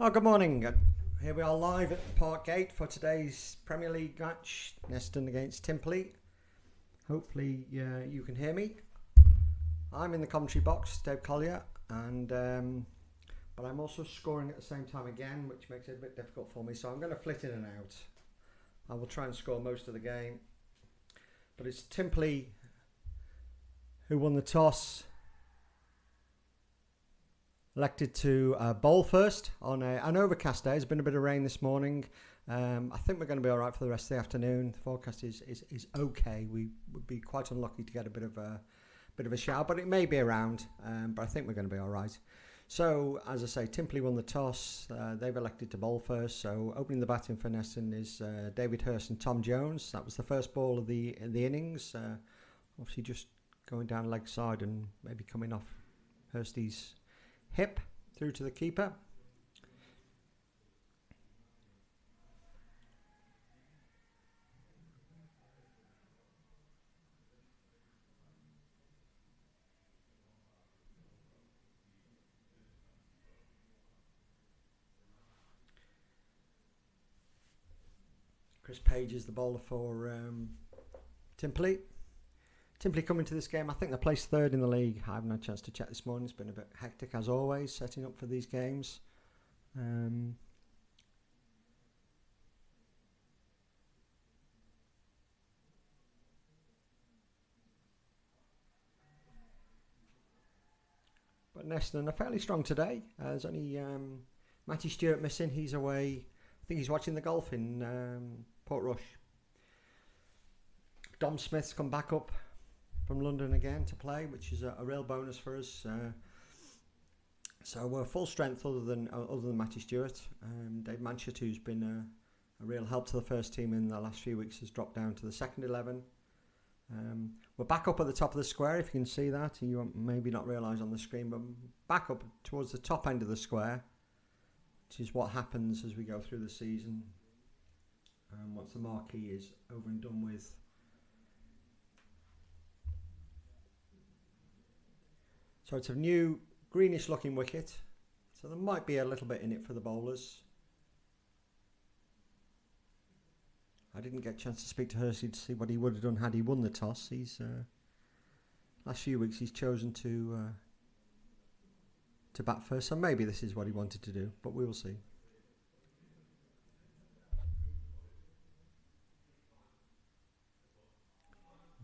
Oh, good morning. Here we are live at Parkgate for today's Premier League match, Neston against Timperley. Hopefully you can hear me. I'm in the commentary box, Dave Collier, and but I'm also scoring at the same time again, which makes it a bit difficult for me. So I'm going to flit in and out. I will try and score most of the game, but it's Templey who won the toss. Elected to bowl first on an overcast day. There's been a bit of rain this morning. I think we're going to be all right for the rest of the afternoon. The forecast is okay. We would be quite unlucky to get a bit of a shower, but it may be around. But I think we're going to be all right. So, as I say, Timperley won the toss. They've elected to bowl first. So, opening the batting for Neston is David Hurst and Tom Jones. That was the first ball of the innings. Obviously, just going down leg side and maybe coming off Hursty's hip through to the keeper. Chris Page is the bowler for Timperley. Timperley coming to this game, I think they're placed third in the league. I haven't had a chance to check this morning. It's been a bit hectic as always, setting up for these games. But Neston are fairly strong today. There's only Matty Stewart missing. He's away. I think he's watching the golf in Portrush. Dom Smith's come back up from London again to play, which is a real bonus for us. So we're full strength other than Matty Stewart. Dave Manchett, who's been a real help to the first team in the last few weeks, has dropped down to the second 11. We're back up at the top of the square, if you can see that. You maybe not realise on the screen, but back up towards the top end of the square, which is what happens as we go through the season. Once the marquee is over and done with. So it's a new greenish looking wicket. So there might be a little bit in it for the bowlers. I didn't get a chance to speak to Hersey to see what he would have done had he won the toss. He's last few weeks he's chosen to bat first, so maybe this is what he wanted to do, but we will see.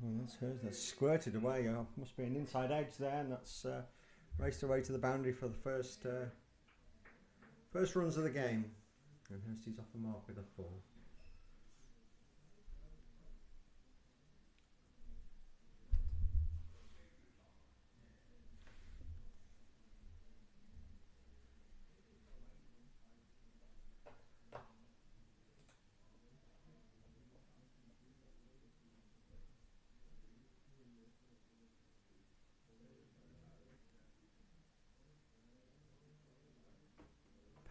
Well, that's hers. That's squirted away. Must be an inside edge there, and that's raced away to the boundary for the first runs of the game. And Hursty's off the mark with a 4.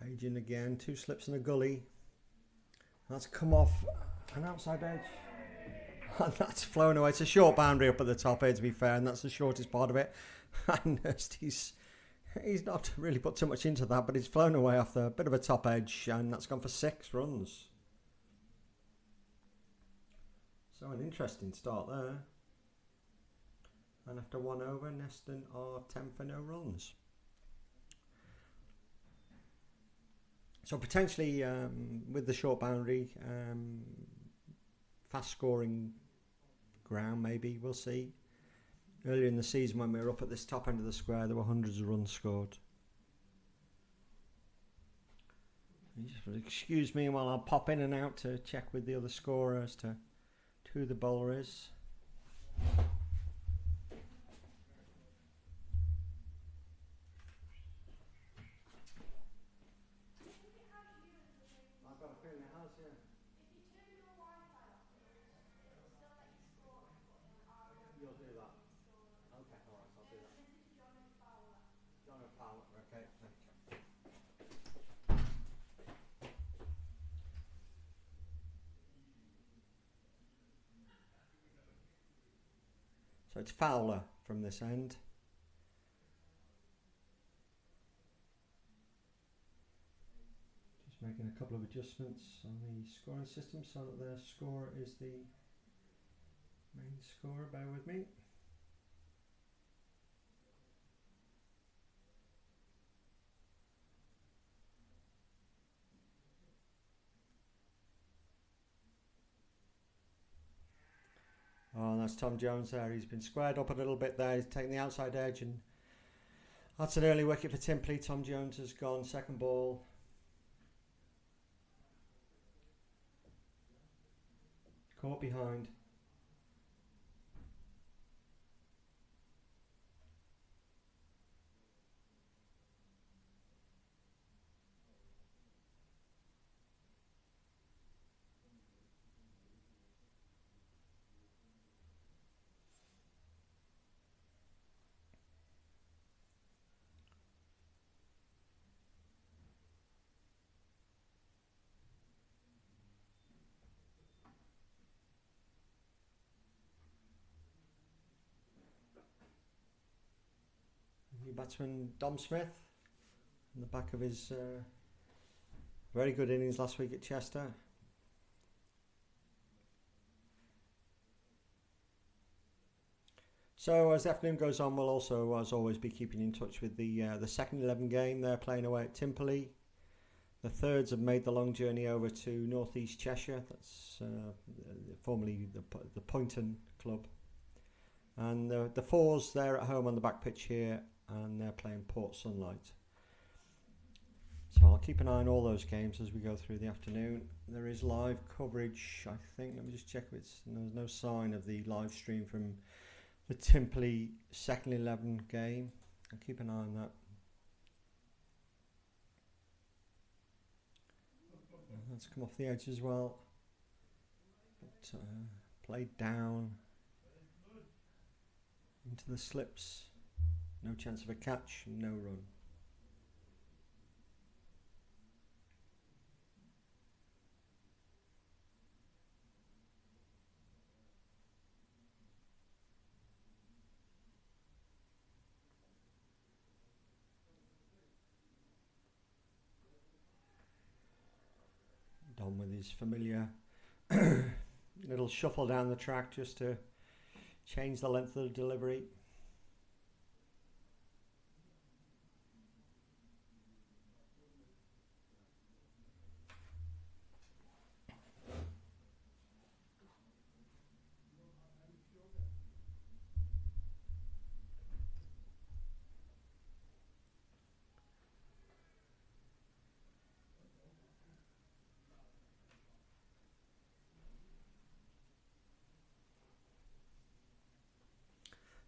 Page in again, 2 slips and a gully. That's come off an outside edge. And that's flown away. It's a short boundary up at the top here, to be fair, and that's the shortest part of it. And he's not really put too much into that, but he's flown away off the bit of a top edge, and that's gone for 6 runs. So an interesting start there. And after 1 over, Neston are 10 for no runs. So potentially, with the short boundary, fast scoring ground maybe, we'll see. Earlier in the season when we were up at this top end of the square, there were hundreds of runs scored. Just excuse me while I'll pop in and out to check with the other scorer as to who the bowler is. So it's Fowler from this end. Making a couple of adjustments on the scoring system so that their score is the main score. Bear with me. Oh, that's Tom Jones there. He's been squared up a little bit there. He's taking the outside edge, and that's an early wicket for Templey. Tom Jones has gone. Second ball. Caught behind. New batsman Dom Smith on the back of his very good innings last week at Chester. So as the afternoon goes on, we'll also, as always, be keeping in touch with the second 11 game. They're playing away at Timperley. The thirds have made the long journey over to North East Cheshire. That's formerly the Poynton club. And the fours, they're at home on the back pitch here, and they're playing Port Sunlight. So I'll keep an eye on all those games as we go through the afternoon. There is live coverage, I think. Let me just check if there's no sign of the live stream from the Timperley second 11 game. I'll keep an eye on that. That's come off the edge as well. But played down into the slips. No chance of a catch, no run. Dom with his familiar little shuffle down the track just to change the length of the delivery.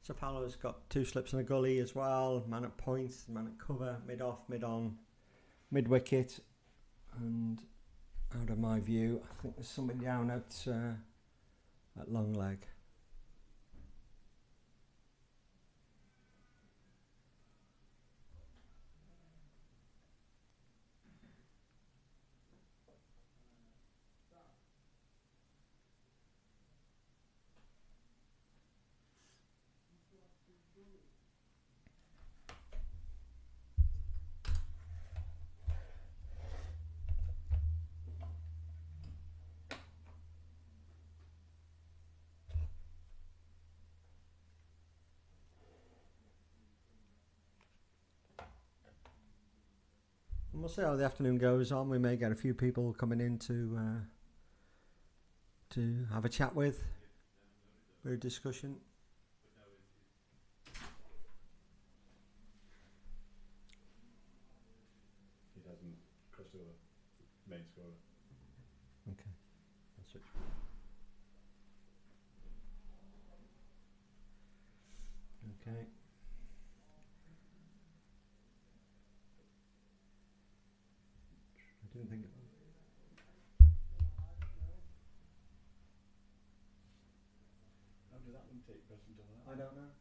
So Fowler's got two slips in the gully as well. Man at point, man at cover, mid off, mid on, mid wicket, and out of my view, I think there's somebody down at long leg. And we'll see how the afternoon goes on. We may get a few people coming in to have a chat with, a bit of discussion. He hasn't crossed over main scorer. Okay, that's it. Okay. I didn't think. How did that one take precedent over that? I don't know.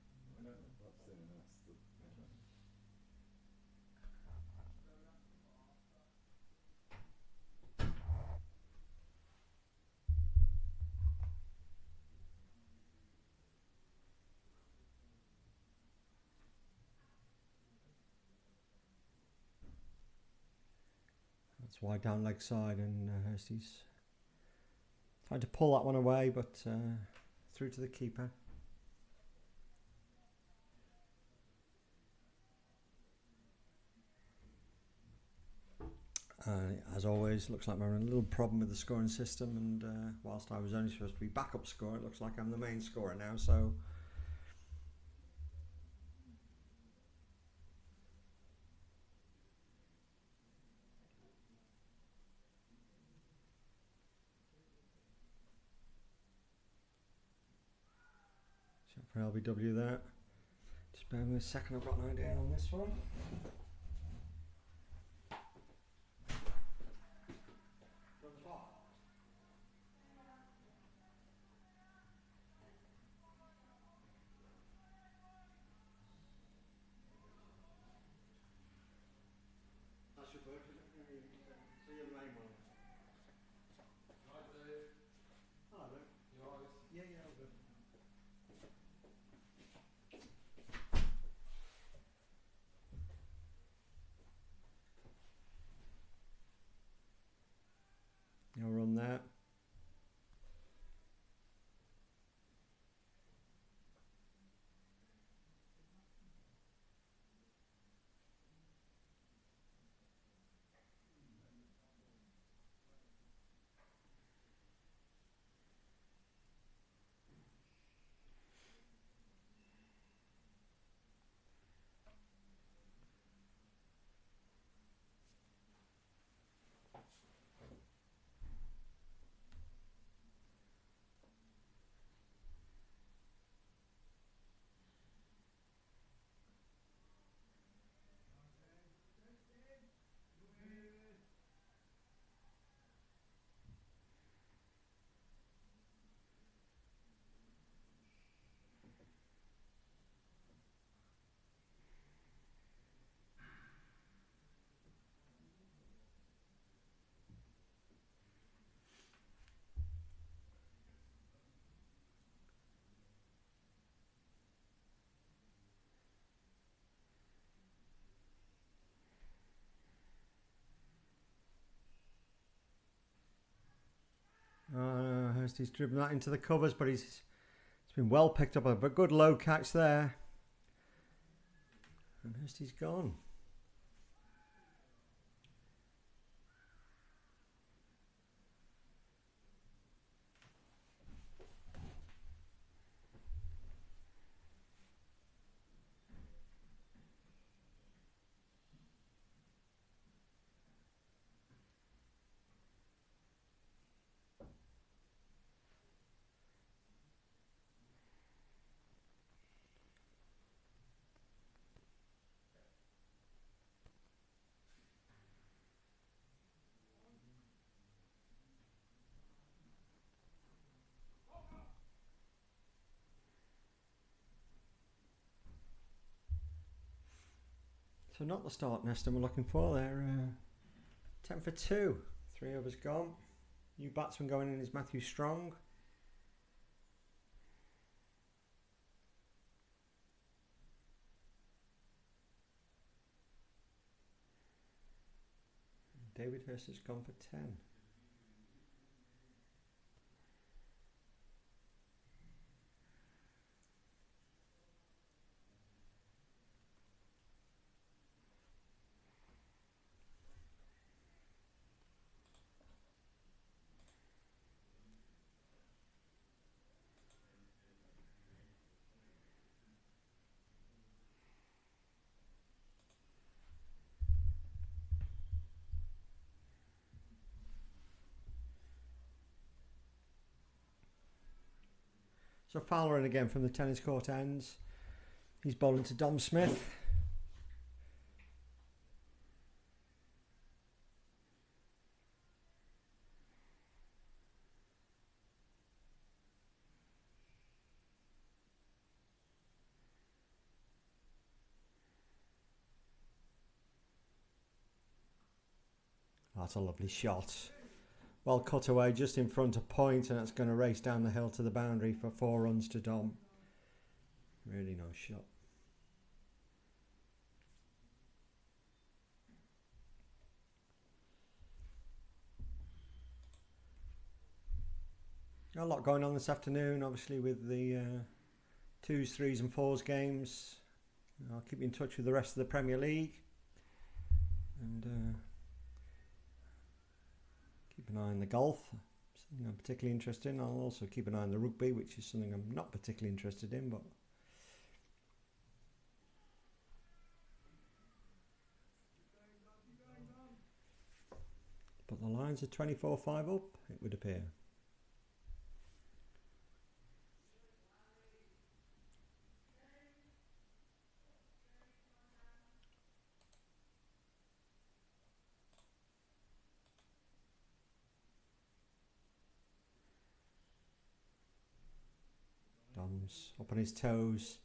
That's the That's wide down leg side, and Hursty's trying to pull that one away, but through to the keeper. As always, looks like we're having a little problem with the scoring system, and whilst I was only supposed to be backup scorer, it looks like I'm the main scorer now, so shot for LBW there. Just bear with me a second, I've got an idea on this one. No run there. Hursty's driven that into the covers, but it's been well picked up. A good low catch there. And Hursty's gone. So not the start Neston we're looking for. They're 10 for 2. 3 overs gone. New batsman going in is Matthew Strong. David Hurst has gone for 10. So Fowler in again from the tennis court ends. He's bowling to Dom Smith. That's a lovely shot. Well cut away just in front of point, and that's going to race down the hill to the boundary for 4 runs to Dom. Really nice shot. A lot going on this afternoon, obviously, with the 2s, 3s and 4s games. I'll keep you in touch with the rest of the Premier League. And keep an eye on the golf, something I'm particularly interested in. I'll also keep an eye on the rugby, which is something I'm not particularly interested in, but the lines are 24-5 up, it would appear. Dom's up on his toes,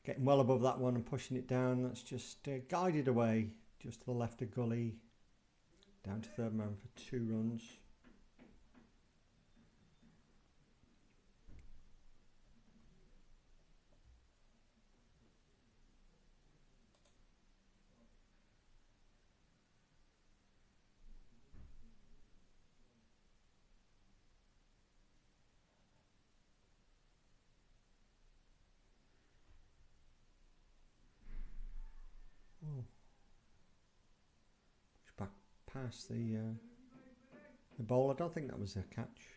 getting well above that one and pushing it down. That's just guided away just to the left of gully, down to third man for 2 runs. Back past the ball. I don't think that was a catch.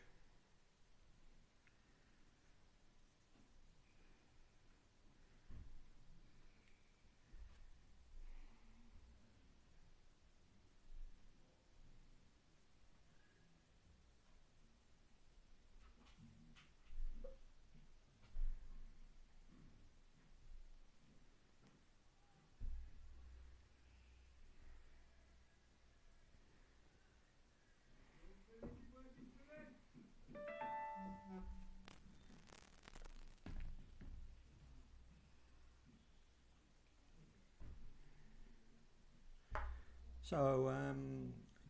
So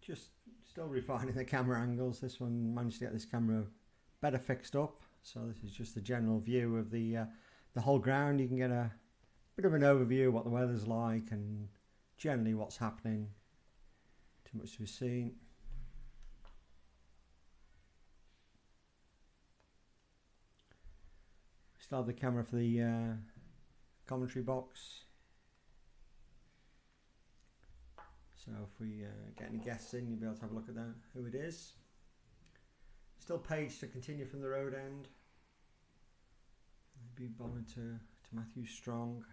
just still refining the camera angles. This one managed to get this camera better fixed up. So this is just the general view of the whole ground. You can get a bit of an overview of what the weather's like and generally what's happening. Too much to be seen. Still have the camera for the commentary box. So if we get any guests in, you'll be able to have a look at that, who it is. Still Page to continue from the road end. Maybe bowling to Matthew Strong.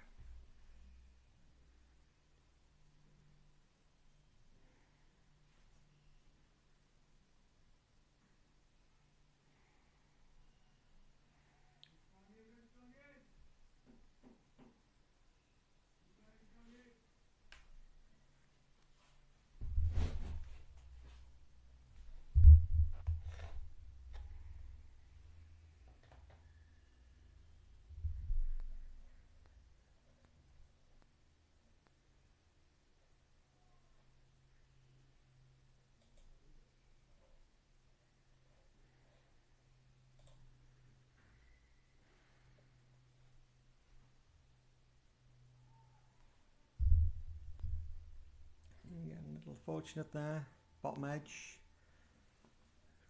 Getting a little fortunate there. Bottom edge.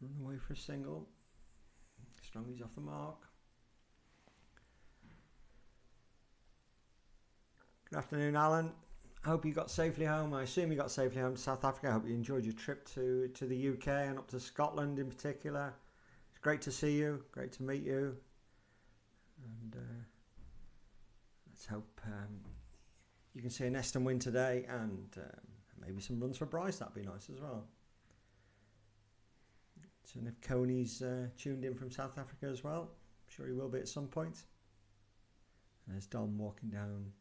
Run away for a single. Strongy's off the mark. Good afternoon, Alan. I hope you got safely home. I assume you got safely home to South Africa. I hope you enjoyed your trip to the UK and up to Scotland in particular. It's great to see you. Great to meet you. And let's hope you can see a Neston win today and maybe some runs for Bryce. That'd be nice as well. So if Coney's tuned in from South Africa as well, I'm sure he will be at some point. And there's Dom walking down,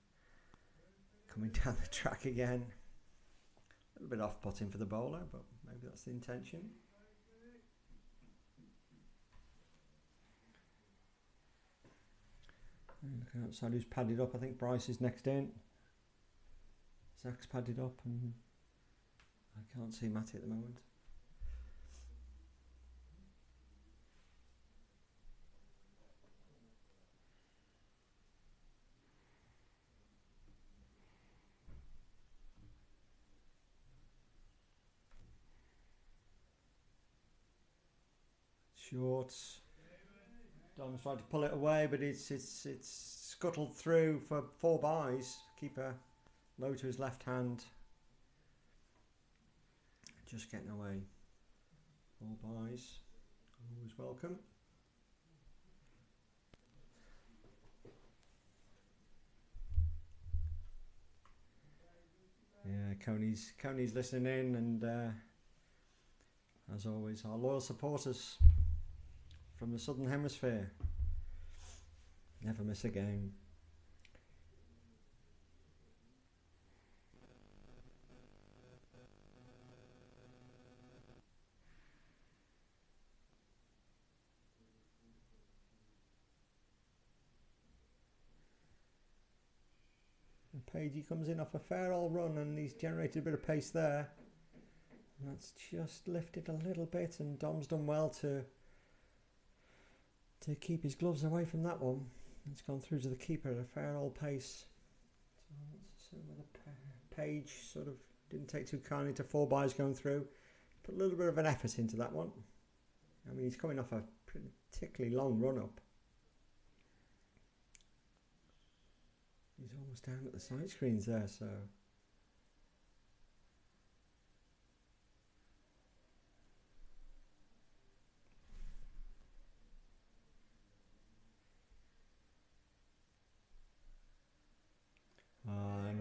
coming down the track again. A little bit off-putting for the bowler, but maybe that's the intention. Looking outside, who's padded up? I think Bryce is next in. Zach's padded up, and I can't see Matty at the moment. Short. Dom's tried to pull it away, but it's scuttled through for 4 byes. Keeper low to his left hand. Just getting away. 4 byes. Always welcome. Yeah, Coney's listening in, and as always, our loyal supporters from the Southern Hemisphere never miss a game. And Pagey comes in off a fair old run, and he's generated a bit of pace there. And that's just lifted a little bit, and Dom's done well to keep his gloves away from that one. It's gone through to the keeper at a fair old pace. So whether Page sort of didn't take too kindly to 4 byes going through. Put a little bit of an effort into that one. I mean, he's coming off a particularly long run up. He's almost down at the side screens there, so...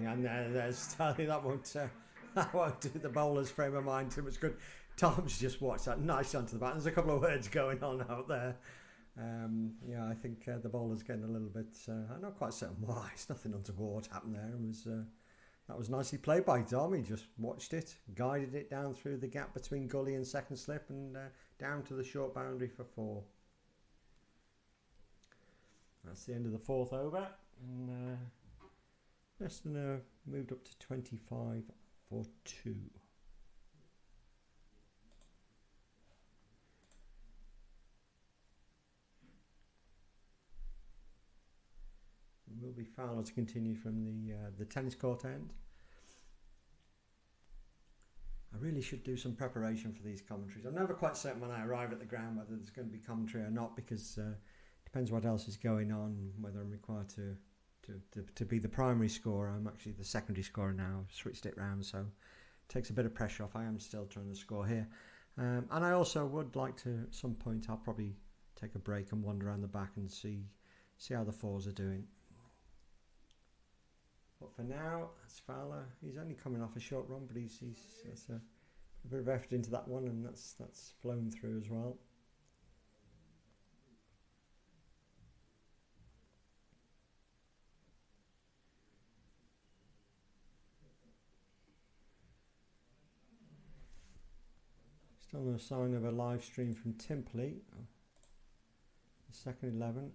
and there's that won't do the bowler's frame of mind too much good. Tom's just watched that nice onto the bat. There's a couple of words going on out there. Yeah, I think the bowler's getting a little bit. I'm not quite certain why. It's nothing untoward happened there. That was nicely played by Dom. He just watched it, guided it down through the gap between gully and second slip, and down to the short boundary for 4. That's the end of the 4th over, and Neston moved up to 25 for 2. Will be foul to continue from the tennis court end. I really should do some preparation for these commentaries. I'm never quite certain when I arrive at the ground whether there's going to be commentary or not, because it depends what else is going on, whether I'm required to be the primary scorer. I'm actually the secondary scorer now. I've switched it round, so it takes a bit of pressure off. I am still trying to score here, and I also would like to, at some point, I'll probably take a break and wander around the back and see how the 4s are doing. But for now, that's Fowler. He's only coming off a short run, but he's that's a bit of effort into that one, and that's flown through as well. Still no sign of a live stream from Templey. The second 11.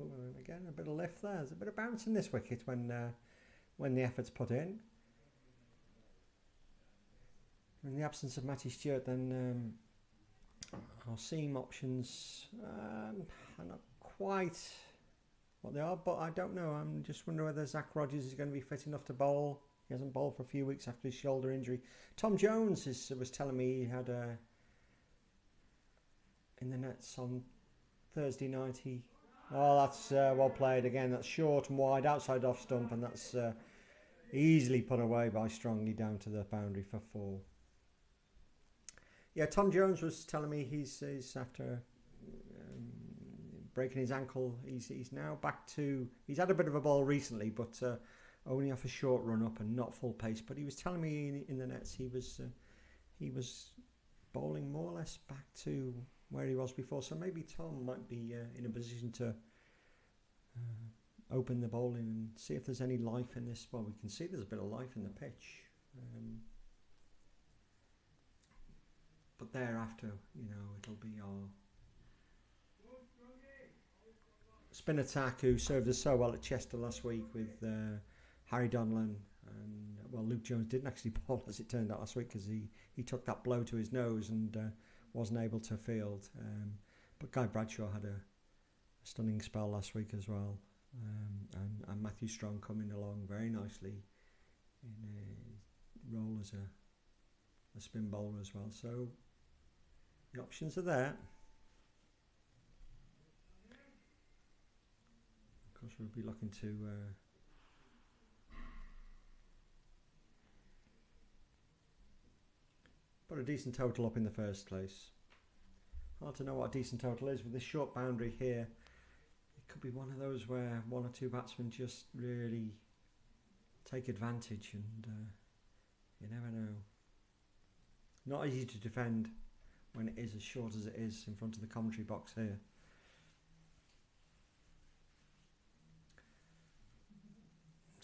And again, a bit of lift there. There's a bit of bounce in this wicket when the effort's put in. In the absence of Matty Stewart, then our seam options are not quite what they are, but I don't know. I'm just wondering whether Zach Rogers is going to be fit enough to bowl. He hasn't bowled for a few weeks after his shoulder injury. Tom Jones was telling me he had in the nets on Thursday night. That's well played again. That's short and wide, outside off stump, and that's easily put away by Strongy down to the boundary for 4. Yeah, Tom Jones was telling me he's after breaking his ankle. He's now back to. He's had a bit of a ball recently, but only off a short run up and not full pace. But he was telling me in the nets he was bowling more or less back to where he was before, so maybe Tom might be in a position to open the bowling and see if there's any life in this. Well, we can see there's a bit of life in the pitch, but thereafter, it'll be our spin attack who served us so well at Chester last week with Harry Donlan. And well, Luke Jones didn't actually bowl as it turned out last week because he took that blow to his nose and wasn't able to field. But Guy Bradshaw had a stunning spell last week as well. And Matthew Strong coming along very nicely in a role as a spin bowler as well. So the options are there. Of course, we'll be looking to put a decent total up in the first place. Hard to know what a decent total is with this short boundary here. It could be one of those where one or two batsmen just really take advantage, and you never know. Not easy to defend when it is as short as it is in front of the commentary box here.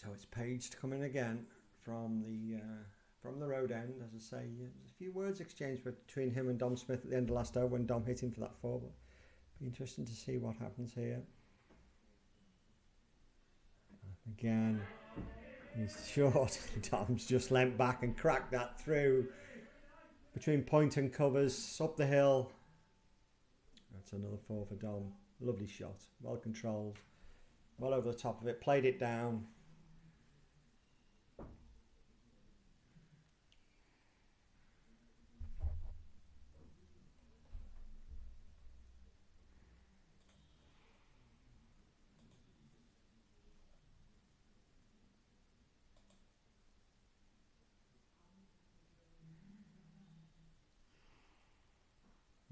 So it's Page to come in again from the road end. As I say, there's a few words exchanged between him and Dom Smith at the end of last over when Dom hit him for that four. But it'll be interesting to see what happens here. Again, he's short. Dom's just leant back and cracked that through between point and covers up the hill. That's another four for Dom. Lovely shot, well controlled, well over the top of it, played it down.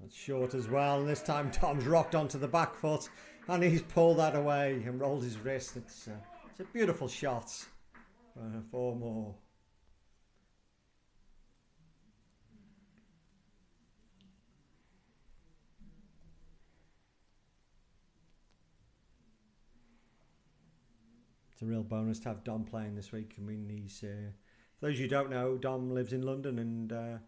Short as well, and this time Tom's rocked onto the back foot and he's pulled that away and rolled his wrist. It's a beautiful shot. Four more. It's a real bonus to have Dom playing this week. I mean, he's for those you don't know, Dom lives in London, and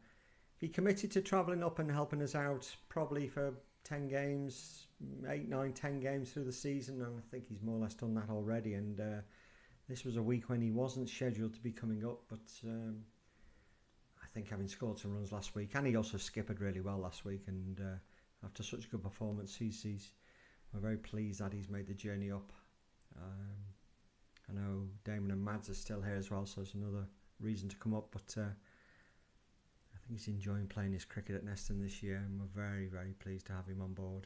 he committed to travelling up and helping us out probably for 10 games, 8, 9, 10 games through the season, and I think he's more or less done that already. And this was a week when he wasn't scheduled to be coming up, but I think having scored some runs last week, and he also skippered really well last week, and after such a good performance, we're very pleased that he's made the journey up. I know Damon and Mads are still here as well, so it's another reason to come up, but I think he's enjoying playing his cricket at Neston this year, and we're very, very pleased to have him on board.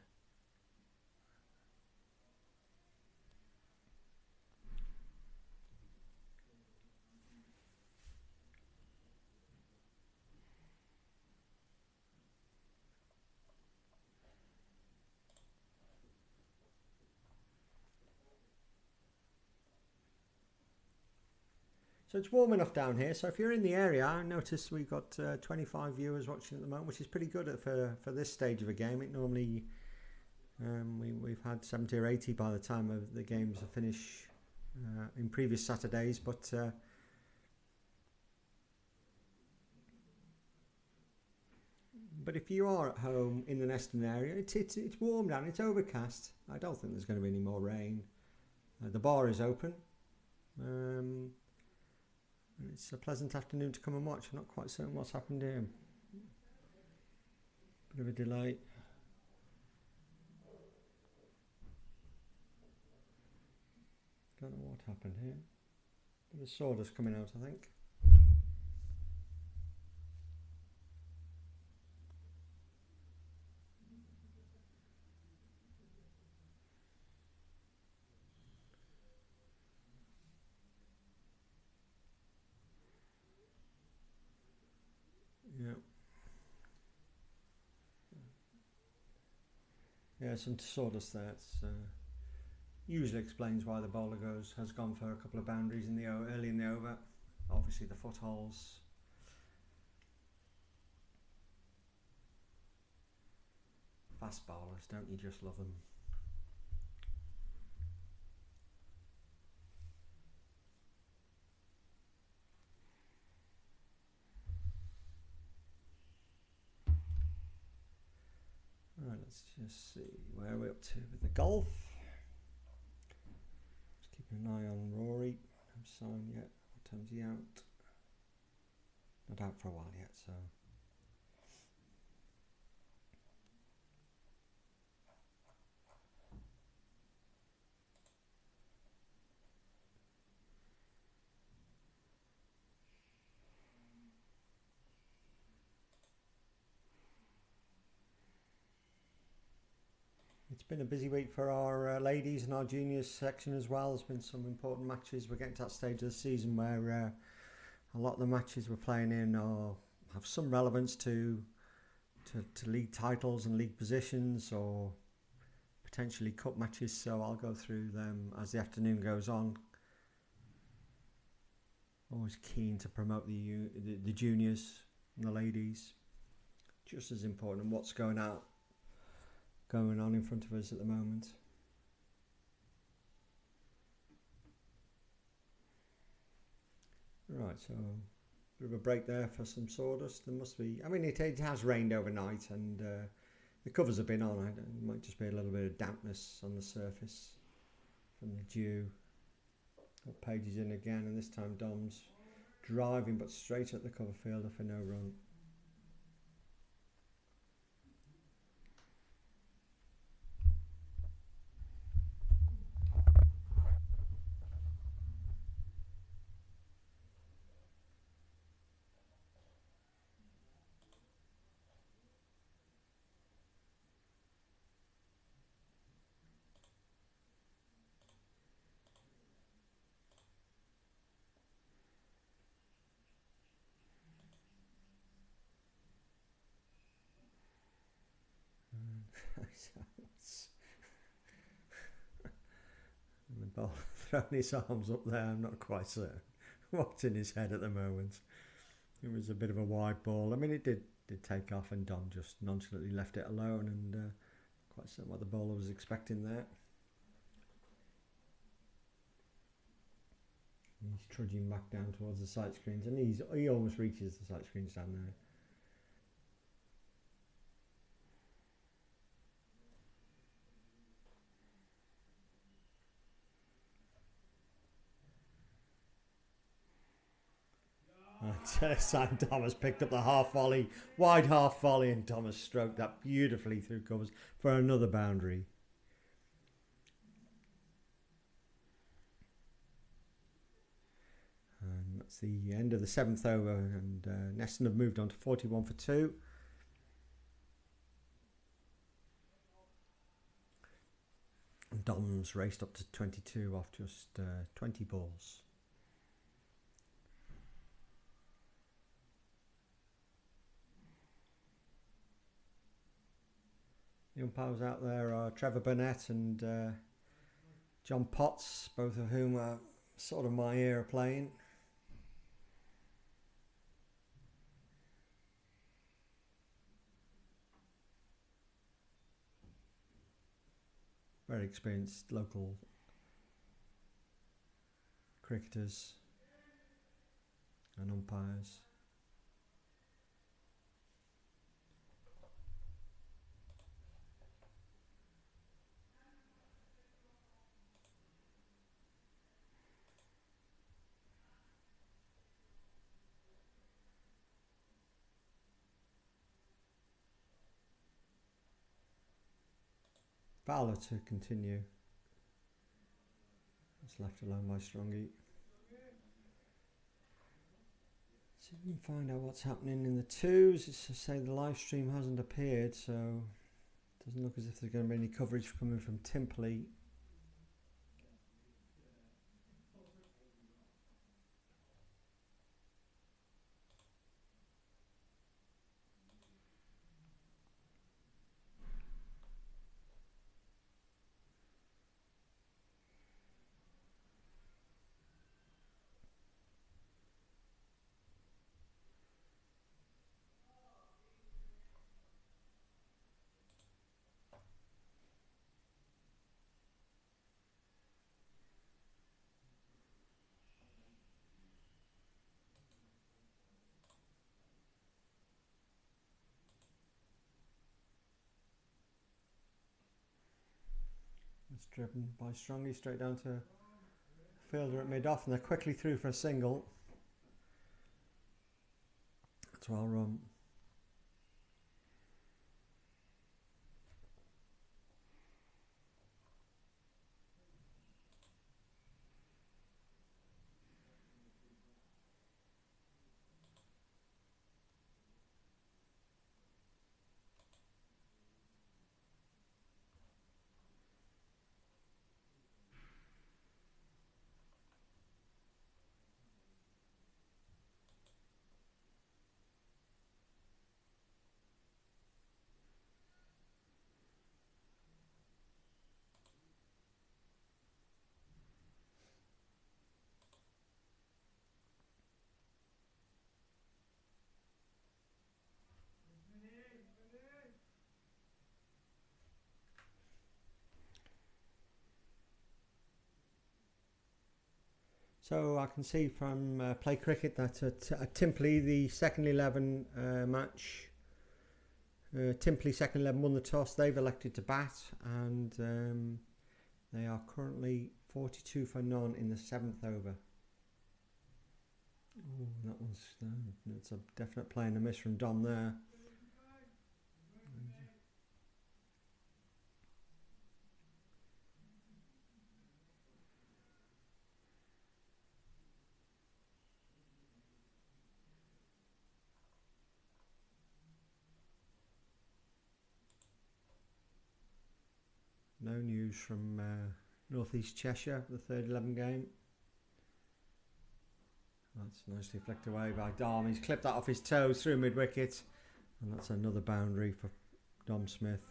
So it's warm enough down here, so if you're in the area, I notice we've got 25 viewers watching at the moment, which is pretty good for this stage of a game. It normally, we've had 70 or 80 by the time of the games are finished in previous Saturdays, but if you are at home in the Neston area, it's warm down, it's overcast. I don't think there's going to be any more rain. The bar is open. It's a pleasant afternoon to come and watch. I'm not quite certain what's happened here. Bit of a delay. Don't know what happened here. Bit of sawdust coming out, I think. Yeah, some sawdust there. It's usually explains why the bowler has gone for a couple of boundaries in the early in the over. Obviously the footholes. Fast bowlers, don't you just love them? Right, let's just see where we're up to with the golf. An eye on Rory. No sign yet. What time's he out? Not out for a while yet, so. It's been a busy week for our ladies and our juniors section as well. There's been some important matches. We're getting to that stage of the season where a lot of the matches we're playing in have some relevance to league titles and league positions, or potentially cup matches. So I'll go through them as the afternoon goes on. Always keen to promote the juniors and the ladies. Just as important what's going on in front of us at the moment. Right, so a bit of a break there for some sawdust. There must be, I mean, it has rained overnight, and the covers have been on. It might just be a little bit of dampness on the surface from the dew. Got Pages in again, and this time Dom's driving but straight at the cover fielder for no run. The ball throwing his arms up there, I'm not quite certain what's in his head at the moment. It was a bit of a wide ball. I mean, it did take off, and Don just nonchalantly left it alone, and quite certain what the bowler was expecting there. He's trudging back down towards the sight screens, and he almost reaches the sight screens down there. And Thomas picked up the half volley, wide half volley, and Thomas stroked that beautifully through covers for another boundary. And that's the end of the 7th over, and Neston have moved on to 41 for 2. And Dom's raced up to 22 off just 20 balls. The umpires out there are Trevor Burnett and John Potts, both of whom are sort of my era playing. Very experienced local cricketers and umpires. Fowler to continue. It's left alone by Strongy. See if we can find out what's happening in the twos. It's to say the live stream hasn't appeared, so it doesn't look as if there's going to be any coverage coming from Templey. It's driven by Strongy straight down to fielder at mid-off, and they're quickly through for a single. That's well run. So I can see from Play Cricket that at Templey, the second 11 match, Templey second 11 won the toss. They've elected to bat, and they are currently 42 for none in the 7th over. Oh, that one's that's a definite play and a miss from Dom there. No news from North East Cheshire, the third 11 game. That's nicely flicked away by Dom. He's clipped that off his toes through mid-wicket, and that's another boundary for Dom Smith.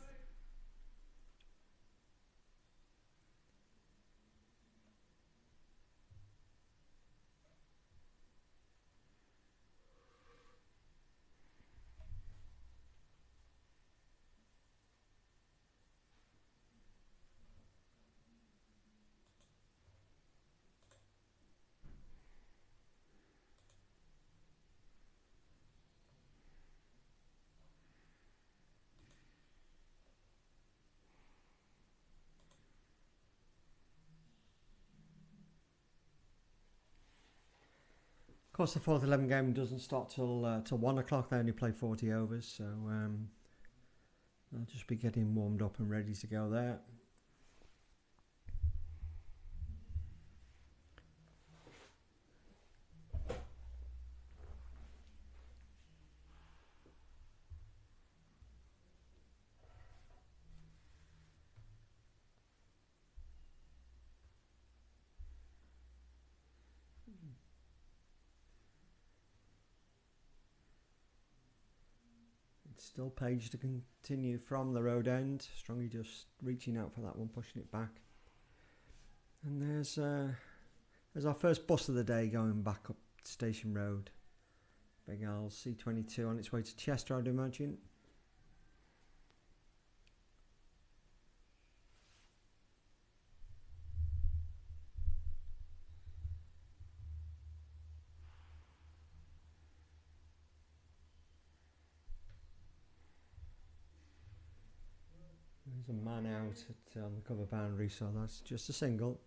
Of course, the fourth 11 game doesn't start till 1 o'clock. They only play 40 overs, so I'll just be getting warmed up and ready to go there. Still Page to continue from the road end. Strongy just reaching out for that one, pushing it back. And there's our first bus of the day going back up Station Road. Big Al's C22 on its way to Chester, I'd imagine. There's a man out on the cover boundary, so that's just a single.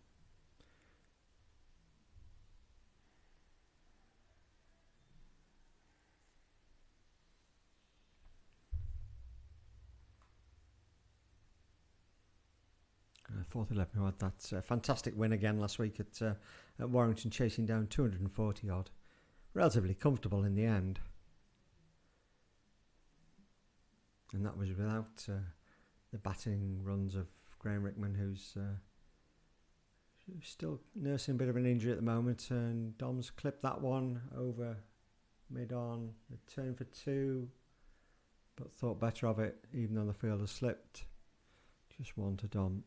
Fourth 11 who had that fantastic win again last week at Warrington, chasing down 240 odd. Relatively comfortable in the end. And that was without the batting runs of Graham Rickman, who's still nursing a bit of an injury at the moment, and Dom's clipped that one over mid-on, a turn for 2, but thought better of it even though the fielder slipped. Just 1 to Dom.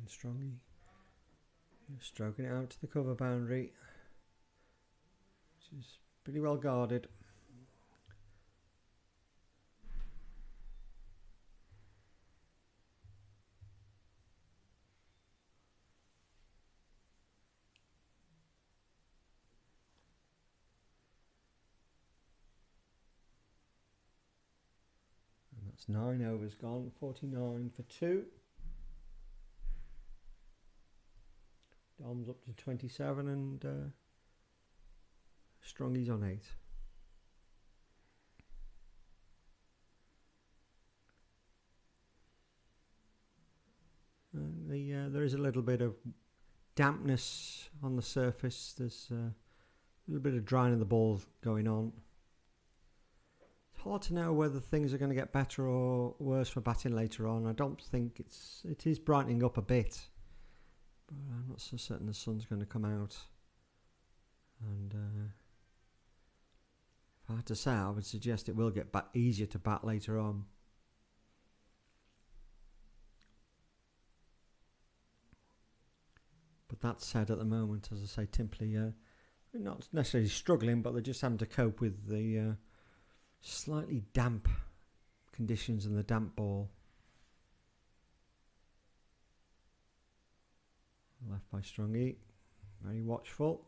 And Strongy stroking it out to the cover boundary, which is pretty well guarded. And that's 9 overs gone, 49 for 2. Dom's up to 27 and Strongy's on 8. There is a little bit of dampness on the surface. There's a little bit of drying of the ball going on. It's hard to know whether things are going to get better or worse for batting later on. I don't think it is brightening up a bit, but I'm not so certain the sun's going to come out. And if I had to say, I would suggest it will get easier to bat later on. But that said, at the moment, as I say, Templey not necessarily struggling, but they're just having to cope with the slightly damp conditions and the damp ball. Left by Strongy, very watchful.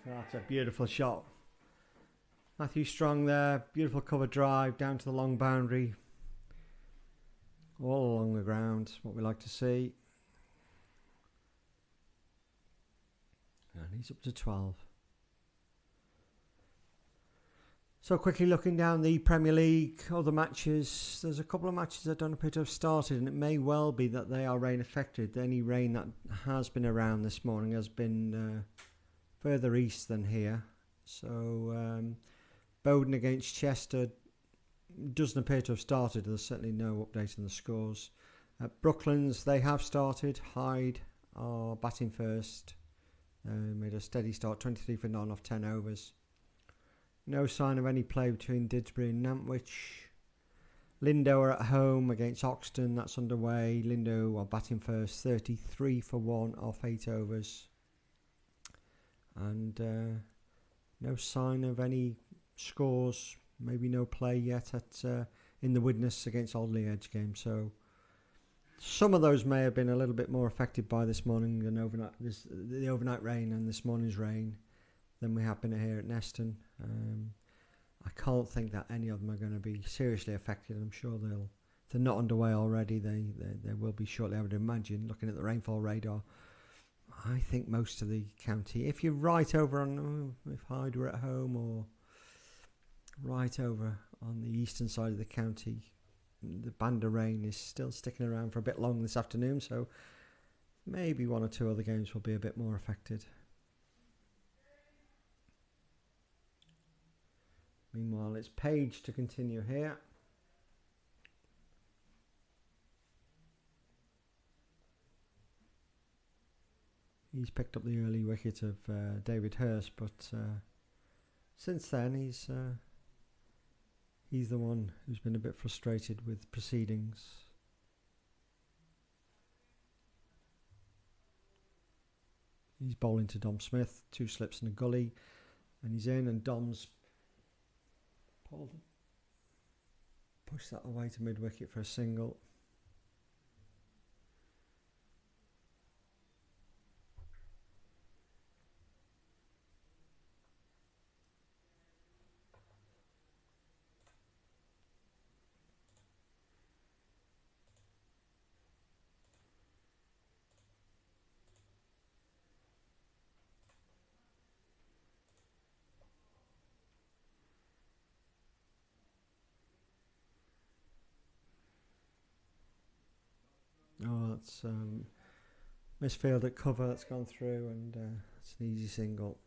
That's a beautiful shot. Matthew Strong there, beautiful cover drive down to the long boundary. All along the ground, what we like to see. And he's up to 12. So quickly looking down the Premier League, other matches, there's a couple of matches that don't appear to have started, and it may well be that they are rain affected. Any rain that has been around this morning has been further east than here. So Bowden against Chester doesn't appear to have started. There's certainly no update on the scores. Brooklands, they have started. Hyde are batting first. Made a steady start, 23 for none off 10 overs. No sign of any play between Didsbury and Nantwich. Lindo are at home against Oxton. That's underway. Lindo are batting first, 33 for 1 off 8 overs. And no sign of any scores, maybe no play yet at in the Widnes against Alderley Edge game. So some of those may have been a little bit more affected by this morning than the overnight rain and this morning's rain than we have been here at Neston. I can't think that any of them are going to be seriously affected. I'm sure if they're not underway already, they will be shortly, I would imagine. Looking at the rainfall radar, I think most of the county, if you're right over on, if Hyde were at home, or right over on the eastern side of the county, the band of rain is still sticking around for a bit long this afternoon, so maybe one or two other games will be a bit more affected. Meanwhile, it's Page to continue here. He's picked up the early wicket of David Hurst, but since then he's the one who's been a bit frustrated with proceedings. He's bowling to Dom Smith, 2 slips and a gully, and he's in, and Dom's pushed that away to mid-wicket for a single. Oh, that's misfield at cover that's gone through, and it's an easy single.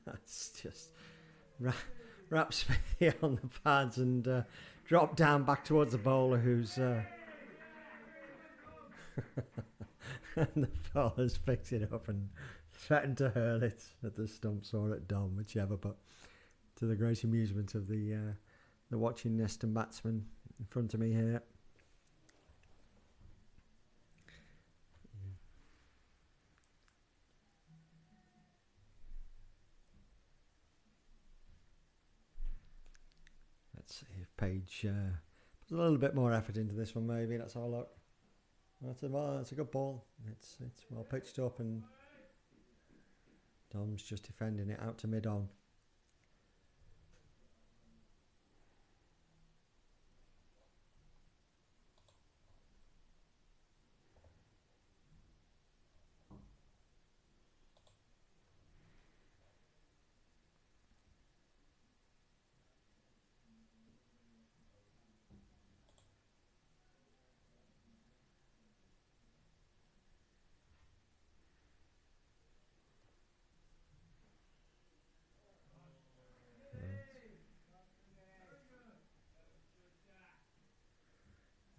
That's just wrap Smithy on the pads and drop down back towards the bowler, who's and the bowler's picked it up and threatened to hurl it at the stumps or at Dom, whichever, but to the great amusement of the watching Neston batsman in front of me here. Let's see if Page puts a little bit more effort into this one, maybe. Let's have a look. That's a good ball. It's well pitched up, and Dom's just defending it out to mid-on.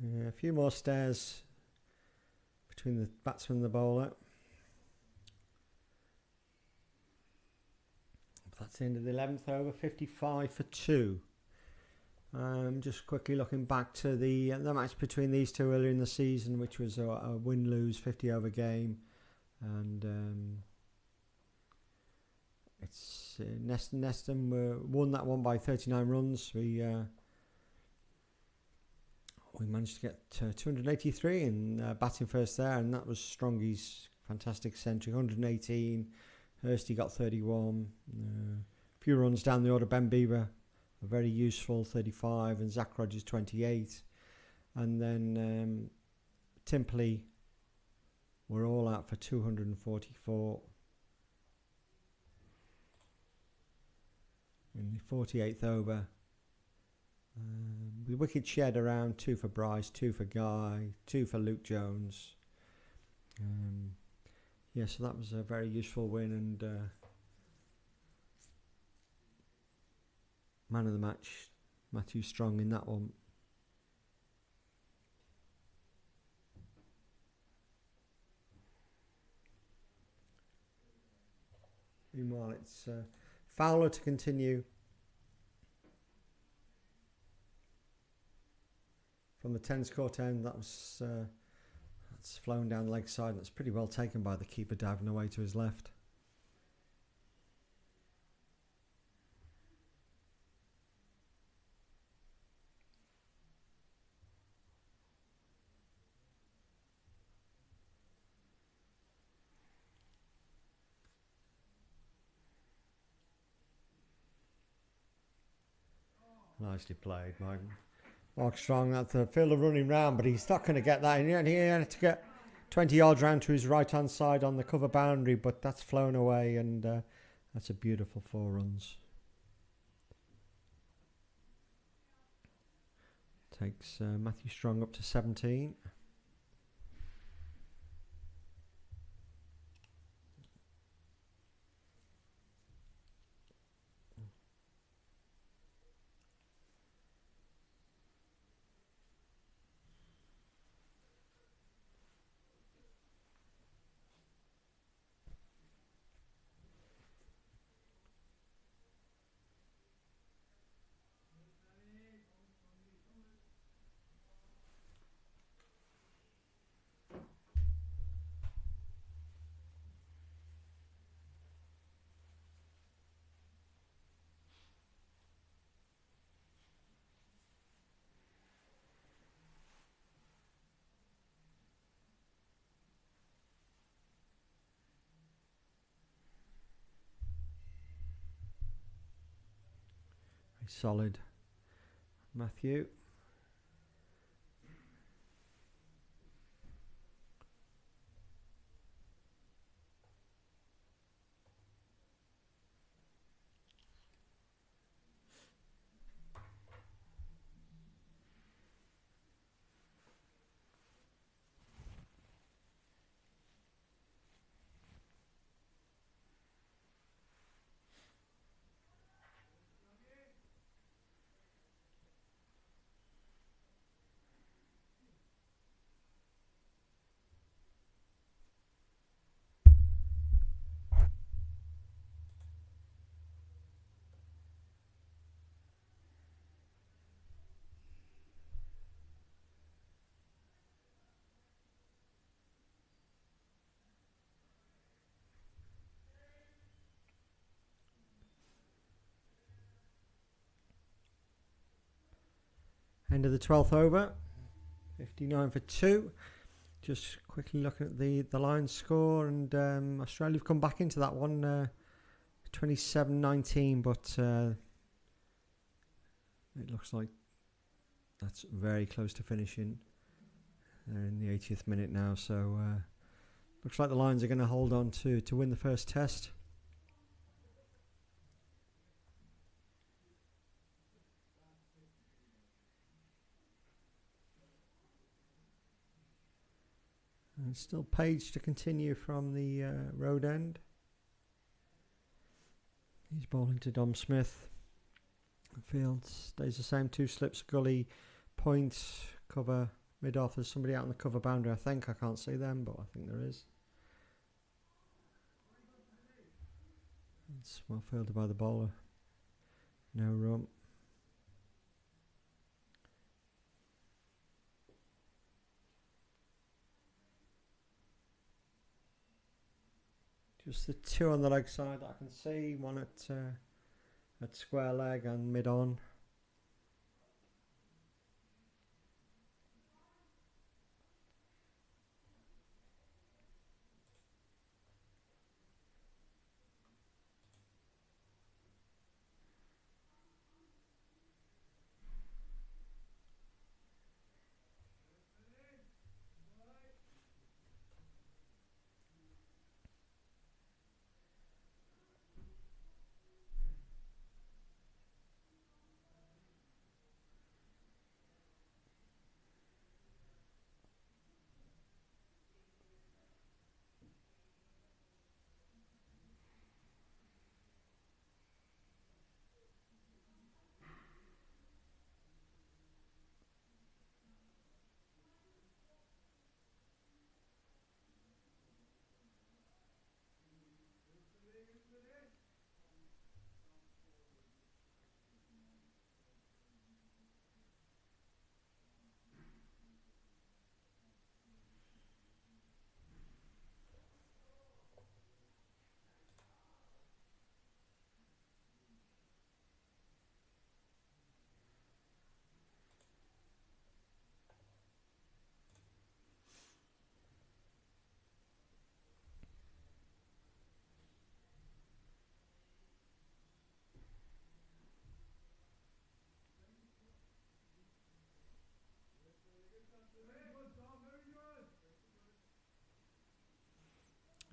Yeah, a few more stairs between the batsman and the bowler. That's the end of the 11th over, 55 for 2. Just quickly looking back to the match between these two earlier in the season, which was a win-lose 50-over game, and it's Neston won that one by 39 runs. We managed to get 283 in batting first there, and that was Strongy's fantastic century, 118. Hursty got 31. A few runs down the order. Ben Beaver, a very useful 35, and Zach Rogers 28. And then Timperley were all out for 244. In the 48th over. The wicket shed around 2 for Bryce, 2 for Guy, 2 for Luke Jones. Yeah, so that was a very useful win, and man of the match, Matthew Strong, in that one. Meanwhile, it's Fowler to continue from the 10's court end. That's flown down the leg side. That's pretty well taken by the keeper diving away to his left. Nicely played, Mark Strong. That's the fielder running round, but he's not going to get that. And he had to get 20 yards round to his right hand side on the cover boundary, but that's flown away, and that's a beautiful 4 runs. Takes Matthew Strong up to 17. Solid, Matthew. End of the 12th over, 59 for 2. Just quickly looking at the line score, and Australia have come back into that one, 27-19, but it looks like that's very close to finishing. They're in the 80th minute now, so looks like the Lions are going to hold on to win the first test. And still Page to continue from the road end. He's bowling to Dom Smith. Field stays the same. 2 slips, gully, point, cover, mid-off. There's somebody out on the cover boundary, I think. I can't see them, but I think there is. It's well fielded by the bowler. No run. Just the 2 on the leg side that I can see. One at square leg and mid on.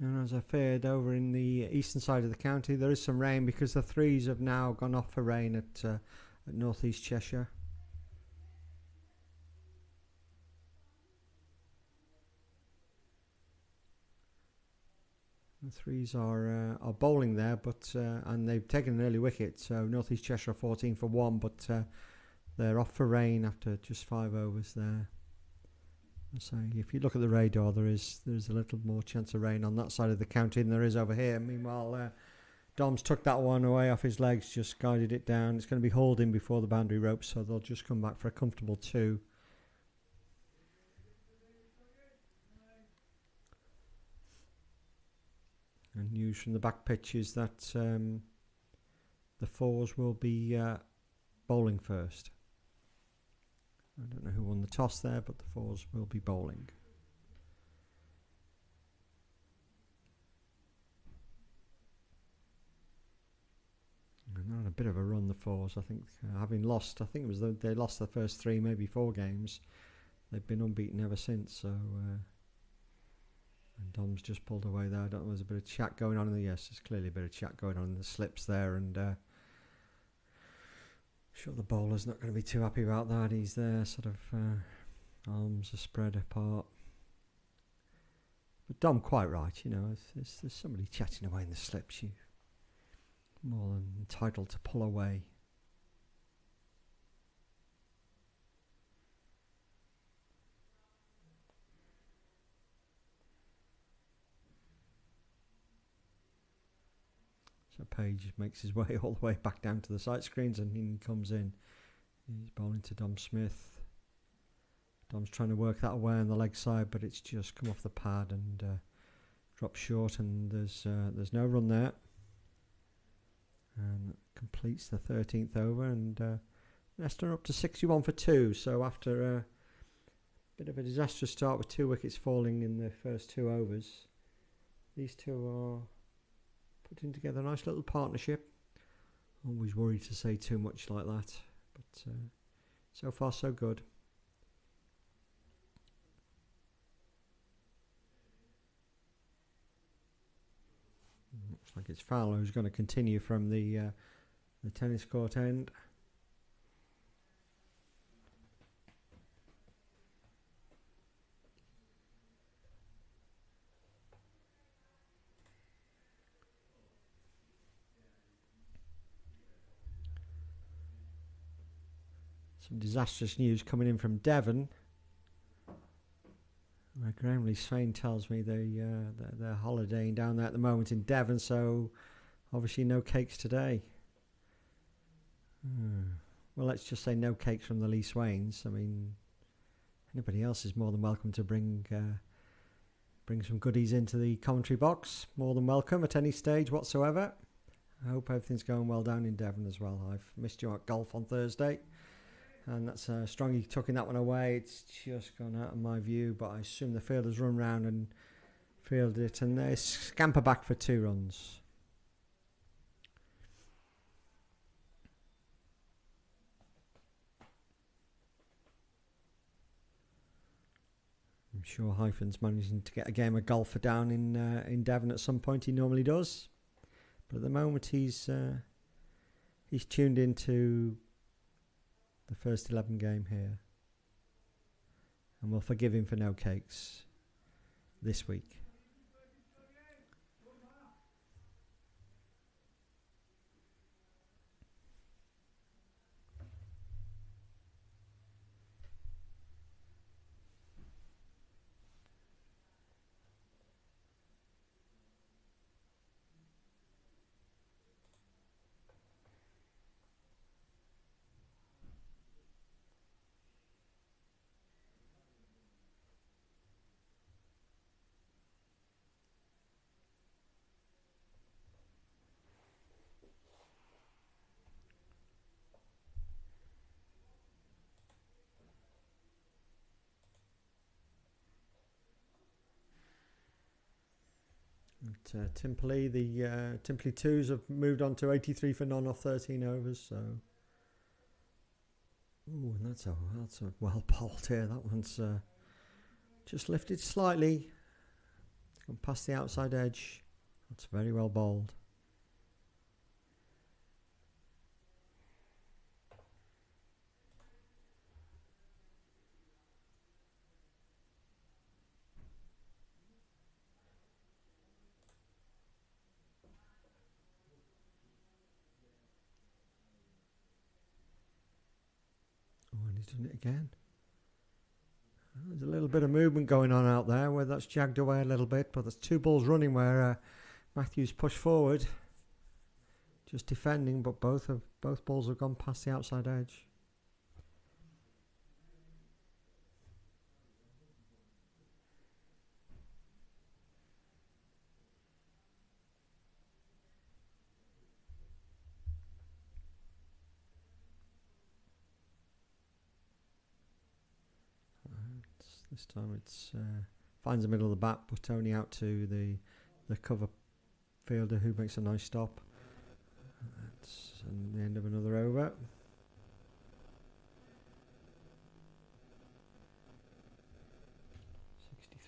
And as I feared, over in the eastern side of the county, there is some rain because the threes have now gone off for rain at North East Cheshire. The threes are bowling there, but and they've taken an early wicket. So North East Cheshire 14 for 1, but they're off for rain after just 5 overs there. So if you look at the radar, there's a little more chance of rain on that side of the county than there is over here. Meanwhile, Dom's took that one away off his legs, just guided it down. It's going to be hauled in before the boundary ropes, so they'll just come back for a comfortable 2. And news from the back pitch is that the 4s will be bowling first. I don't know who won the toss there, but the 4s will be bowling. And they're on a bit of a run, the 4s. I think having lost, I think it was they lost the first 3, maybe 4 games. They've been unbeaten ever since. So, and Dom's just pulled away there. I don't know. There's a bit of chat going on in the yes. There's clearly a bit of chat going on in the slips there, and. Sure, the bowler's not going to be too happy about that. He's there, sort of arms are spread apart. But Dom, quite right, you know, if there's somebody chatting away in the slips, you're more than entitled to pull away. So Page makes his way all the way back down to the sight screens, and he comes in. He's bowling to Dom Smith. Dom's trying to work that away on the leg side, but it's just come off the pad and dropped short, and there's no run there. And completes the 13th over, and Neston up to 61 for 2. So after a bit of a disastrous start with 2 wickets falling in the first 2 overs, these two are putting together a nice little partnership. Always worried to say too much like that, but so far so good. Looks like it's Fowler who's going to continue from the tennis court end. Some disastrous news coming in from Devon. Graham Swain tells me they're holidaying down there at the moment in Devon, so obviously no cakes today. Well, let's just say no cakes from the Lee Swains. I mean, anybody else is more than welcome to bring some goodies into the commentary box. More than welcome at any stage whatsoever. I hope everything's going well down in Devon as well. I've missed you at golf on Thursday. And that's Strongy tucking that one away. It's just gone out of my view, but I assume the fielders run round and field it, and they scamper back for 2 runs. I'm sure Hyphen's managing to get a game of golf down in Devon at some point. He normally does, but at the moment he's tuned into the first 11 game here, and we'll forgive him for no cakes this week. At Timperley, the Templey 2s have moved on to 83 for none off 13 overs. So, ooh, and that's a well bowled here. That one's just lifted slightly. Gone past the outside edge. That's very well bowled. Oh, and he's done it again. There's a little bit of movement going on out there where that's jagged away a little bit, but there's two balls running where Matthews pushed forward, just defending, but both balls have gone past the outside edge. This time it's finds the middle of the bat, but only out to the cover fielder who makes a nice stop. That's the end of another over.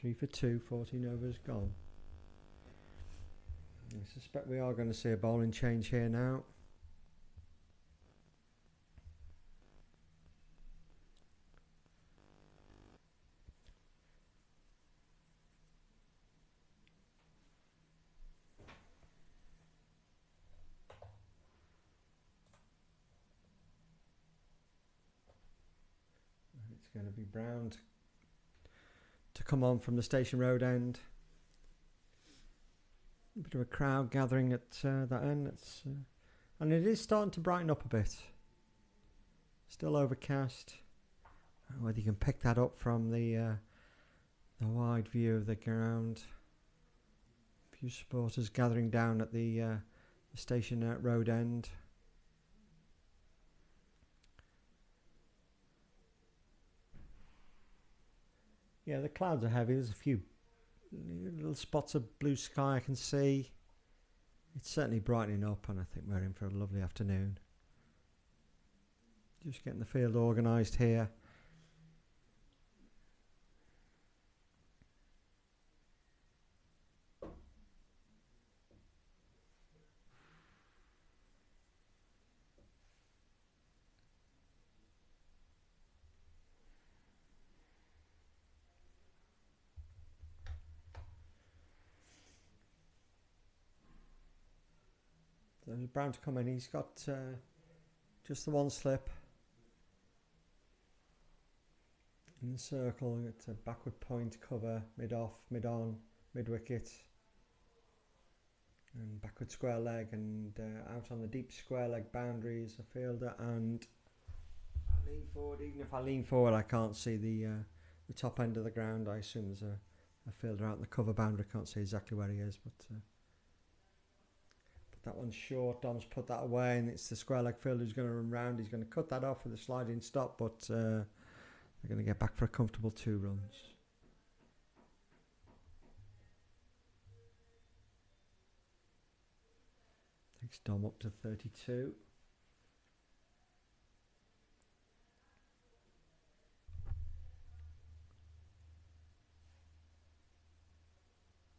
.63 for 2, 14 overs gone. I suspect we are going to see a bowling change here now. It's going to be Brown to come on from the Station Road end. A bit of a crowd gathering at that end. And it is starting to brighten up a bit. Still overcast. I don't know whether you can pick that up from the wide view of the ground. A few supporters gathering down at the Station Road end. Yeah, the clouds are heavy. There's a few little spots of blue sky I can see. It's certainly brightening up, and I think we're in for a lovely afternoon. Just getting the field organised here. There's Brown to come in. He's got just the one slip in the circle. It's a backward point cover, mid off, mid on, mid wicket, and backward square leg, and out on the deep square leg boundary is a fielder. And I lean forward. Even if I lean forward, I can't see the top end of the ground. I assume there's a fielder out in the cover boundary. I can't see exactly where he is, but. That one's short. Dom's put that away, and it's the square leg fielder who's going to run round. He's going to cut that off with a sliding stop, but they're going to get back for a comfortable 2 runs. Takes Dom up to 32.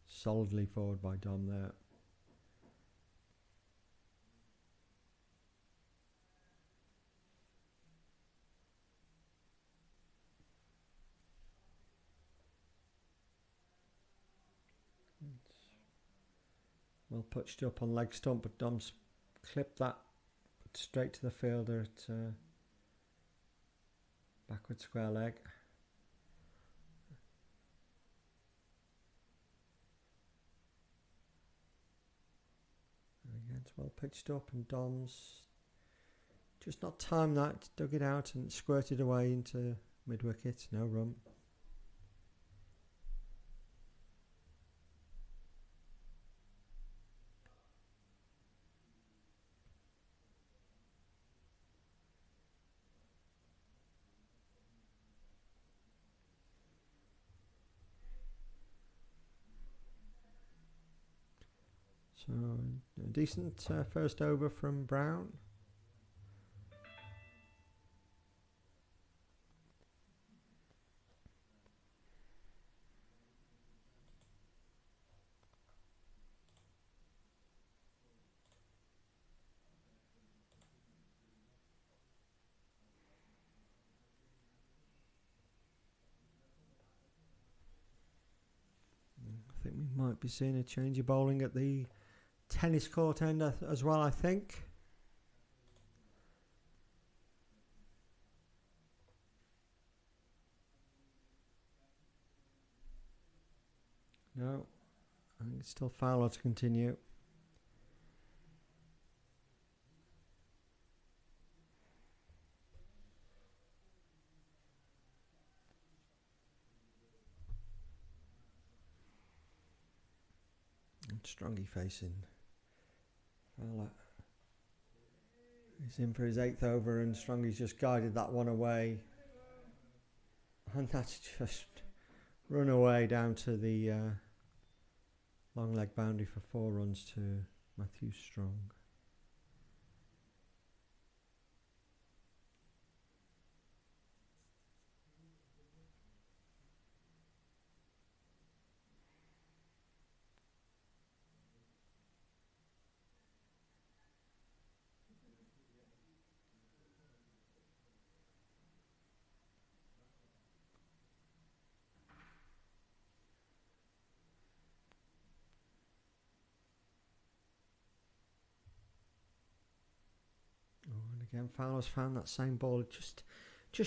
Solidly forward by Dom there. Well pitched up on leg stump, but Dom's clipped that straight to the fielder at backward square leg. And again, it's well pitched up, and Dom's just not timed that, dug it out and squirted away into mid wicket, no run. So a decent first over from Brown. We might be seeing a change of bowling at the tennis court end as well, I think. No, I think it's still Fowler to continue. And Strongy facing Fowler. He's in for his 8th over, and Strongy's just guided that one away. And that's just run away down to the long leg boundary for 4 runs to Matthew Strong. Again, Fowler's found that same ball just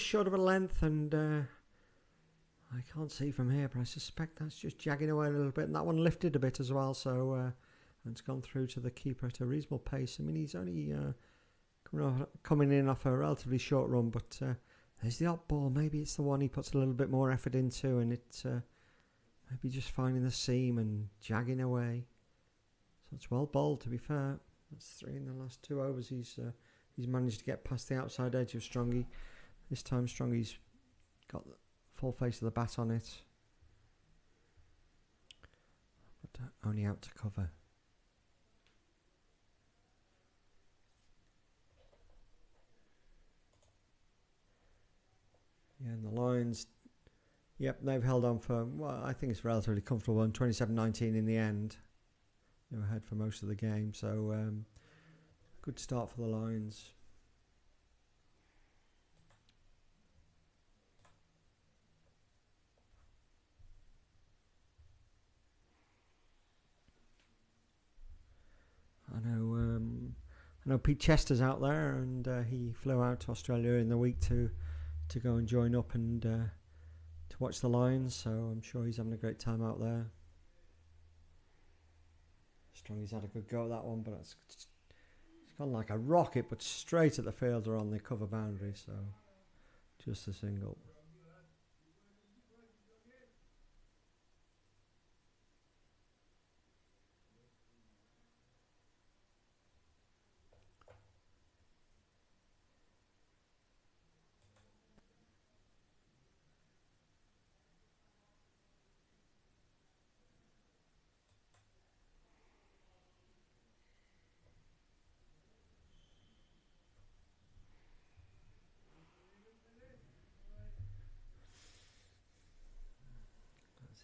short of a length, and I can't see from here, but I suspect that's just jagging away a little bit, and that one lifted a bit as well, so and it's gone through to the keeper at a reasonable pace. I mean, he's only coming in off a relatively short run, but there's the odd ball. Maybe it's the one he puts a little bit more effort into, and it's maybe just finding the seam and jagging away. So it's well bowled, to be fair. That's 3 in the last 2 overs. He's managed to get past the outside edge of Strongy. This time Strongy's got the full face of the bat on it. But only out to cover. Yeah, and the Lions, yep, they've held on for, well, I think it's a relatively comfortable one. 27-19 in the end. They were ahead for most of the game, so good start for the Lions. I know Pete Chester's out there, and he flew out to Australia in the week to go and join up and to watch the Lions, so I'm sure he's having a great time out there. Strongy's had a good go at that one, but it's gone like a rocket, but straight at the fielder on the cover boundary, so just a single.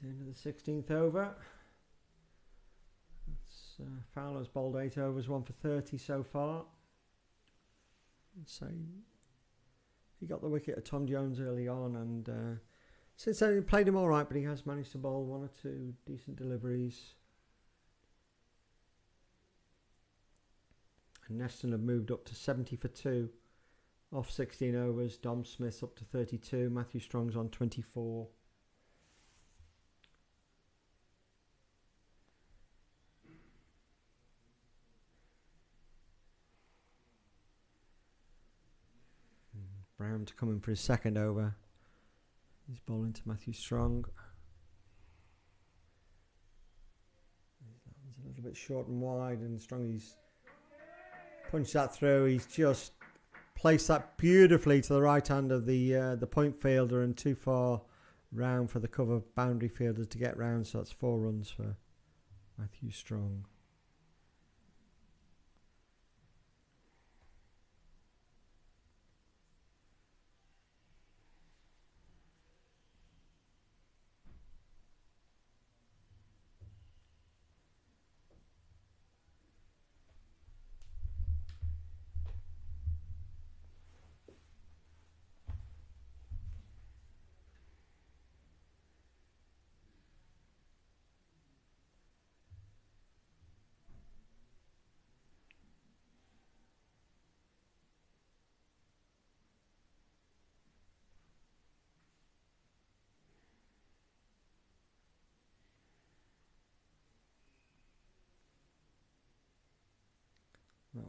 The end of the 16th over. That's Fowler's bowled 8 overs, 1 for 30 so far. So he got the wicket at Tom Jones early on, and since then he played him all right, but he has managed to bowl 1 or 2 decent deliveries. And Neston have moved up to 70 for 2 off 16 overs. Dom Smith's up to 32. Matthew Strong's on 24. Brown to come in for his 2nd over. He's bowling to Matthew Strong. He's a little bit short and wide, and Strongy's punched that through. He's just placed that beautifully to the right hand of the point fielder, and too far round for the cover boundary fielders to get round. So that's 4 runs for Matthew Strong.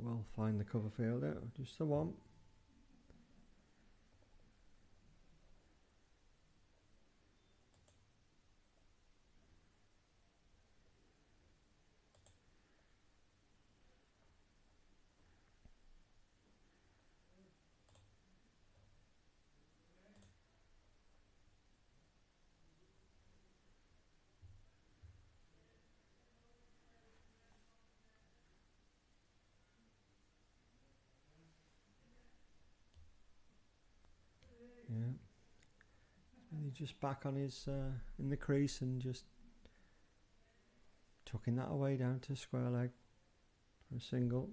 well find the cover fielder. Just the one. Yeah. And he's just back on his in the crease and just tucking that away down to square leg for a single.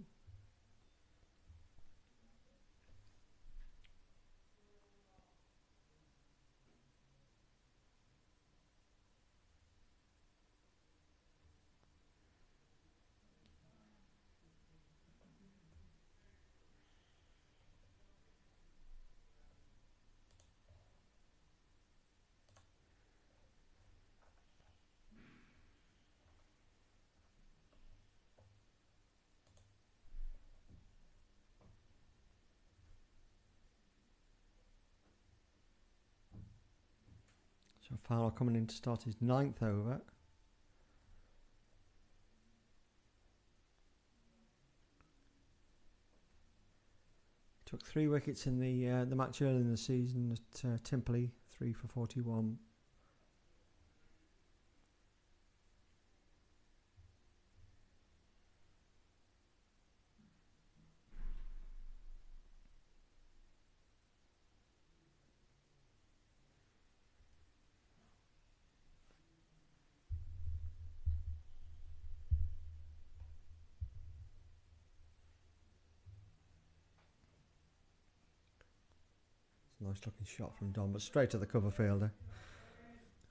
So Fowler coming in to start his 9th over. Took 3 wickets in the match early in the season at Templey, 3 for 41. Nice looking shot from Dom, but straight to the cover fielder.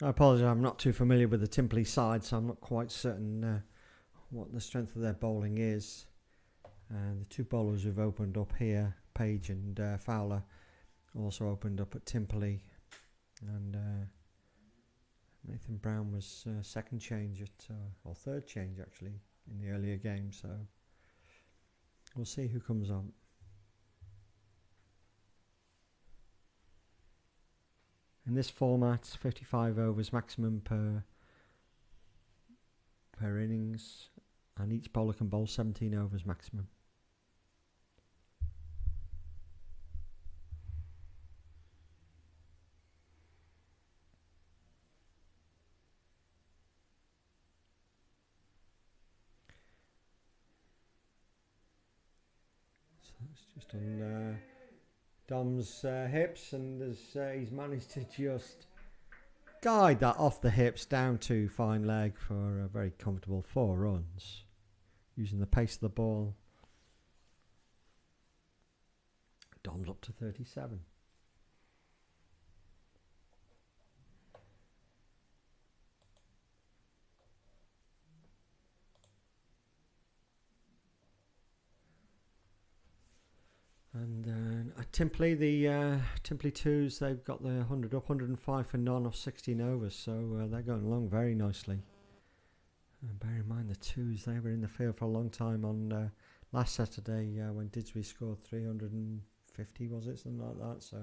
I apologise, I'm not too familiar with the Timperley side, so I'm not quite certain what the strength of their bowling is. The 2 bowlers who've opened up here, Page and Fowler, also opened up at Timperley, and Nathan Brown was second change or third change actually in the earlier game. So we'll see who comes on. In this format, 55 overs maximum per innings, and each bowler can bowl 17 overs maximum. So it's just on Dom's hips, and he's managed to just guide that off the hips down to fine leg for a very comfortable 4 runs, using the pace of the ball. Dom's up to 37. And at Templey, the Templey 2s, they've got the 100 up, 105 for none off 16 overs, so they're going along very nicely. And bear in mind the 2s, they were in the field for a long time on last Saturday when Didsbury scored 350, was it, something like that. So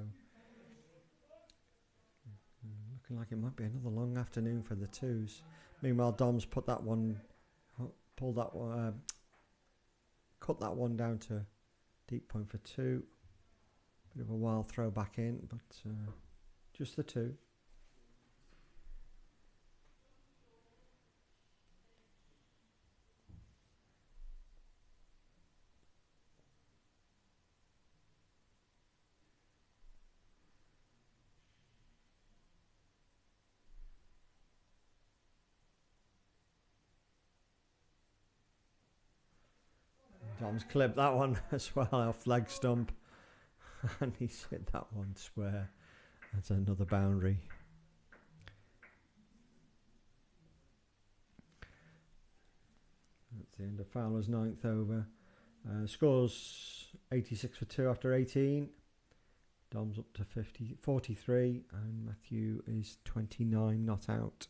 looking like it might be another long afternoon for the 2s. Meanwhile, Dom's put that one, cut that one down to deep point for 2. Bit of a wild throw back in, but just the 2. Dom's clipped that one as well off leg stump, and he's hit that one square. That's another boundary. That's the end of Fowler's 9th over. Scores 86 for 2 after 18. Dom's up to 43, and Matthew is 29 not out.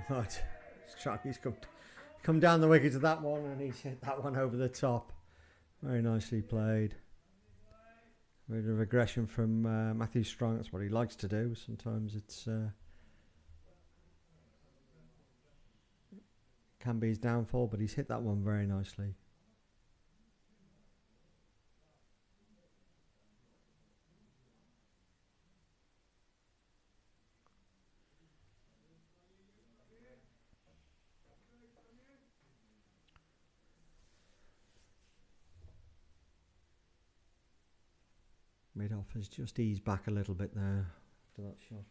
Right, he's come down the wicket to that one, and he's hit that one over the top. Very nicely played. A bit of aggression from Matthew Strong. That's what he likes to do. Sometimes it's can be his downfall, but he's hit that one very nicely. Mid-off has just eased back a little bit there after that shot.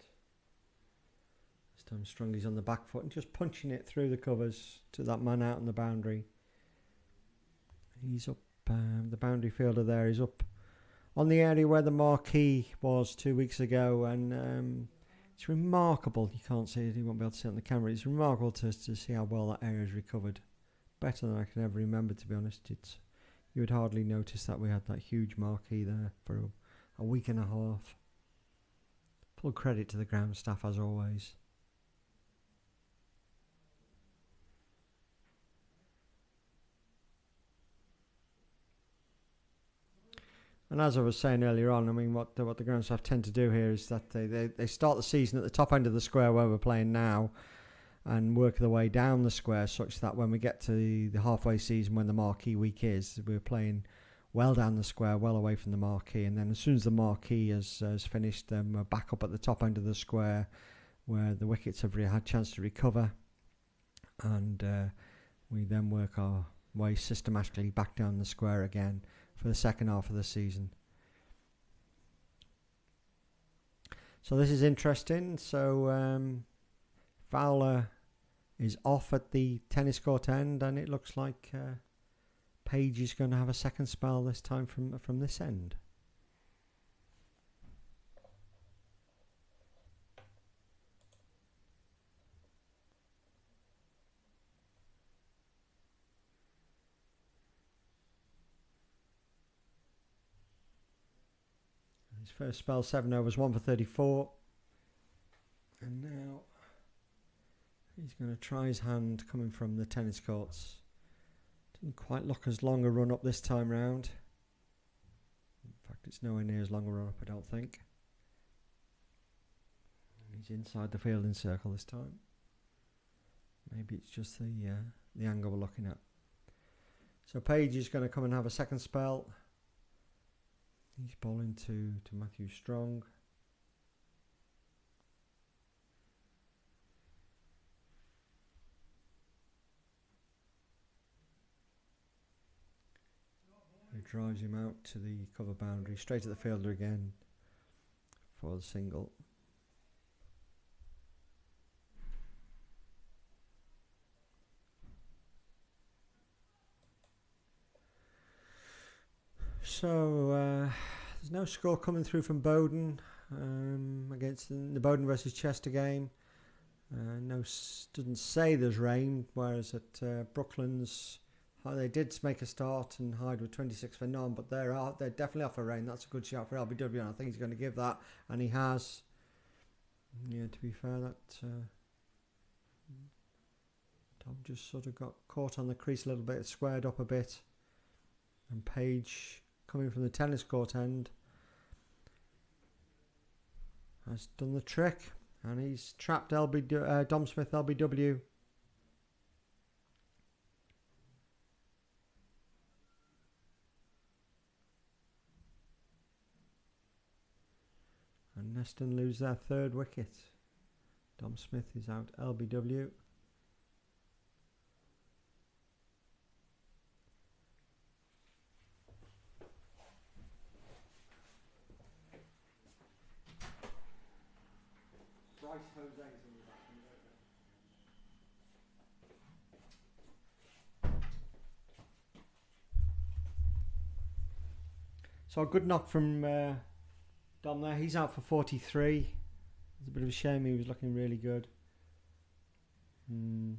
This time Strong's on the back foot and just punching it through the covers to that man out on the boundary. He's up, the boundary fielder there is up on the area where the marquee was 2 weeks ago, and it's remarkable. You can't see it, you won't be able to see it on the camera. It's remarkable to see how well that area is recovered. Better than I can ever remember, to be honest. You would hardly notice that we had that huge marquee there for a week and a half. Full credit to the ground staff as always. And as I was saying earlier on, I mean, what the ground staff tend to do here is that they start the season at the top end of the square where we're playing now, and work their way down the square such that when we get to the halfway season, when the marquee week is, we're playing well down the square, well away from the marquee, and then as soon as the marquee has finished, then we're back up at the top end of the square where the wickets have had a chance to recover, and we then work our way systematically back down the square again for the second half of the season. So this is interesting. So Fowler is off at the tennis court end, and it looks like Page is going to have a second spell this time from this end. His first spell, 7 overs, 1 for 34. And now he's going to try his hand coming from the tennis courts. Didn't quite look as long a run up this time round. In fact, it's nowhere near as long a run up, I don't think. He's inside the fielding circle this time. Maybe it's just the angle we're looking at. So Page is going to come and have a second spell. He's bowling to Matthew Strong. He drives him out to the cover boundary, straight at the fielder again for the single. So there's no score coming through from Bowden against the Bowden versus Chester game. Doesn't say there's rain, whereas at Brooklands they did make a start and Hyde with 26 for none, but they're definitely off for rain. That's a good shot for LBW, and I think he's going to give that, and he has. Yeah, to be fair, that Tom just sort of got caught on the crease a little bit, squared up a bit, and Page, coming from the tennis court end, has done the trick, and he's trapped Dom Smith LBW. And Neston lose their third wicket. Dom Smith is out LBW. Bryce Jose's in the back. So a good knock from Dom there. He's out for 43. It's a bit of a shame, he was looking really good. And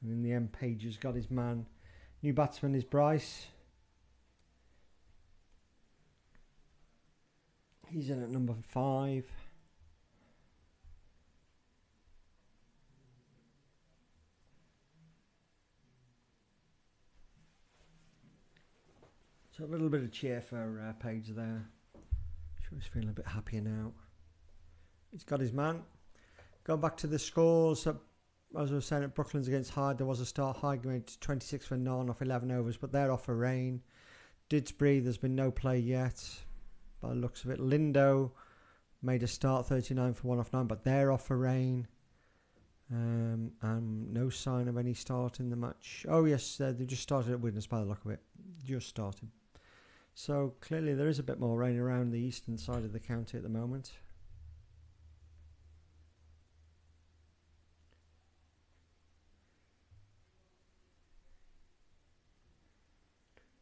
in the end, Page has got his man. New batsman is Bryce. He's in at number 5. So a little bit of cheer for Page there. Sure he's feeling a bit happier now. He's got his man. Going back to the scores, as I was saying, at Brooklands against Hyde, there was a start. Hyde made 26 for none off 11 overs, but they're off for rain. Didsbury, there's been no play yet, by the looks of it. Lindo made a start, 39 for 1 off 9, but they're off for rain. And no sign of any start in the match. Oh yes, they just started at Widnes by the look of it. Just started. So clearly there is a bit more rain around the eastern side of the county at the moment.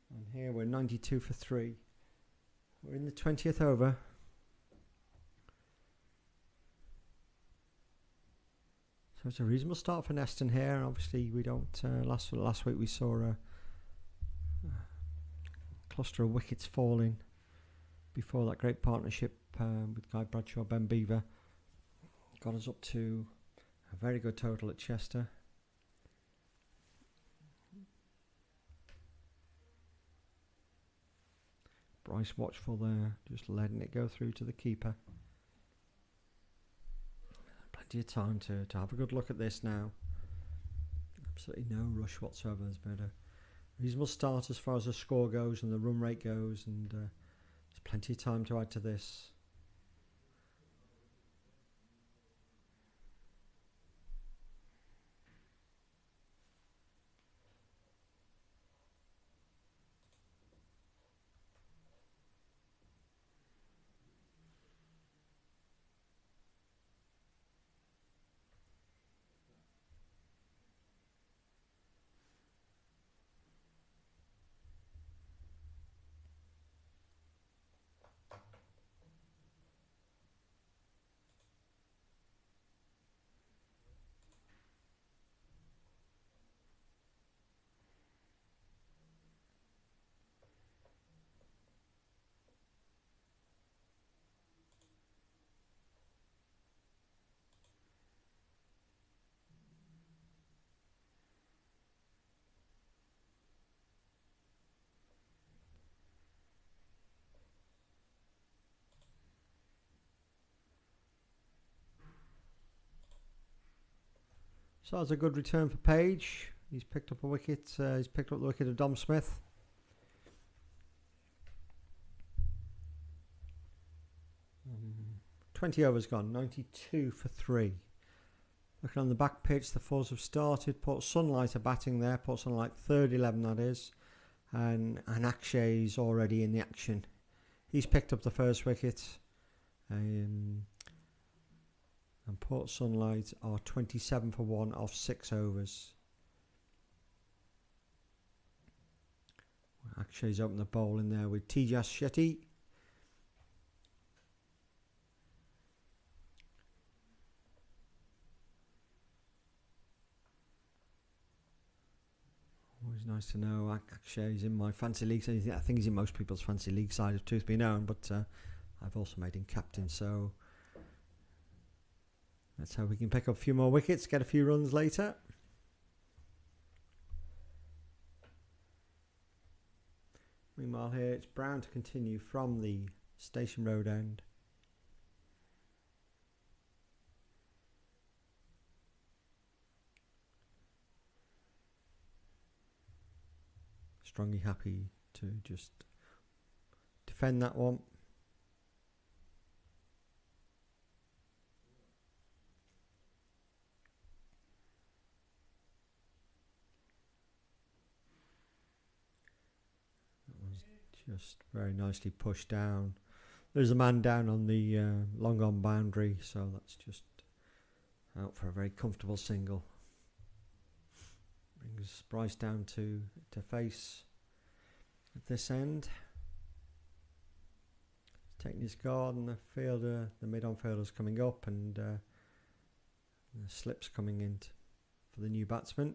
And here we're 92 for 3. We're in the 20th over. So it's a reasonable start for Neston here. Obviously we don't, last week we saw a cluster of wickets falling before that great partnership with Guy Bradshaw, Ben Beaver got us up to a very good total at Chester. Bryce watchful there, just letting it go through to the keeper. Plenty of time to have a good look at this now. Absolutely no rush whatsoever. There's been a reasonable start as far as the score goes and the run rate goes, and there's plenty of time to add to this. So that's a good return for Page. He's picked up a wicket. He's picked up the wicket of Dom Smith. Um, 20 overs gone, 92 for 3. Looking on the back pitch, the fours have started. Port Sunlight are batting there. Port Sunlight, third 11 that is. And Akshay's already in the action. He's picked up the first wicket. And Port Sunlight are 27 for 1 off 6 overs. Akshay's opened the bowl in there with Tejas Shetty. Always nice to know Akshay's in my fancy league. I think he's in most people's fancy league side, if truth be known, but I've also made him captain, so that's how we can pick up a few more wickets, get a few runs later. Meanwhile here it's Brown to continue from the Station Road end. Strongly happy to just defend that one. Just very nicely pushed down. There's a man down on the long on boundary, so that's just out for a very comfortable single. Brings Bryce down to face at this end. He's taking his guard, and the mid-on fielder's coming up, and the slip's coming in for the new batsman.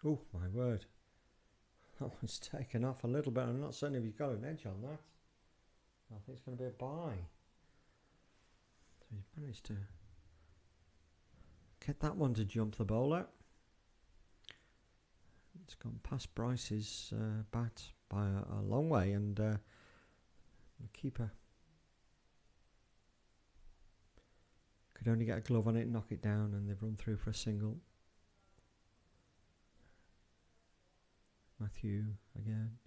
Oh my word, that one's taken off a little bit. I'm not certain if he's got an edge on that. I think it's going to be a bye. So he's managed to get that one to jump the bowler. It's gone past Bryce's bat by a long way, and the keeper could only get a glove on it, knock it down, and they've run through for a single. Matthew again,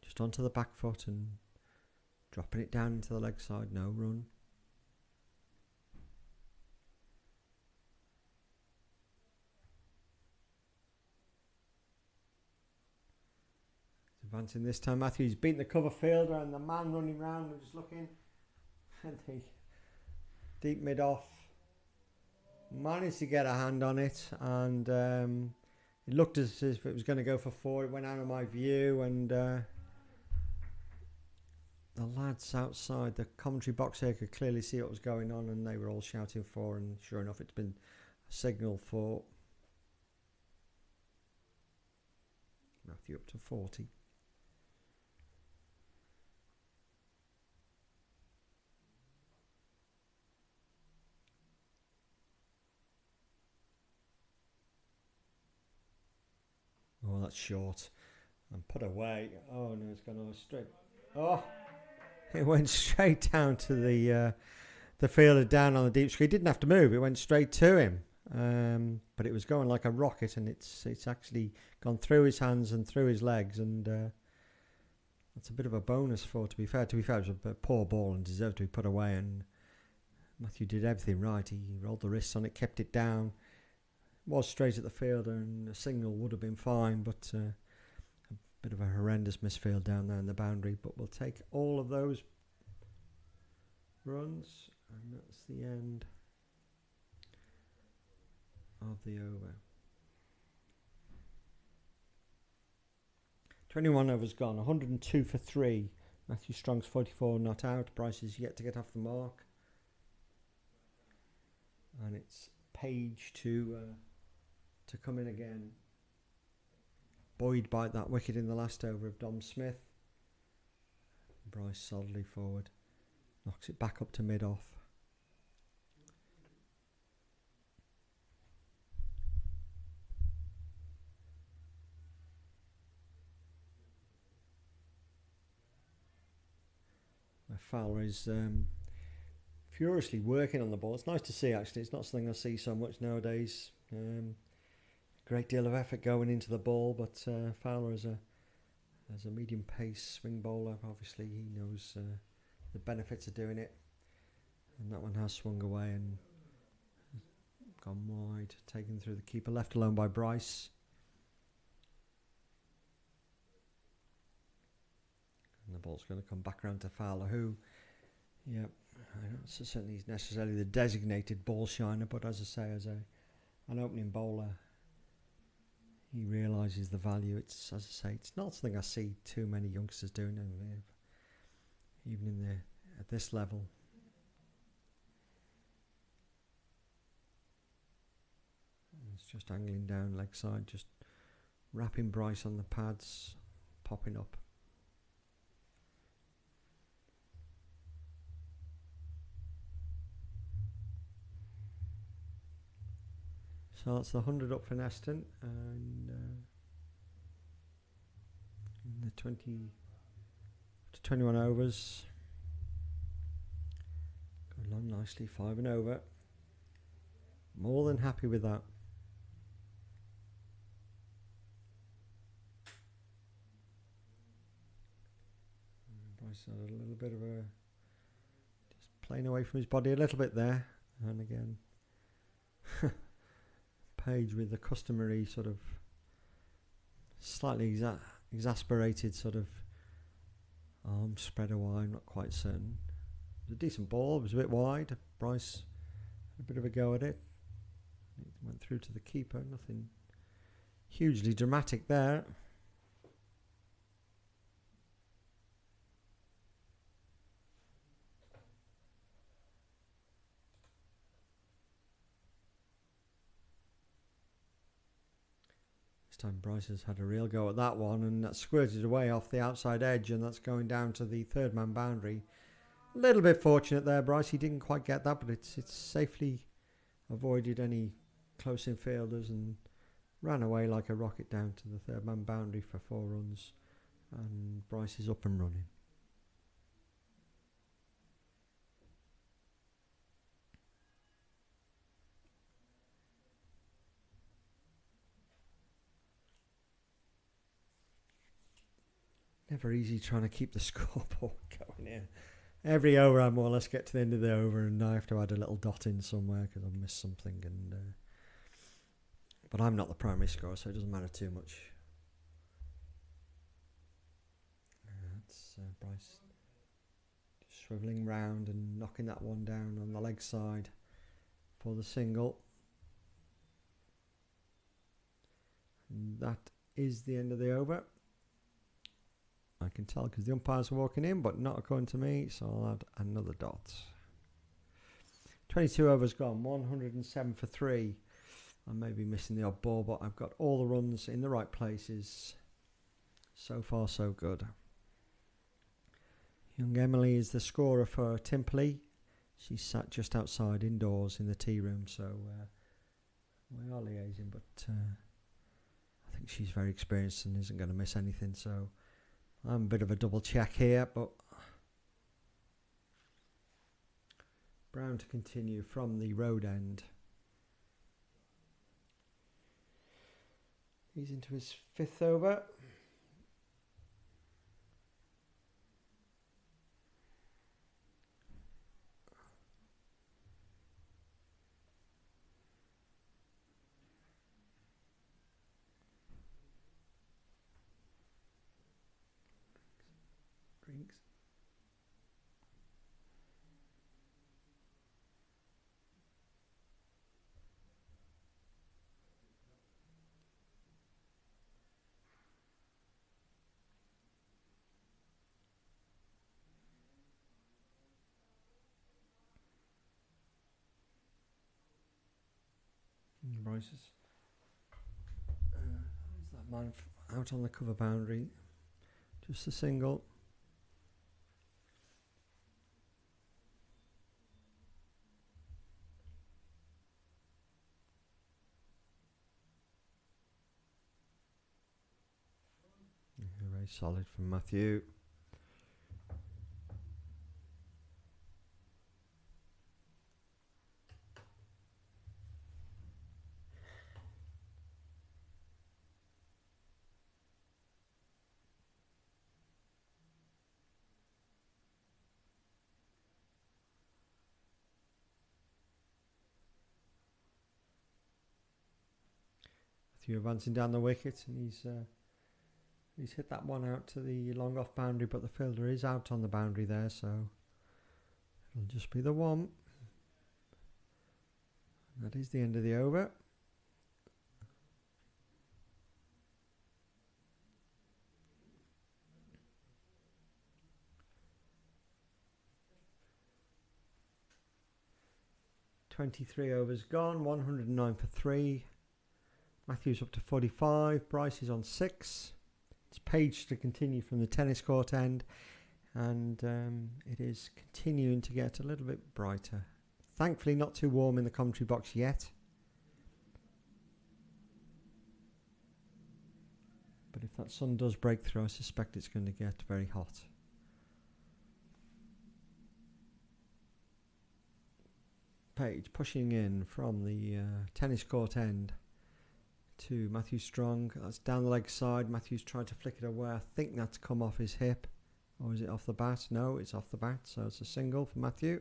just onto the back foot and dropping it down into the leg side. No run. He's advancing this time. Matthew's beaten the cover fielder, and the man running round and just looking at the deep mid off. Managed to get a hand on it, and it looked as if it was going to go for 4. It went out of my view, and the lads outside the commentary box here could clearly see what was going on, and they were all shouting 4, and sure enough it's been a signal for Matthew up to 40. Oh, that's short and put away. Oh no, it's gone straight. Oh, it went straight down to the fielder down on the deep screen. He didn't have to move; it went straight to him. But it was going like a rocket, and it's actually gone through his hands and through his legs, and that's a bit of a bonus for. To be fair, it was a poor ball and deserved to be put away. And Matthew did everything right. He rolled the wrists on it, kept it down. Was straight at the fielder, and a signal would have been fine, but a bit of a horrendous misfield down there in the boundary. But we'll take all of those runs, and that's the end of the over. 21 overs gone, 102 for 3. Matthew Strong's 44 not out. Bryce is yet to get off the mark, and it's Page to come in again. Boyd bite that wicket in the last over of Dom Smith. Bryce solidly forward, knocks it back up to mid off. Fowler is furiously working on the ball. It's nice to see, actually. It's not something I see so much nowadays. Great deal of effort going into the ball, but Fowler as a medium pace swing bowler, obviously he knows the benefits of doing it, and that one has swung away and gone wide, taken through the keeper, left alone by Bryce. And the ball's going to come back around to Fowler, who, yeah, I don't certainly he's necessarily the designated ball shiner, but as I say, as an opening bowler, he realises the value. It's, as I say, it's not something I see too many youngsters doing, even at this level. It's just angling down leg side, just wrapping Bryce on the pads, popping up. So that's the 100 up for Neston, and in the 20 to 21 overs, going along nicely, 5 and over. More than happy with that. Bryce had a little bit of just playing away from his body a little bit there, and again. Page with the customary sort of slightly exasperated sort of arms spread away. I'm not quite certain. It was a decent ball. It was a bit wide. Bryce had a bit of a go at it. It went through to the keeper. Nothing hugely dramatic there. Time Bryce has had a real go at that one, and that squirted away off the outside edge, and that's going down to the third man boundary. little bit fortunate there, Bryce. He didn't quite get that, but it's safely avoided any close infielders and ran away like a rocket down to the third man boundary for 4 runs. And Bryce is up and running. Never easy trying to keep the scoreboard going here. Every over I more or less get to the end of the over and I have to add a little dot in somewhere because I've missed something. But I'm not the primary scorer, so it doesn't matter too much. That's Bryce swivelling round and knocking that one down on the leg side for the single. And that is the end of the over. I can tell because the umpires are walking in, but not according to me, so I'll add another dot. 22 overs gone, 107 for 3. I may be missing the odd ball, but I've got all the runs in the right places. So far, so good. Young Emily is the scorer for Templey. She's sat just outside indoors in the tea room, so we are liaising, but I think she's very experienced and isn't going to miss anything, so I'm a bit of a double check here, but Brown to continue from the road end. He's into his 5th over. Drinks. Bryce is that man out on the cover boundary. Just a single. Very solid from Matthew. Matthew advancing down the wicket, and he's hit that one out to the long off boundary, but the fielder is out on the boundary there, so it'll just be the one. That is the end of the over. .23 overs gone, 109 for 3. Matthew's up to 45. Bryce is on 6. It's Page to continue from the tennis court end, and it is continuing to get a little bit brighter. Thankfully not too warm in the commentary box yet, but if that sun does break through, I suspect it's going to get very hot. Page pushing in from the tennis court end to Matthew Strong. That's down the leg side. Matthew's trying to flick it away. I think that's come off his hip. Or is it off the bat? No, it's off the bat. So it's a single for Matthew.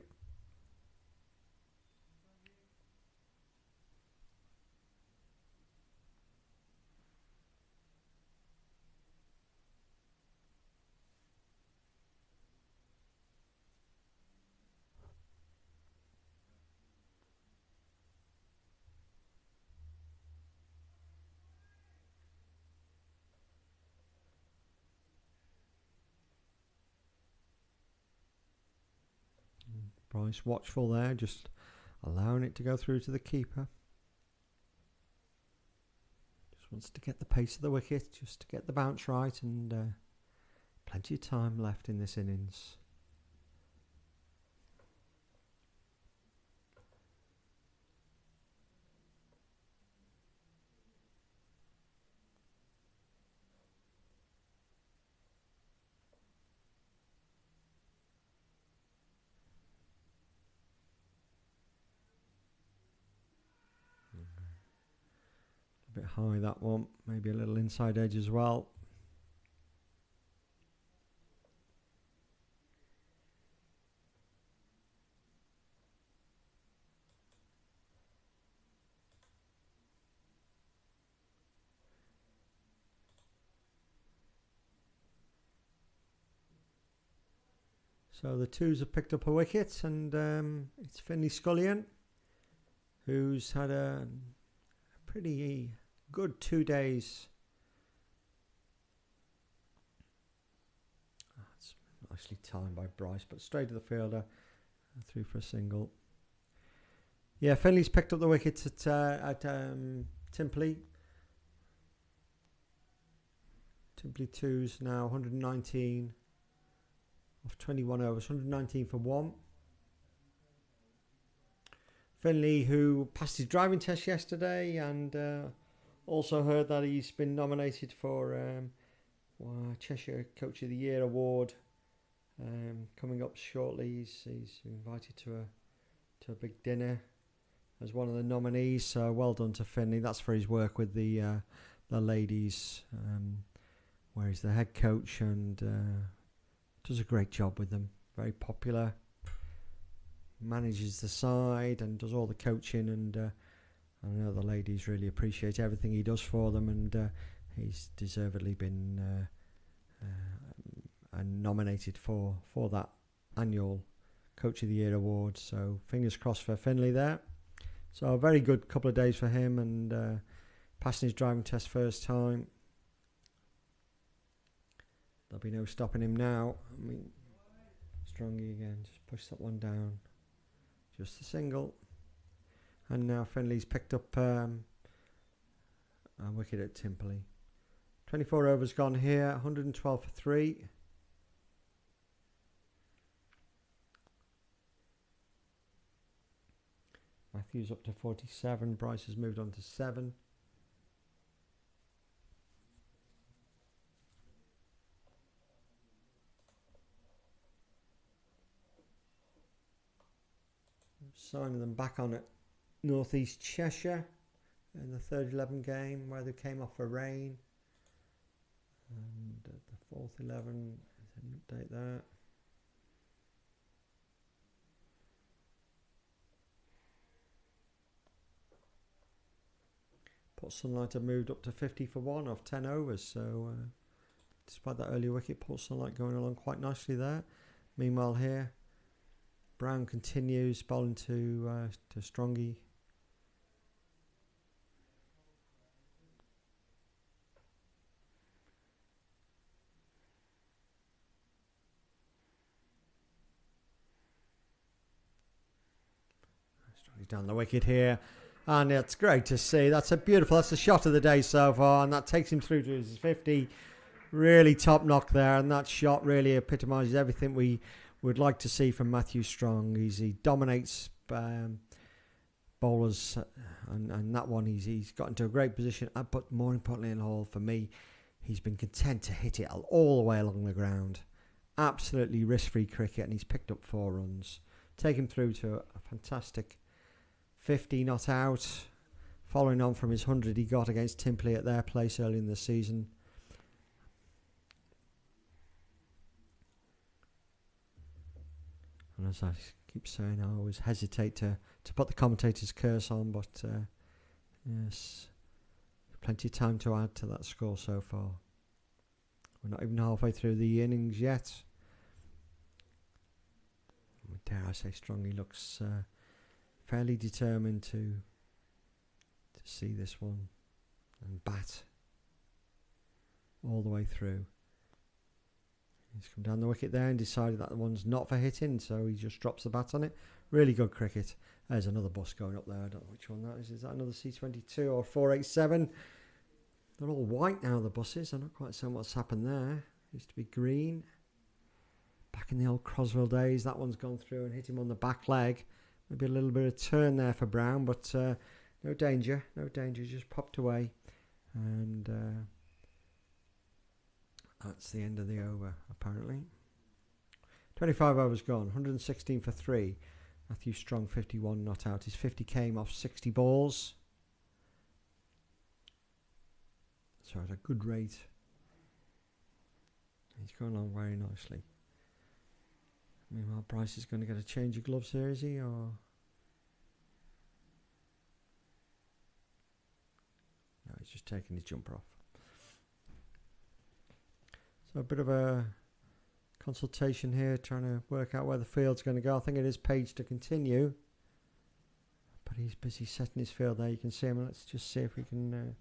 Bryce watchful there, just allowing it to go through to the keeper. Just wants to get the pace of the wicket, just to get the bounce right, and plenty of time left in this innings. high, that one. Maybe a little inside edge as well. So the twos have picked up a wicket, and it's Finlay Scullion, who's had a pretty good 2 days. That's nicely timed by Bryce, but straight to the fielder, through for a single. Yeah, Finlay's picked up the wickets at Templey. Templey twos now 119 of 21 overs, 119 for 1. Finlay, who passed his driving test yesterday, and also heard that he's been nominated for Cheshire Coach of the Year award coming up shortly. He's invited to a big dinner as one of the nominees. So well done to Finlay. That's for his work with the ladies, where he's the head coach and does a great job with them. Very popular. Manages the side and does all the coaching, and I know the ladies really appreciate everything he does for them, and he's deservedly been nominated for that annual Coach of the Year award. So fingers crossed for Finlay there. So a very good couple of days for him, and passing his driving test first time. There'll be no stopping him now. I mean, Strongy again, just push that one down. Just a single. And now Finlay's picked up a wicket at Timperley. 24 overs gone here, 112 for 3. Matthews up to 47. Bryce has moved on to 7. Signing them back on at North East Cheshire in the third 11 game, where they came off for rain. And at the fourth 11, update that. Port Sunlight have moved up to 50 for 1 off 10 overs. So despite that early wicket, Port Sunlight going along quite nicely there. Meanwhile here, Brown continues bowling to Strongy. Strongy's down the wicket here, and it's great to see. That's the shot of the day so far, and that takes him through to his 50. Really top knock there, and that shot really epitomises everything we would like to see from Matthew Strong. He dominates bowlers, and that one he's got into a great position. But more importantly in all, for me, he's been content to hit it all the way along the ground. Absolutely risk-free cricket, and he's picked up 4 runs. Take him through to a fantastic 50 not out, following on from his 100 he got against Templey at their place early in the season. And as I keep saying, I always hesitate to put the commentator's curse on, but yes, plenty of time to add to that score so far. We're not even halfway through the innings yet. Dare I say, Strongy looks fairly determined to see this one and bat all the way through. He's come down the wicket there and decided that the one's not for hitting, so he just drops the bat on it. Really good cricket. There's another bus going up there. I don't know which one that is. Is that another C22 or 487? They're all white now, the buses. I'm not quite certain what's happened there. Used to be green. Back in the old Croswell days, that one's gone through and hit him on the back leg. Maybe a little bit of turn there for Brown, but no danger. No danger, just popped away. And that's the end of the over, apparently. 25 overs gone, 116 for 3. Matthew Strong, 51 not out. His 50 came off 60 balls. So at a good rate. He's going along very nicely. Meanwhile, Bryce is going to get a change of gloves here, is he? Or no, he's just taking his jumper off. So a bit of a consultation here, trying to work out where the field's going to go. I think it is Page to continue. But he's busy setting his field there. You can see him. Let's just see if we can...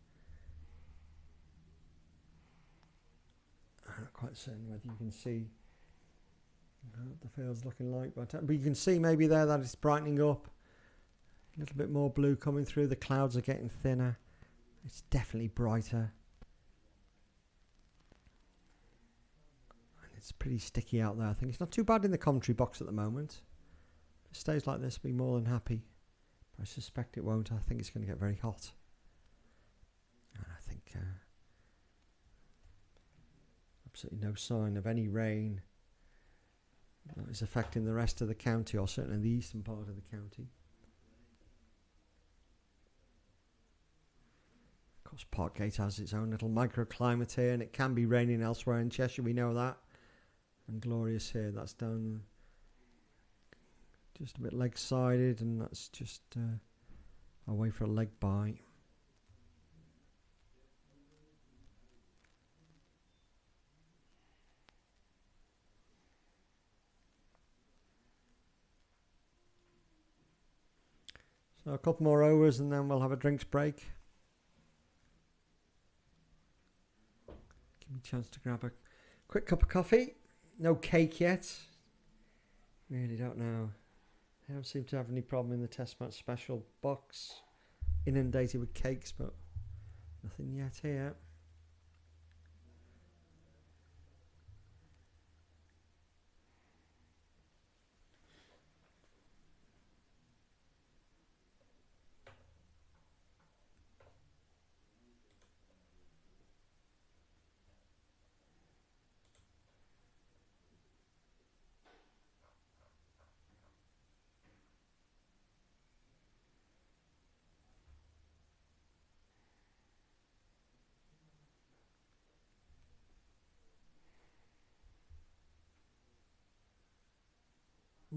I'm not quite certain whether you can see what the field's looking like. But you can see maybe there that it's brightening up. A little bit more blue coming through. The clouds are getting thinner. It's definitely brighter. And it's pretty sticky out there. I think it's not too bad in the commentary box at the moment. If it stays like this, I'll be more than happy. I suspect it won't. I think it's going to get very hot. And I think absolutely no sign of any rain that is affecting the rest of the county, or certainly the eastern part of the county. Of course, Parkgate has its own little microclimate here, and it can be raining elsewhere in Cheshire, we know that. And glorious here, that's down just a bit leg-sided, and that's just away for a leg bye. So a couple more overs and then we'll have a drinks break. Give me a chance to grab a quick cup of coffee. No cake yet. Really don't know. I don't seem to have any problem in the Test Match Special box. Inundated with cakes, but nothing yet here.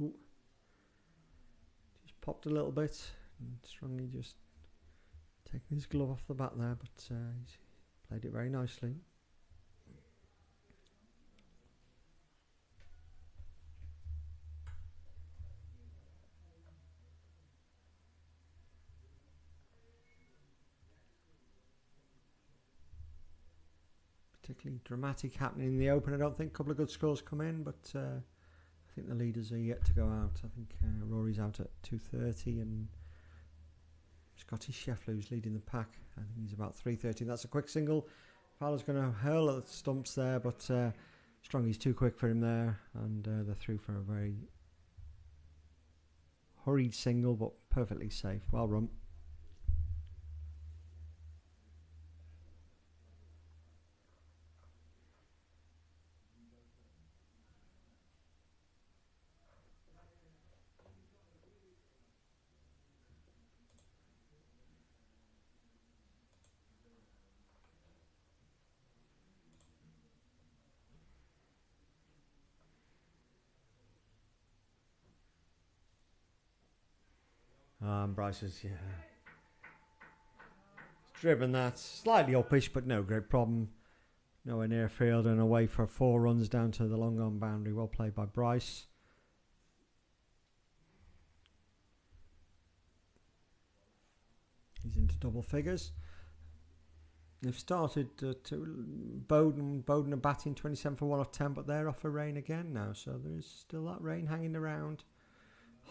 Ooh. Just popped a little bit and Strongly just taking his glove off the bat there, but he's played it very nicely. Particularly dramatic happening in the Open. I don't think a couple of good scores come in, but I think the leaders are yet to go out. I think Rory's out at 2:30 and Scotty Scheffler, who's leading the pack, I think he's about 3:30. That's a quick single. Fowler's going to hurl at the stumps there, but Strongy's too quick for him there, and they're through for a very hurried single, but perfectly safe. Well run. Bryce has driven that slightly uppish, but no great problem. Nowhere near field and away for 4 runs down to the long on boundary. Well played by Bryce. He's into double figures. They've started to Bowden are batting 27 for 1 off 10, but they're off for rain again now, so there is still that rain hanging around.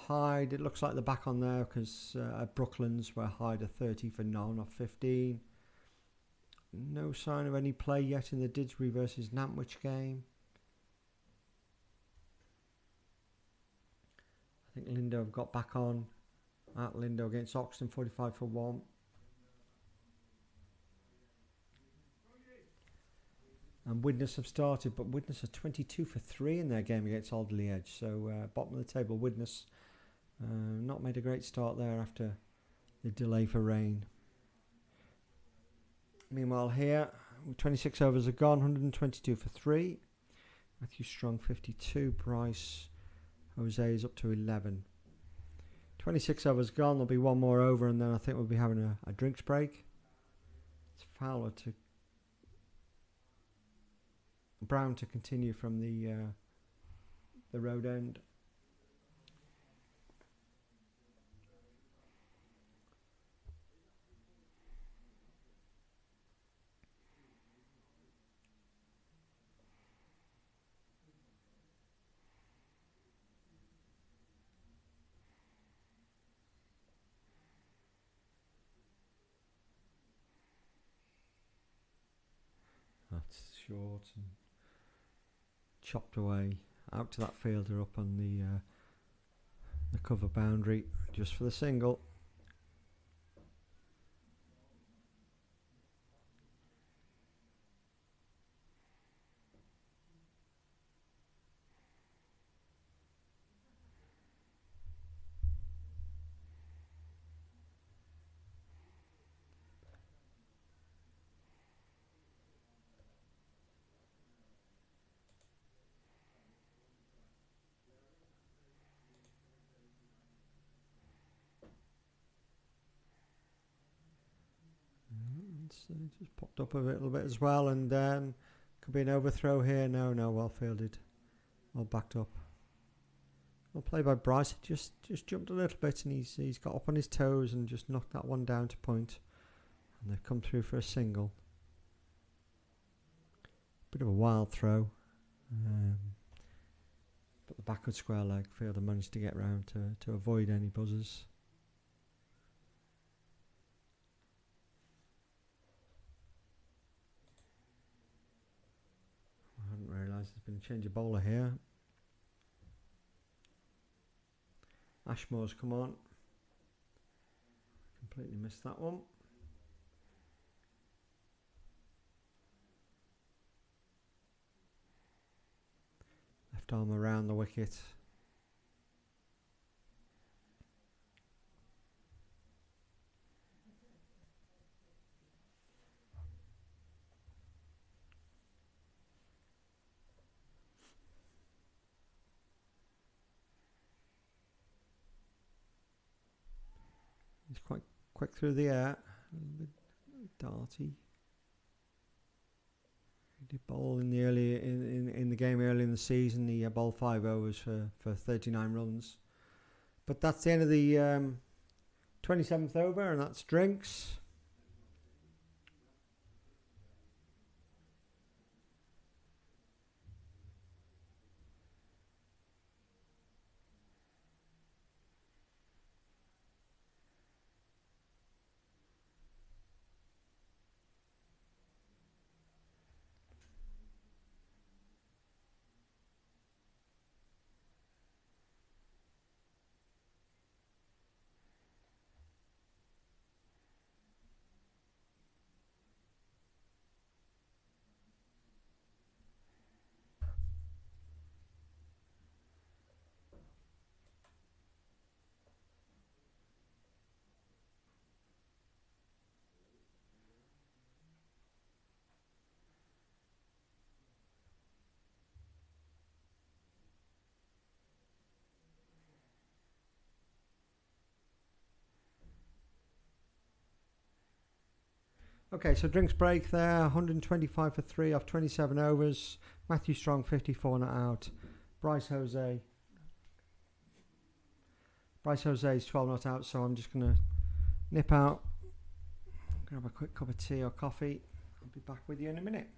Hyde, it looks like they're back on there because at Brooklands where Hyde are 30 for none off 15. No sign of any play yet in the Didsbury versus Nantwich game. I think Lindo have got back on at Lindo against Oxton, 45 for 1. And Widnes have started, but Widnes are 22 for 3 in their game against Alderley Edge. So bottom of the table, Widnes not made a great start there after the delay for rain. Meanwhile here, 26 overs are gone, 122 for 3. Matthew Strong 52, Bryce Jose is up to 11. 26 overs gone, there'll be one more over and then I think we'll be having a drinks break. It's Fowler to Brown to continue from the road end. That's short and chopped away out to that fielder up on the cover boundary just for the single. So just popped up a little bit as well, and could be an overthrow here. No, well fielded, well backed up. Well played by Bryce. Just jumped a little bit, and he's got up on his toes and just knocked that one down to point. And they've come through for a single. Bit of a wild throw, but the backward square leg fielder managed to get round to avoid any buzzers. Realised there's been a change of bowler here. Ashmore's come on. Completely missed that one. Left arm around the wicket. He's quite quick through the air, a little bit darty. He did bowl in the in the game early in the season. He bowled 5 overs for 39 runs. But that's the end of the 27th over, and that's drinks. Okay, so drinks break there. 125 for 3 off 27 overs. Matthew Strong 54 not out. Bryce Jose is 12 not out, so I'm just going to nip out, grab a quick cup of tea or coffee. I'll be back with you in a minute.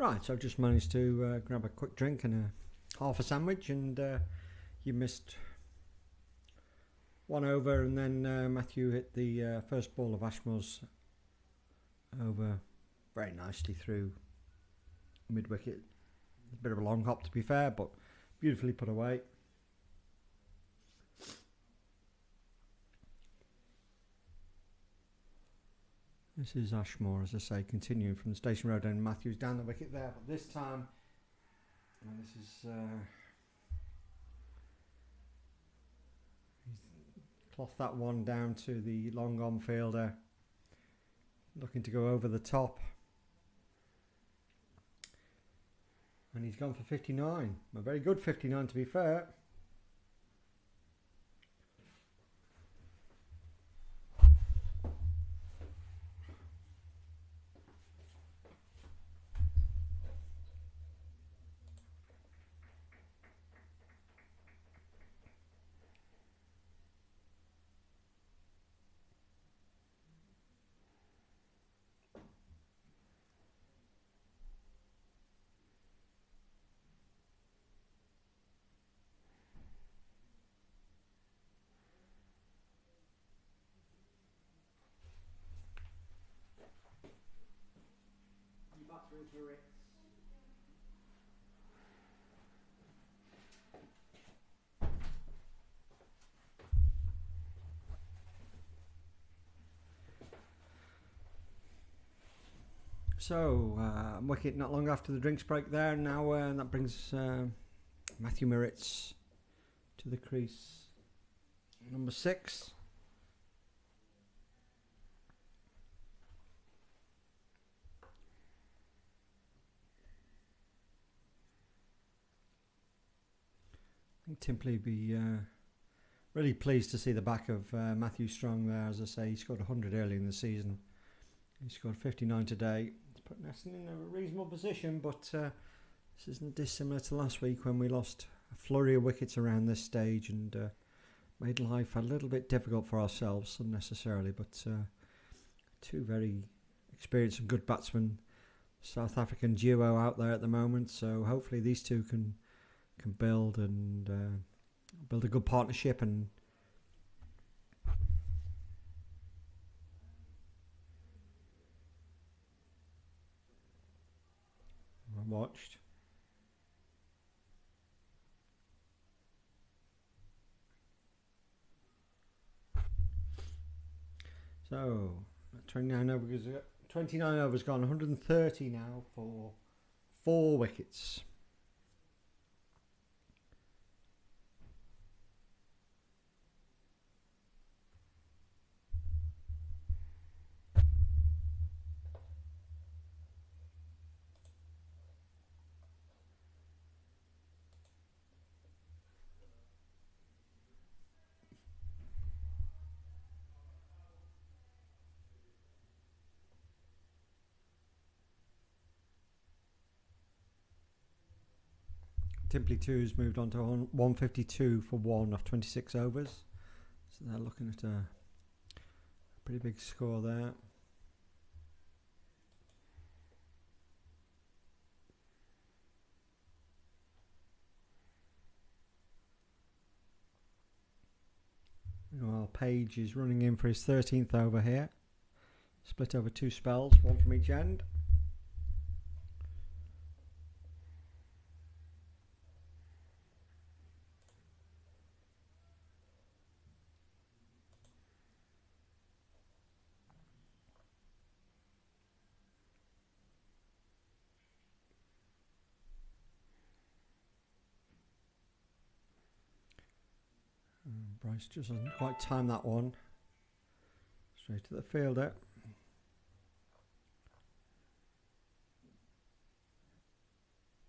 Right, so I've just managed to grab a quick drink and half a sandwich, and you missed one over, and then Matthew hit the first ball of Ashmore's over very nicely through mid-wicket. A bit of a long hop, to be fair, but beautifully put away. This is Ashmore, as I say, continuing from the Station Road, and Matthews down the wicket there. But this time, and this is he's clothed that one down to the long on fielder, looking to go over the top, and he's gone for 59. A very good 59, to be fair. So, wicket not long after the drinks break there. Now that brings Matthew Mirritz to the crease. Number 6. I think Templey be really pleased to see the back of Matthew Strong there. As I say, he scored 100 early in the season. He scored 59 today. It's put Neston in a reasonable position, but this isn't dissimilar to last week when we lost a flurry of wickets around this stage and made life a little bit difficult for ourselves unnecessarily. But two very experienced and good batsmen, South African duo out there at the moment. So hopefully these two can build and build a good partnership. And I watched. So 29 overs gone, 130 now for 4 wickets. Templey 2's moved on to 152 for 1 off 26 overs. So they're looking at a pretty big score there. Well, Page is running in for his 13th over here. Split over 2 spells, 1 from each end. Bryce just doesn't quite time that one. Straight to the fielder.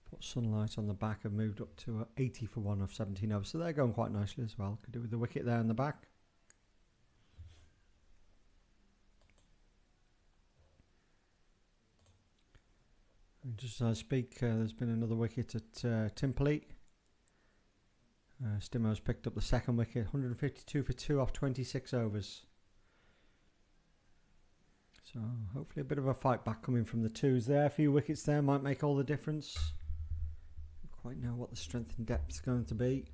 Put Sunlight on the back and moved up to 80 for 1 off 17 overs. So they're going quite nicely as well. Could do with the wicket there in the back. And just as I speak, there's been another wicket at Timperley. Stimo's picked up the second wicket, 152 for 2 off 26 overs. So hopefully a bit of a fight back coming from the twos there. A few wickets there might make all the difference. Don't quite know what the strength and depth is going to be.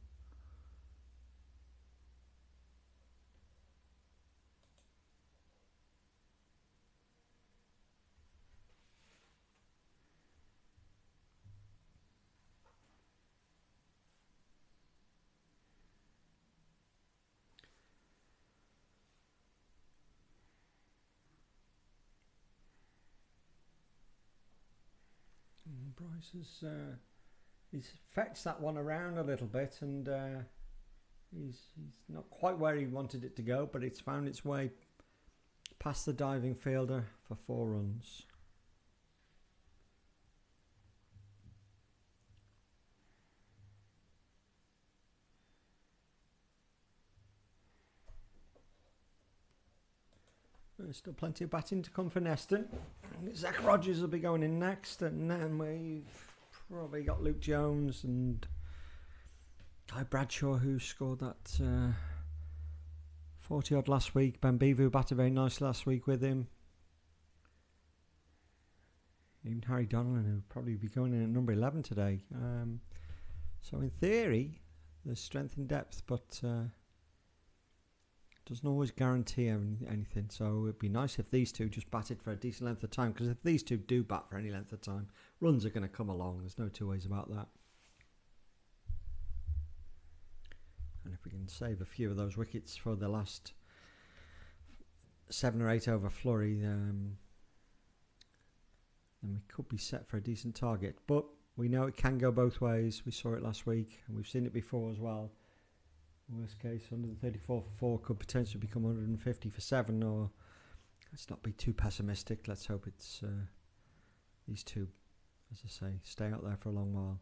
Bryce has he's fetched that one around a little bit, and he's not quite where he wanted it to go, but it's found its way past the diving fielder for 4 runs. There's still plenty of batting to come for Neston. Zach Rogers will be going in next, and then we've probably got Luke Jones and Guy Bradshaw, who scored that 40 odd last week. Ben Beavu batted very nicely last week with him. Even Harry Donnellan, who'll probably be going in at number 11 today. So in theory, there's strength and depth, but doesn't always guarantee anything. So it'd be nice if these two just batted for a decent length of time, because if these two do bat for any length of time, runs are going to come along. There's no two ways about that. And if we can save a few of those wickets for the last 7 or 8 over flurry, then we could be set for a decent target. But we know it can go both ways. We saw it last week, and we've seen it before as well. Worst case, 134 for 4 could potentially become 150 for 7, or let's not be too pessimistic. Let's hope it's these two, as I say, stay out there for a long while.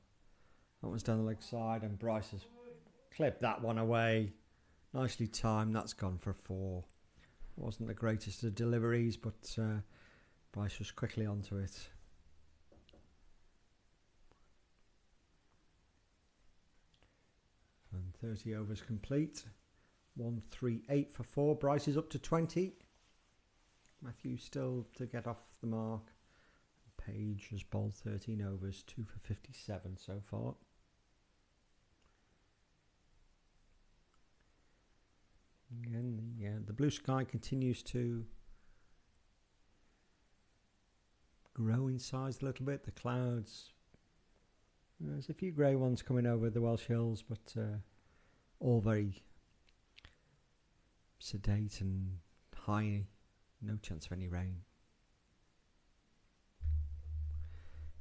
That one's down the leg side, and Bryce has clipped that one away. Nicely timed. That's gone for 4. Wasn't the greatest of deliveries, but Bryce was quickly onto it. And 30 overs complete. 138 for 4. Bryce is up to 20. Matthew still to get off the mark. Page has bowled 13 overs, 2 for 57 so far. Again, the blue sky continues to grow in size a little bit. The clouds, there's a few grey ones coming over the Welsh Hills, but all very sedate and high. No chance of any rain.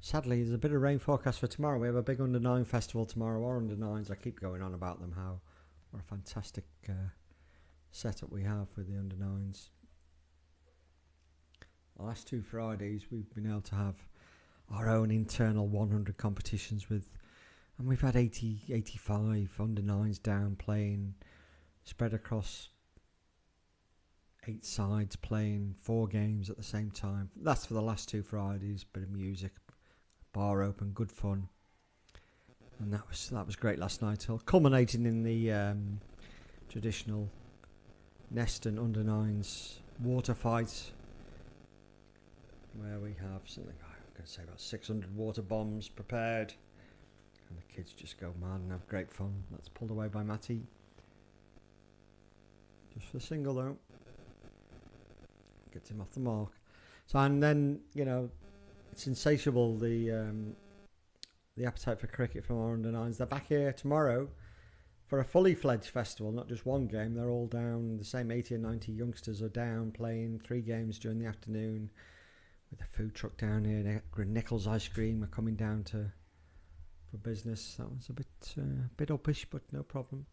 Sadly, there's a bit of rain forecast for tomorrow. We have a big under-9 festival tomorrow. Our under-9s, I keep going on about them, how what a fantastic setup we have with the under-9s. The last 2 Fridays, we've been able to have our own internal 100 competitions with, and we've had 80, 85 under-9s down playing, spread across 8 sides, playing 4 games at the same time. That's for the last 2 Fridays. Bit of music, bar open, good fun, and that was great last night. Culminating in the traditional Neston under-9s water fight, where we have something, I'm going to say about 600 water bombs prepared, and the kids just go mad and have great fun. That's pulled away by Matty. Just for the single though. Gets him off the mark. So, and then, you know, it's insatiable, the appetite for cricket from our under-9s. They're back here tomorrow for a fully fledged festival, not just one game. They're all down. The same 80 or 90 youngsters are down playing 3 games during the afternoon, with a food truck down here. Nichols ice cream are coming down for business. That one's a bit uppish, but no problem.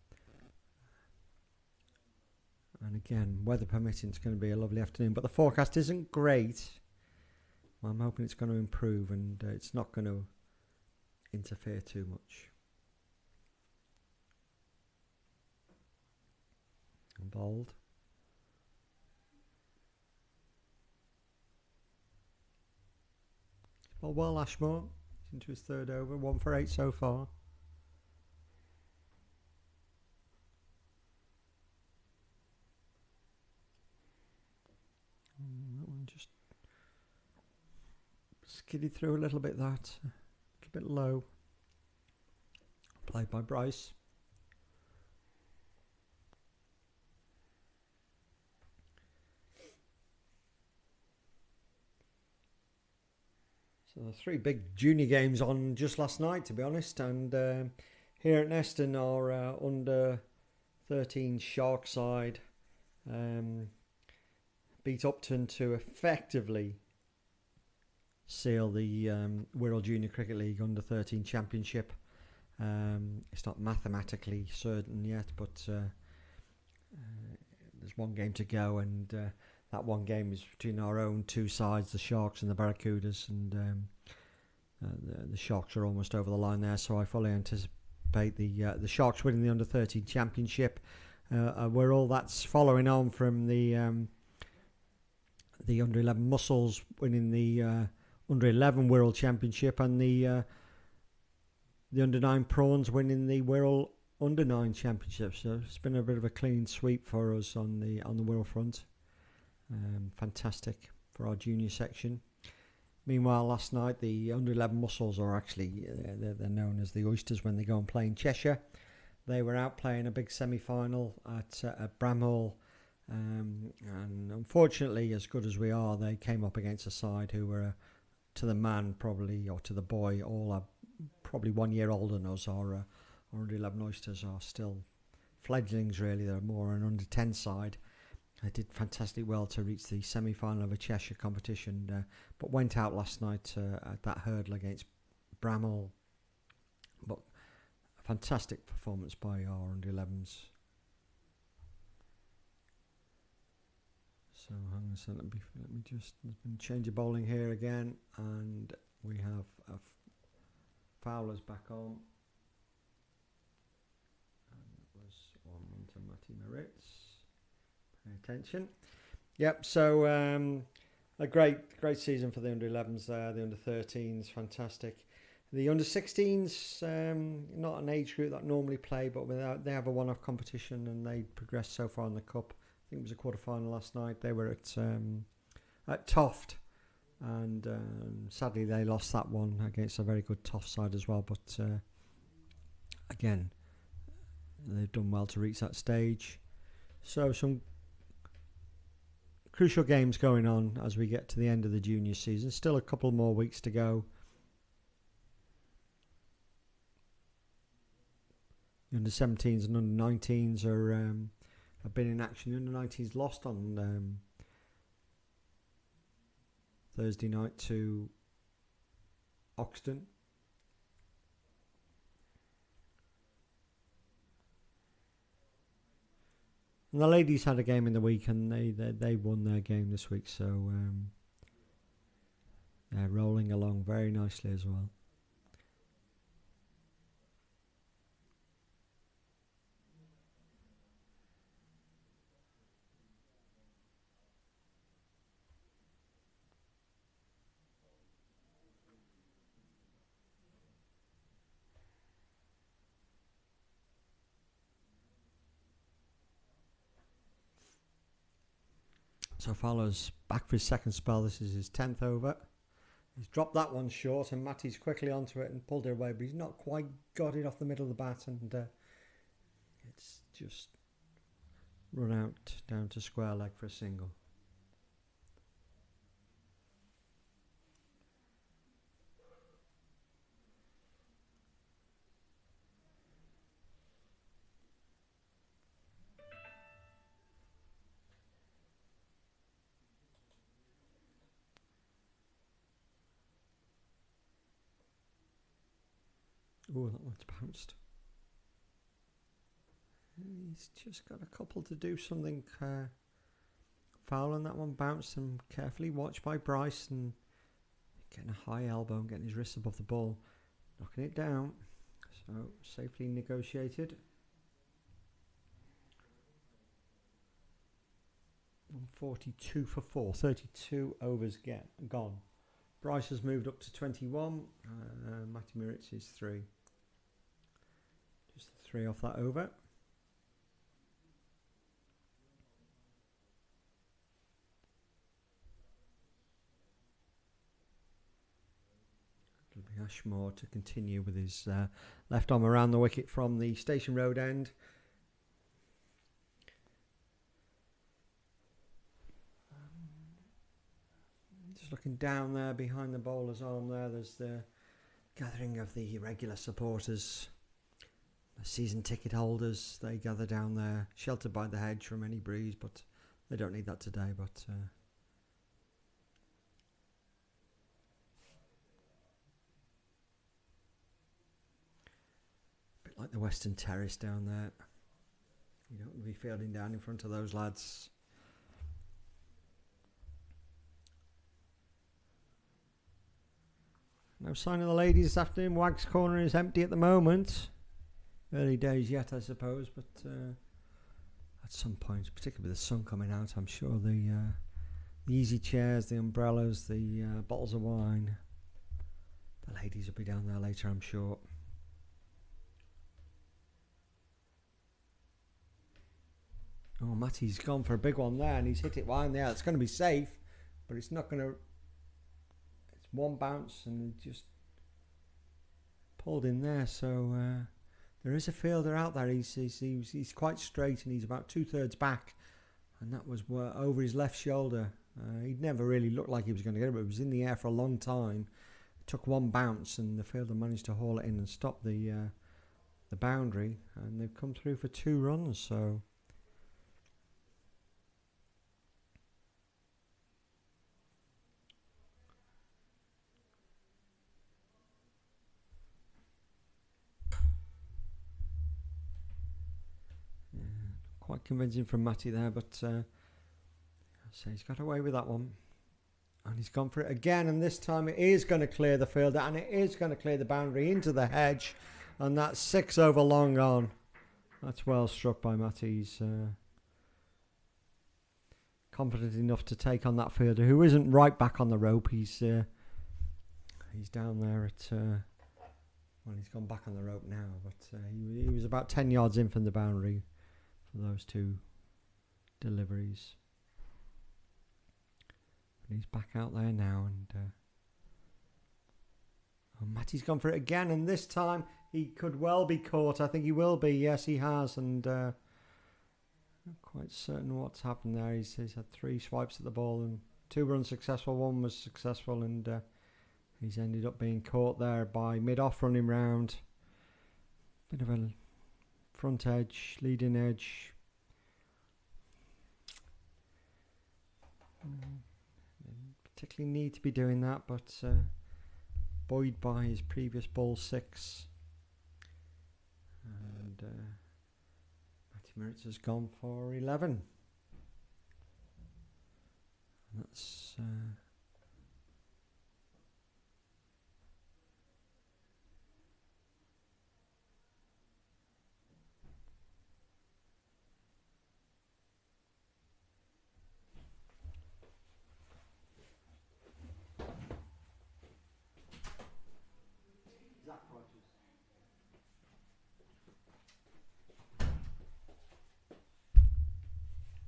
And again, weather permitting, it's going to be a lovely afternoon. But the forecast isn't great. I'm hoping it's going to improve, and it's not going to interfere too much. And bowled. Well, Ashmore. He's into his 3rd over. 1 for 8 so far. That one just skidded through a little bit. That a bit low. Played by Bryce. So the 3 big junior games on just last night, to be honest, and here at Neston, our under 13 Shark side beat Upton to effectively seal the Wirral Junior Cricket League under 13 Championship. It's not mathematically certain yet, but there's one game to go, and that one game is between our own 2 sides, the Sharks and the Barracudas, and the Sharks are almost over the line there, so I fully anticipate the Sharks winning the under 13 Championship. Wirral, that's following on from the under 11 Muscles winning the under 11 Wirral Championship, and the under 9 Prawns winning the Wirral under 9 Championship. So it's been a bit of a clean sweep for us on the Wirral front. Fantastic for our junior section. Meanwhile, last night the under 11 Muscles are actually they're known as the Oysters when they go and play in Cheshire. They were out playing a big semi-final at Bramhall, and unfortunately, as good as we are, they came up against a side who were to the man probably, or to the boy, all are probably 1 year older than us. Our under 11 Oysters are still fledglings really. They're more an under 10 side. They did fantastically well to reach the semi-final of a Cheshire competition, but went out last night at that hurdle against Bramhall. But a fantastic performance by our under 11s. So hang on a second, let me just change the bowling here again, and we have Fowler's back on. And that was one into Matty Moritz. Pay attention. Yep, so a great season for the under 11s there. The under 13s, fantastic. The under 16s, not an age group that normally play, but they have a one-off competition and they progressed so far in the cup. I think it was a quarter-final last night. They were at Toft, and sadly they lost that one against a very good Toft side as well. But again, they've done well to reach that stage. So some crucial games going on as we get to the end of the junior season. Still a couple more weeks to go. The under 17s and under 19s have been in action. The under 19s lost on Thursday night to Oxton. And the ladies had a game in the week, and they won their game this week, so they're rolling along very nicely as well. So Fowler's back for his second spell. This is his 10th over. He's dropped that one short, and Matty's quickly onto it and pulled it away, but he's not quite got it off the middle of the bat, and it's just run out down to square leg for a single. Oh, that one's bounced. He's just got a couple to do something foul, and that one bounced and carefully watched by Bryce, and getting a high elbow and getting his wrist above the ball, knocking it down. So safely negotiated. 142 for 4, 32 overs gone. Bryce has moved up to 21. Matty Moritz is 3. Just the 3 off that over. Ashmore to continue with his left arm around the wicket from the Station Road end. Just looking down there behind the bowler's arm there, there's the gathering of the regular supporters, the season ticket holders. They gather down there, sheltered by the hedge from any breeze, but they don't need that today. But like the Western Terrace down there. You don't want to be fielding down in front of those lads. No sign of the ladies this afternoon. Wag's corner is empty at the moment. Early days yet, I suppose, but at some point, particularly with the sun coming out, I'm sure the easy chairs, the umbrellas, the bottles of wine, the ladies will be down there later, I'm sure. Oh, Matty's gone for a big one there, and he's hit it wide in the air. It's going to be safe, but it's not going to... It's one bounce, and just pulled in there. So there is a fielder out there. He's quite straight, and he's about 2/3 back, and that was over his left shoulder. He'd never really looked like he was going to get it, but it was in the air for a long time. It took one bounce, and the fielder managed to haul it in and stop the boundary, and they've come through for 2 runs. So... quite convincing from Matty there, but so he's got away with that one. And he's gone for it again, and this time it is going to clear the fielder, and it is going to clear the boundary into the hedge, and that's 6 over long on. That's well struck by Matty. He's confident enough to take on that fielder, who isn't right back on the rope. He's down there at... well, he's gone back on the rope now, but he was about 10 yards in from the boundary for those 2 deliveries. And he's back out there now, and Matty's gone for it again, and this time he could well be caught. I think he will be. Yes, he has, and not quite certain what's happened there. He's had 3 swipes at the ball, and 2 were unsuccessful. 1 was successful, and he's ended up being caught there by mid-off running round. Bit of a front edge, leading edge. Particularly need to be doing that, but buoyed by his previous ball 6. And Matty Merritts has gone for 11. And that's...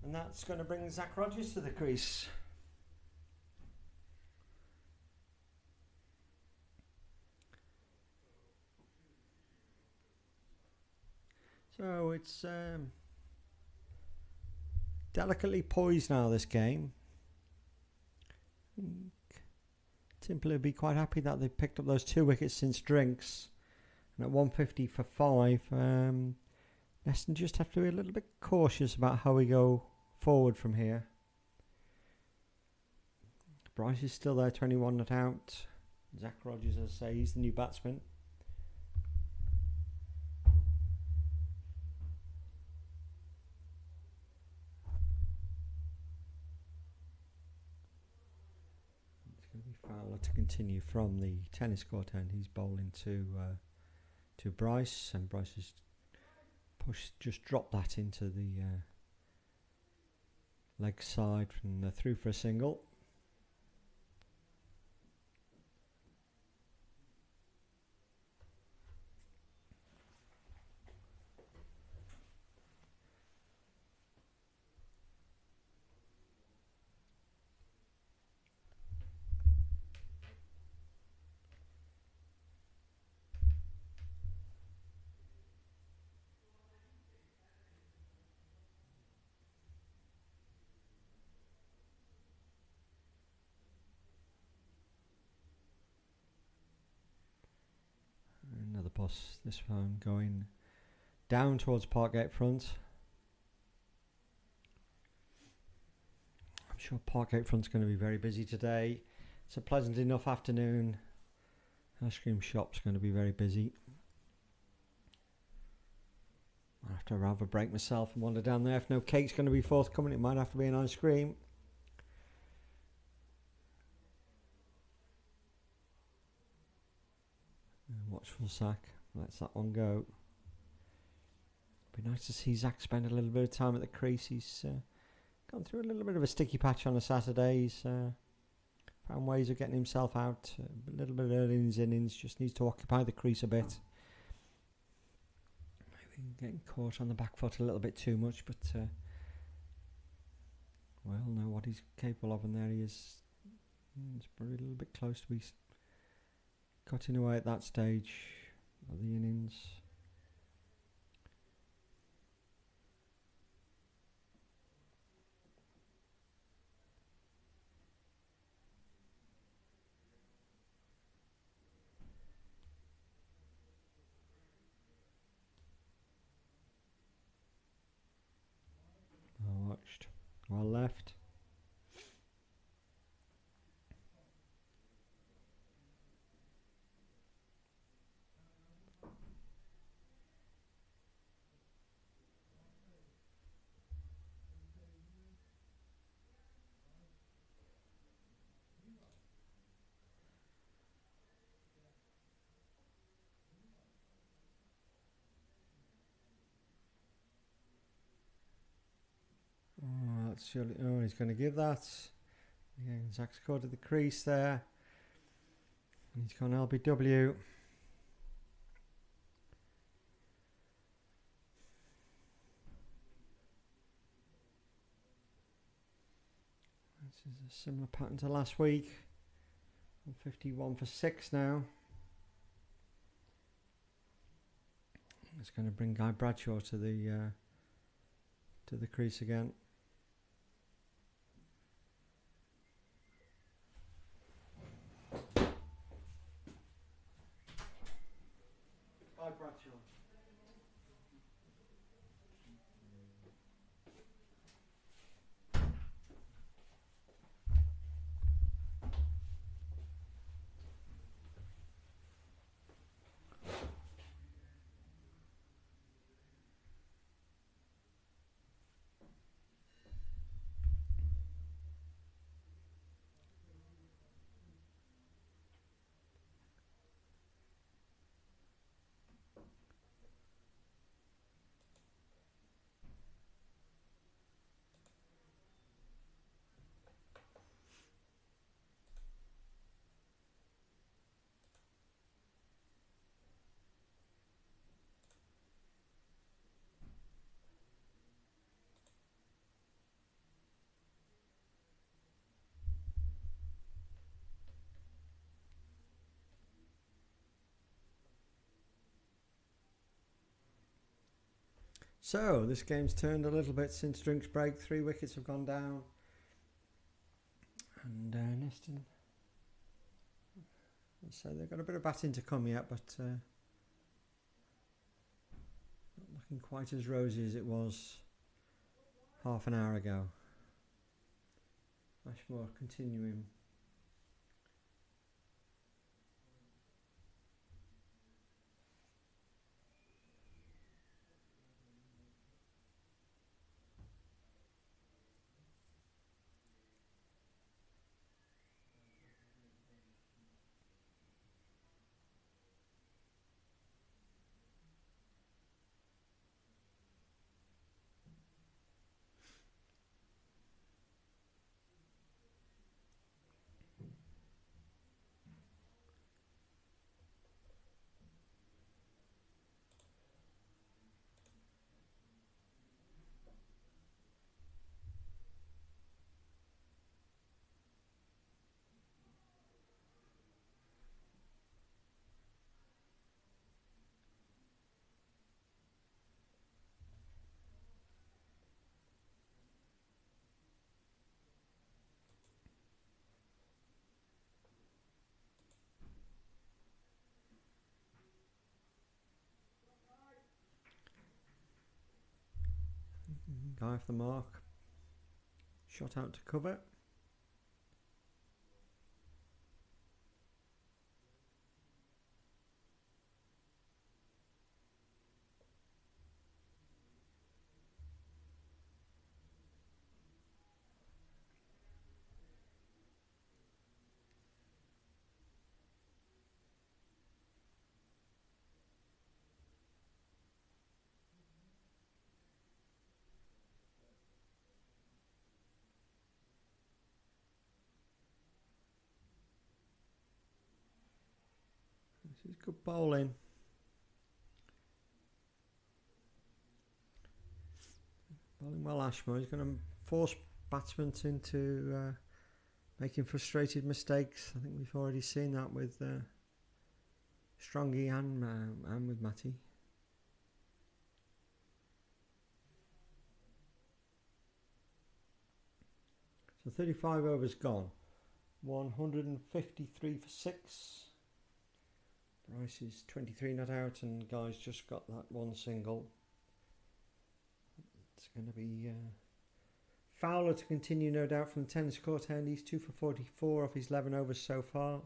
and that's going to bring Zach Rogers to the crease. So it's delicately poised now, this game. Templey will be quite happy that they've picked up those 2 wickets since drinks. And at 150 for 5, Neston just have to be a little bit cautious about how we go forward from here. Bryce is still there, 21 not out. Zach Rogers, as I say, he's the new batsman. It's going to be Fowler to continue from the tennis court end. He's bowling to Bryce, and Bryce has just dropped that into the leg side and through for a single. bus. This one going down towards Parkgate Front. I'm sure Parkgate Front's going to be very busy today. It's a pleasant enough afternoon. Ice cream shop's going to be very busy. I have to have a break myself and wander down there. If no cake's going to be forthcoming, it might have to be an ice cream. Watchful sack. Let's that one go. Be nice to see Zach spend a little bit of time at the crease. He's gone through a little bit of a sticky patch on a Saturday. He's found ways of getting himself out a little bit early in his innings. Just needs to occupy the crease a bit. Maybe getting caught on the back foot a little bit too much, but well, know what he's capable of, and there he is. It's probably a little bit close to be cutting away at that stage of the innings. Well watched, well left. Oh, that's surely, oh, he's going to give that. Yeah, Zach's caught at the crease there. And he's gone LBW. This is a similar pattern to last week. 51 for 6 now. It's going to bring Guy Bradshaw to the crease again. Guy Bradshaw. So this game's turned a little bit since drinks break. 3 wickets have gone down, and Neston. So they've got a bit of batting to come yet, but not looking quite as rosy as it was half an hour ago. Ashmore continuing. Guy off the mark. Shot out to cover. This is good bowling. Bowling well, Ashmore. He's going to force batsmen into making frustrated mistakes. I think we've already seen that with Strongy and with Matty. So 35 overs gone. 153 for 6. Bryce is 23 not out, and Guy's just got that one single. It's going to be Fowler to continue, no doubt, from the tennis court end. He's 2 for 44 off his 11 overs so far.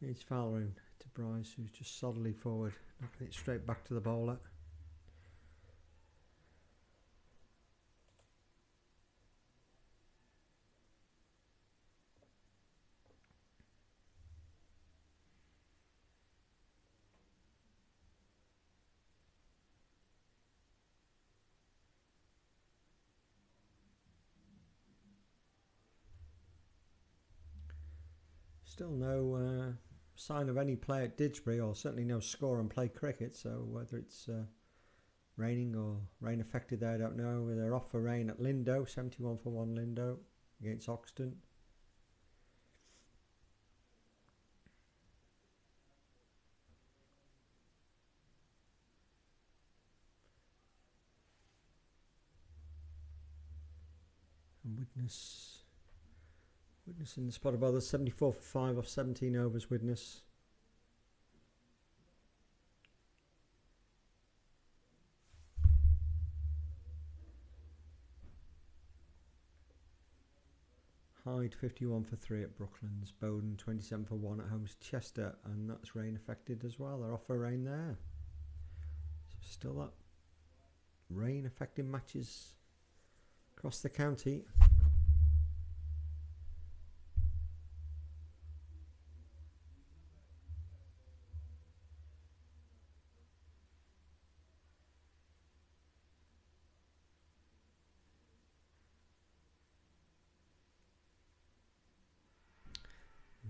It's Fowler in to Bryce, who's just solidly forward, knocking it straight back to the bowler. Still no sign of any play at Didsbury, or certainly no score on play cricket, so whether it's raining or rain affected there, I don't know. They're off for rain at Lindo, 71 for 1 Lindo against Oxton. And Widnes in the spot above, 74 for 5 off 17 overs, Widnes. Hyde 51 for 3 at Brooklands. Bowden 27 for 1 at home to Chester, and that's rain affected as well. They're off for rain there. So still that rain affecting matches across the county.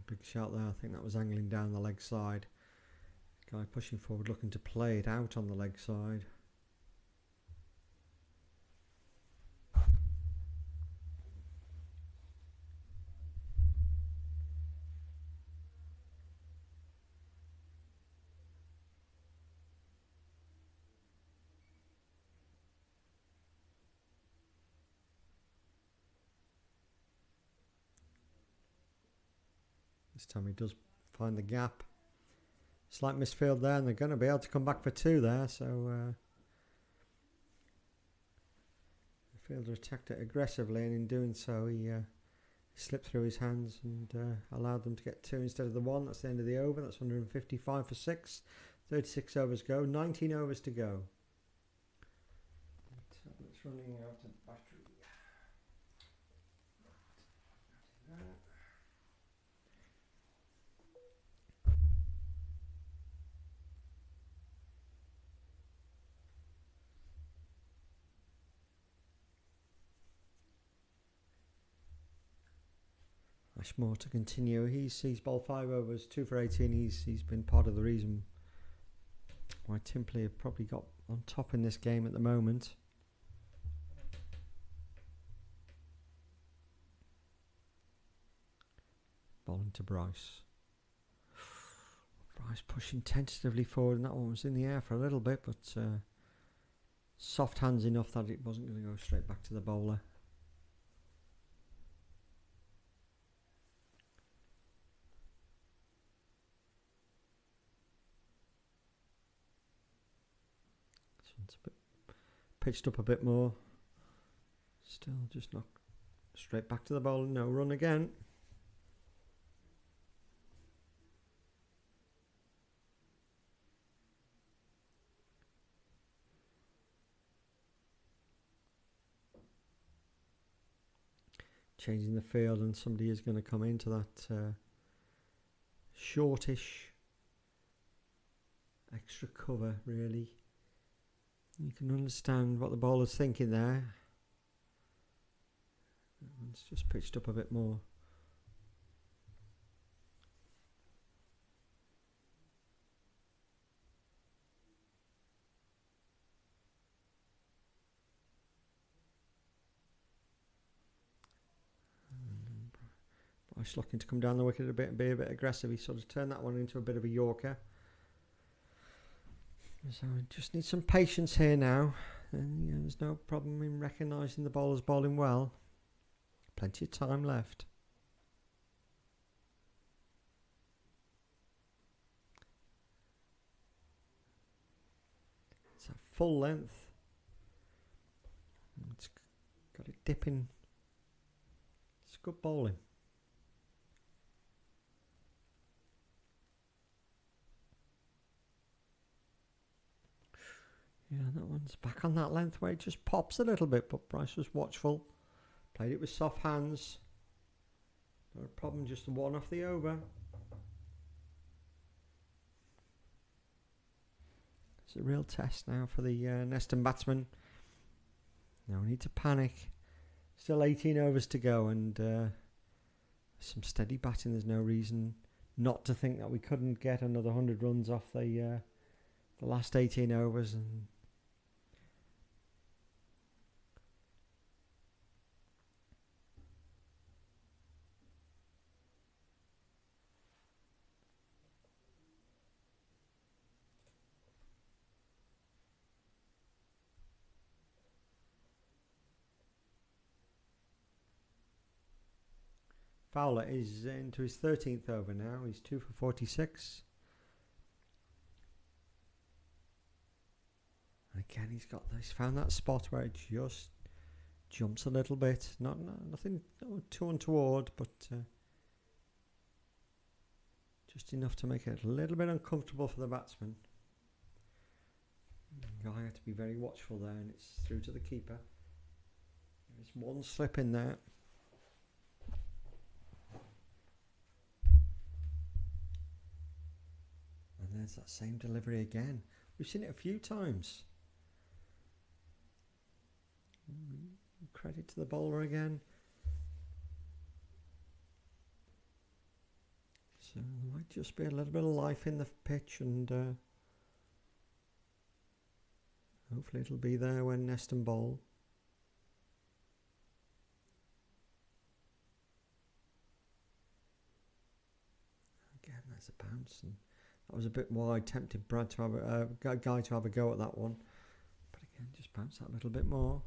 Big shot there. I think that was angling down the leg side. Guy pushing forward, looking to play it out on the leg side. This time he does find the gap. Slight misfield there, and they're going to be able to come back for 2 there. So the fielder attacked it aggressively, and in doing so he slipped through his hands and allowed them to get 2 instead of the 1. That's the end of the over. That's 155 for 6. 36 overs go. 19 overs to go. It's running out of battery. Ashmore to continue. He's bowled 5 overs, 2 for 18. He's been part of the reason why Templey have probably got on top in this game at the moment. Bowling to Bryce. Bryce pushing tentatively forward, and that one was in the air for a little bit, but soft hands enough that it wasn't going to go straight back to the bowler. This one's a bit pitched up a bit more. Still just not straight back to the bowler. No run again. Changing the field, and somebody is going to come into that shortish extra cover, really. You can understand what the bowler's thinking there. It's just pitched up a bit more. Bryce looking to come down the wicket a bit and be a bit aggressive. He sort of turned that one into a bit of a Yorker. So I just need some patience here now. And there's no problem in recognising the bowler's bowling well. Plenty of time left. It's a full length. It's got it dipping. It's good bowling. Yeah, that one's back on that length where it just pops a little bit, but Bryce was watchful. Played it with soft hands. No problem, just the one off the over. It's a real test now for the Neston batsman. No need to panic. Still 18 overs to go, and some steady batting. There's no reason not to think that we couldn't get another 100 runs off the last 18 overs. And Fowler is into his 13th over now. He's 2 for 46. Again, he's found that spot where it just jumps a little bit. Nothing too untoward, but just enough to make it a little bit uncomfortable for the batsman. I have to be very watchful there, and it's through to the keeper. There's one slip in there. And there's that same delivery again. We've seen it a few times. Credit to the bowler again. So there might just be a little bit of life in the pitch, and hopefully it'll be there when Neston bowl. Again, there's a bounce, and that was a bit wide. Tempted Brad to have a guy to have a go at that one, but again, just bounce that a little bit more.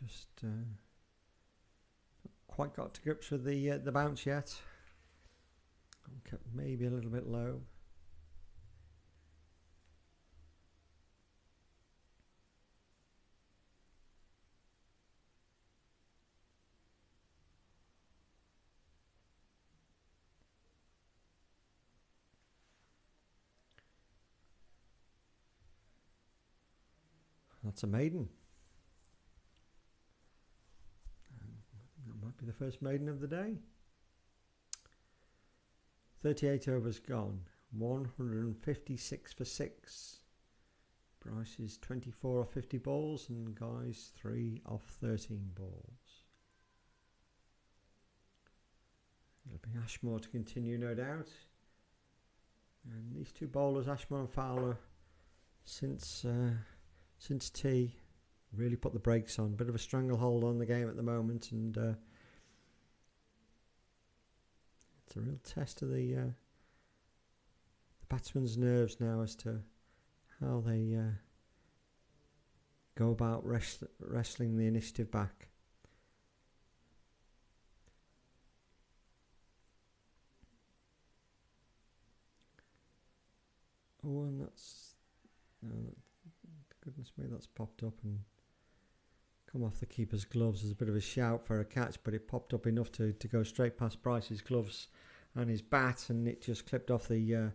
Just quite got to grips with the bounce yet. Kept maybe a little bit low. That's a maiden. That might be the first maiden of the day. 38 overs gone. 156 for 6. Bryce is 24 off 50 balls and Guy's 3 off 13 balls. It'll be Ashmore to continue, no doubt. And these two bowlers, Ashmore and Fowler, since tea, really put the brakes on. Bit of a stranglehold on the game at the moment, and it's a real test of the batsman's nerves now as to how they go about wrestling the initiative back. Oh, and that's... goodness me, that's popped up and come off the keeper's gloves. There's a bit of a shout for a catch, but it popped up enough to go straight past Bryce's gloves and his bat, and it just clipped off the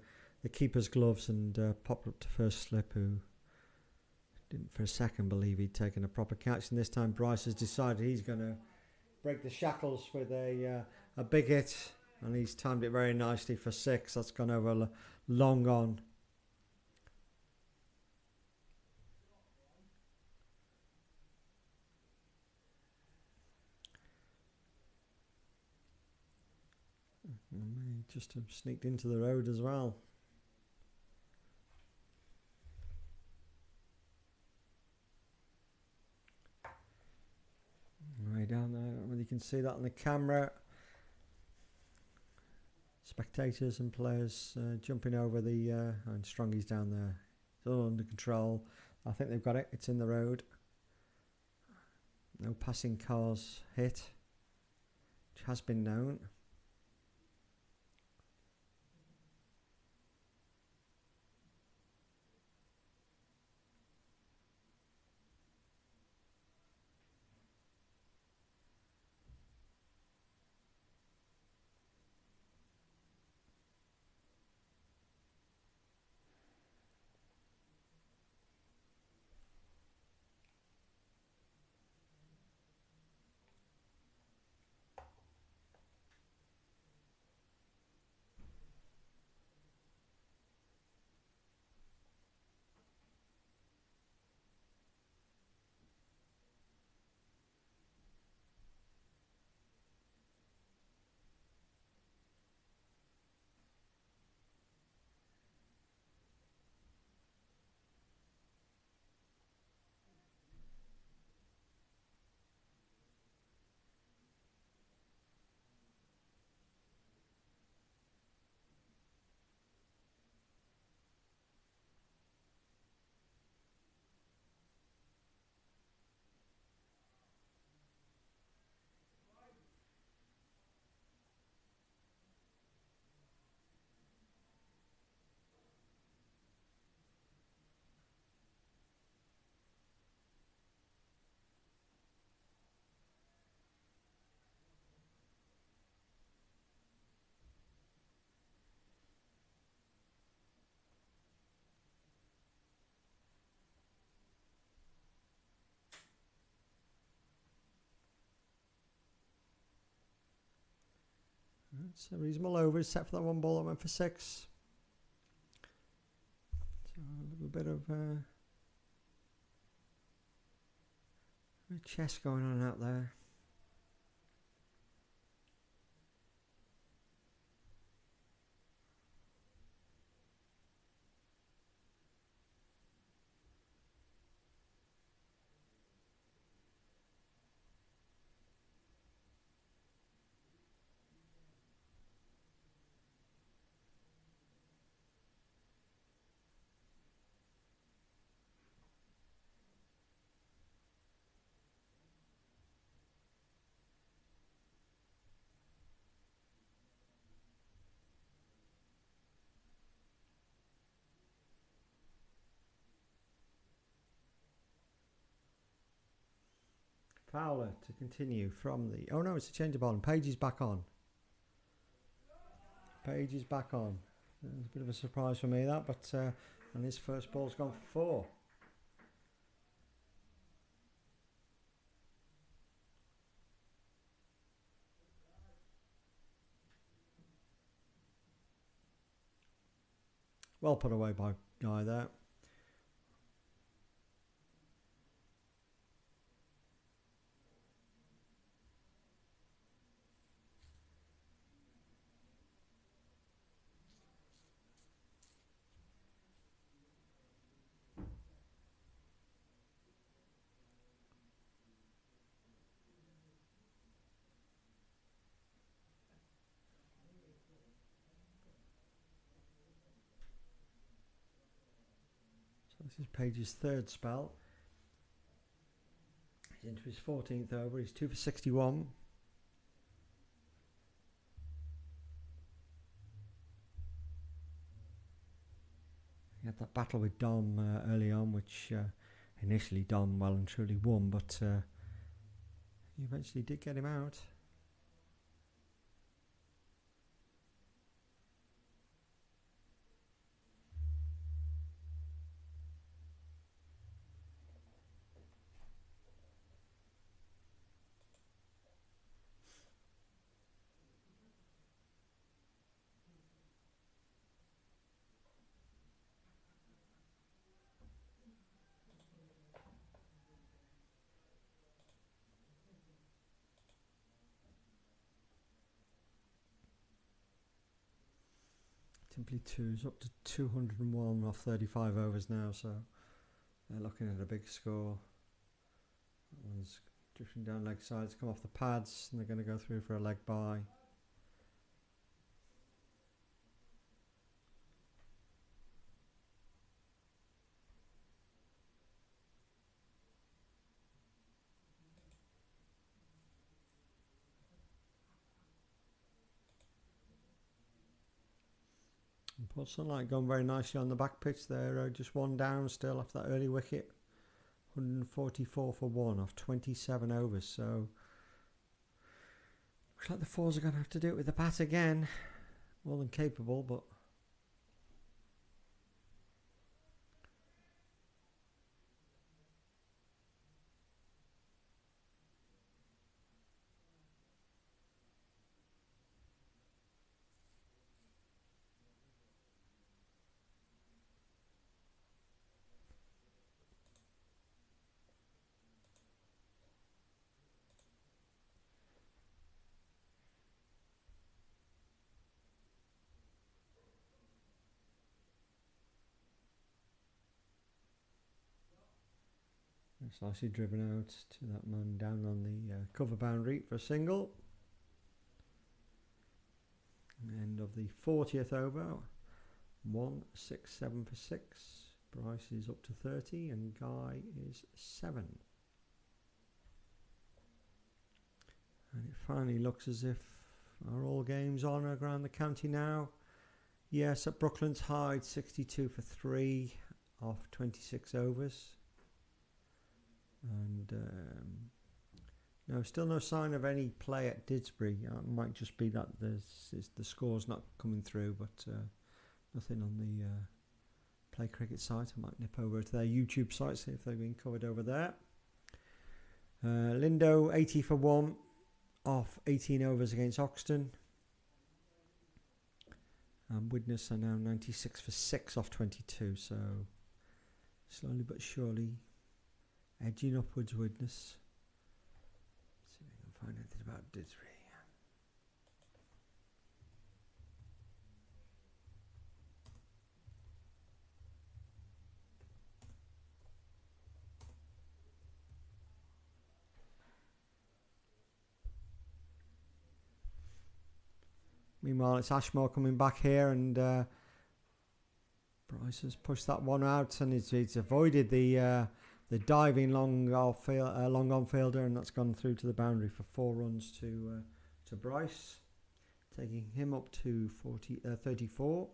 keeper's gloves and popped up to first slip, who didn't for a second believe he'd taken a proper catch. And this time Bryce has decided he's going to break the shackles with a big hit, and he's timed it very nicely for 6. That's gone over long on. Just have sneaked into the road as well. Way down there, I don't know whether you can see that on the camera. Spectators and players jumping over the and Strongy's down there. It's all under control. I think they've got it. It's in the road. No passing cars hit, which has been known. It's a reasonable over, except for that one ball that went for 6. So a little bit of chess going on out there. Fowler to continue from the... Oh no, it's a change of ball, and Page is back on. Page is back on. It was a bit of a surprise for me, that, but and his first ball's gone for 4. Well put away by Guy there. This is Page's third spell. He's into his 14th over. He's 2 for 61. He had that battle with Dom early on, which initially Dom well and truly won, but he eventually did get him out. Templey 2 is up to 201 off 35 overs now, so they're looking at a big score. That one's drifting down leg sides, come off the pads, and they're going to go through for a leg bye. Port Sunlight gone very nicely on the back pitch there, just one down still off that early wicket. 144 for 1 off 27 overs, so looks like the fours are going to have to do it with the bat again. More than capable, but it's nicely driven out to that man down on the cover boundary for a single. End of the 40th over. 1, 6, 7 for 6. Bryce is up to 30 and Guy is 7. And it finally looks as if are all games on around the county now. Yes, at Brooklands Hyde, 62 for 3 off 26 overs. And no, still no sign of any play at Didsbury. It might just be that the score's not coming through, but nothing on the Play Cricket site. I might nip over to their YouTube site, see if they've been covered over there. Lindo 80 for 1 off 18 overs against Oxton. And Widnes are now 96 for 6 off 22, so slowly but surely edging upwards, Widnes. See if we can find anything about Didsbury. Meanwhile, it's Ashmore coming back here, and Bryce has pushed that one out, and it's avoided the diving long on fielder, and that's gone through to the boundary for 4 runs to Bryce, taking him up to 34.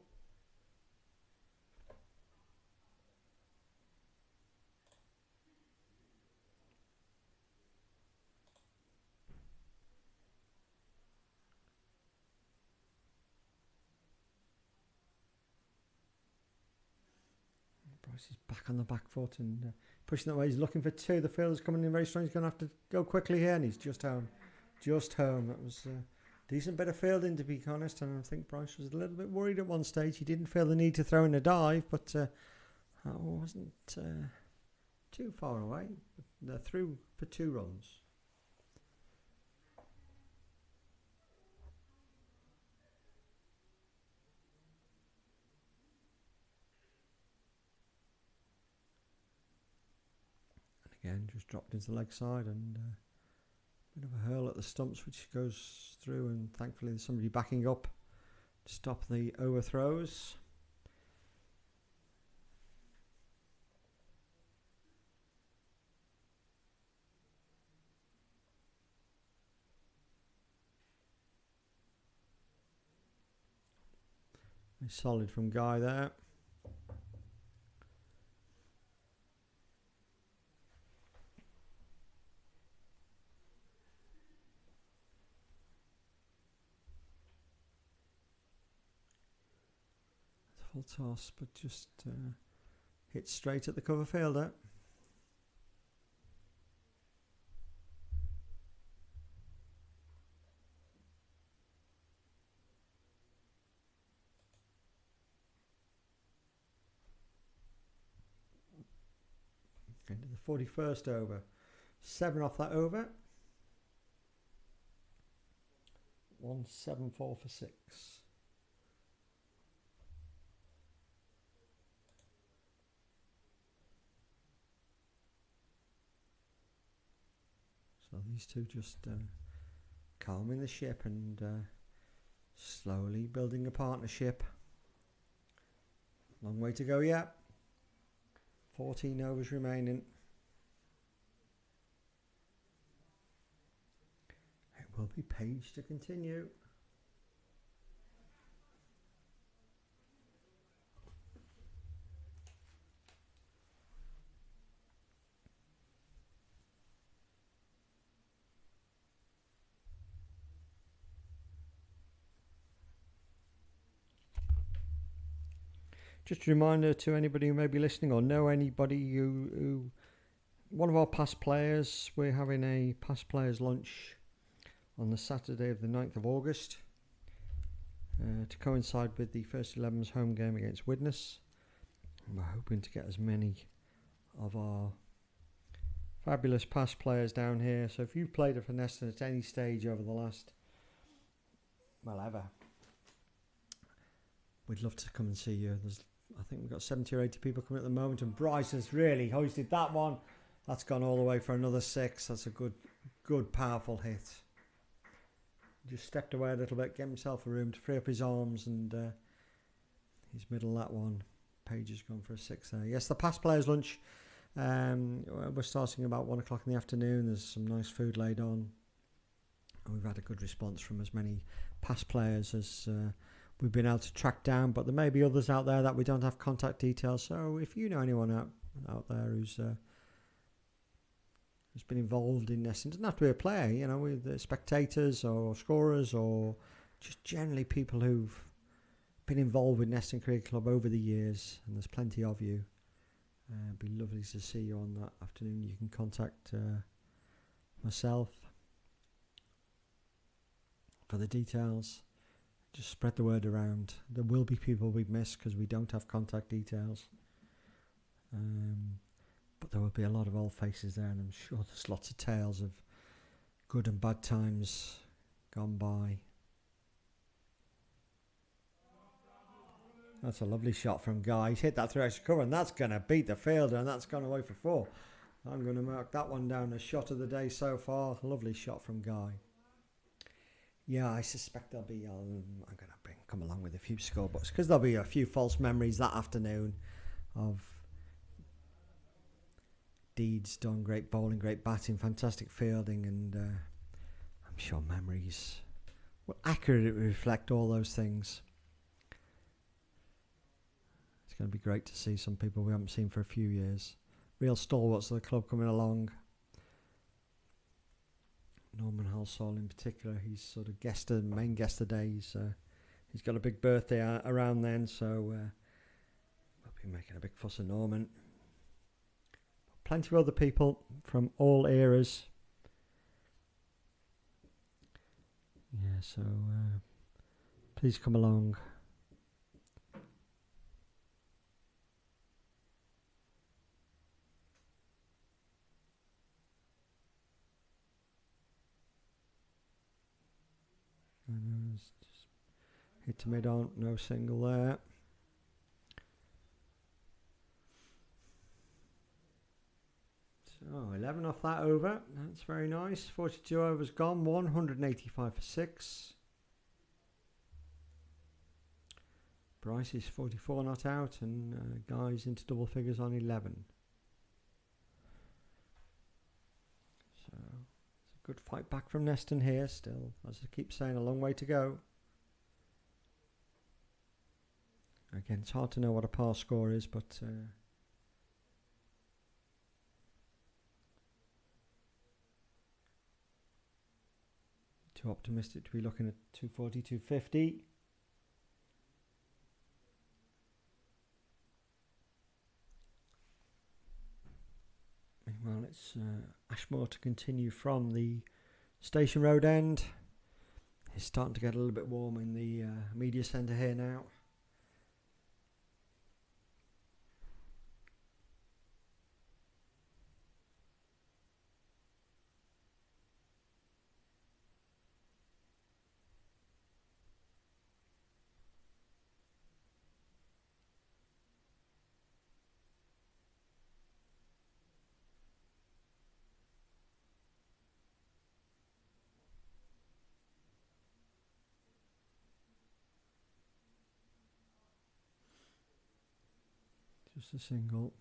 Bryce is back on the back foot and pushing that way. He's looking for 2. The fielder's coming in very strong. He's going to have to go quickly here, and he's just home. Just home. That was Decent bit of fielding, to be honest, and I think Bryce was a little bit worried at one stage. He didn't feel the need to throw in a dive, but that wasn't too far away. They're through for 2 runs. And again, just dropped into the leg side and bit of a hurl at the stumps, which goes through, and thankfully there's somebody backing up to stop the overthrows. Solid from Guy there. Full toss, but just hit straight at the cover fielder. Into the 41st over. 7 off that over. 174 for 6. So these two just calming the ship and slowly building a partnership. Long way to go yet. 14 overs remaining. It will be Page to continue. Just a reminder to anybody who may be listening or know anybody who one of our past players, we're having a past players lunch on the Saturday of the 9th of August to coincide with the First 11's home game against Widnes. And we're hoping to get as many of our fabulous past players down here. So if you've played for Neston at any stage over the last, well, ever, we'd love to come and see you. I think we've got 70 or 80 people coming at the moment, and Bryce has really hoisted that one. That's gone all the way for another 6. That's a good, powerful hit. Just stepped away a little bit, gave himself a room to free up his arms, and he's middled that one. Page has gone for a 6 there. Yes, the past players lunch. We're starting about 1 o'clock in the afternoon. There's some nice food laid on. And we've had a good response from as many past players as we've been able to track down, but there may be others out there that we don't have contact details. So if you know anyone out there who's been involved in Neston, doesn't have to be a player, you know, with spectators or scorers or just generally people who've been involved with Neston Cricket Club over the years, and there's plenty of you. It'd be lovely to see you on that afternoon. You can contact myself for the details. Just spread the word around. There will be people we miss because we don't have contact details. But there will be a lot of old faces there, and I'm sure there's lots of tales of good and bad times gone by. That's a lovely shot from Guy. He's hit that through extra cover, and that's going to beat the fielder, and that's gone away for 4. I'm going to mark that one down as shot of the day so far. Lovely shot from Guy. Yeah, I suspect there'll be, I'm going to come along with a few scorebooks, because there'll be a few false memories that afternoon of deeds done, great bowling, great batting, fantastic fielding, and I'm sure memories will accurately reflect all those things. It's going to be great to see some people we haven't seen for a few years. Real stalwarts of the club coming along. Norman Halsall in particular, he's sort of main guest today. He's got a big birthday around then, so we'll be making a big fuss of Norman. Plenty of other people from all eras. Yeah, so please come along. Just hit to mid-on, no single there. So 11 off that over, that's very nice. 42 overs gone, 185 for 6. Bryce is 44 not out, and Guy's into double figures on 11. So it's a good fight back from Neston here still. As I keep saying, a long way to go. Again, it's hard to know what a par score is, but too optimistic to be looking at 240, 250. Meanwhile, it's Ashmore to continue from the Station Road end. It's starting to get a little bit warm in the media centre here now. Just a single.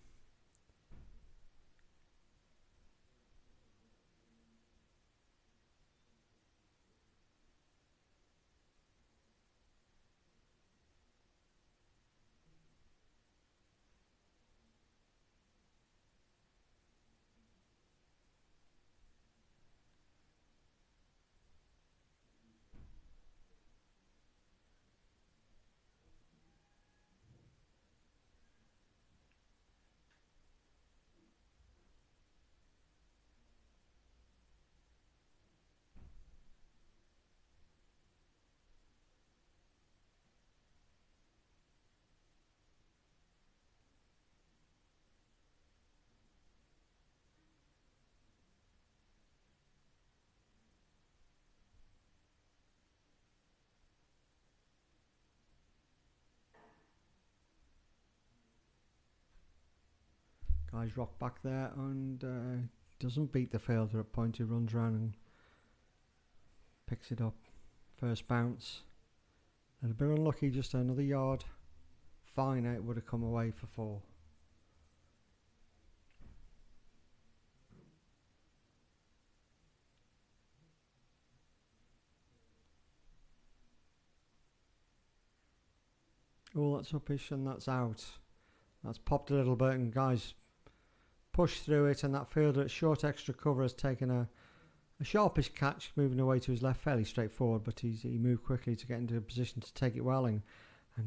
Guys rock back there and doesn't beat the fielder at point. He runs around and picks it up. First bounce. A little bit unlucky, just another yard. Fine, it would have come away for 4. Oh, that's uppish and that's out. That's popped a little bit and guys pushed through it, and that fielder at short extra cover has taken a sharpish catch, moving away to his left, fairly straightforward, but he moved quickly to get into a position to take it well, and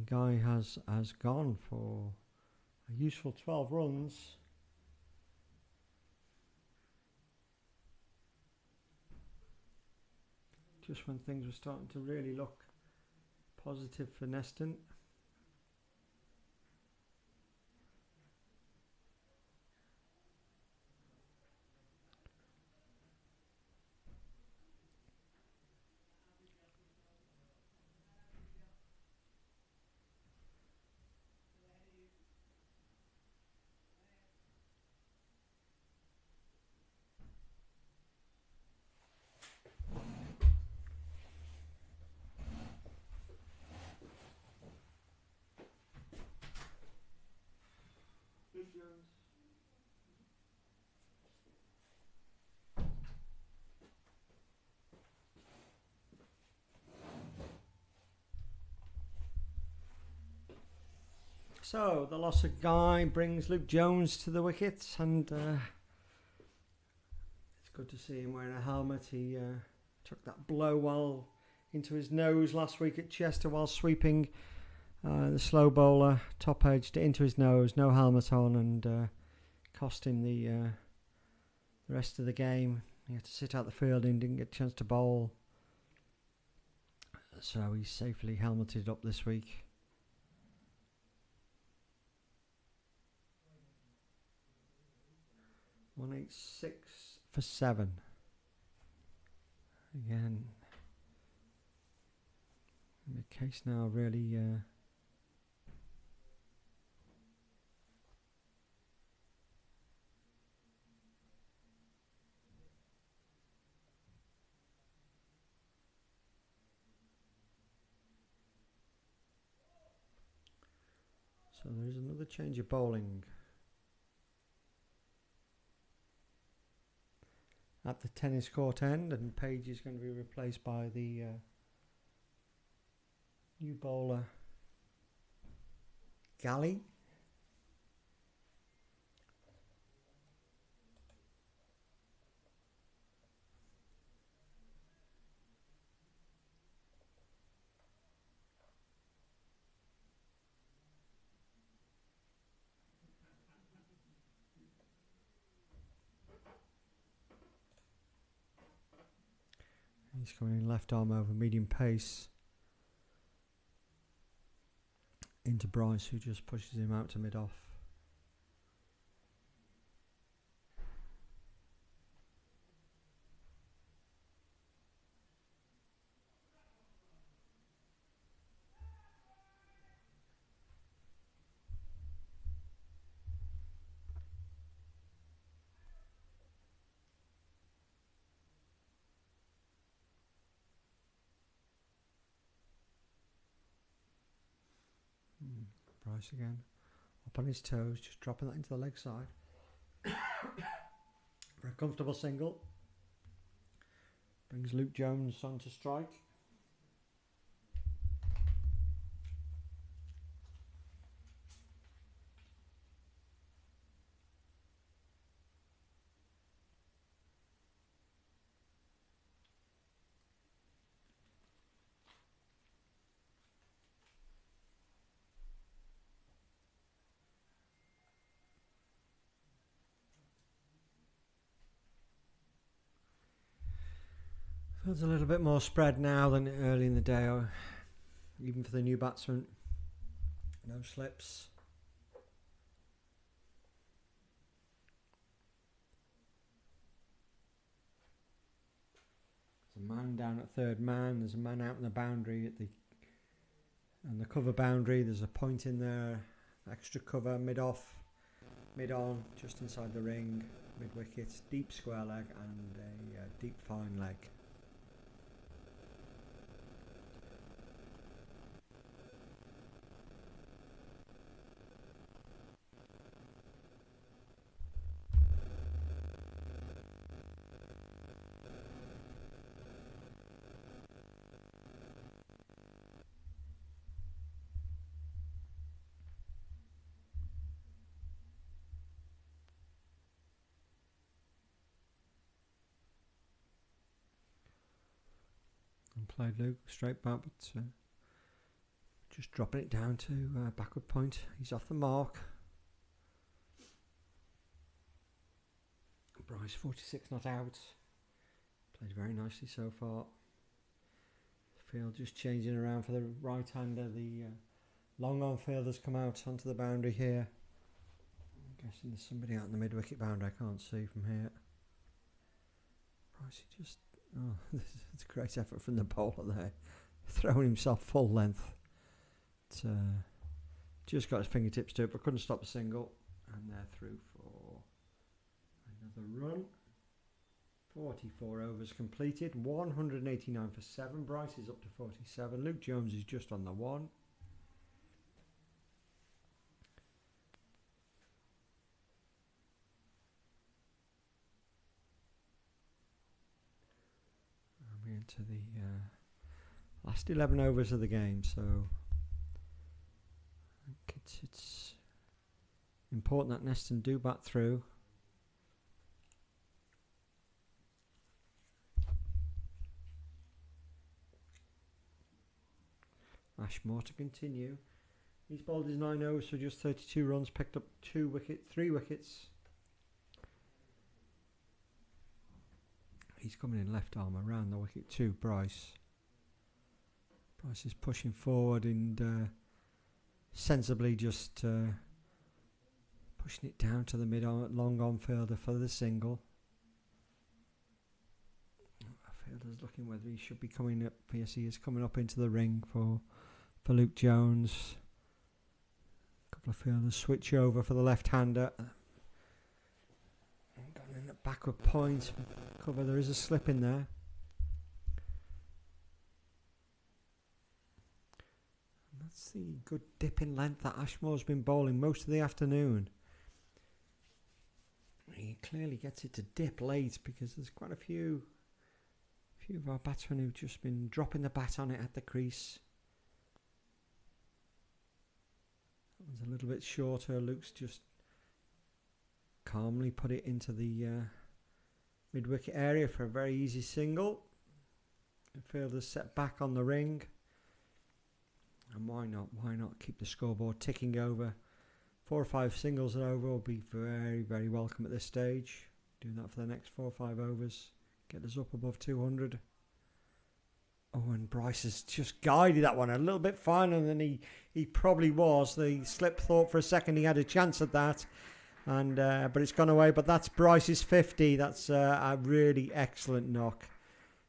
Guy has gone for a useful 12 runs. Just when things were starting to really look positive for Neston. So the loss of Guy brings Luke Jones to the wickets, and it's good to see him wearing a helmet. He took that blow while into his nose last week at Chester while sweeping the slow bowler top edged into his nose, no helmet on, and cost him the rest of the game. He had to sit out the field and didn't get a chance to bowl. So he's safely helmeted up this week. $186 for 7. Again, the case now really so there's another change of bowling at the tennis court end, and Page is going to be replaced by the new bowler Galley. He's coming in left arm over medium pace into Bryce, who just pushes him out to mid-off. Bryce again, up on his toes, just dropping that into the leg side for a comfortable single. Brings Luke Jones on to strike. Feels a little bit more spread now than early in the day, even for the new batsman. No slips. There's a man down at third man. There's a man out in the boundary at the cover boundary. There's a point in there. Extra cover, mid-off, mid-on, just inside the ring, mid-wicket, deep square leg and a deep fine leg. Played Luke straight back, but just dropping it down to backward point. He's off the mark. Bryce 46 not out. Played very nicely so far. Field just changing around for the right hander. The long on fielder's come out onto the boundary here. I'm guessing there's somebody out in the mid wicket boundary. I can't see from here. Bryce just. Oh, it's a great effort from the bowler there, throwing himself full length. Just got his fingertips to it, but couldn't stop a single, and they're through for another run. 44 overs completed, 189 for 7. Bryce is up to 47. Luke Jones is just on the 1. Into the last 11 overs of the game, so I think it's important that Neston do bat through. Ashmore to continue. He's bowled his 9 overs for just 32 runs, picked up 3 wickets. He's coming in left arm around the wicket too, Bryce. Bryce is pushing forward and sensibly just pushing it down to the long on fielder for the single. Fielder's looking whether he should be coming up. Yes, he is coming up into the ring for Luke Jones. A couple of fielders switch over for the left-hander. Gone in at backward point. Cover, there is a slip in there. And that's the good dip in length that Ashmore's been bowling most of the afternoon. He clearly gets it to dip late because there's quite a few of our batsmen who've just been dropping the bat on it at the crease. That one's a little bit shorter. Luke's just calmly put it into the mid-wicket area for a very easy single. The fielder's set back on the ring. And why not keep the scoreboard ticking over? 4 or 5 singles and over will be very, very welcome at this stage. Doing that for the next 4 or 5 overs. Get us up above 200. Oh, and Bryce has just guided that one a little bit finer than he probably was. The slip thought for a second he had a chance at that. And but it's gone away. But that's Bryce's 50. That's a really excellent knock.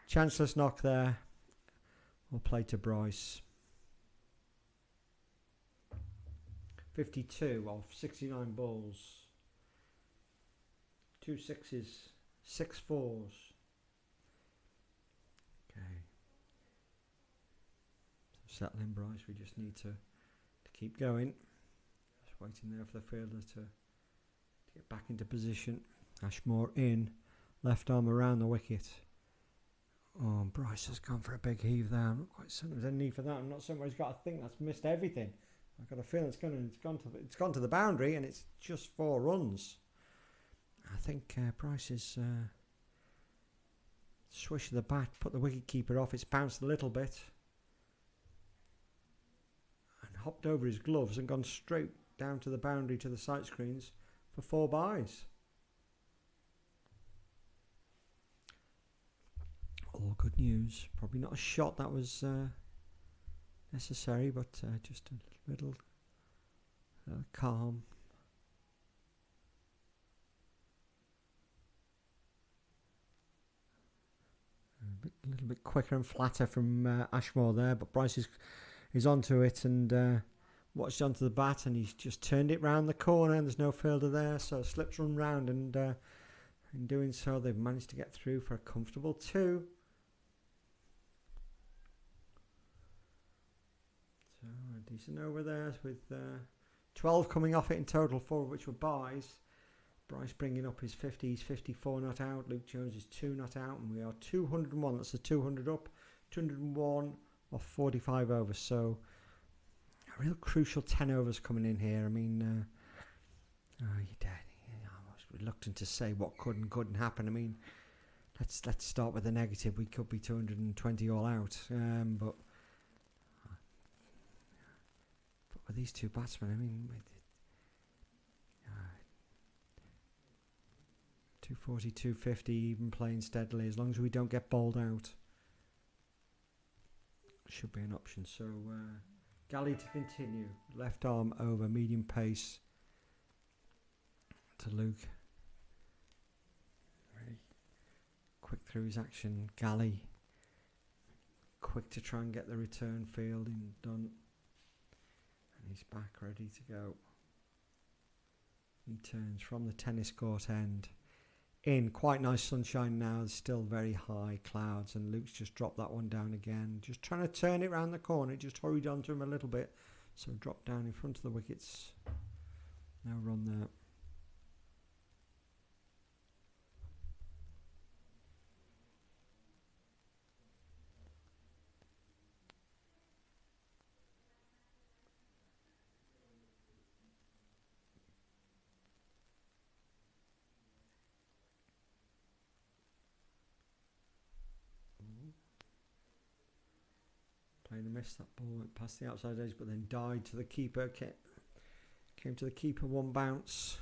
Chanceless knock there. We'll play to Bryce. 52 of 69 balls. 2 sixes, 6 fours. Okay. So settling Bryce, we just need to keep going. Just waiting there for the fielder to get back into position. Ashmore in, left arm around the wicket. Oh, Bryce has gone for a big heave there. I'm not quite certain there's any need for that. I'm not certain where he's got. I think that's missed everything. I've got a feeling it's gone to the boundary, and it's just 4 runs. I think Bryce is swish of the bat, put the wicket keeper off. It's bounced a little bit and hopped over his gloves and gone straight down to the boundary to the sight screens for 4 byes. All good news. Probably not a shot that was necessary, but just a little calm. A little bit quicker and flatter from Ashmore there, but Bryce is onto it and watched onto the bat, and he's just turned it round the corner, and there's no fielder there, so slips run round, and in doing so they've managed to get through for a comfortable 2. So a decent over there with 12 coming off it in total, 4 of which were byes. Bryce bringing up his 50, he's 54 not out. Luke Jones is 2 not out, and we are 201. That's a 200 up, 201 off 45 overs. So a real crucial 10 overs coming in here. I mean, you're dead. I was reluctant to say what could and couldn't happen. I mean, let's start with the negative. We could be 220 all out, but with these 2 batsmen, I mean. 240, 250, even playing steadily, as long as we don't get bowled out, should be an option. So Galley to continue, left arm over, medium pace to Luke. Very quick through his action. Galley quick to try and get the return fielding done, and he's back ready to go. He turns from the tennis court end. In quite nice sunshine now, there's still very high clouds, and Luke's just dropped that one down again, just trying to turn it round the corner. Just hurried onto him a little bit, so dropped down in front of the wickets. No run there. Playing a miss, that ball went past the outside edge, but then died to the keeper. Came to the keeper, 1 bounce.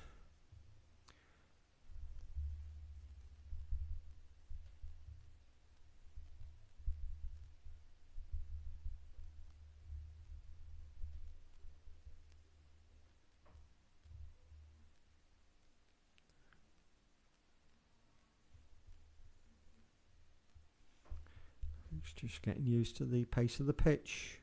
Luke's just getting used to the pace of the pitch.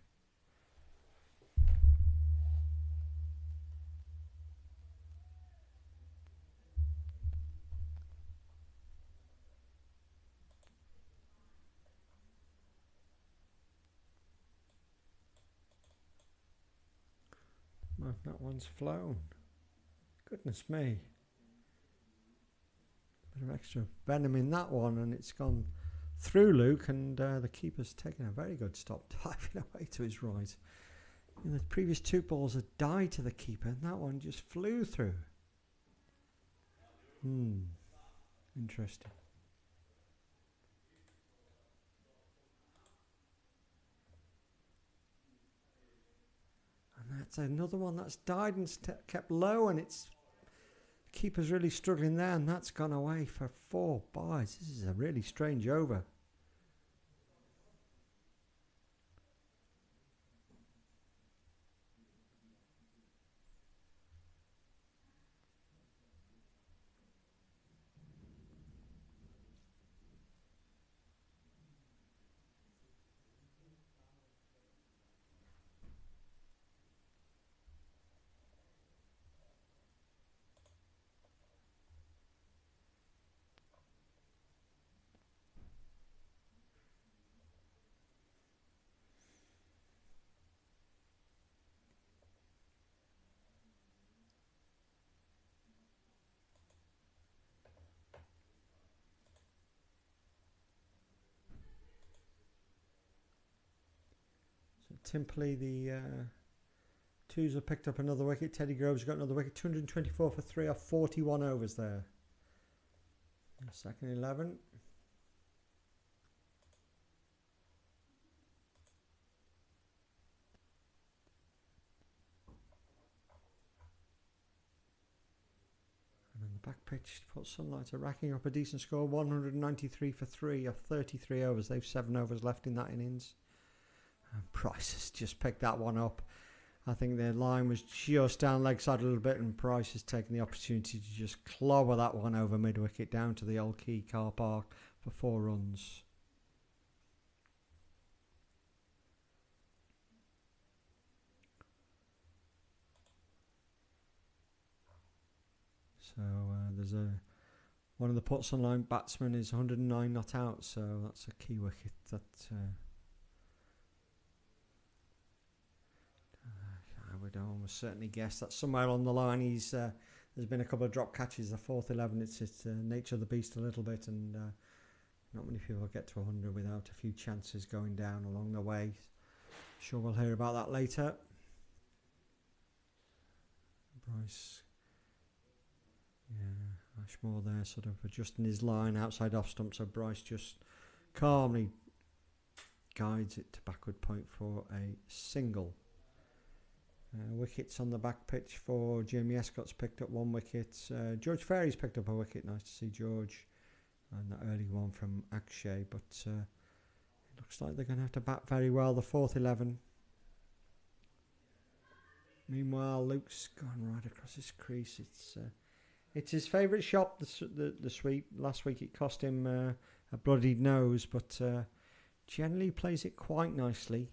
Oh, that one's flown. Goodness me. Bit of extra venom in that one, and it's gone through Luke, and the keeper's taken a very good stop, diving away to his right. The previous 2 balls had died to the keeper, and that one just flew through. Interesting. And that's another one that's died and kept low, and it's keeper's really struggling there, and that's gone away for 4 byes. This is a really strange over. Templey, the twos have picked up another wicket. Teddy Groves got another wicket. 224 for 3 off 41 overs there. Second 11. And on the back pitch, Port Sunlight are racking up a decent score. 193 for 3 off 33 overs. They've 7 overs left in that innings. And Bryce has just picked that one up. I think their line was just down leg side a little bit, and Bryce has taken the opportunity to just clobber that one over mid-wicket down to the Old Quay car park for 4 runs. So there's one of the Port Sunlight batsmen is 109 not out, so that's a key wicket that I would almost certainly guess that somewhere on the line there's been a couple of drop catches. The fourth 11, it's nature of the beast a little bit, and not many people get to 100 without a few chances going down along the way. Sure, we'll hear about that later. Bryce, yeah, Ashmore there sort of adjusting his line outside off stump, so Bryce just calmly guides it to backward point for a single. Wickets on the back pitch for Jamie Escott's picked up 1 wicket. George Ferry's picked up a wicket. Nice to see George. And that early one from Akshay. But it looks like they're going to have to bat very well. The fourth 11. Meanwhile, Luke's gone right across his crease. It's his favourite shot, the sweep. Last week it cost him a bloodied nose. But generally plays it quite nicely.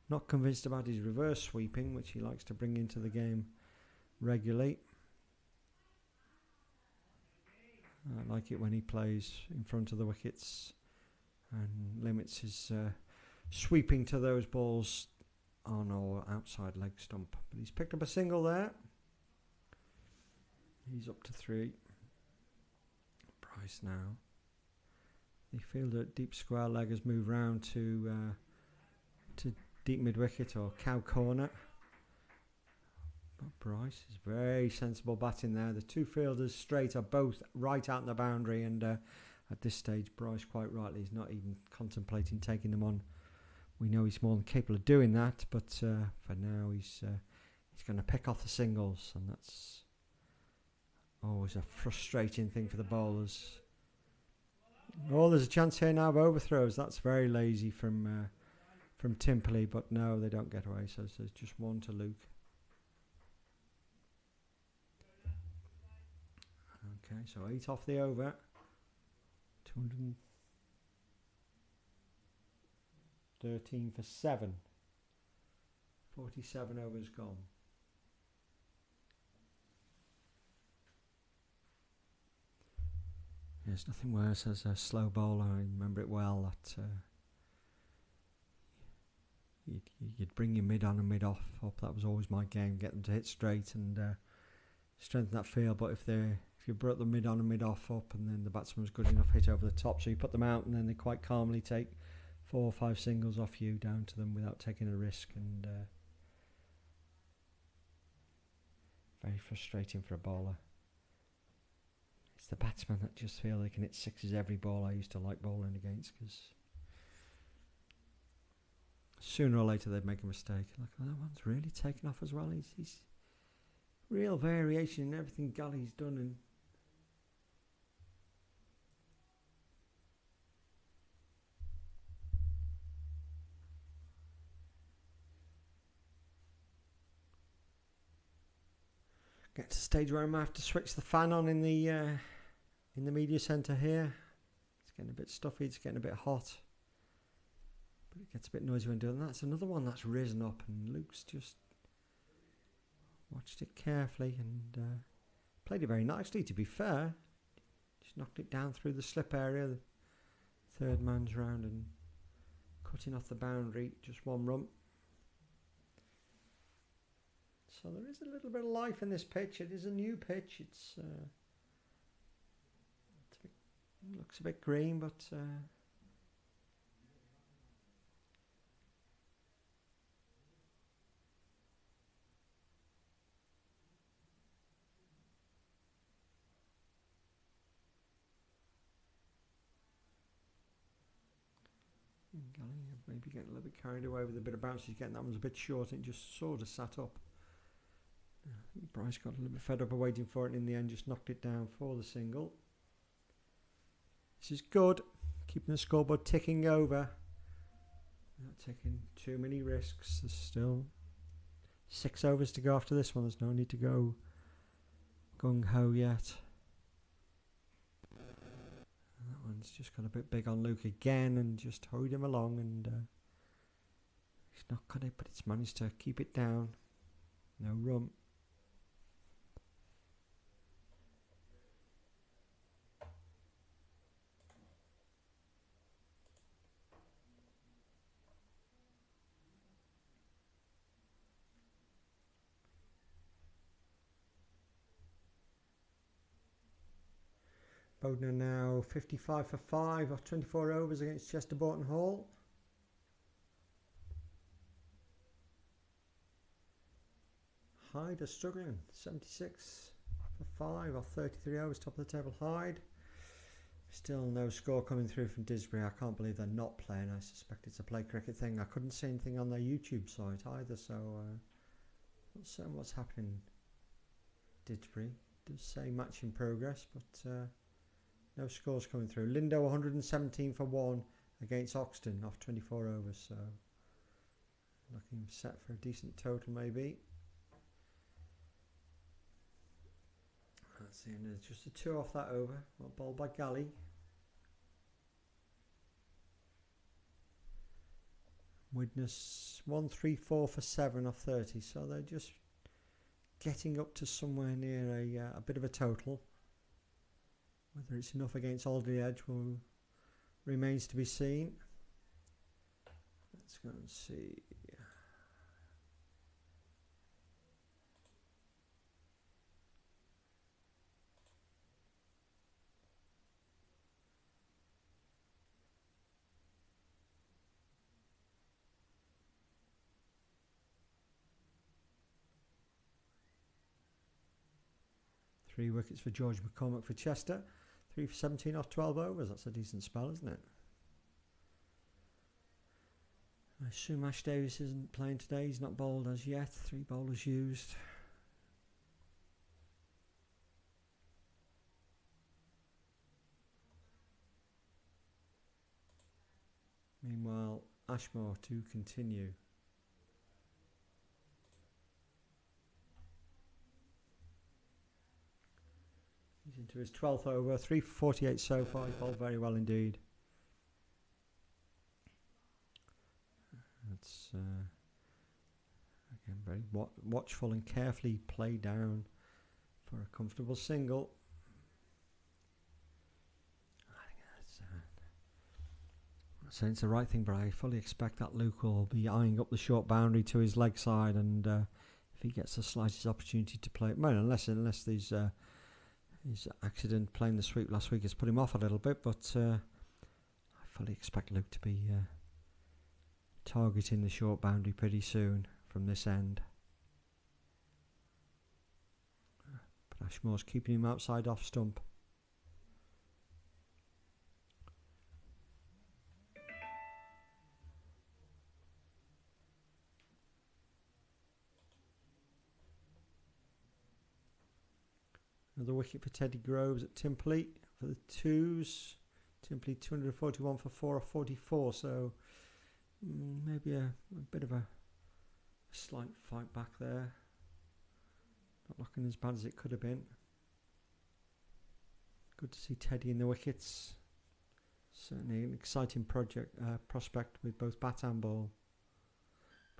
Not convinced about his reverse sweeping, which he likes to bring into the game regularly. I like it when he plays in front of the wickets and limits his sweeping to those balls on or outside leg stump. But he's picked up a single there. He's up to 3. Bryce now. The fielder at deep square leg has moved round to deep mid-wicket or cow corner. But Bryce is very sensible batting there. The 2 fielders straight are both right out in the boundary, and at this stage Bryce quite rightly is not even contemplating taking them on. We know he's more than capable of doing that, but for now he's going to pick off the singles, and that's always a frustrating thing for the bowlers. Oh, there's a chance here now of overthrows. That's very lazy from Timperley, but no, they don't get away, so there's just 1 to Luke. Okay, so 8 off the over. 200. 13 for 7. 47 overs gone. There's nothing worse as a slow bowler. I remember it well that you'd bring your mid on and mid off up. That was always my game. Get them to hit straight and strengthen that field. But if you brought the mid on and mid off up, and then the batsman was good enough, hit over the top, so you put them out, and then they quite calmly take 4 or 5 singles off you down to them without taking a risk. And very frustrating for a bowler. It's the batsmen that just feel they can hit sixes every ball. I used to like bowling against, because sooner or later they'd make a mistake. Like, oh, that one's really taken off as well. He's real variation in everything Gully's done. And get to the stage where I might have to switch the fan on in the media centre here. It's getting a bit stuffy, it's getting a bit hot, but it gets a bit noisy when doing that. That's another one that's risen up, and Luke's just watched it carefully and played it very nicely, to be fair. Just knocked it down through the slip area, the third man's round, and cutting off the boundary, just one run. So there is a little bit of life in this pitch. It is a new pitch. It looks a bit green, but maybe getting a little bit carried away with a bit of bounce he's getting. That one's a bit short, and it just sort of sat up. I think Bryce got a little bit fed up of waiting for it, and in the end just knocked it down for the single. This is good, keeping the scoreboard ticking over, not taking too many risks. There's still 6 overs to go after this one. There's no need to go gung-ho yet. And that one's just got a bit big on Luke again and just hurried him along, and he's not got it, but it's managed to keep it down. No run. Bowden now 55 for 5 off 24 overs against Chester Boughton Hall. Hyde are struggling, 76 for 5 off 33 overs, top of the table Hyde. Still no score coming through from Disbury. I can't believe they're not playing. I suspect it's a play cricket thing. I couldn't see anything on their YouTube site either, so not certain what's happening. Disbury does say match in progress, but no scores coming through. Lindo 117 for 1 against Oxton off 24 overs, so looking set for a decent total maybe. Let's see, and there's just a 2 off that over. Well, bowled by Galley. Widnes 134 for 7 off 30, so they're just getting up to somewhere near a bit of a total. Whether it's enough against Alderley Edge remains to be seen. Let's go and see. 3 wickets for George McCormack for Chester. 3 for 17 off 12 overs. That's a decent spell, isn't it? I assume Ash Davis isn't playing today. He's not bowled as yet. 3 bowlers used. Meanwhile, Ashmore to continue. He's into his 12th over, 3 for 48 so far. He bowled very well indeed. That's again very watchful and carefully played down for a comfortable single. I think that's I'm not saying it's the right thing, but I fully expect that Luke will be eyeing up the short boundary to his leg side, and if he gets the slightest opportunity to play it, well, unless these his accident playing the sweep last week has put him off a little bit, but I fully expect Luke to be targeting the short boundary pretty soon from this end. But Ashmore's keeping him outside off stump. Another wicket for Teddy Groves at Timperley for the twos. Timperley 241 for 4 of 44, so maybe a bit of a slight fight back there. Not looking as bad as it could have been. Good to see Teddy in the wickets. Certainly an exciting prospect with both bat and ball.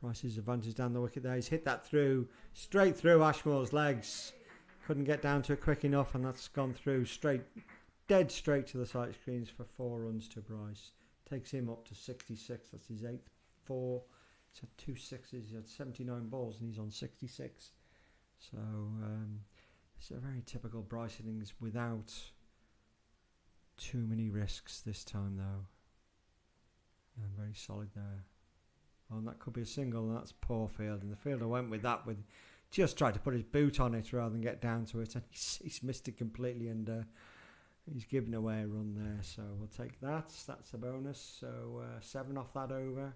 Bryce's advantage down the wicket there. He's hit that through, straight through Ashmore's legs. Couldn't get down to it quick enough, and that's gone through dead straight to the sight screens for 4 runs to Bryce. Takes him up to 66. That's his 8th 4. He's had 2 sixes. He had 79 balls, and he's on 66. So it's a very typical Bryce innings without too many risks this time, though. And very solid there. Oh, and that could be a single, and that's poor fielding. The fielder went with that just tried to put his boot on it rather than get down to it, and he's missed it completely, and he's given away a run there. So we'll take that. That's a bonus. So 7 off that over.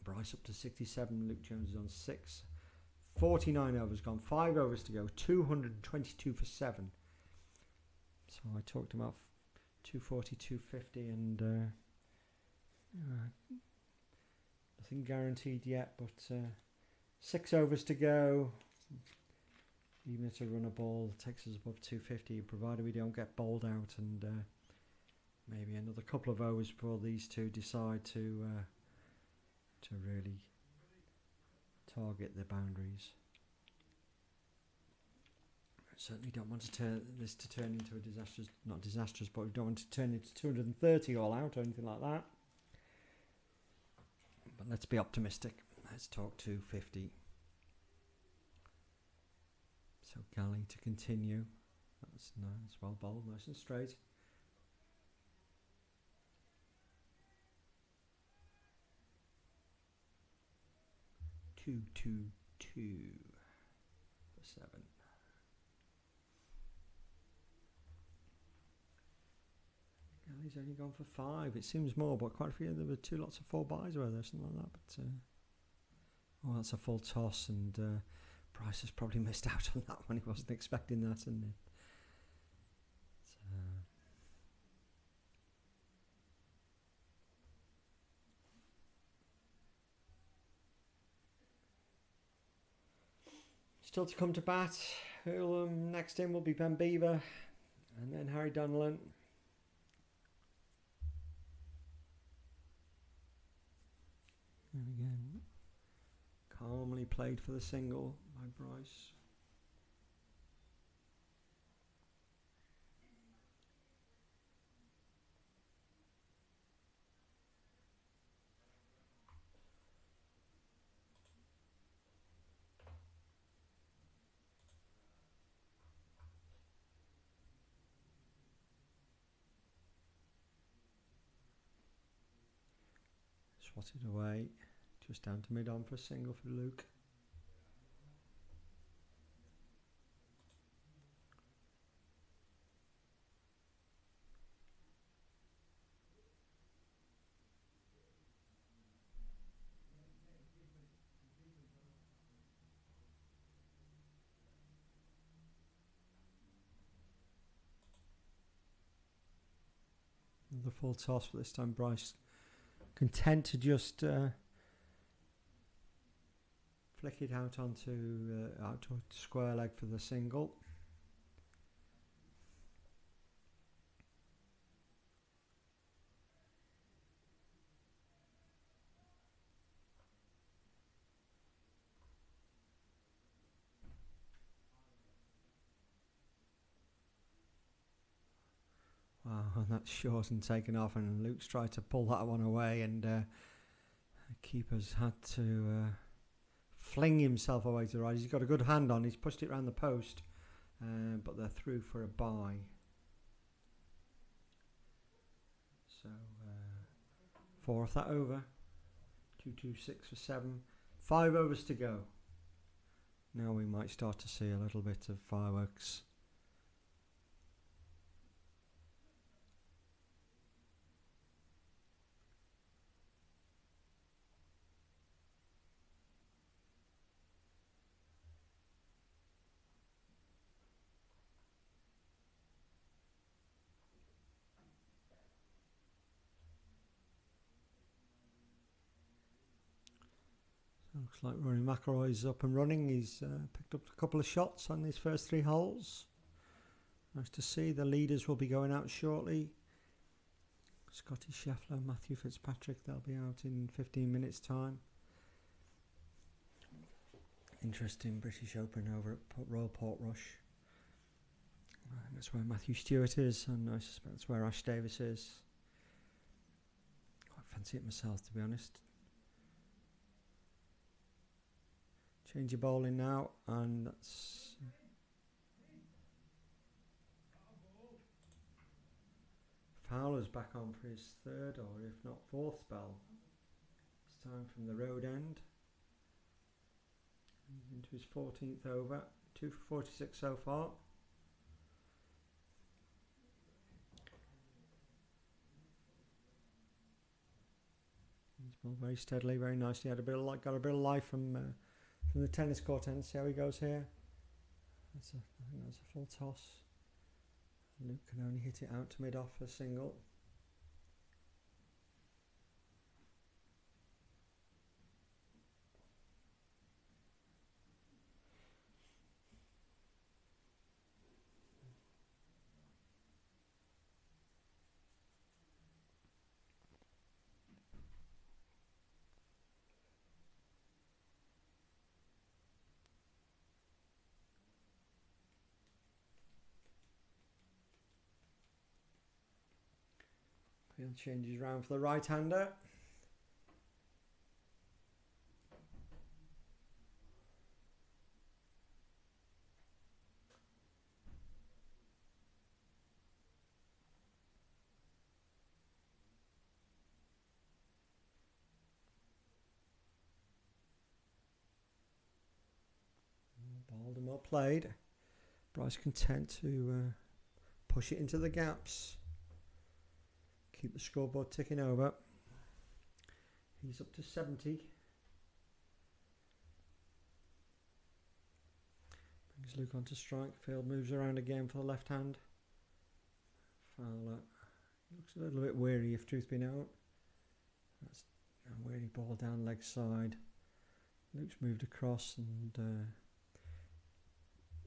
Bryce up to 67. Luke Jones is on 6. 49 overs gone. 5 overs to go. 222 for 7. So I talked about 240, 250, and nothing guaranteed yet, but 6 overs to go. Even if it's a runner ball, it takes us above 250, provided we don't get bowled out, and maybe another couple of overs before these two decide to really target the boundaries. I certainly don't want to turn into a disastrous, not disastrous, but we don't want to turn it to 230 all out or anything like that. But let's be optimistic. Let's talk 250. So Galley to continue. That's nice, well bowled, nice and straight. Two for 7. Galley's only gone for 5. It seems more, but quite a few. There were 2 lots of 4 byes, were there, something like that. But oh, that's a full toss, and Bryce has probably missed out on that one. He wasn't expecting that, and still to come to bat. Next in will be Ben Beaver, and then Harry Donnellan. And again, calmly played for the single by Bryce. Swatted away, just down to mid-on for a single for Luke. The full toss, but this time Bryce content to just flick it out onto out to square leg for the single. Oh, that's short and taken off, and Luke's tried to pull that one away, and the keeper's had to fling himself away to the right. He's got a good hand on. He's pushed it round the post, but they're through for a bye. So 4 off that over. 2-2-6 for 7. 5 overs to go. Now we might start to see a little bit of fireworks. Looks like Rory McIlroy's up and running. He's picked up a couple of shots on his first 3 holes. Nice to see. The leaders will be going out shortly. Scotty Scheffler, Matthew Fitzpatrick, they'll be out in 15 minutes time. Interesting British Open over at Royal Portrush. That's where Matthew Stewart is, and I suspect that's where Ash Davis is. Quite fancy it myself, to be honest. Change your bowling now, and that's Fowler's back on for his 3rd or if not 4th spell. This time from the road end. He's into his 14th over. 2 for 46 so far. He's bowled very steadily, very nicely. Got a bit of life from the tennis court end. See how he goes here. I think that's a full toss. Luke can only hit it out to mid-off for a single. He'll change his round for the right-hander. Bowled and well played. Bryce content to push it into the gaps. Keep the scoreboard ticking over. He's up to 70. Brings Luke onto strike. Field moves around again for the left hand. Fowler looks a little bit weary if truth be known. That's a weary ball down leg side. Luke's moved across and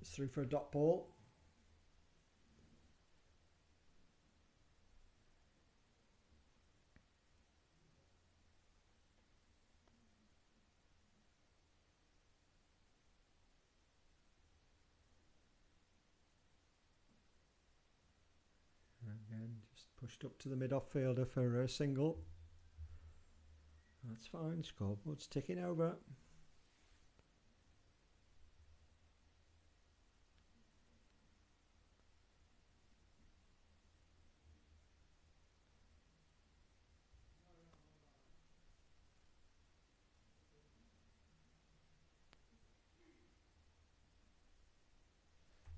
it's through for a dot ball. Again, just pushed up to the mid-off fielder for a single. That's fine, scoreboard's ticking over.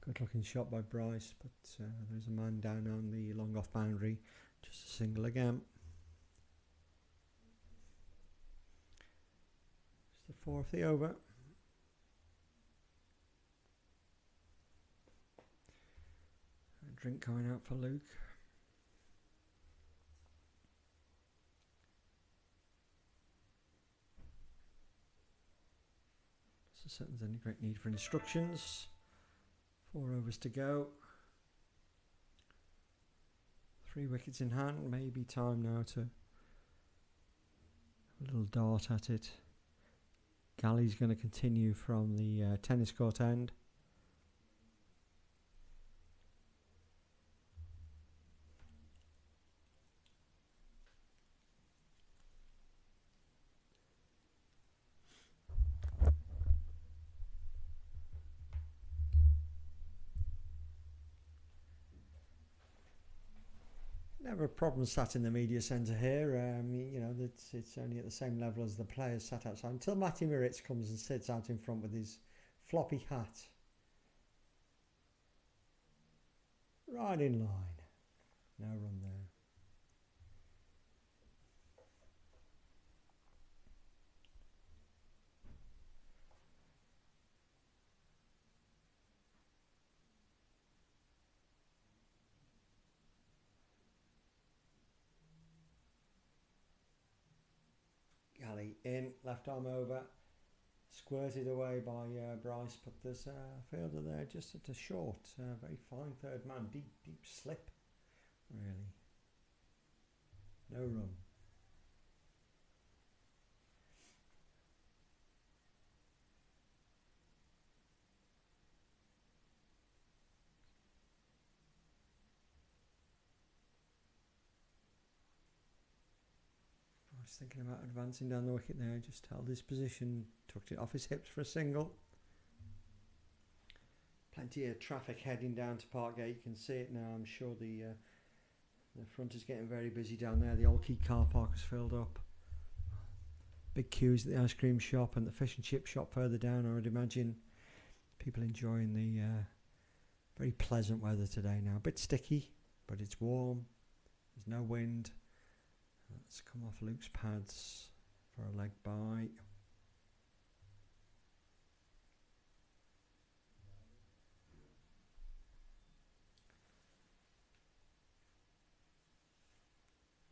Good looking shot by Bryce, but there's a man down on the long off boundary. Just a single again. It's the 4th of the over. A drink going out for Luke. So there's any great need for instructions. 4 overs to go. 3 wickets in hand. Maybe time now to a little dart at it. Galley's going to continue from the tennis court end. Never a problem sat in the media centre here. You know, it's only at the same level as the players sat outside until Matty Moritz comes and sits out in front with his floppy hat. Right in line. No run there. Galley in, left arm over, squirted away by Bryce, but there's a fielder there just at a short, very fine third man, deep slip, really. No run. I was thinking about advancing down the wicket there, just held his position, tucked it off his hips for a single. Plenty of traffic heading down to Parkgate, you can see it now. I'm sure the front is getting very busy down there. The Old Key car park is filled up. Big queues at the ice cream shop and the fish and chip shop further down. I would imagine people enjoying the very pleasant weather today now. A bit sticky, but it's warm. There's no wind. Let's come off Luke's pads for a leg bye.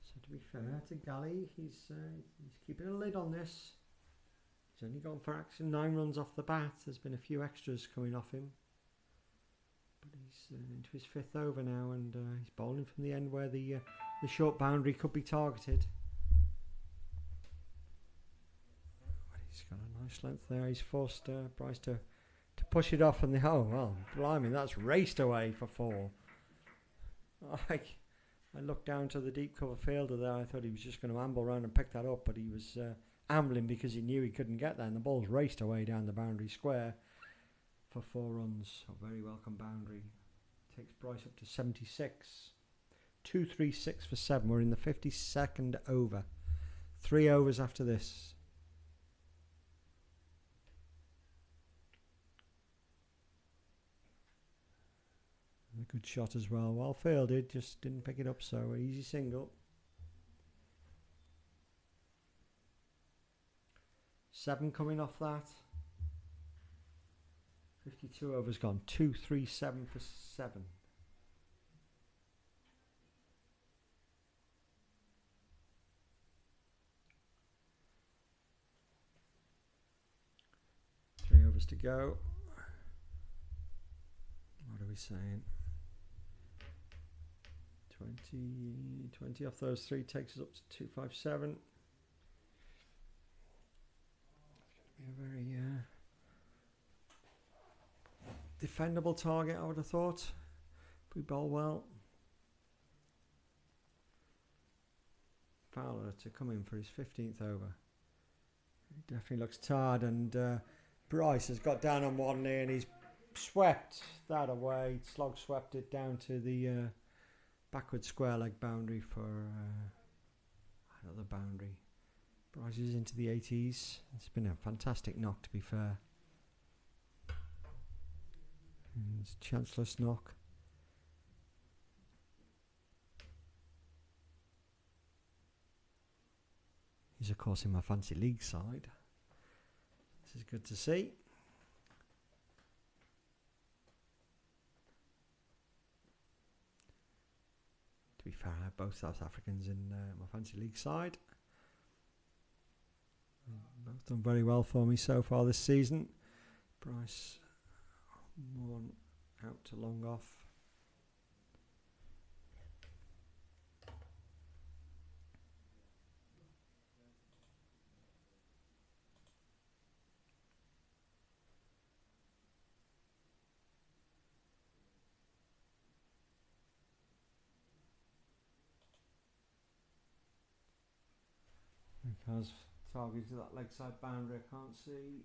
So to be fair to Galley, he's keeping a lid on this. He's only gone for action 9 runs off the bat. There's been a few extras coming off him, but he's into his 5th over now, and he's bowling from the end where the short boundary could be targeted. But he's got a nice length there. He's forced Bryce to push it off, and oh well, blimey, that's raced away for 4. I looked down to the deep cover fielder there. I thought he was just going to amble around and pick that up, but he was ambling because he knew he couldn't get there, and the ball's raced away down the boundary square for 4 runs. A very welcome boundary. Takes Bryce up to 76. 236 for 7. We're in the 52nd over. 3 overs after this. A good shot as well. Well fielded, just didn't pick it up, so easy single. 7 coming off that. 52 overs gone. 237 for 7. Three overs to go. What are we saying? 20 off those 3 takes us up to 257. It's going to be a very defendable target, I would have thought, if we bowl well. Fowler to come in for his 15th over. He definitely looks tired, and Bryce has got down on one knee and he's swept that away. Slog swept it down to the backward square leg boundary for another boundary. Bryce is into the 80s. It's been a fantastic knock, to be fair. And it's Chancellor's knock. He's of course in my fancy league side. This is good to see. To be fair, I have both South Africans in my fancy league side. Both done very well for me so far this season. Bryce 1 out to long off. Because targeted to that leg side boundary, I can't see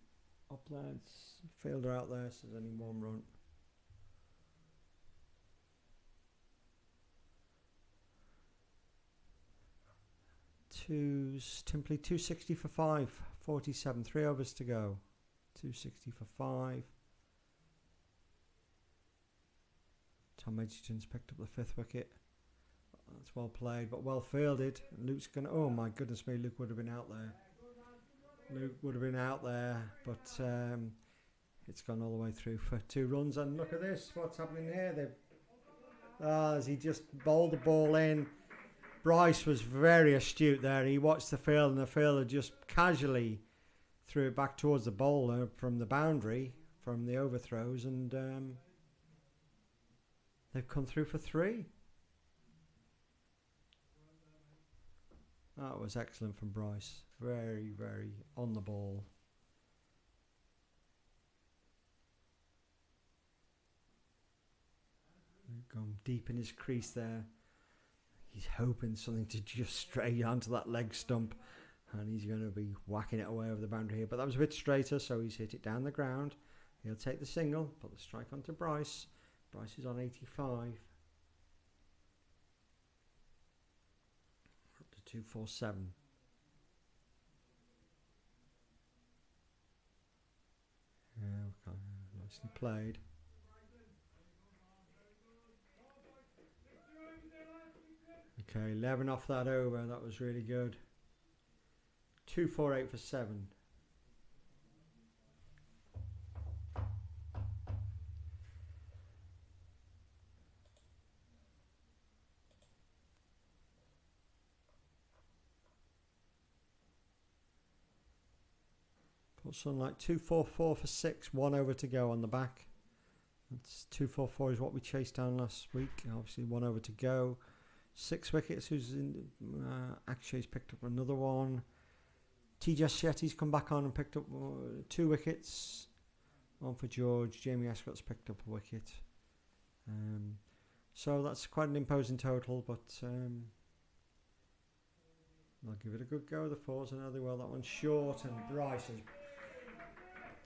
up there. It's fielder out there, so there's only 1 run. Templey 260 for 5, 47, 3 overs to go. 260 for 5. Tom Edgerton's picked up the 5th wicket. That's well played, but well fielded. Luke's going to... Oh, my goodness me, Luke would have been out there. Luke would have been out there, but it's gone all the way through for 2 runs. And look at this, what's happening here? As he just bowled the ball in. Bryce was very astute there. He watched the field, and the fielder just casually threw it back towards the bowler from the boundary, from the overthrows, and they've come through for 3. That was excellent from Bryce. Very, very on the ball. Gone deep in his crease there. He's hoping something to just stray onto that leg stump, and he's going to be whacking it away over the boundary here. But that was a bit straighter, so he's hit it down the ground. He'll take the single, put the strike onto Bryce. Bryce is on 85. Up to 247. Yeah, okay. Nicely played. Okay, 11 off that over. That was really good. 248 for 7. Put Sunlight 244 for 6. 1 over to go on the back. That's 244 is what we chased down last week. Obviously 1 over to go. 6 wickets. Who's in? Akshay's picked up another one. TJ Shetty's come back on and picked up 2 wickets. 1 for George. Jamie Ascott's picked up a wicket. So that's quite an imposing total, but I'll give it a good go. The 4s, I know they will. That one's short, and Bryce has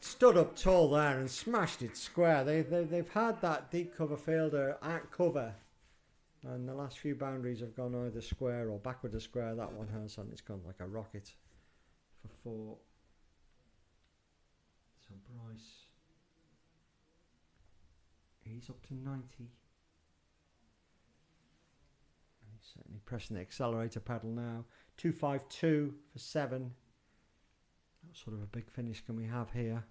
stood up tall there and smashed it square. They've had that deep cover fielder at cover. And the last few boundaries have gone either square or backward to square. That one has, and it's gone like a rocket for 4. So Bryce, he's up to 90. And he's certainly pressing the accelerator pedal now. 252 for 7. What sort of a big finish can we have here?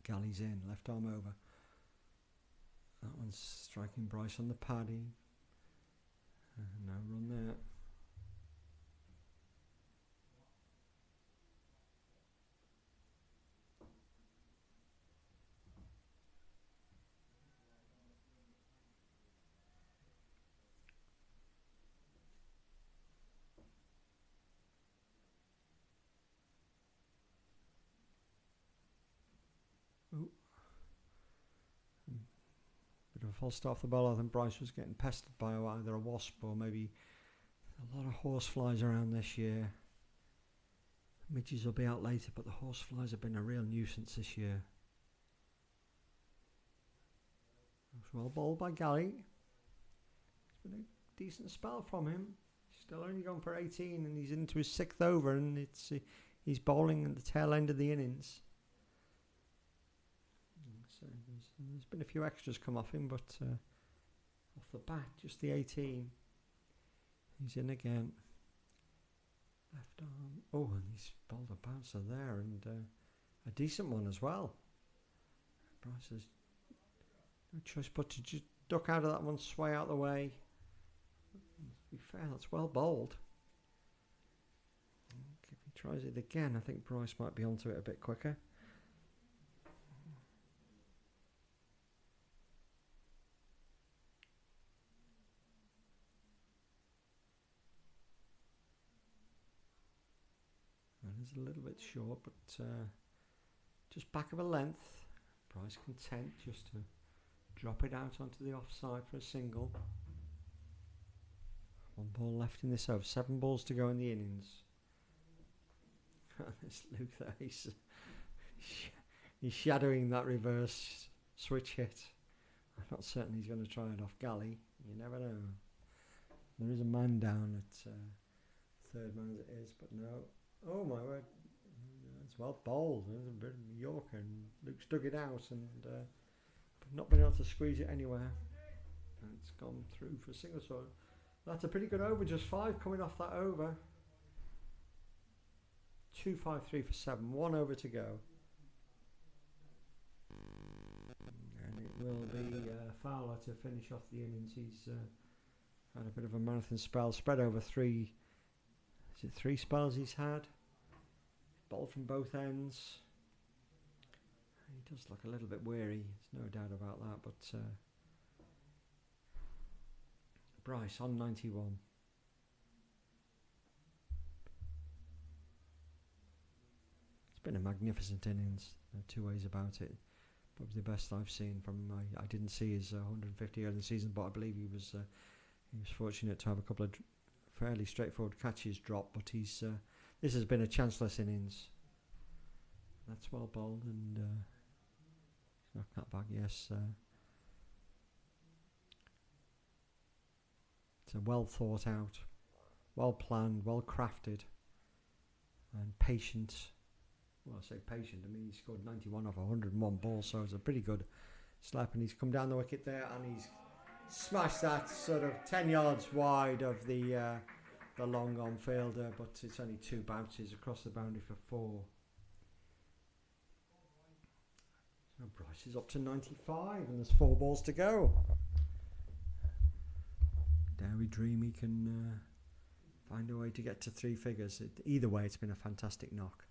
Galley's in, left arm over. That one's striking Bryce on the paddy. No run there. Bit of a false start off the ball. I think Bryce was getting pestered by either a wasp or maybe a lot of horseflies around this year. Midges will be out later, but the horseflies have been a real nuisance this year. It was well bowled by Galley. It's been a decent spell from him. He's still only gone for 18, and he's into his 6th over, and he's bowling at the tail end of the innings. So there's been a few extras come off him, but off the bat, just the 18. He's in again. Left arm. Oh, and he's bowled a bouncer there, and a decent one as well. Bryce has no choice but to just duck out of that one, sway out the way. To be fair, that's well bowled. If he tries it again, I think Bryce might be onto it a bit quicker. It's a little bit short, but just back of a length. Bryce content just to drop it out onto the offside for a single. 1 ball left in this over. 7 balls to go in the innings. There's Luke there. He's shadowing that reverse switch hit. I'm not certain he's going to try it off Galley. You never know. There is a man down at third man as it is, but no. Oh my word. It's well bowled. There's a bit of Yorker, and Luke's dug it out and not been able to squeeze it anywhere. And it's gone through for a single. So that's a pretty good over, just 5 coming off that over. 2-5-3 for 7, 1 over to go. And it will be Fowler to finish off the innings. He's had a bit of a marathon spell, spread over 3. Is it 3 spells he's had? Ball from both ends. He does look a little bit weary, there's no doubt about that, but Bryce on 91. It's been a magnificent innings, no two ways about it. Probably the best I've seen from him. I didn't see his 150 early in the season, but I believe he was fortunate to have a couple of fairly straightforward catches drop, but he's this has been a chanceless innings. That's well bowled, and knock that back, yes. It's a well thought out, well planned, well crafted, and patient. Well, I say patient, I mean he scored 91 off 101 balls, so it's a pretty good slap, and he's come down the wicket there and he's smashed that sort of 10 yards wide of the long on fielder, but it's only 2 bounces across the boundary for 4. So Bryce is up to 95 and there's 4 balls to go. Dare we dream he can find a way to get to 3 figures. Either way, it's been a fantastic knock.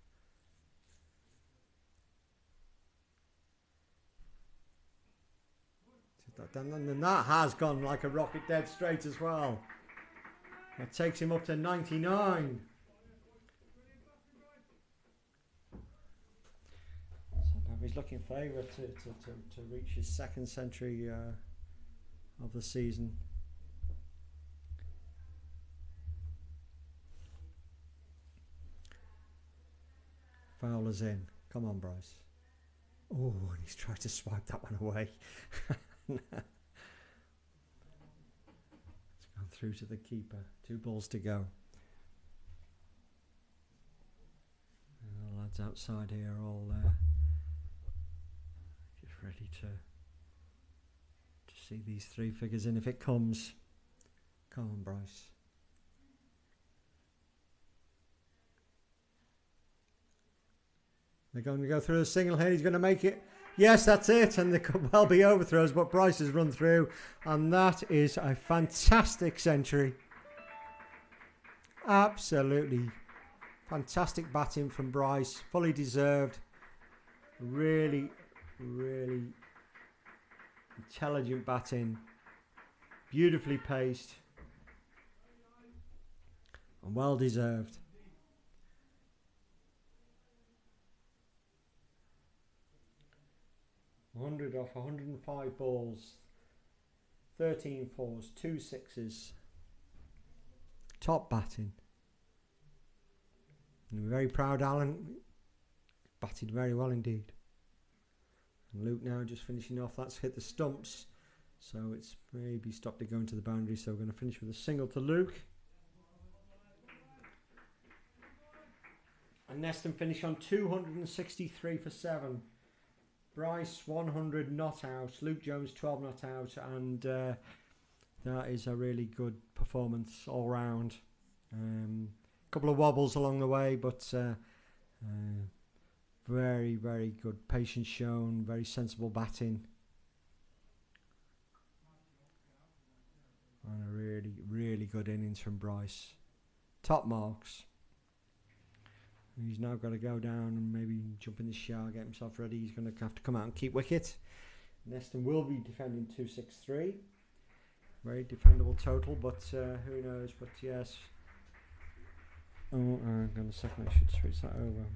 And that has gone like a rocket dead straight as well. That takes him up to 99. So now he's looking favourite to reach his 2nd century of the season. Fowler's in. Come on, Bryce. Oh, and he's tried to swipe that one away. It's gone through to the keeper. 2 balls to go. And the lads outside here are all just ready to see these 3 figures in if it comes. Come on, Bryce. They're going to go through a single here. He's going to make it. Yes, that's it. And there could well be overthrows, but Bryce has run through. And that is a fantastic century. Absolutely fantastic batting from Bryce. Fully deserved. Really, really intelligent batting. Beautifully paced. And well deserved. 100 off 105 balls, 13 fours, 2 sixes. Top batting. And we're very proud Alan. Batted very well indeed. And Luke now just finishing off. That's hit the stumps. So it's maybe stopped it going to the boundary. So we're going to finish with a single to Luke. And Neston finish on 263 for 7. Bryce 100 not out, Luke Jones 12 not out, and that is a really good performance all round. Couple of wobbles along the way, but very, very good patience shown, very sensible batting. And a really, really good innings from Bryce. Top marks. He's now got to go down and maybe jump in the shower, get himself ready. He's going to have to come out and keep wicket. Neston will be defending 263. Very defendable total, but who knows? But yes. Oh, hang on a second. I should switch that over.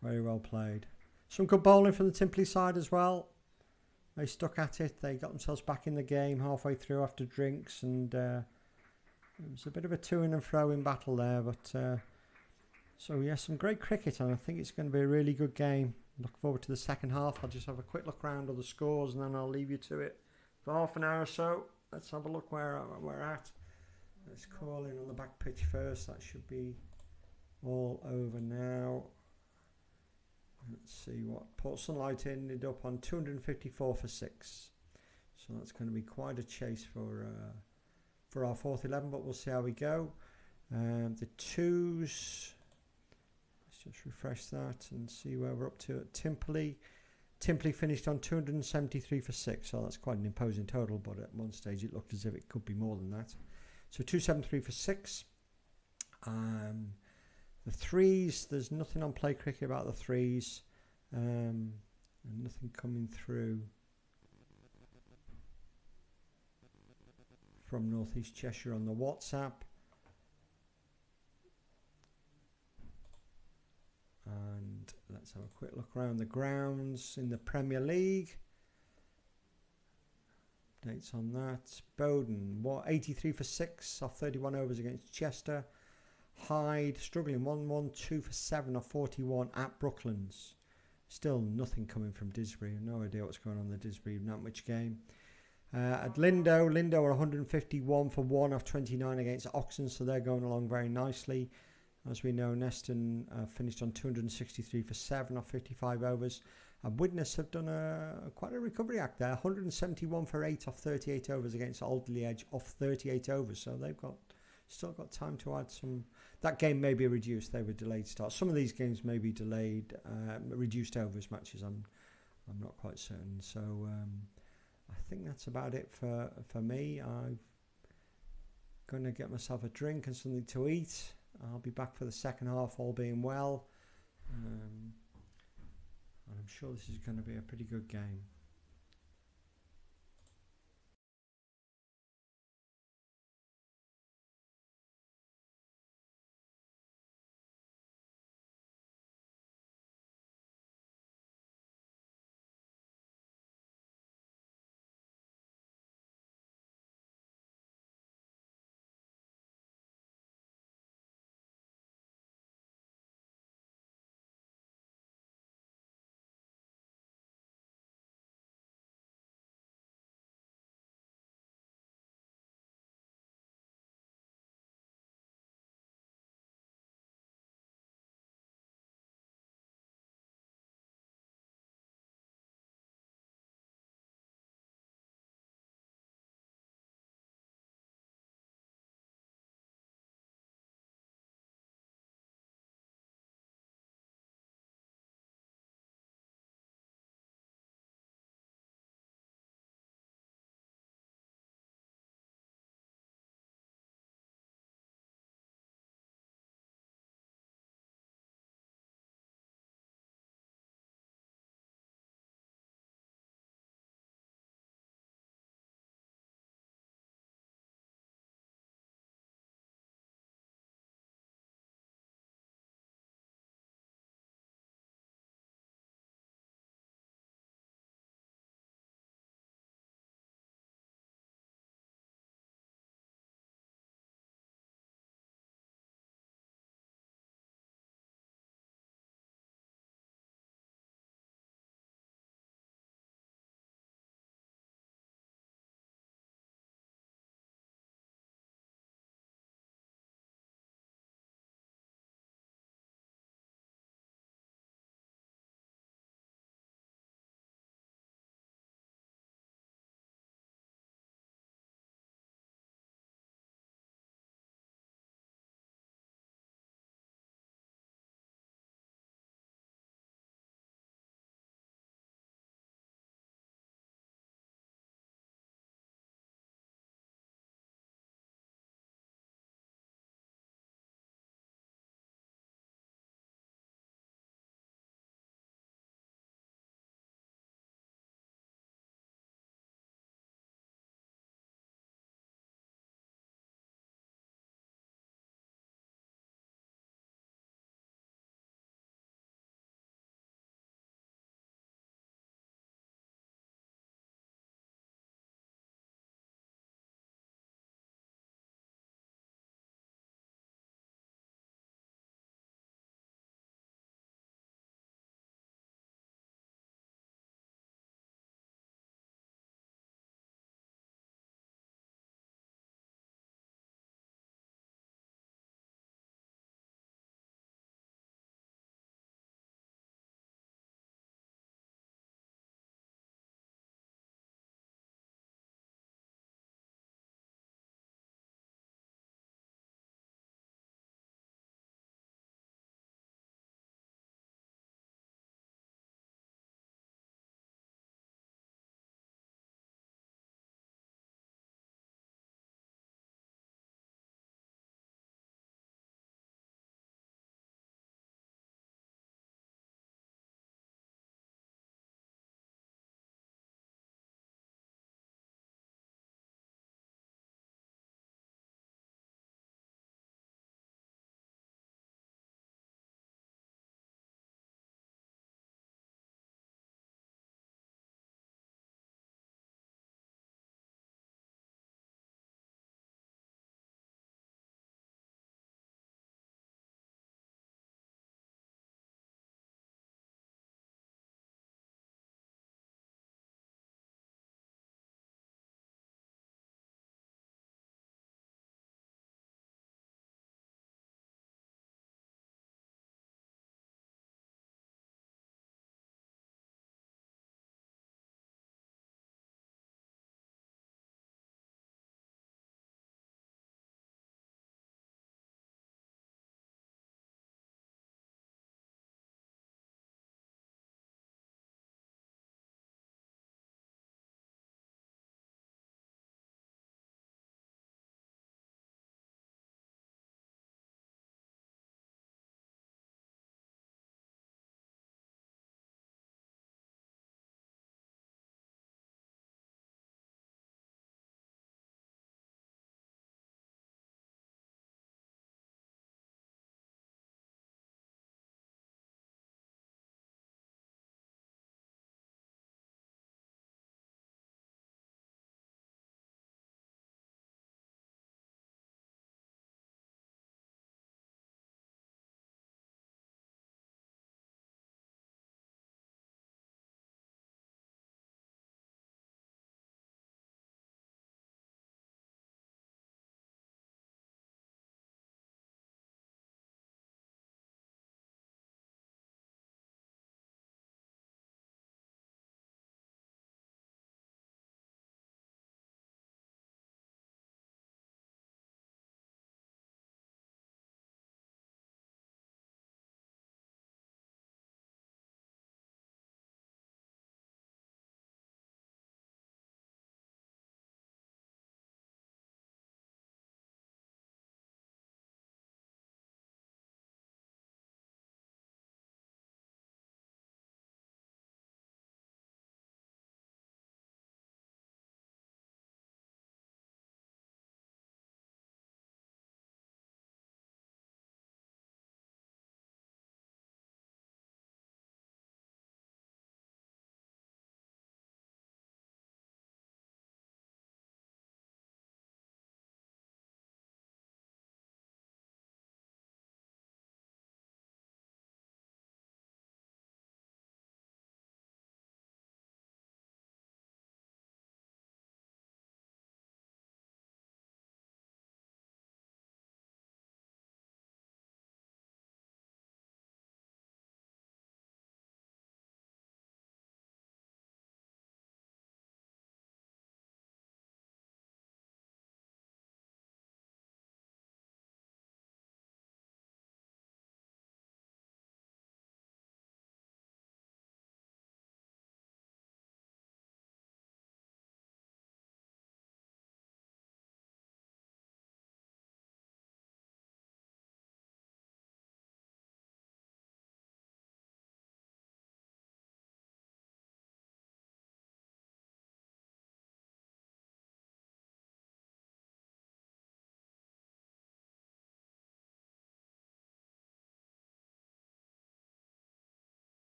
Very well played. Some good bowling from the Templey side as well. They stuck at it. They got themselves back in the game halfway through after drinks, and it was a bit of a to-in and fro-in battle there. But so yes, some great cricket, and I think it's going to be a really good game. Look forward to the second half. I'll just have a quick look around all the scores and then I'll leave you to it for half an hour or so. Let's have a look where we're at. Let's call in on the back pitch first. That should be all over now. Let's see what Port Sunlight ended up on 254 for 6. So that's going to be quite a chase for our fourth 11, but we'll see how we go. The twos, let's just refresh that and see where we're up to at Timperley. Timperley finished on 273 for 6, so that's quite an imposing total, but at one stage it looked as if it could be more than that. So 273 for 6. The threes, there's nothing on Play Cricket about the threes, and nothing coming through from North East Cheshire on the WhatsApp. And let's have a quick look around the grounds in the Premier League. Updates on that. Bowden, 83 for 6 off 31 overs against Chester. Hyde struggling 1-1-2 for 7 off 41 at Brooklands. Still nothing coming from Disbury. No idea what's going on in the Disbury Nantwich game. At Lindo are 151 for 1 off 29 against Oxon, so they're going along very nicely. As we know, Neston finished on 263 for 7 off 55 overs. And Widnes have done quite a recovery act there. 171 for 8 off 38 overs against Alderley Edge off 38 overs. So they've still got time to add some. That game may be reduced. They were delayed starts. Some of these games may be delayed, reduced overs matches. I'm not quite certain. So I think that's about it for me. I'm going to get myself a drink and something to eat. I'll be back for the second half, all being well. And I'm sure this is going to be a pretty good game.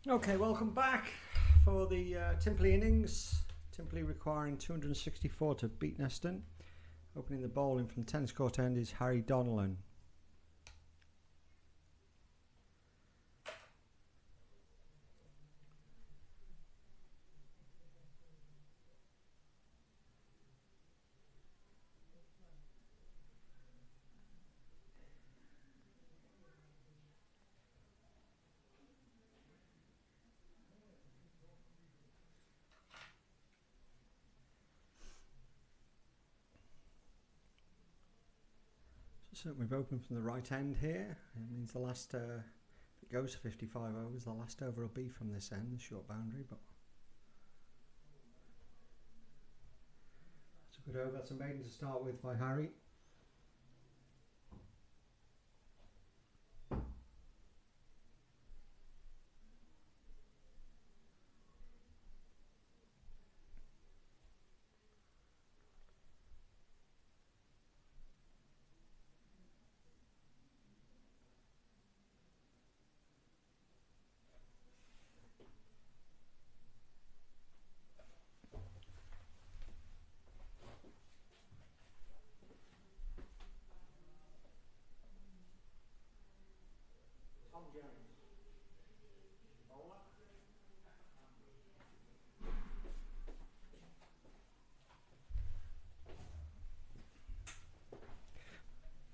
Okay, welcome back for the Timperley innings. Timperley requiring 264 to beat Neston. Opening the bowling from tennis court end is Harry Donnellan. So we've opened from the right end here. It means the last, if it goes to 55 overs, the last over will be from this end, the short boundary. But it's a good over. That's a maiden to start with by Harry.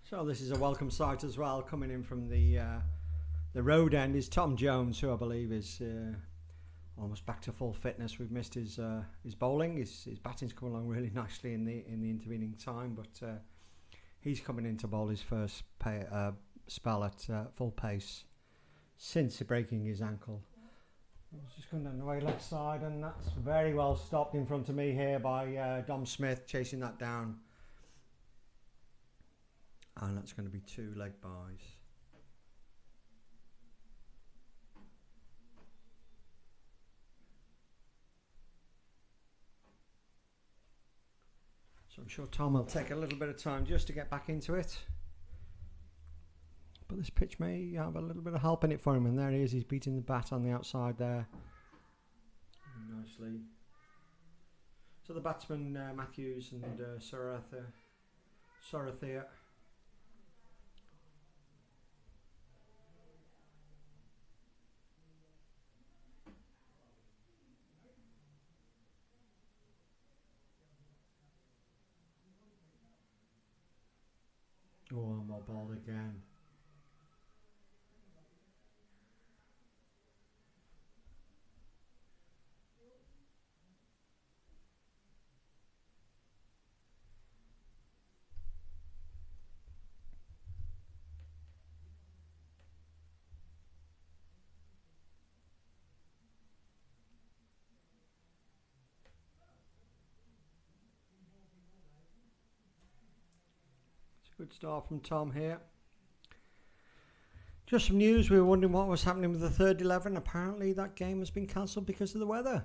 So this is a welcome sight as well. Coming in from the road end is Tom Jones, who I believe is almost back to full fitness. We've missed his bowling. His batting's come along really nicely in the intervening time, but he's coming in to bowl his first spell at full pace since breaking his ankle. He's just going down the way left side, and that's very well stopped in front of me here by Dom Smith, chasing that down. And that's going to be 2 leg byes. So I'm sure Tom will take a little bit of time just to get back into it. But this pitch may have a little bit of help in it for him. And there he is. He's beating the bat on the outside there. Nicely. So the batsman, Matthews and Sorathia. Oh, more ball again. Good start from Tom here. Just some news. We were wondering what was happening with the third 11. Apparently that game has been cancelled because of the weather.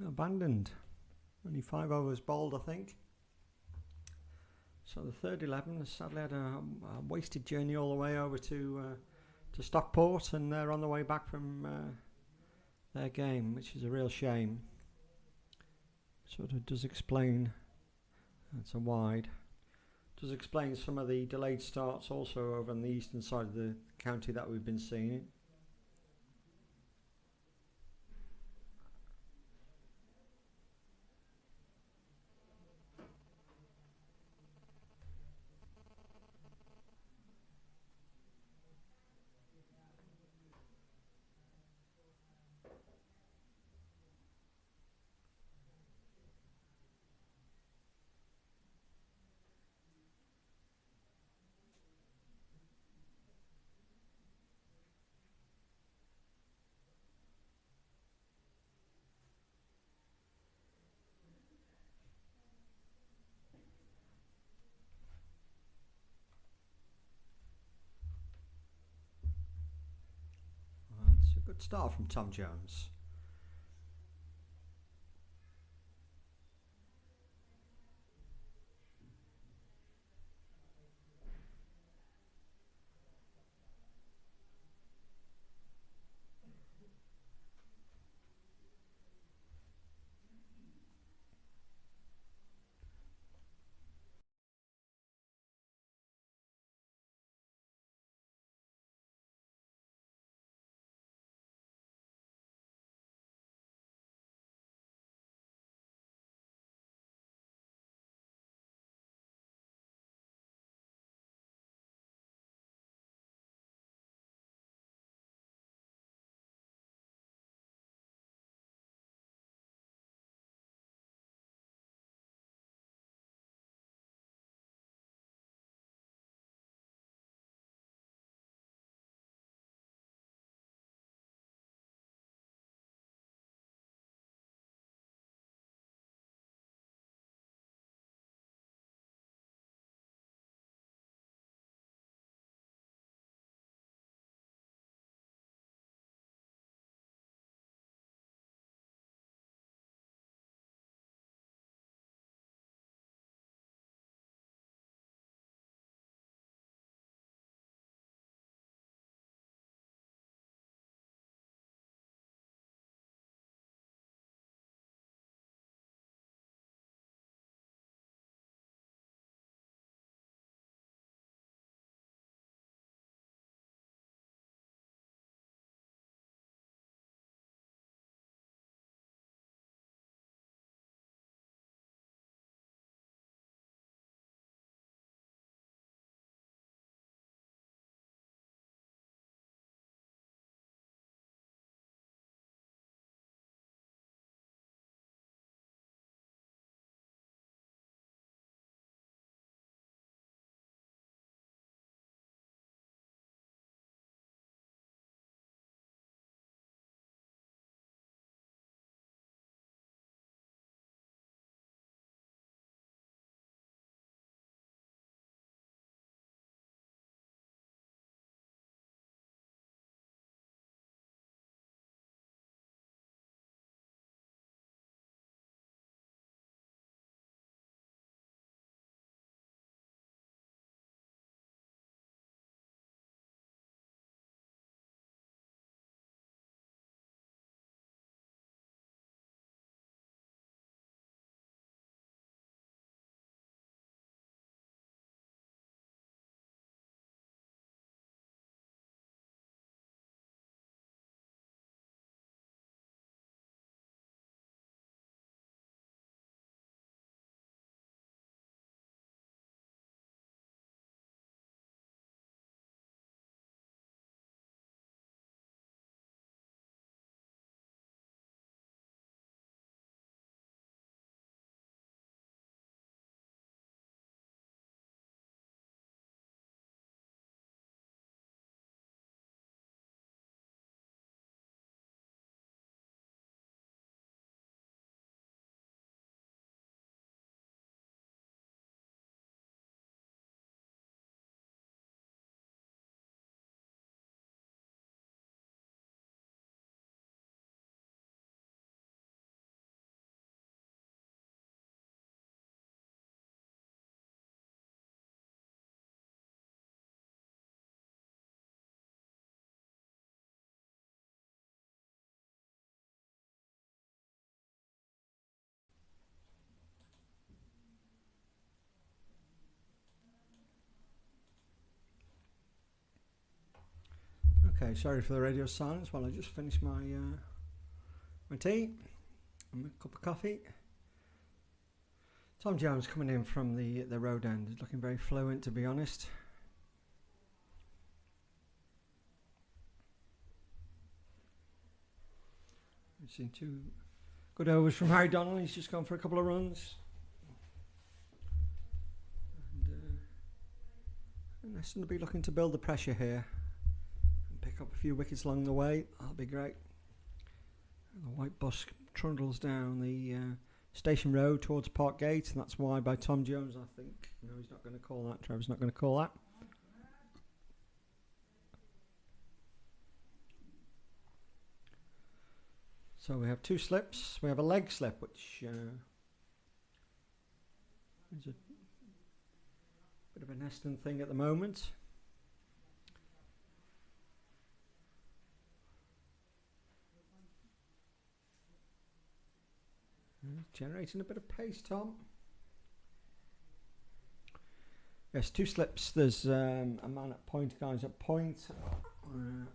Abandoned. Only 5 overs bowled, I think. So the third 11 has sadly had a wasted journey all the way over to Stockport, and they're on the way back from their game, which is a real shame. Sort of does explain. That's a wide. Does explain some of the delayed starts also over on the eastern side of the county that we've been seeing. It's a good start from Tom Jones. Okay, sorry for the radio silence while I just finish my my tea and a cup of coffee. Tom Jones coming in from the road end is looking very fluent, to be honest. We've seen 2 good overs from Harry Donnell. He's just gone for a couple of runs. And Neston will be looking to build the pressure here and pick up a few wickets along the way. That'll be great. And the white bus trundles down the Station Road towards Park Gate, and that's wide by Tom Jones, I think. No, he's not going to call that. Trevor's not going to call that. So we have 2 slips. We have a leg slip, which is a bit of a Neston thing at the moment. Generating a bit of pace, Tom. Yes, 2 slips. There's a man at point, guys at point.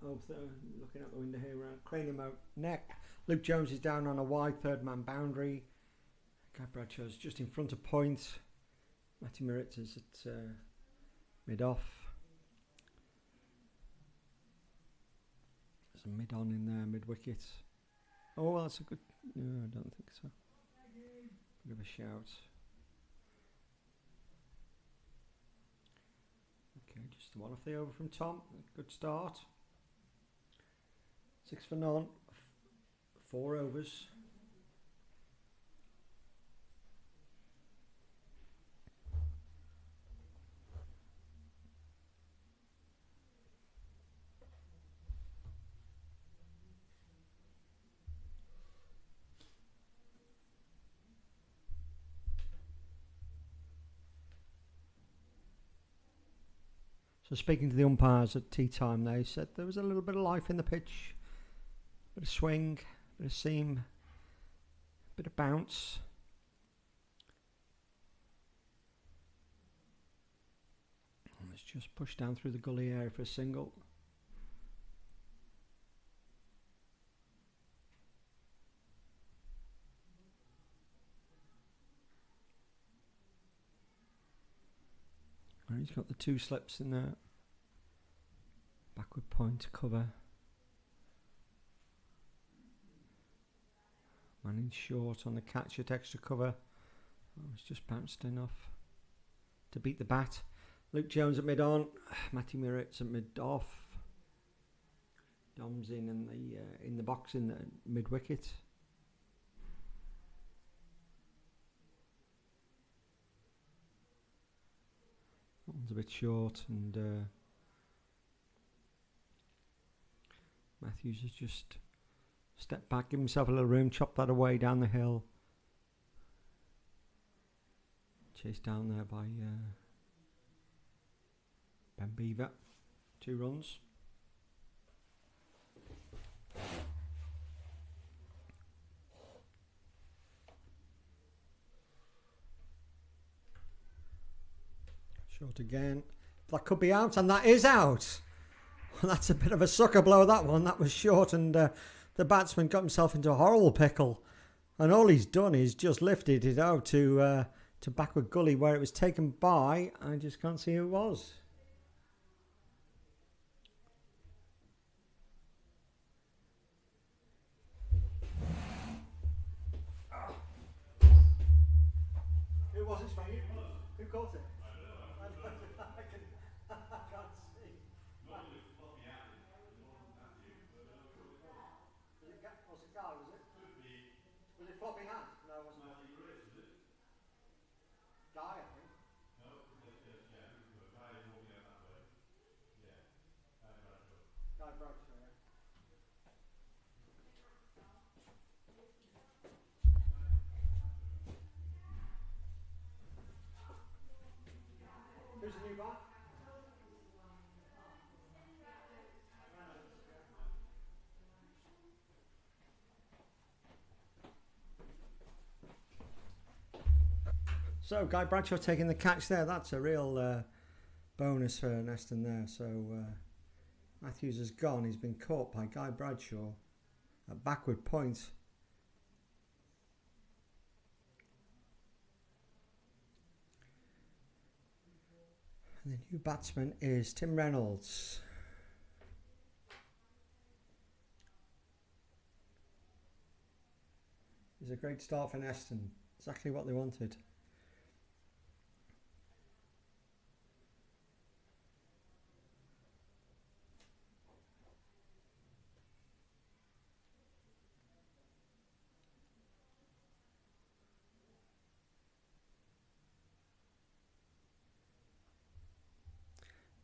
Over there, looking out the window here, cranium out neck. Luke Jones is down on a wide 3rd man boundary. Guy Bradshaw's just in front of point. Matty Merritt is at mid-off. There's a mid-on in there, mid-wicket. Oh, well, that's a good... No, I don't think so. Bit of a shout. Okay, just the one off the over from Tom. Good start. 6 for none. 4 overs. So speaking to the umpires at tea time, they said there was a little bit of life in the pitch, bit of swing, bit of seam, bit of bounce. And it's just pushed down through the gully area for a single. He's got the 2 slips in there. Backward point to cover. Manning short on the catch at extra cover. Oh, it's just bounced enough to beat the bat. Luke Jones at mid-on. Matty Merritt's at mid-off. Dom's in the box in the mid-wicket. One's a bit short, and Matthews has just stepped back, give himself a little room, chopped that away down the hill. Chased down there by Ben Beaver. 2 runs. Short again. That could be out, and that is out. Well, that's a bit of a sucker blow, that one. That was short, and the batsman got himself into a horrible pickle. And all he's done is just lifted it out to backward gully where it was taken by. I just can't see who it was. Who was it, Spangy? Who caught it? Was it floppy hat? No, it wasn't. Guy, I think. Guy Bradshaw, yeah. Who's the new bar? So Guy Bradshaw taking the catch there. That's a real bonus for Neston there. So Matthews has gone. He's been caught by Guy Bradshaw at backward point. And the new batsman is Tim Reynolds. It's a great start for Neston. Exactly what they wanted.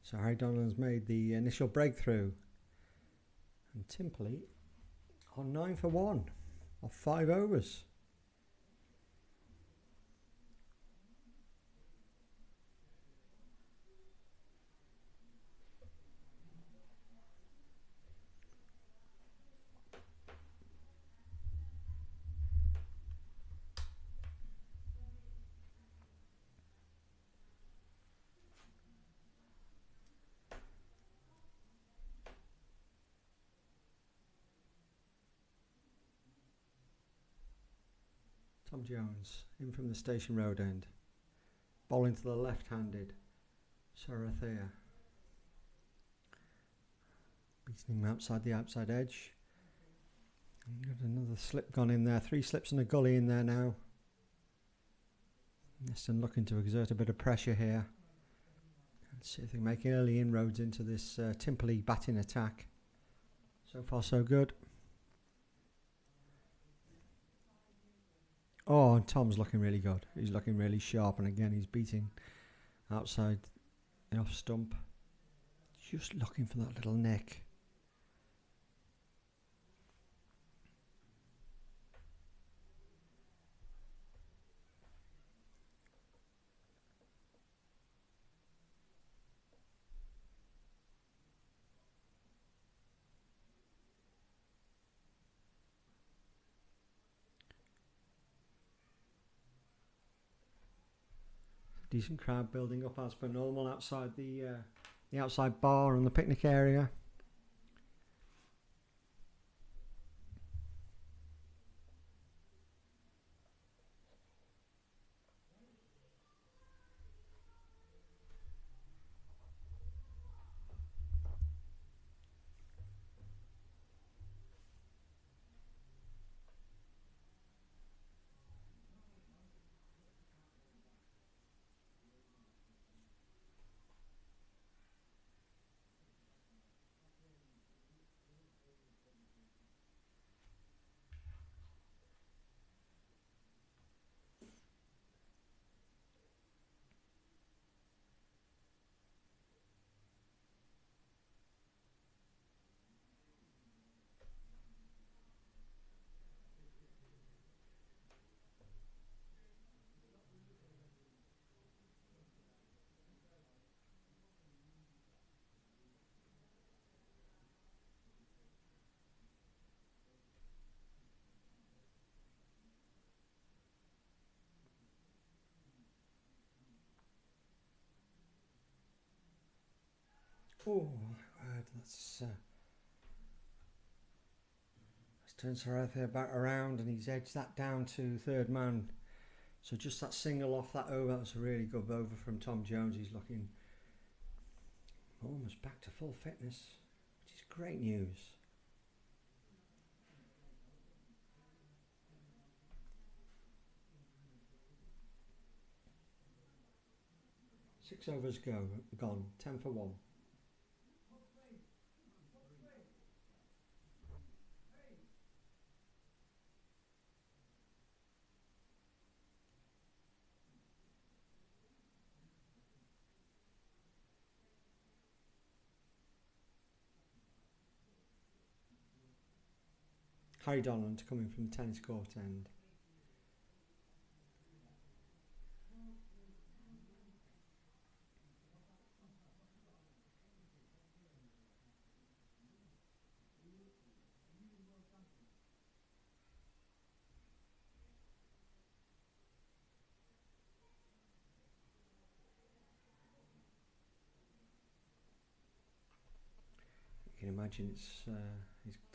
So Harry Donald's made the initial breakthrough. And Templey on 9 for 1 off 5 overs. Tom Jones in from the Station Road end. Bowling to the left-handed Sarathea. Beating him outside the outside edge. And got another slip gone in there. 3 slips and a gully in there now. Neston looking to exert a bit of pressure here. Let's see if they can make early inroads into this Timperley batting attack. So far so good. Oh, and Tom's looking really good. He's looking really sharp, and again he's beating outside the off stump. Just looking for that little nick. Decent crowd building up as per normal outside the outside bar and the picnic area. Oh my word, let's turn Sarathea back around, and he's edged that down to third man. So just that single off that over, that was a really good over from Tom Jones. He's looking almost back to full fitness, which is great news. Six overs gone, 10 for 1. Harry Donald coming from the tennis court end. imagine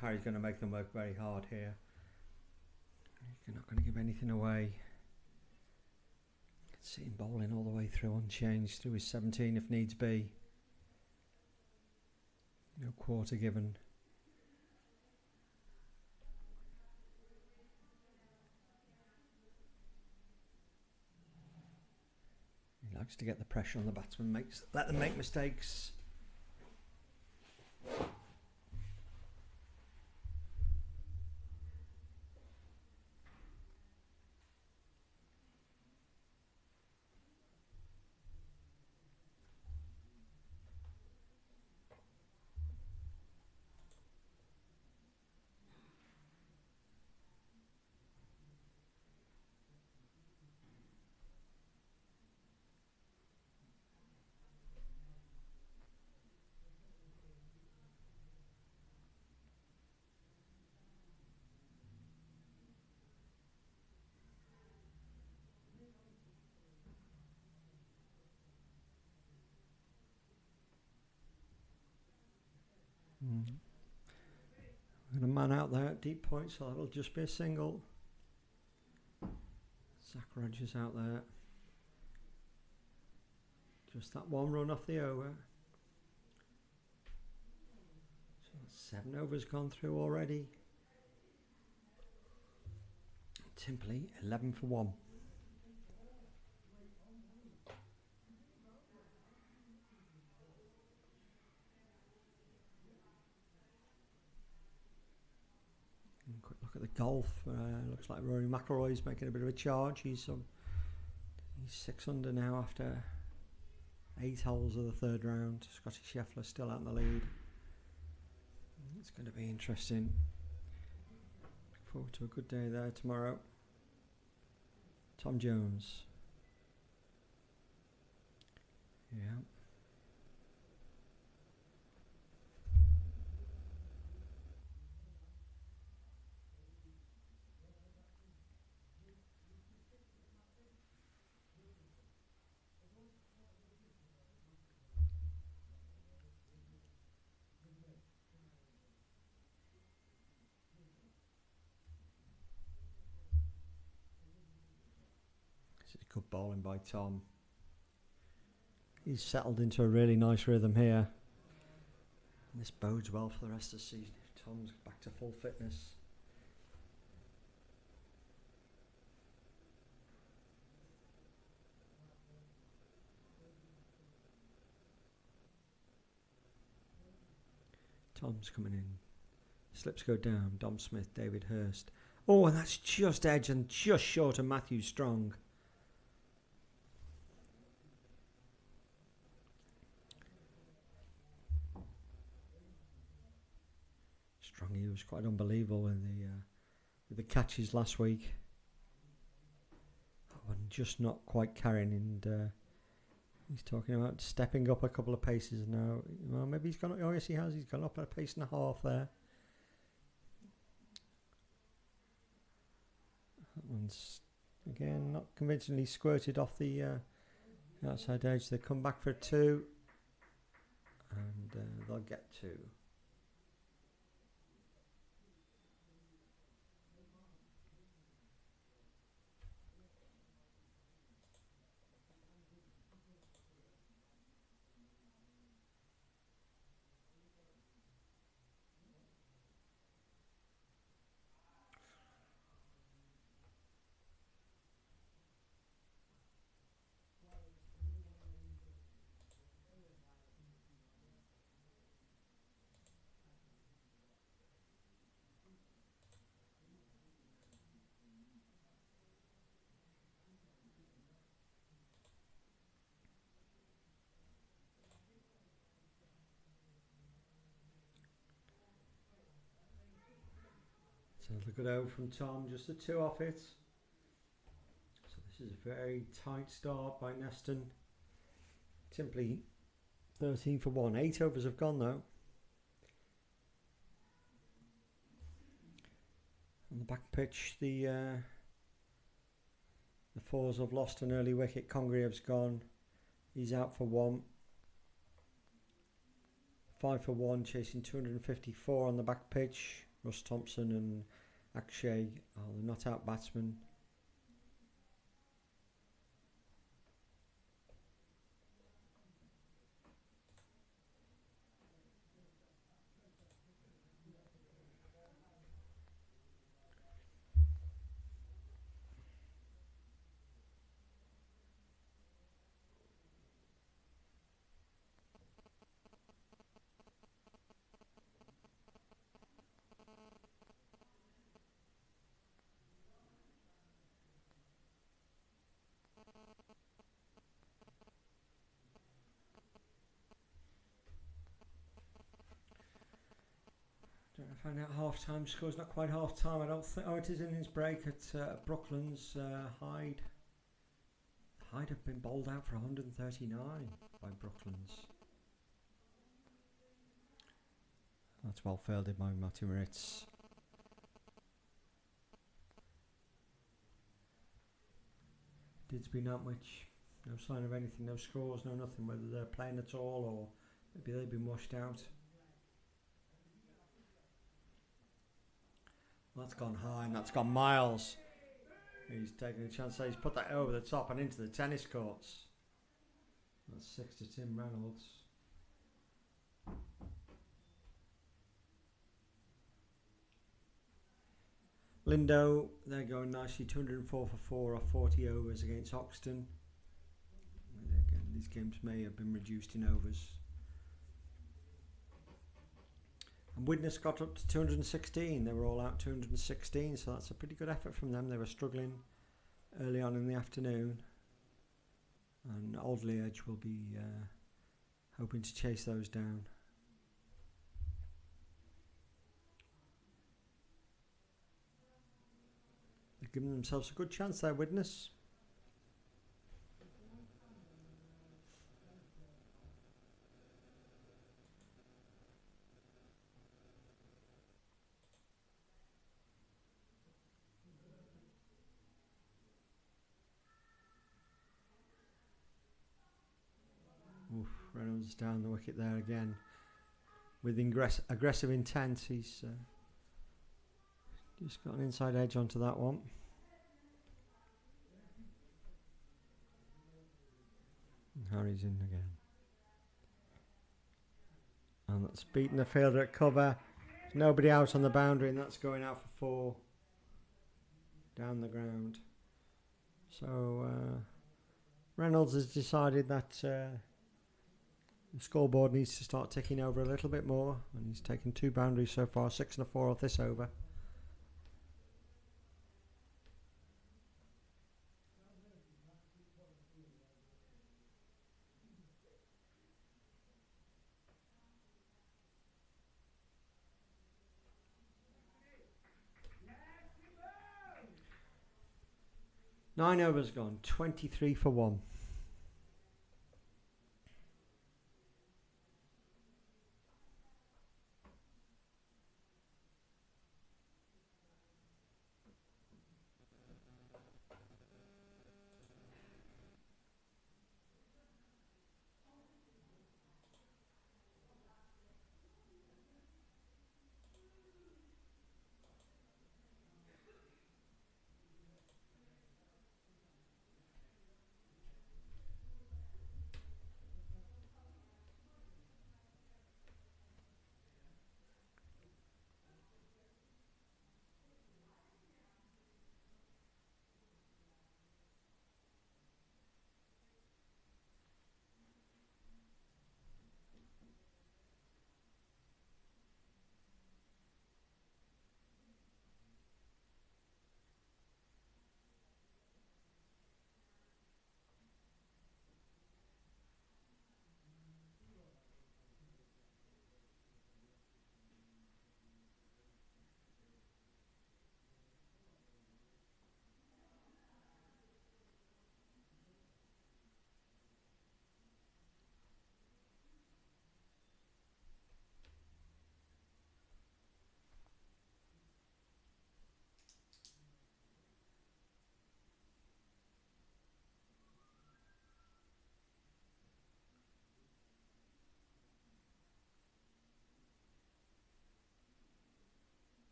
Harry's going to make them work very hard here. You're not going to give anything away. See him bowling all the way through unchanged through his 17 if needs be. No quarter given. He likes to get the pressure on the batsman, let them make mistakes. Got a man out there at deep point, so it'll just be a single. Zach Rogers out there. Just that one run off the over. So 7 overs gone through already. Templey 11 for 1. Quick look at the golf. Looks like Rory McIlroy's making a bit of a charge. He's 6 under now after 8 holes of the third round. Scotty Scheffler still out in the lead. It's going to be interesting. Look forward to a good day there tomorrow. Tom Jones. Yeah. Good bowling by Tom. He's settled into a really nice rhythm here. And this bodes well for the rest of the season if Tom's back to full fitness. Tom's coming in. Slips go down. Dom Smith, David Hurst. Oh, and that's just edge and just short of Matthew Strong. He was quite unbelievable in with the catches last week. That one just not quite carrying, and he's talking about stepping up a couple of paces now. Well, maybe he's gone up. Oh, yes, he has. He's gone up a pace and a half there. That one's again not convincingly squirted off the outside edge. They come back for 2, and they'll get 2. So look at out from Tom, just a 2 off it. So this is a very tight start by Neston. Timperley 13 for 1. 8 overs have gone though. On the back pitch, the fours have lost an early wicket. Congreve's gone. He's out for 1. 5 for 1, chasing 254 on the back pitch. Russ Thompson and Akshay are the not out batsmen. Don't know if I find out half-time score's not quite half-time. I don't think. Oh, it is innings break at Brooklands. Hyde have been bowled out for 139 by Brooklands. That's well fielded by Matty Ritz. Didsby Nantwich. No sign of anything. No scores. No nothing. Whether they're playing at all or maybe they've been washed out. That's gone high and that's gone miles. He's taking a chance. He's put that over the top and into the tennis courts. That's 6 to Tim Reynolds. Lindo, they're going nicely. 204 for 4 off 40 overs against Hoxton. Again, these games may have been reduced in overs. And Widnes got up to 216. They were all out 216, so that's a pretty good effort from them. They were struggling early on in the afternoon. And Aldley Edge will be hoping to chase those down. They're giving themselves a good chance there, Widnes. Oof, Reynolds down the wicket there again. With aggressive intent, he's just got an inside edge onto that one. And Harry's in again. And that's beaten the fielder at cover. There's nobody out on the boundary, and that's going out for 4 down the ground. So Reynolds has decided that the scoreboard needs to start ticking over a little bit more, and he's taken 2 boundaries so far, 6 and a 4 off this over. Nine overs gone, 23 for 1.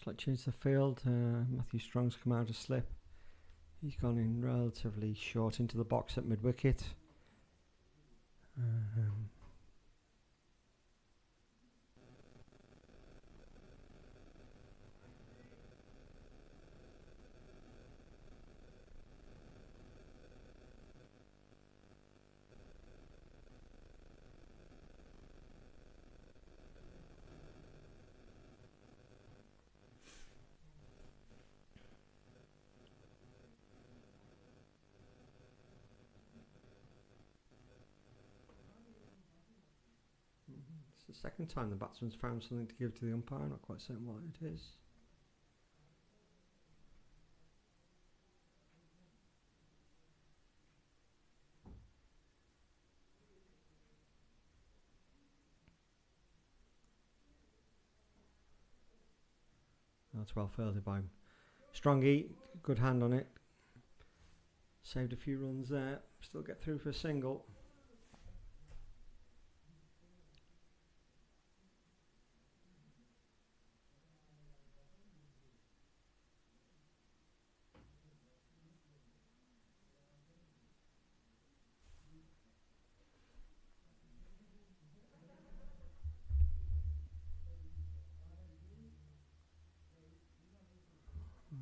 Flight change the field. Matthew Strong's come out of slip. He's gone in relatively short into the box at mid-wicket. It's the second time the batsman's found something to give to the umpire. I'm not quite certain what it is. That's well fielded by Strongy. Good hand on it. Saved a few runs there. Still get through for a single.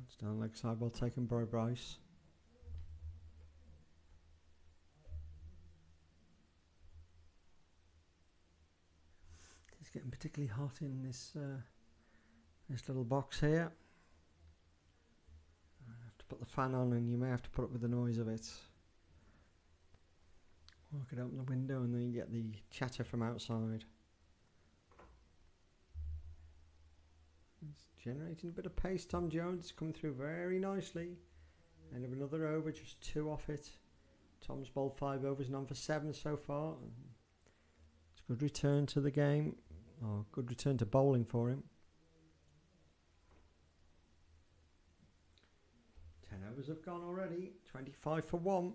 It's down leg side, well taken by Bryce. It's getting particularly hot in this this little box here. I have to put the fan on, and you may have to put up with the noise of it. Or I could open the window and then you get the chatter from outside. It's generating a bit of pace. Tom Jones coming through very nicely. End of another over, just 2 off it. Tom's bowled 5 overs, none for 7 so far. It's a good return to the game. Oh, good return to bowling for him. 10 overs have gone already. 25 for 1.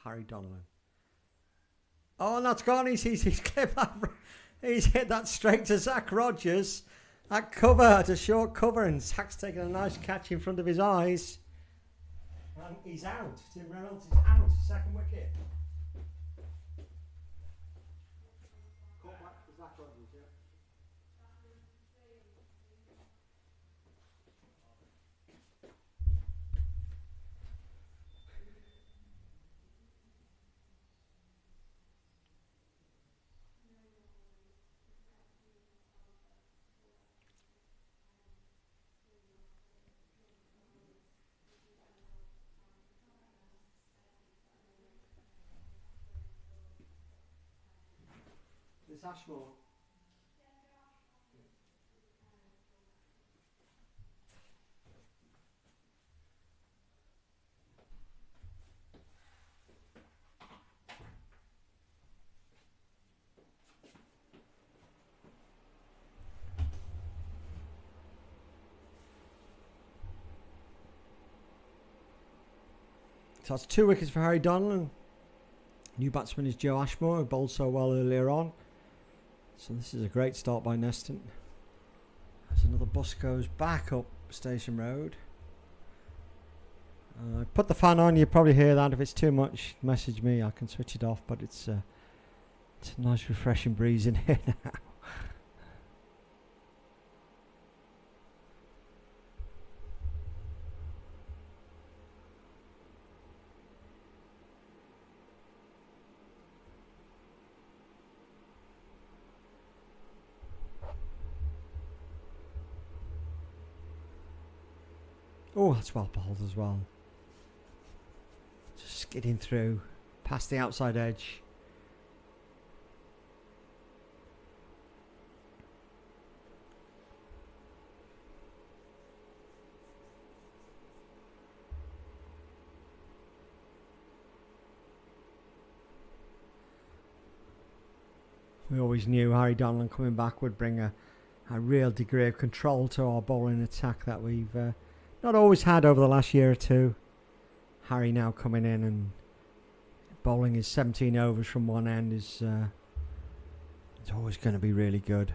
Harry Donovan. Oh, and that's gone. He's clipped that. He's hit that straight to Zach Rogers. That cover, at a short cover, and Zach's taken a nice catch in front of his eyes. And he's out. Tim Reynolds is out. Second wicket. Caught back for Zach Rogers, yeah. This Ashmore. So that's 2 wickets for Harry Donlan. New batsman is Joe Ashmore, who bowled so well earlier on. So this is a great start by Neston. As another bus goes back up Station Road. Put the fan on, you probably hear that. If it's too much, message me, I can switch it off. But it's a nice refreshing breeze in here now. Oh, that's well bowled as well. Just skidding through past the outside edge. We always knew Harry Donlan coming back would bring a real degree of control to our bowling attack that we've not always had over the last year or two. Harry now coming in and bowling his 17 overs from one end is it's always going to be really good.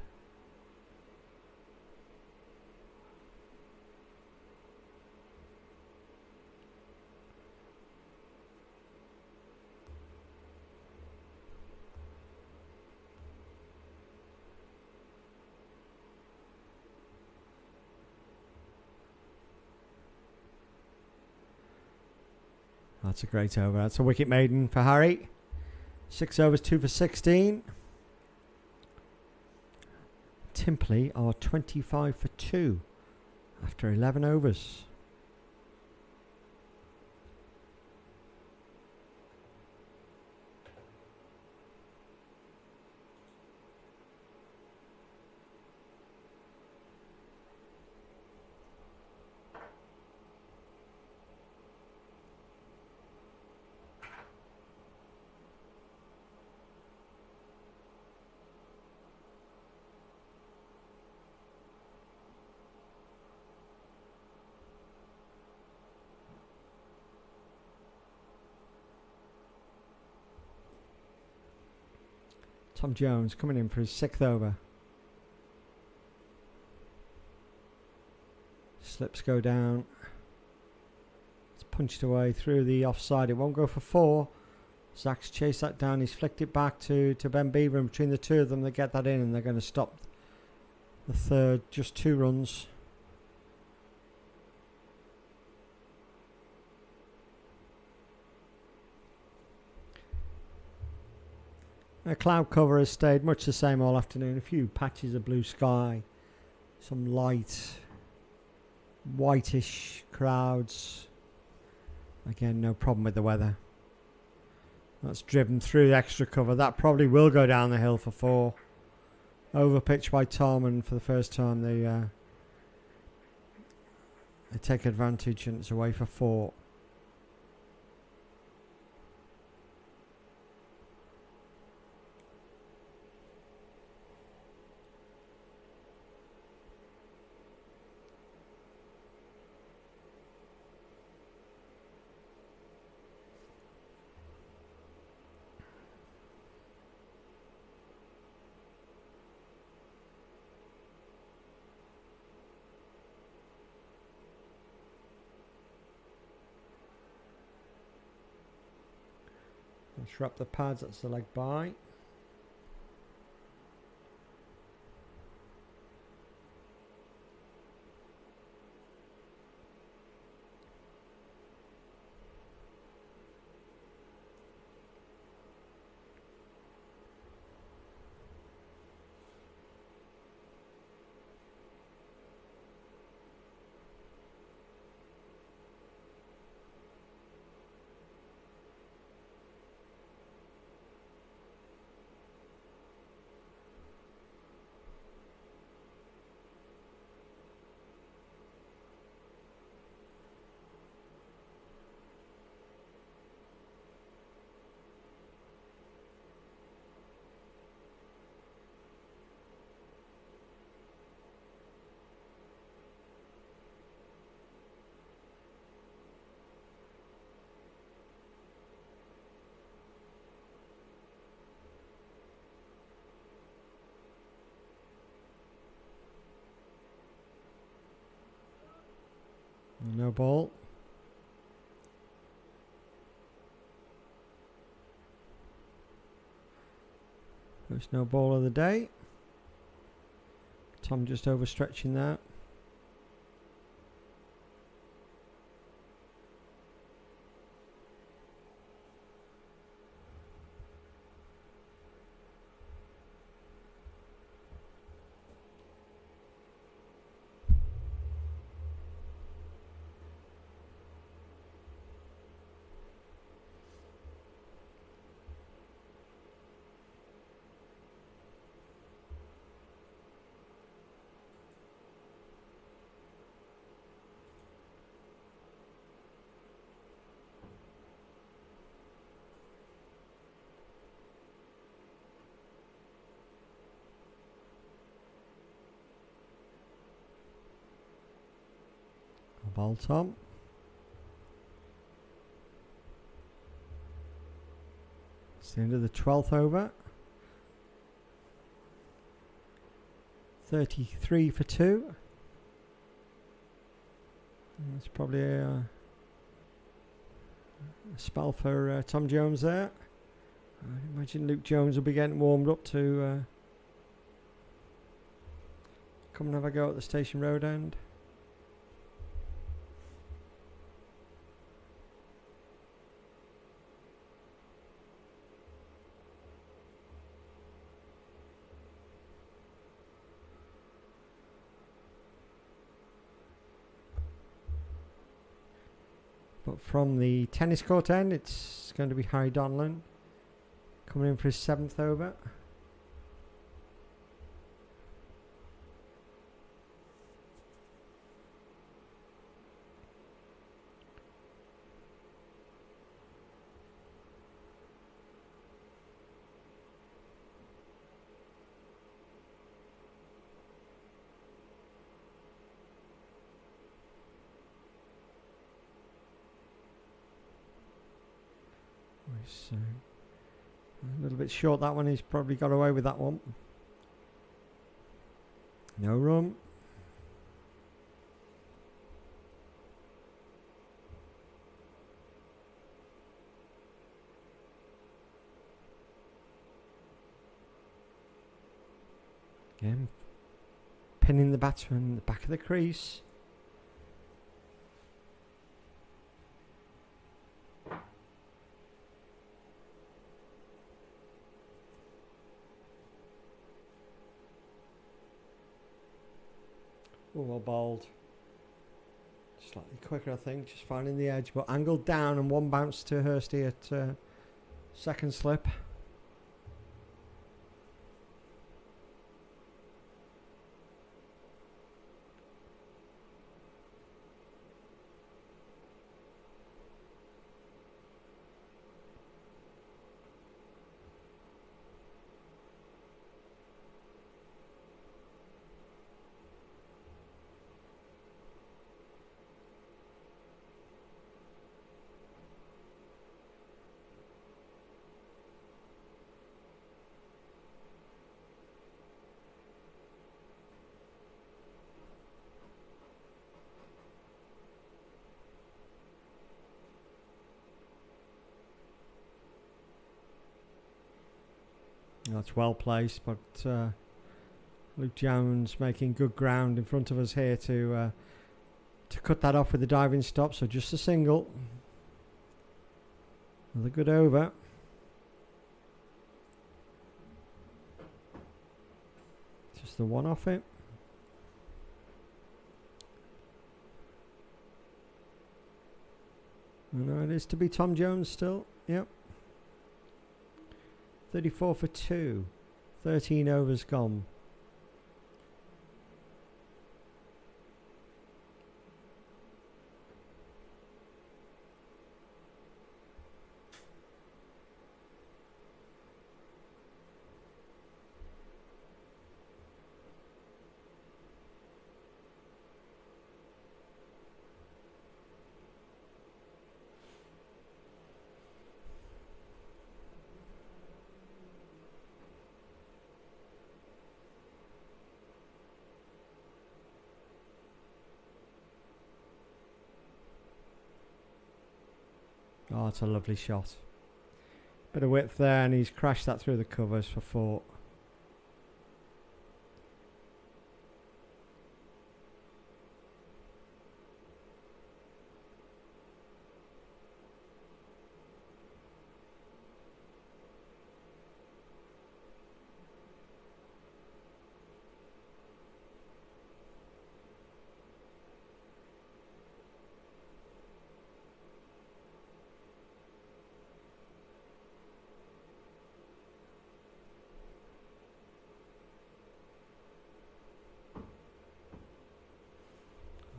That's a great over. That's a wicket maiden for Harry. 6 overs, 2 for 16. Templey are 25 for 2 after 11 overs. Tom Jones coming in for his 6th over. Slips go down. It's punched away through the offside. It won't go for 4. Zach's chased that down. He's flicked it back to Ben Beaver. And between the two of them, they get that in and they're going to stop the third. Just 2 runs. The cloud cover has stayed much the same all afternoon. A few patches of blue sky, some light, whitish clouds. Again, no problem with the weather. That's driven through the extra cover. That probably will go down the hill for 4. Over pitch by Tom, and for the first time they take advantage, and it's away for 4. Shrap the pads, that's the leg by. No ball. There's no ball of the day. Tom just overstretching that. Ball Tom. It's the end of the 12th over. 33 for 2. That's probably a spell for Tom Jones there. I imagine Luke Jones will be getting warmed up to come and have a go at the Station Road end. But from the tennis court end, it's going to be Harry Donlan coming in for his 7th over. So a little bit short that one. He's probably got away with that one. No run. Again, pinning the batsman in the back of the crease. Oh, well bowled. Slightly quicker, I think. Just finding the edge, but angled down and one bounce to Hursty at second slip. That's well placed, but Luke Jones making good ground in front of us here to cut that off with the diving stop. So just a single. Another good over. Just the one off it. No, it is to be Tom Jones still. Yep. 34 for 2. 13 overs gone. Oh, it's a lovely shot. Bit of width there, and he's crashed that through the covers for 4.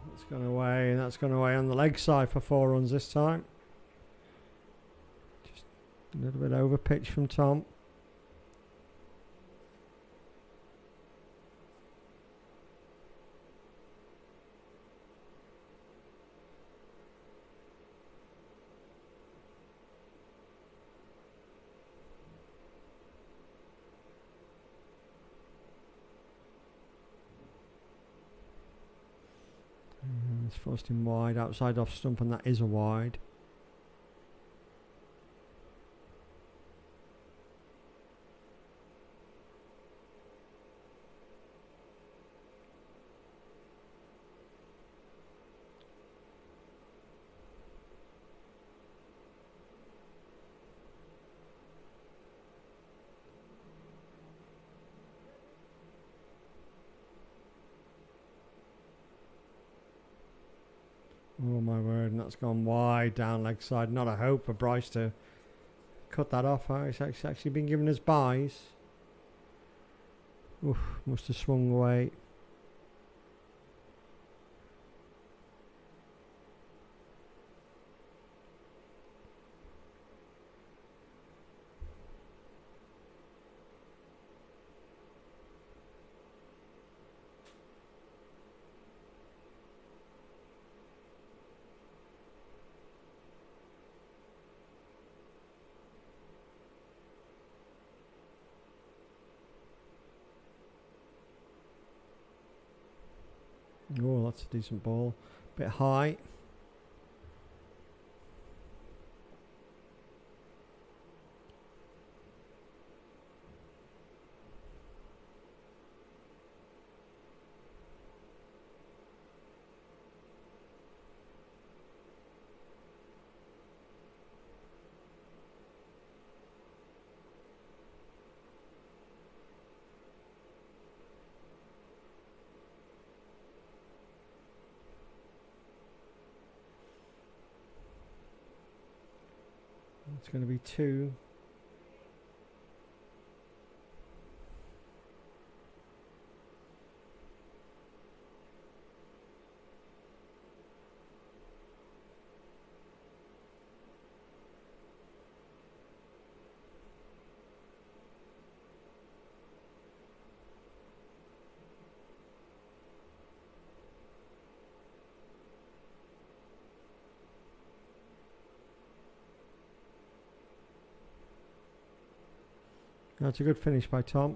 That's gone away, and that's gone away on the leg side for 4 runs this time. Just a little bit over pitch from Tom. That's forced him wide, outside off stump, and that is a wide. Oh my word, and that's gone wide down leg side. Not a hope for Bryce to cut that off. It's actually been giving us byes. Oof, must have swung away. Oh, that's a decent ball. Bit high. It's going to be 2. That's a good finish by Tom.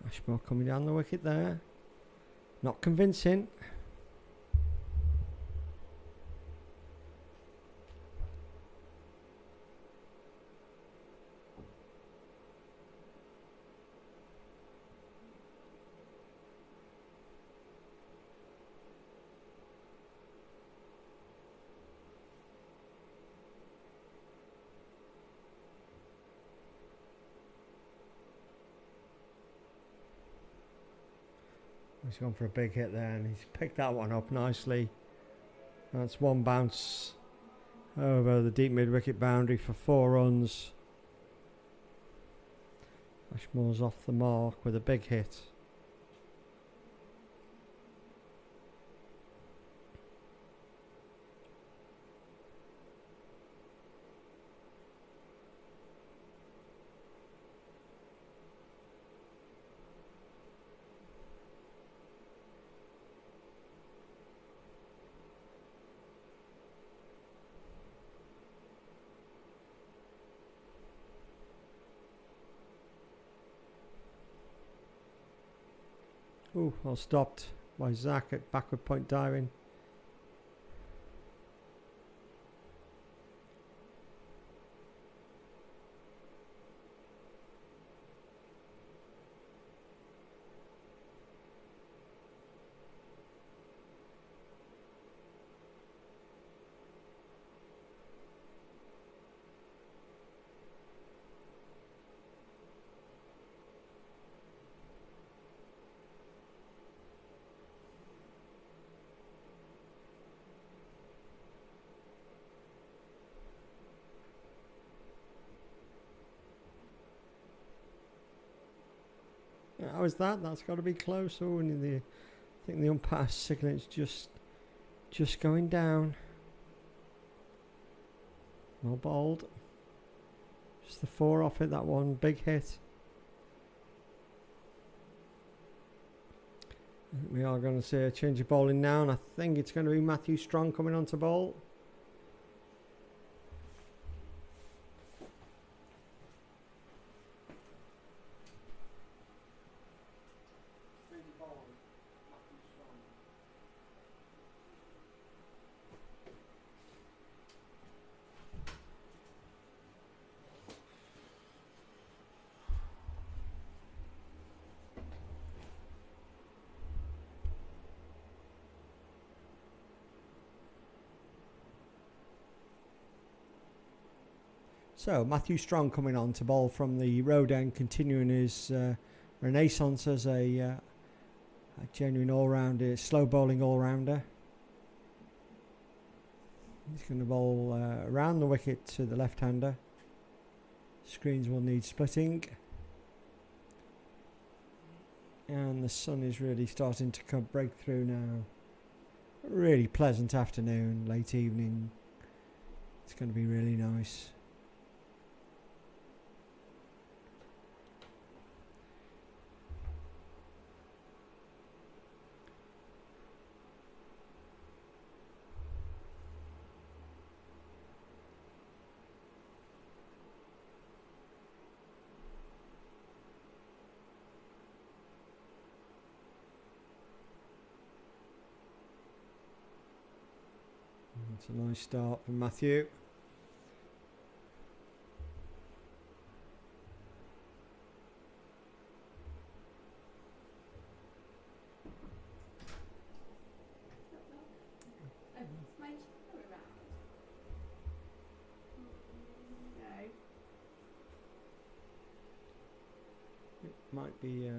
Ashmore coming down the wicket there. Not convincing. He's gone for a big hit there and he's picked that one up nicely. That's one bounce over the deep mid-wicket boundary for 4 runs. Ashmore's off the mark with a big hit. Oh, well stopped by Zach at backward point diving. was that. That's got to be close. Oh, and I think the umpire signal is just going down. Well bowled. Just the 4 off it. That one big hit. We are going to see a change of bowling now, and I think it's going to be Matthew Strong coming on to bowl. So Matthew Strong coming on to bowl from the road end, continuing his renaissance as a genuine all-rounder, slow bowling all-rounder. He's going to bowl around the wicket to the left-hander. Screens will need splitting. And the sun is really starting to break through now. A really pleasant afternoon, late evening. It's going to be really nice. It's a nice start from Matthew. It might be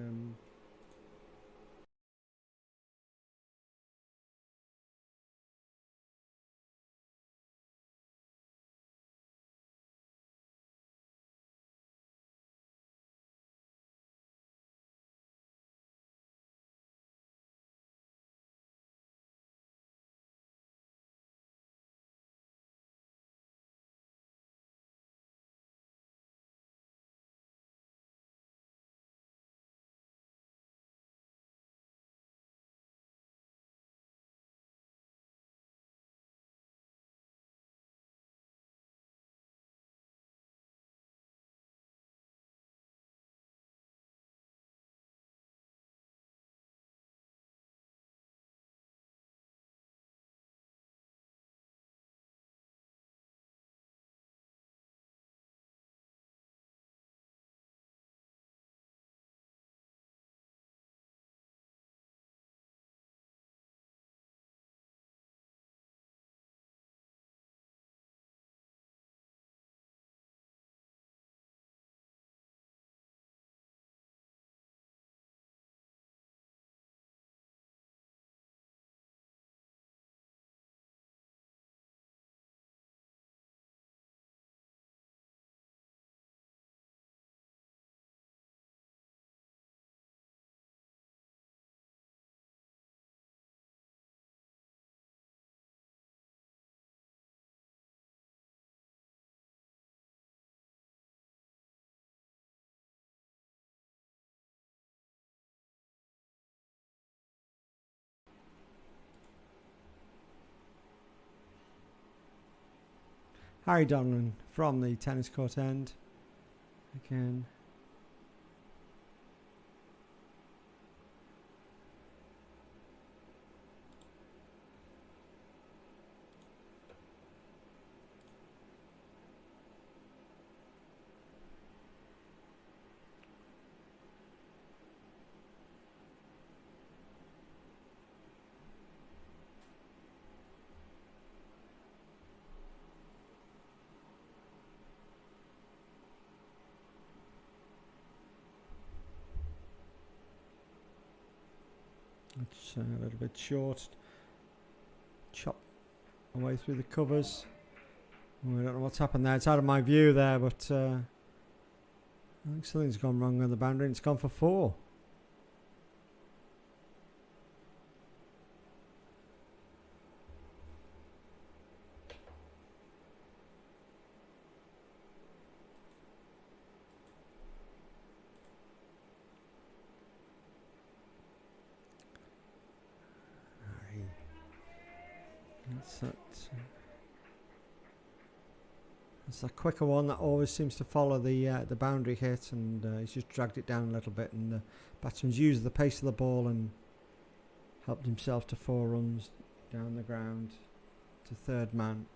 Harry Donlan from the tennis court end again. It's a little bit short. Chop away through the covers. I don't know what's happened there. It's out of my view there, but I think something's gone wrong on the boundary. It's gone for 4. It's a quicker one that always seems to follow the boundary hit, and he's just dragged it down a little bit, and the batsman's used the pace of the ball and helped himself to 4 runs down the ground to third man.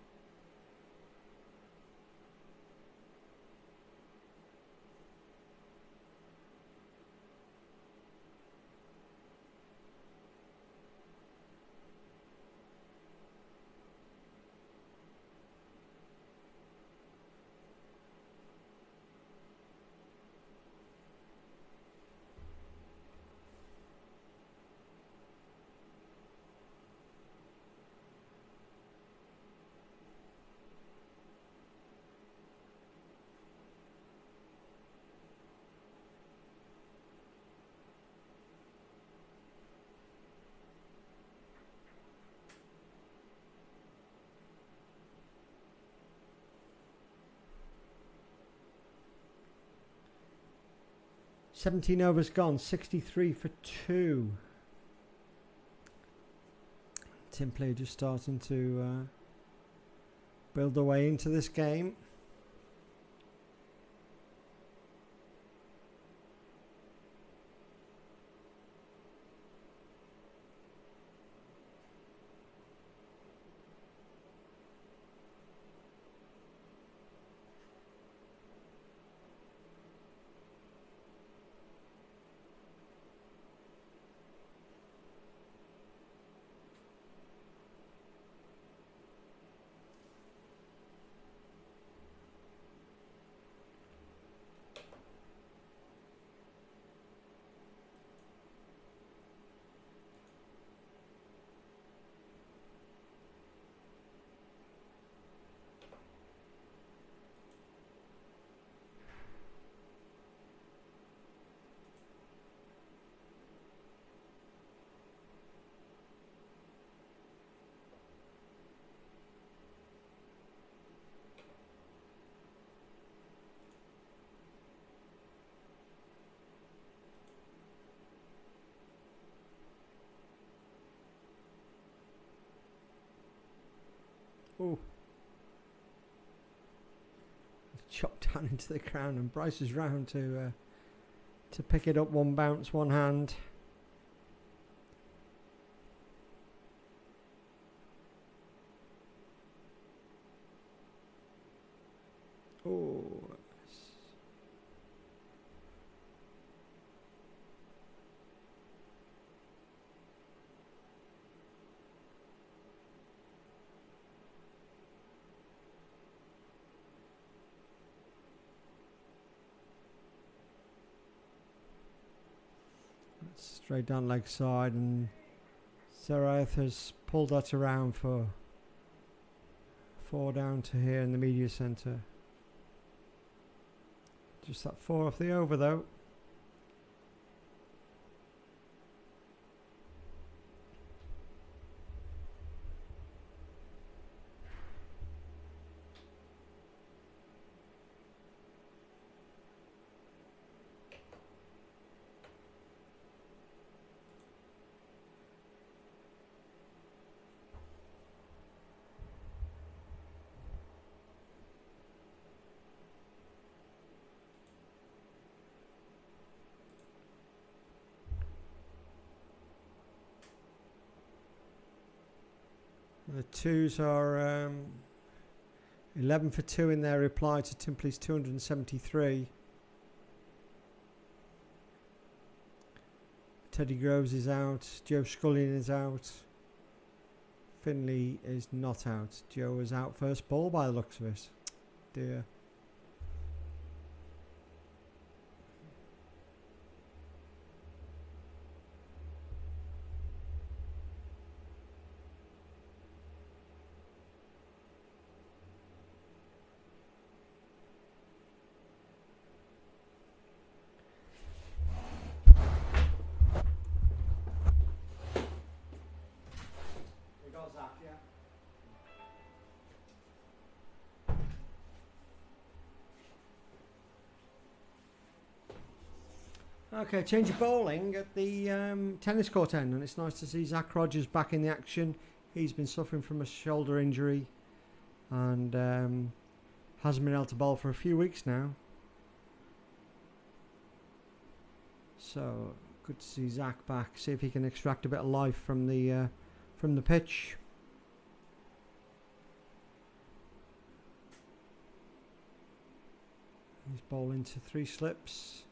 "17 overs gone, 63 for 2. Templey just starting to build their way into this game. Ooh. Chopped down into the ground, and Bryce is round to pick it up. One bounce, one hand. Oh. Straight down leg side, and Sarath has pulled that around for 4 down to here in the media centre. Just that 4 off the over though. The twos are 11 for 2 in their reply to Timperley's 273. Teddy Groves is out. Joe Scullion is out. Finley is not out. Joe is out first ball by the looks of it. Dear. Okay, change of bowling at the tennis court end, and it's nice to see Zach Rogers back in the action. He's been suffering from a shoulder injury and hasn't been able to bowl for a few weeks now. So good to see Zach back. See if he can extract a bit of life from the pitch. He's bowling to 3 slips.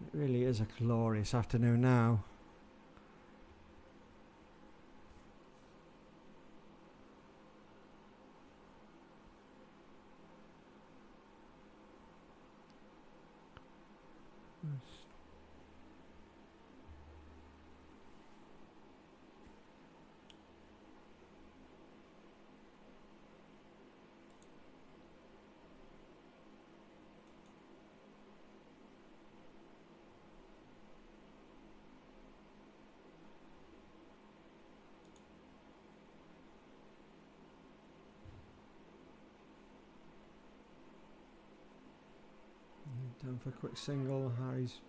It really is a glorious afternoon now. Down for a quick single. Harry's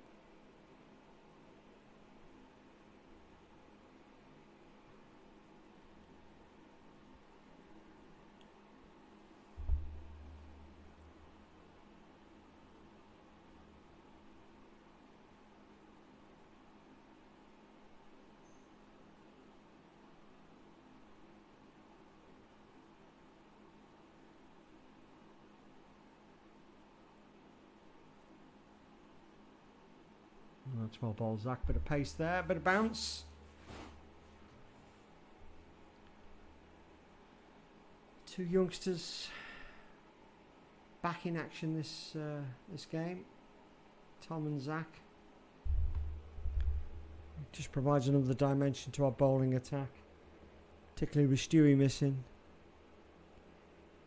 that's well bowled, Zach. Bit of pace there, bit of bounce. Two youngsters back in action this game. Tom and Zach. It just provides another dimension to our bowling attack, particularly with Stewie missing.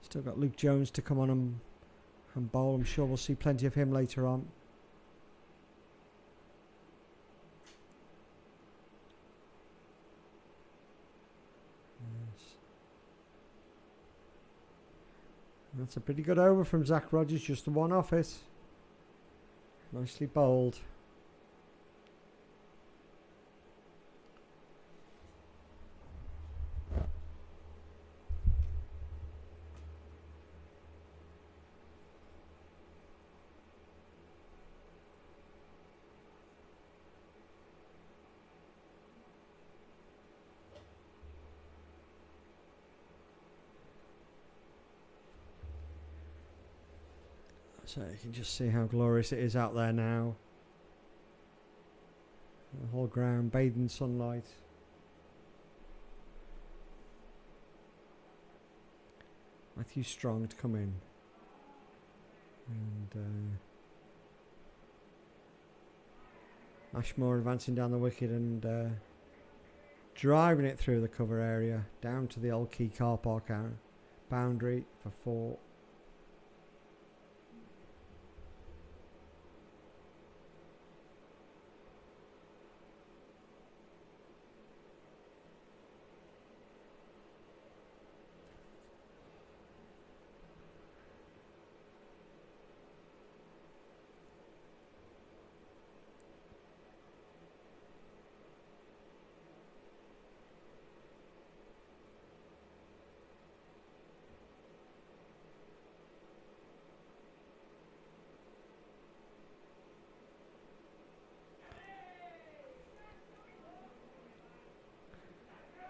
Still got Luke Jones to come on and bowl. I'm sure we'll see plenty of him later on. That's a pretty good over from Zach Rogers, just the one off it. Nicely bowled. So you can just see how glorious it is out there now. The whole ground bathed in sunlight. Matthew Strong to come in. And Ashmore advancing down the wicket and driving it through the cover area down to the old Key car park boundary for 4.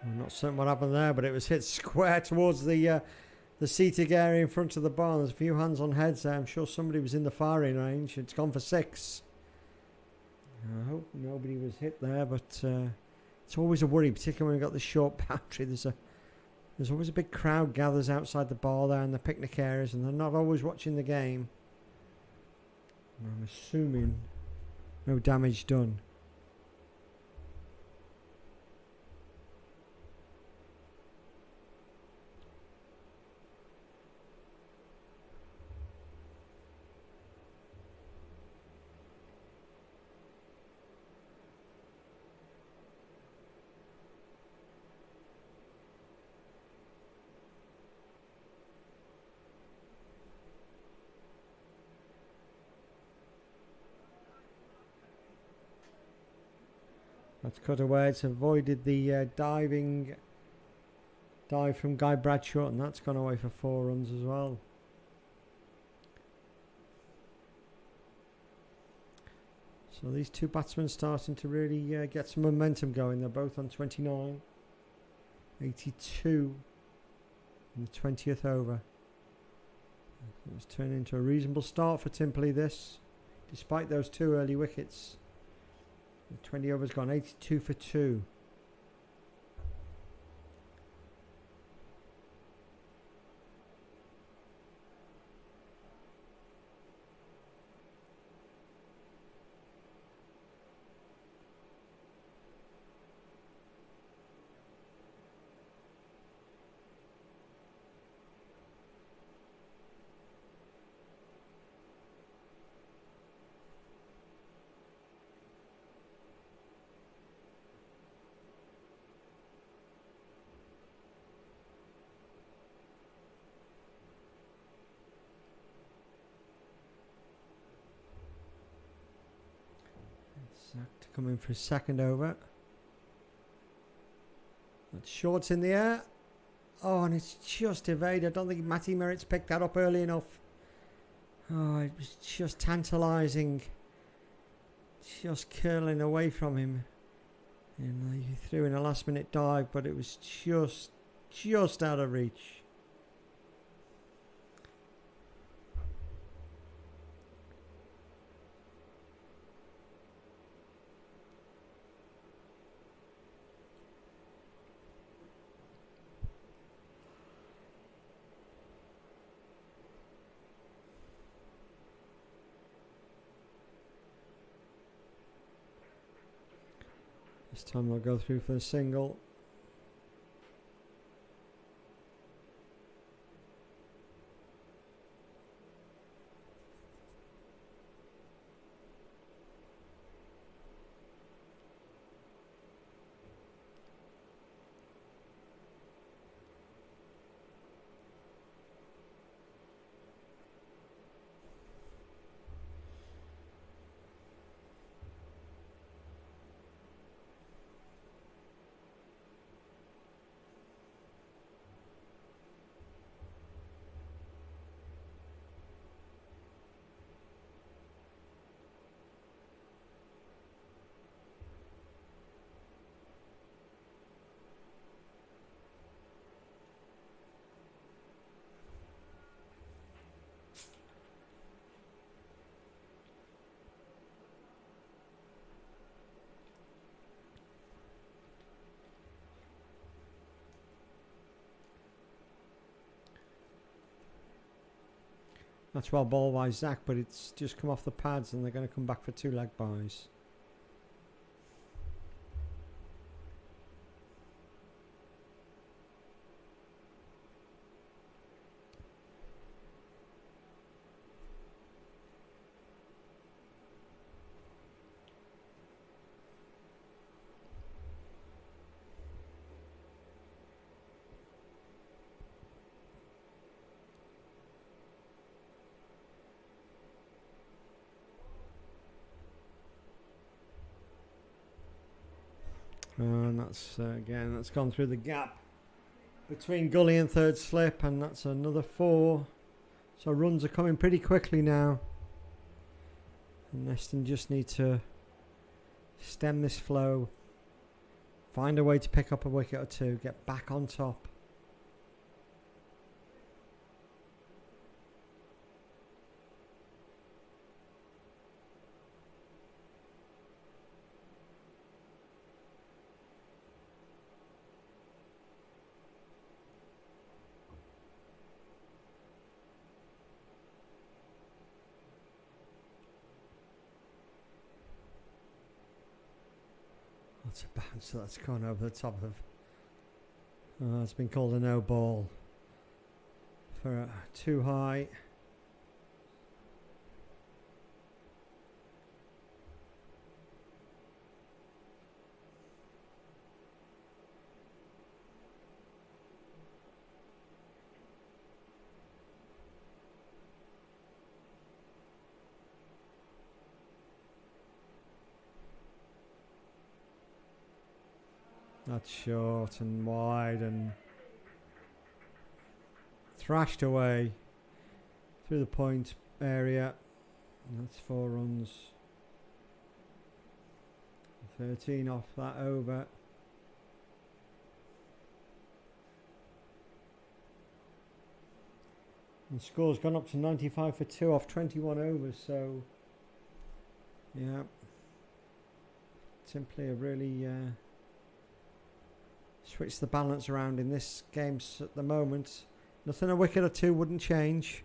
I'm not certain what happened there, but it was hit square towards the seating area in front of the barn. There's a few hands on heads there. I'm sure somebody was in the firing range. It's gone for 6. I hope nobody was hit there, but it's always a worry, particularly when we've got the short boundary. There's always a big crowd gathers outside the bar there in the picnic areas, and they're not always watching the game. I'm assuming no damage done. That's cut away. It's avoided the dive from Guy Bradshaw, and that's gone away for 4 runs as well. So these two batsmen starting to really get some momentum going. They're both on 29, 82 in the 20th over. It's turned into a reasonable start for Templey, this, despite those 2 early wickets. The 20 overs gone, 82 for 2. Zach to come in for his second over. That's shorts in the air. Oh, and it's just evaded. I don't think Matty Merritt's picked that up early enough. Oh, it was just tantalising. Just curling away from him. And he threw in a last minute dive, but it was just out of reach. This time I'll go through for a single. That's well ball by Zach, but it's just come off the pads and they're going to come back for 2 leg byes. And that's again, that's gone through the gap between gully and third slip, and that's another 4. So runs are coming pretty quickly now. And Neston just need to stem this flow, find a way to pick up a wicket or 2, get back on top. That's a bounce that's gone over the top of. It's been called a no ball for too high. That's short and wide and thrashed away through the point area. And that's 4 runs. 13 off that over. And the score's gone up to 95 for 2 off 21 overs, so yeah, Templey have really switched the balance around in this game at the moment. Nothing a wicket or 2 wouldn't change.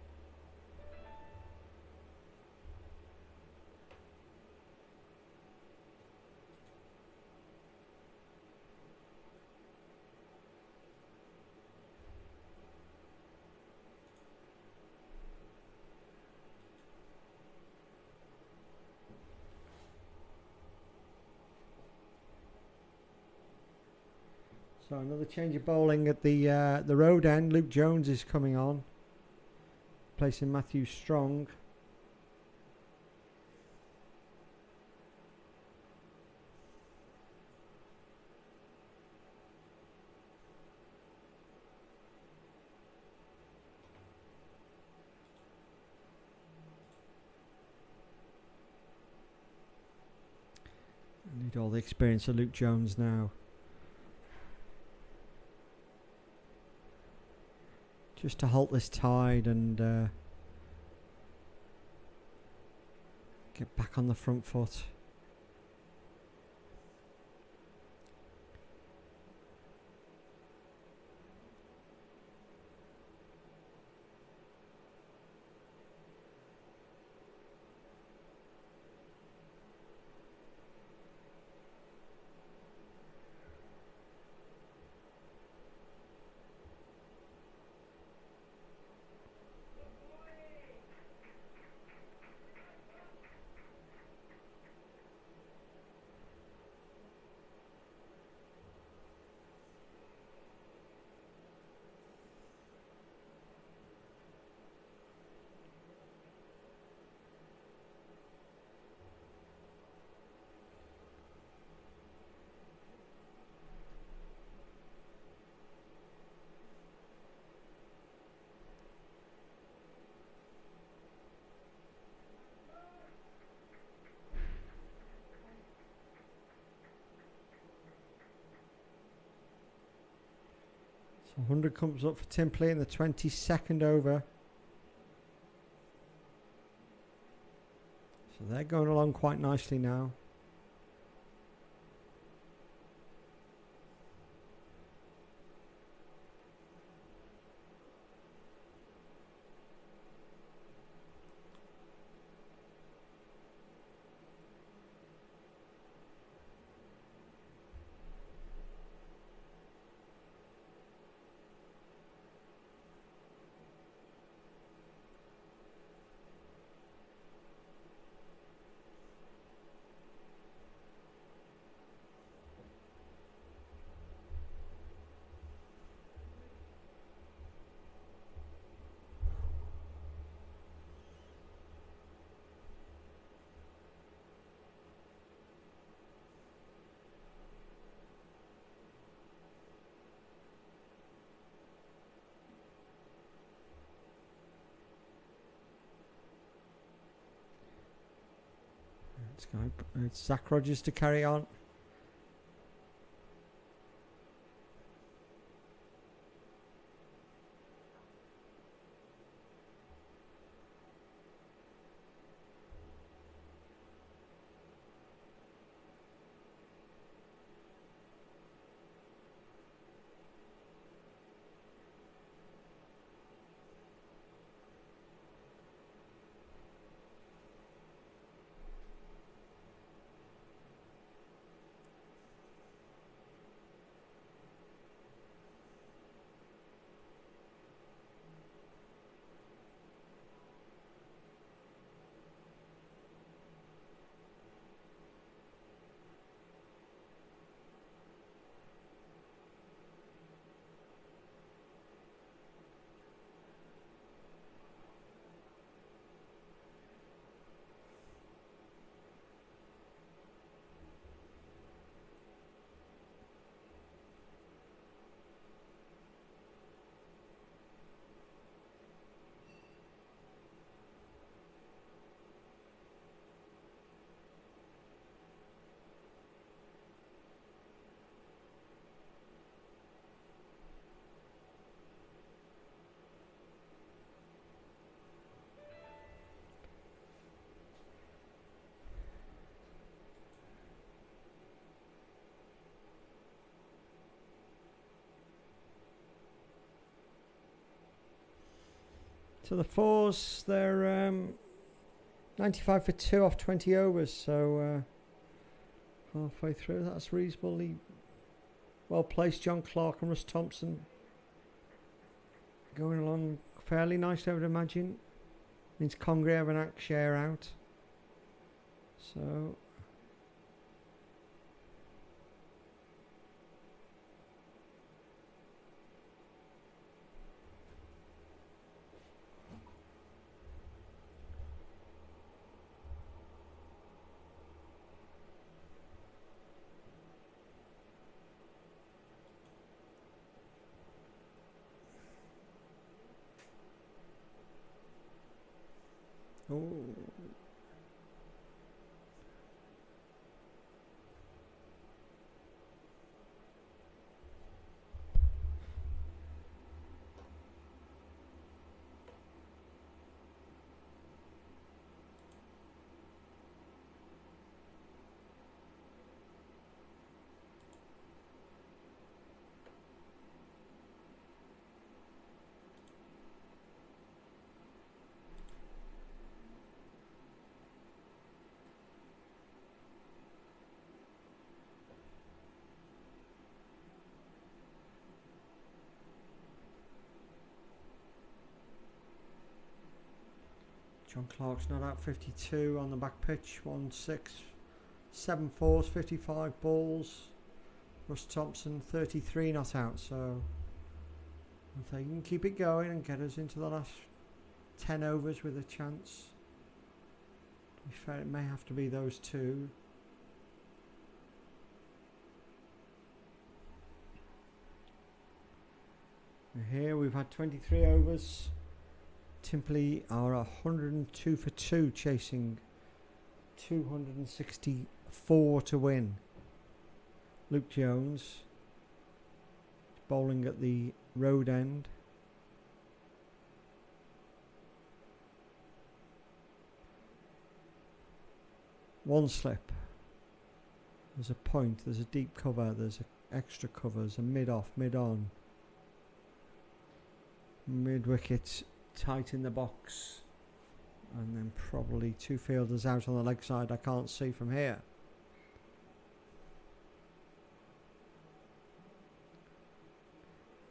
So another change of bowling at the road end. Luke Jones is coming on, placing Matthew Strong. I need all the experience of Luke Jones now. Just to halt this tide and get back on the front foot. So 100 comes up for Timperley in the 22nd over. So they're going along quite nicely now. It's Zach Rogers to carry on. So the fours, they're 95 for 2 off 20 overs. So halfway through, that's reasonably well placed. John Clark and Russ Thompson going along fairly nicely, I would imagine. Means Congreve have an act share out. So John Clark's not out. 52 on the back pitch. 1 6 7 fours, 55 balls. Russ Thompson 33 not out. So if they can keep it going and get us into the last 10 overs with a chance, to be fair, it may have to be those two. Here we've had 23 overs. Templey are 102 for 2, chasing 264 to win. Luke Jones bowling at the road end. One slip. There's a point, there's a deep cover, there's an extra cover, there's a mid-off, mid-on. Mid-wicket, tight in the box, and then probably 2 fielders out on the leg side. I can't see from here.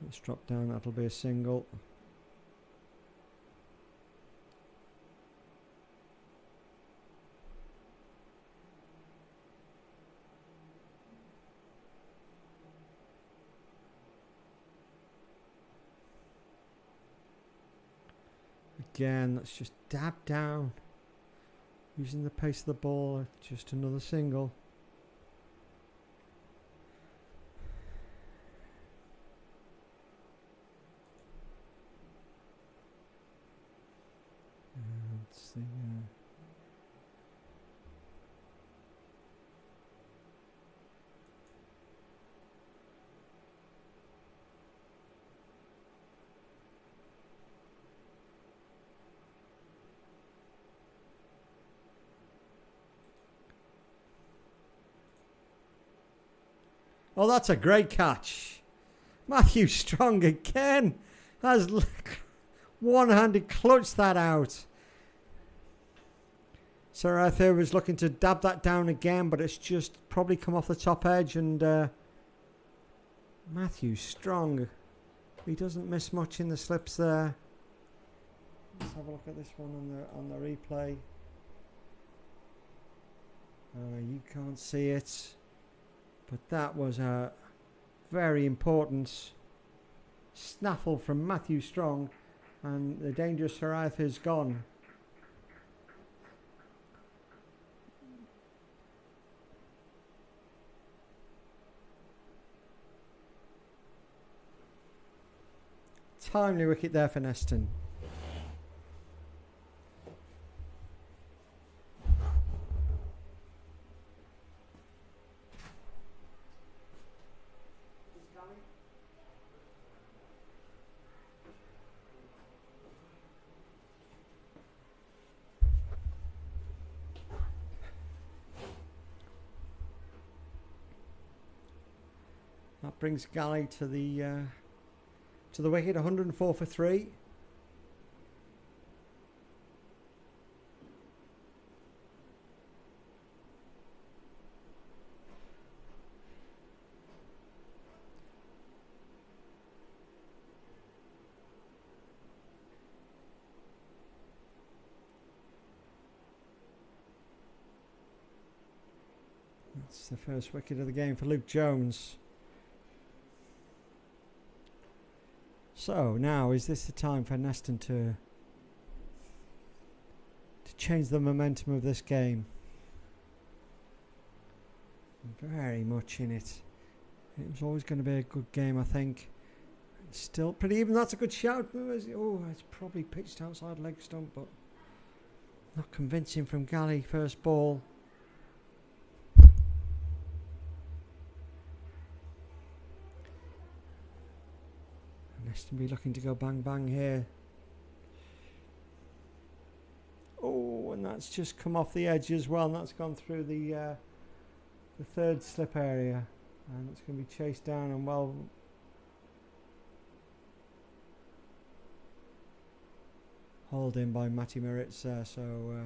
Let's drop down, that'll be a single. Again, let's just dab down, using the pace of the ball. Just another single. Let's see. Oh, that's a great catch. Matthew Strong again has one-handed clutched that out. Sir Arthur was looking to dab that down again, but it's just probably come off the top edge. And Matthew Strong, he doesn't miss much in the slips there. Let's have a look at this one on the replay. You can't see it. But that was a very important snaffle from Matthew Strong, and the dangerous Sir Arthur's gone. Timely wicket there for Neston. That brings Galley to the wicket, 104 for 3. It's the first wicket of the game for Luke Jones. So now, is this the time for Neston to change the momentum of this game? Very much in it. It was always going to be a good game, I think. Still pretty even. That's a good shout. Oh, it's probably pitched outside leg stump, but not convincing from Galley. First ball. Neston be looking to go bang bang here. Oh, and that's just come off the edge as well, and that's gone through the third slip area, and it's going to be chased down and well. Hauled in by Matty Moritz there, so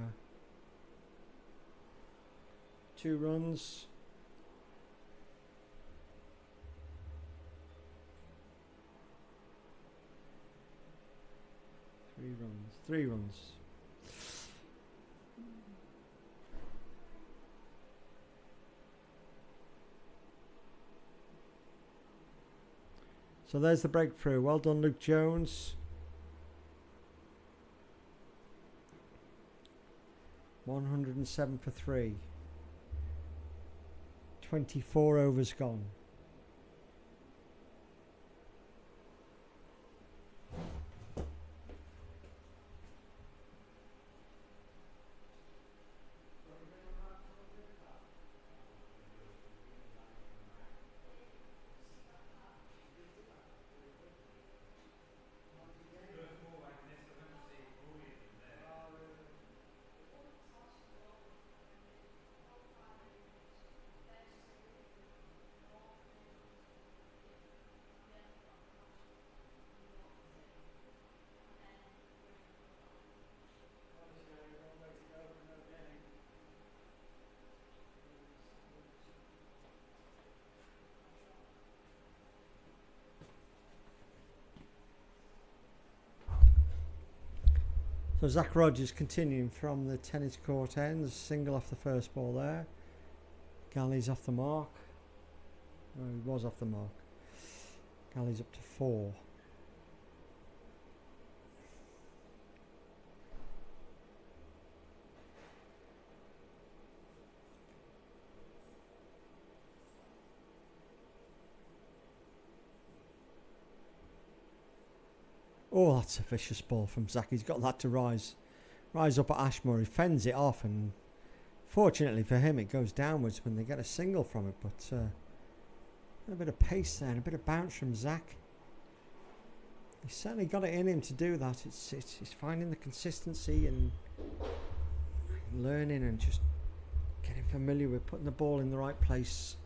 2 runs. Three runs. So there's the breakthrough. Well done, Luke Jones. 107 for 3. 24 overs gone. So Zach Rogers continuing from the tennis court ends, single off the first ball there. Galley's off the mark. Oh, he was off the mark. Galley's up to 4. Oh, that's a vicious ball from Zach. He's got that to rise up at Ashmore. He fends it off, and fortunately for him, it goes downwards when they get a single from it. But a bit of pace there and a bit of bounce from Zach. He's certainly got it in him to do that. It's finding the consistency and learning and just getting familiar with putting the ball in the right place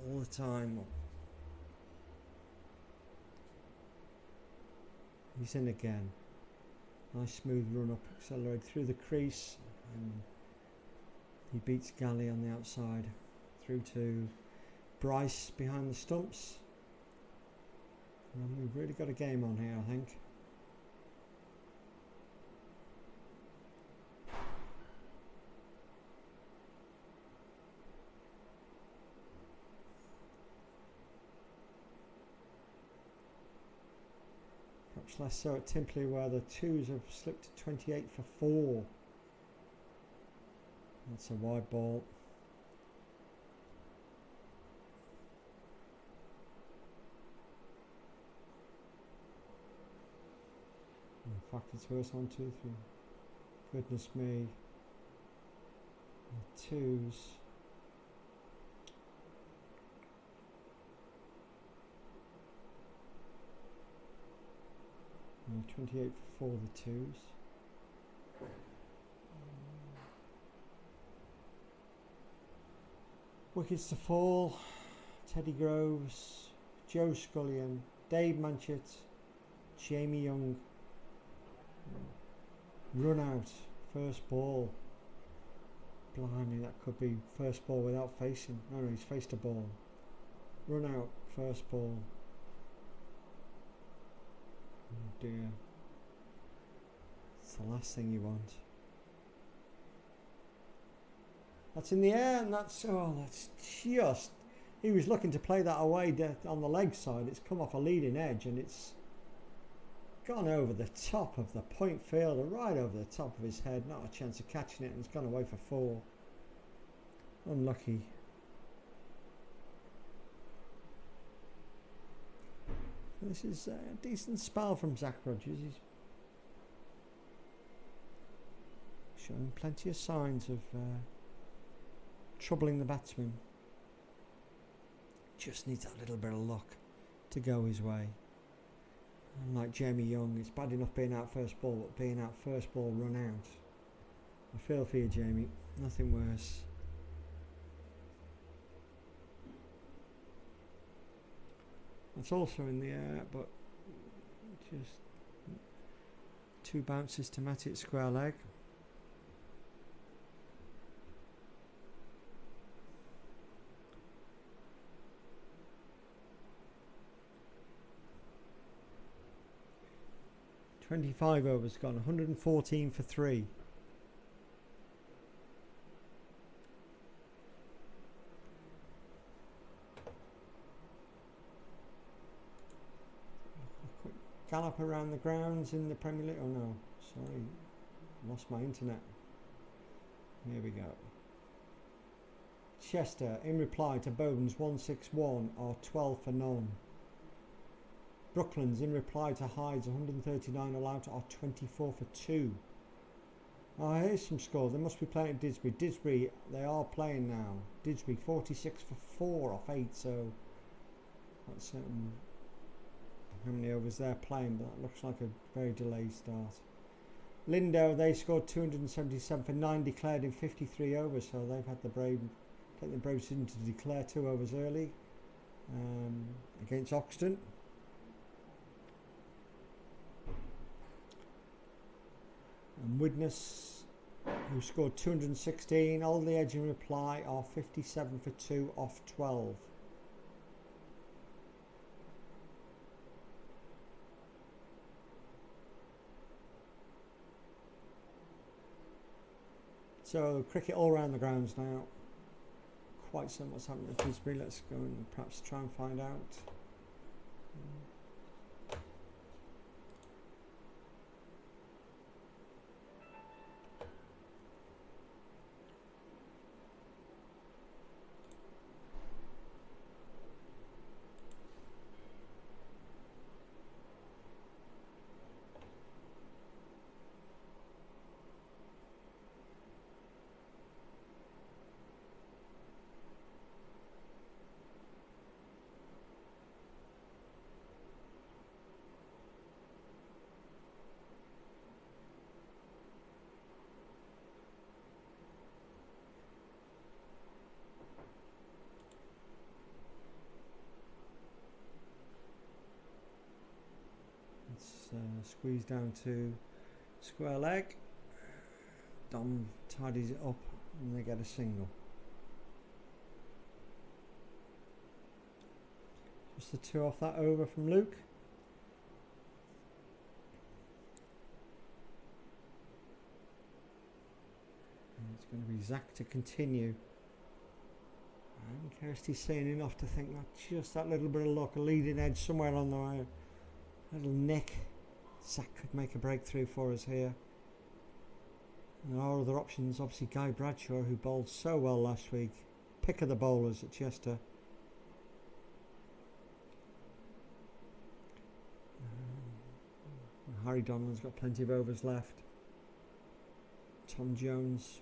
all the time. He's in again. Nice smooth run up, accelerate through the crease, and he beats Galley on the outside through to Bryce behind the stumps. And we've really got a game on here, I think. Perhaps less so at Templey, where the 2s have slipped to 28 for 4. That's a wide ball. In fact, it's worse. 1, 2, 3. Goodness me. The 2s. And 28 for 4, the 2s. Wickets to fall. Teddy Groves, Joe Scullion, Dave Manchett, Jamie Young. Run out, first ball. Blimey, that could be first ball without facing. Oh no, he's faced a ball. Run out, first ball. Oh dear. It's the last thing you want. That's in the air, and that's just. He was looking to play that away on the leg side. It's come off a leading edge, and it's gone over the top of the point fielder, right over the top of his head. Not a chance of catching it, and it's gone away for 4. Unlucky. This is a decent spell from Zach Rogers. He's showing plenty of signs of troubling the batsman. Just needs that little bit of luck to go his way. Unlike Jamie Young, it's bad enough being out first ball, but being out first ball run out. I feel for you, Jamie. Nothing worse. That's also in the air, but just 2 bounces to match it, square leg. "25 overs gone, 114 for 3. Gallop around the grounds in the Premier League. Oh no, sorry, lost my internet. Here we go. Chester, in reply to Bowden's 161, are 12 for none. Brooklands, in reply to Hyde's 139 allowed, are 24 for 2. Oh, here's some scores. They must be playing at Didsbury. Didsbury, they are playing now. Didsbury, 46 for 4 off 8, so that's how many overs they're playing, but that looks like a very delayed start. Lindo, they scored 277 for 9 declared in 53 overs, so they've had the brave decision to declare 2 overs early against Oxton. And Widnes, who scored 216, all the edge in reply are 57 for 2 off 12. So cricket all around the grounds now. Quite some what's happening at Didsbury. Let's go and perhaps try and find out. Squeeze down to square leg. Dom tidies it up and they get a single. Just the 2 off that over from Luke. And it's going to be Zach to continue. And Kirsty's saying enough to think that just that little bit of luck, a leading edge somewhere along the way, a little nick. Zach could make a breakthrough for us here. And our other options, obviously Guy Bradshaw, who bowled so well last week. Pick of the bowlers at Chester. Harry Donlan's got plenty of overs left. Tom Jones.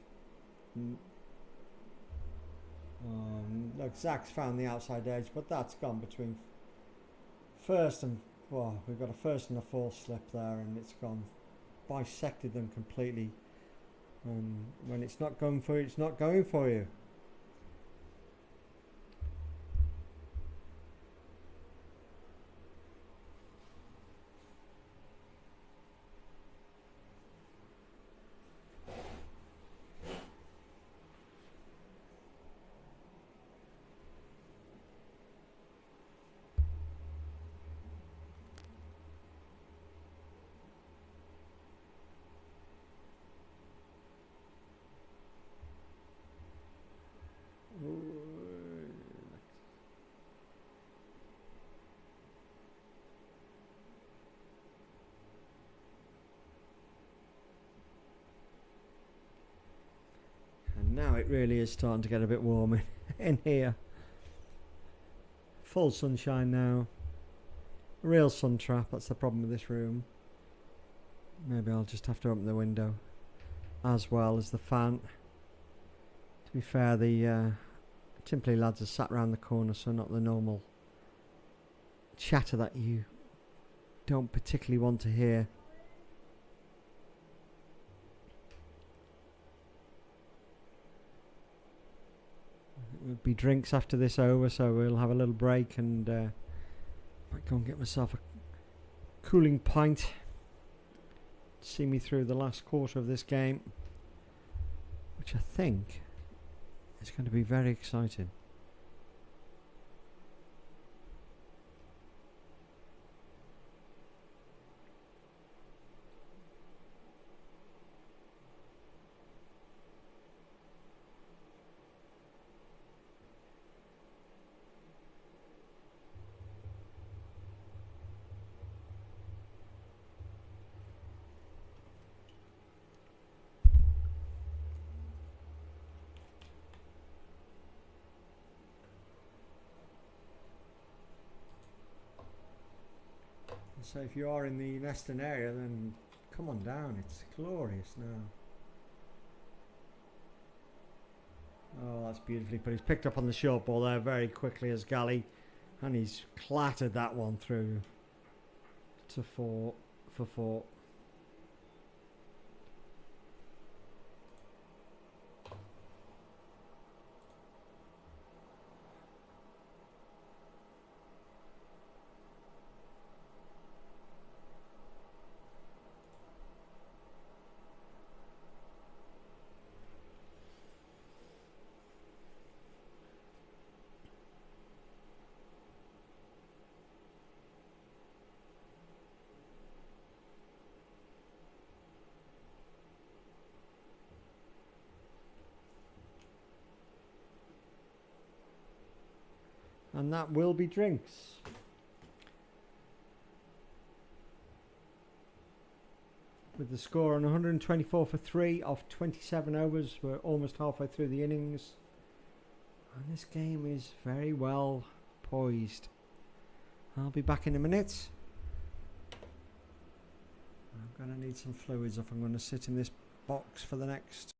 Look, Zach's found the outside edge, but that's gone between first and... Well, we've got a first and a fourth slip there, and it's gone, bisected them completely. When it's not going for you, it's not going for you. it really is starting to get a bit warm in here. Full sunshine now. Real sun trap, that's the problem with this room. Maybe I'll just have to open the window as well as the fan. To be fair, the Templey lads are sat round the corner, so not the normal chatter that you don't particularly want to hear. There'll be drinks after this over, so we'll have a little break and might go and get myself a cooling pint. See me through the last quarter of this game, which I think is going to be very exciting. So if you are in the Neston area, then come on down, it's glorious now. Oh, that's beautifully put. He's picked up on the short ball there very quickly as Galley, and he's clattered that one through to 4 for 4. And that will be drinks. With the score on 124 for 3 off 27 overs. We're almost halfway through the innings. And this game is very well poised. I'll be back in a minute. I'm going to need some fluids if I'm going to sit in this box for the next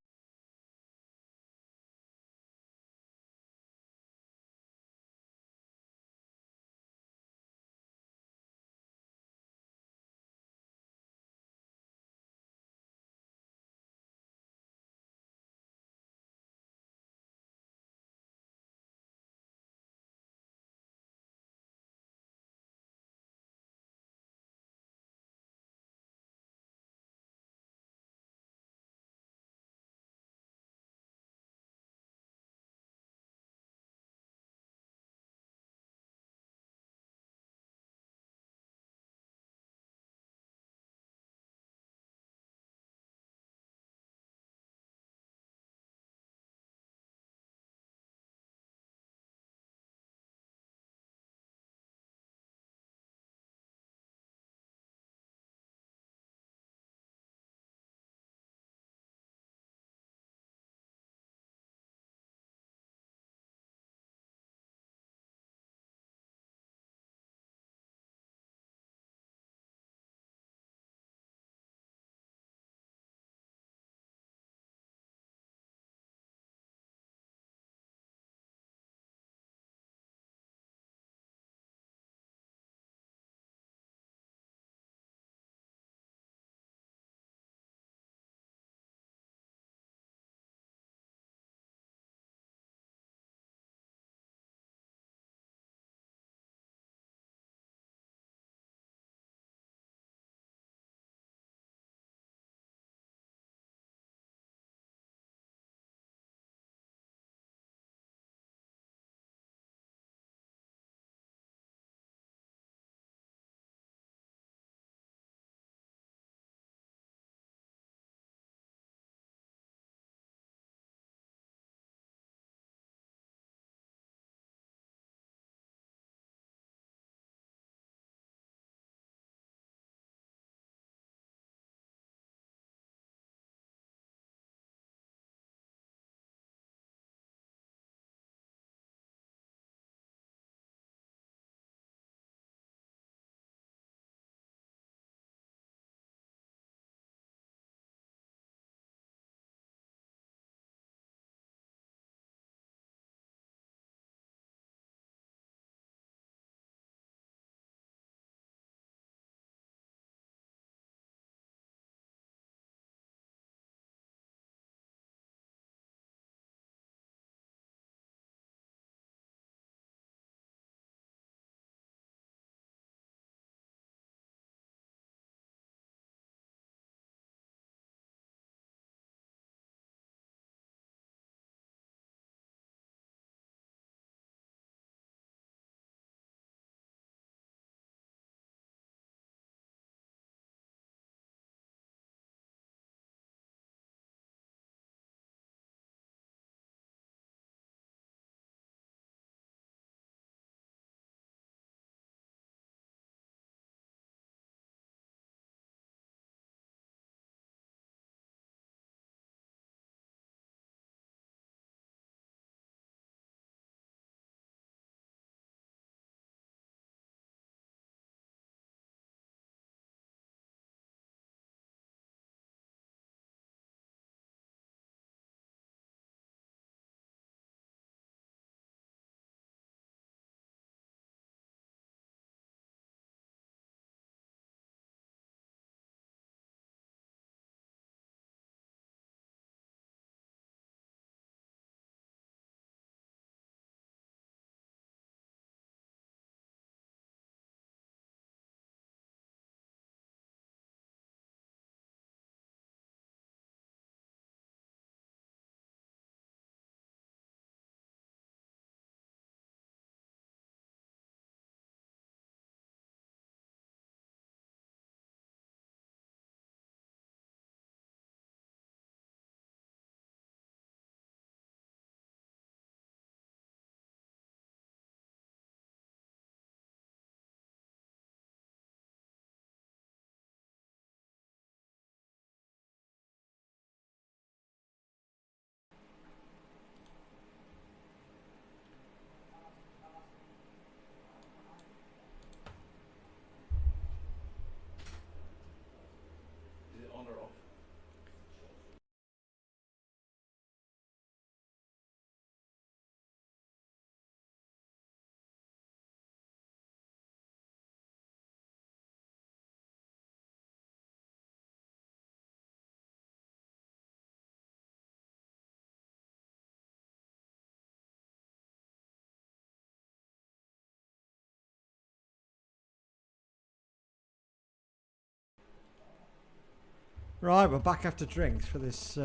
Right, we're back after drinks for this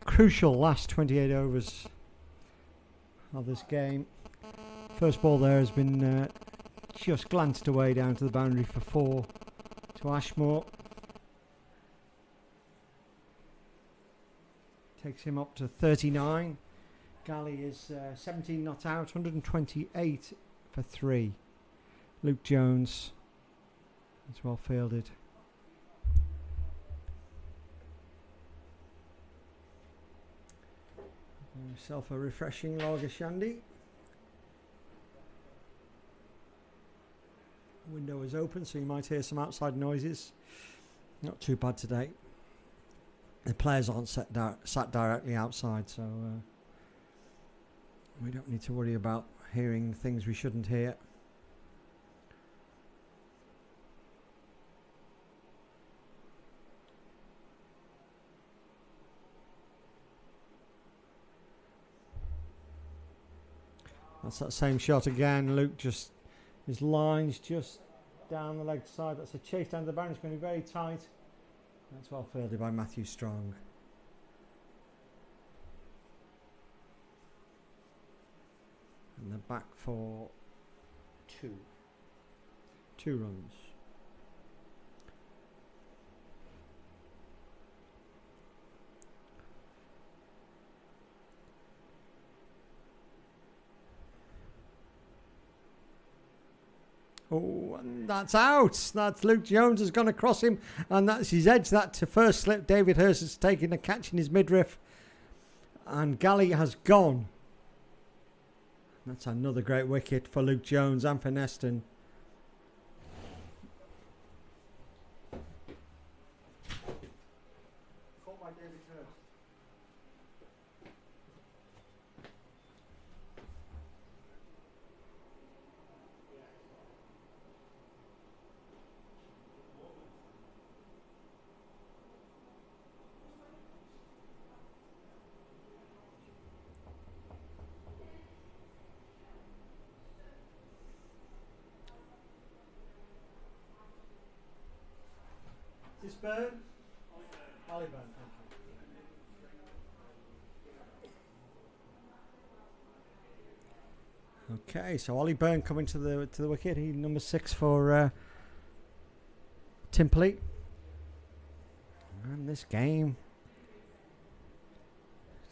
crucial last 28 overs of this game. First ball there has been just glanced away down to the boundary for 4 to Ashmore. Takes him up to 39. Galley is 17 not out, 128 for 3. Luke Jones is well fielded. Himself a refreshing lager shandy. Window is open, so you might hear some outside noises. Not too bad today. The players aren't sat directly outside, so we don't need to worry about hearing things we shouldn't hear. That's that same shot again. Luke just, his line's just down the leg side. That's a chase down the boundary. It's going to be very tight. That's well fielded by Matthew Strong. And they're back for 2. 2 runs. Oh, and that's out. That's Luke Jones has gone across him, and that's his edge. That to first slip. David Hurst has taken a catch in his midriff, and Galley has gone. That's another great wicket for Luke Jones and for Neston. Caught by David Hurst. Is this Byrne? Ollie Byrne, thank you. Okay, so Ollie Byrne coming to the wicket. He number 6 for Timperley. And this game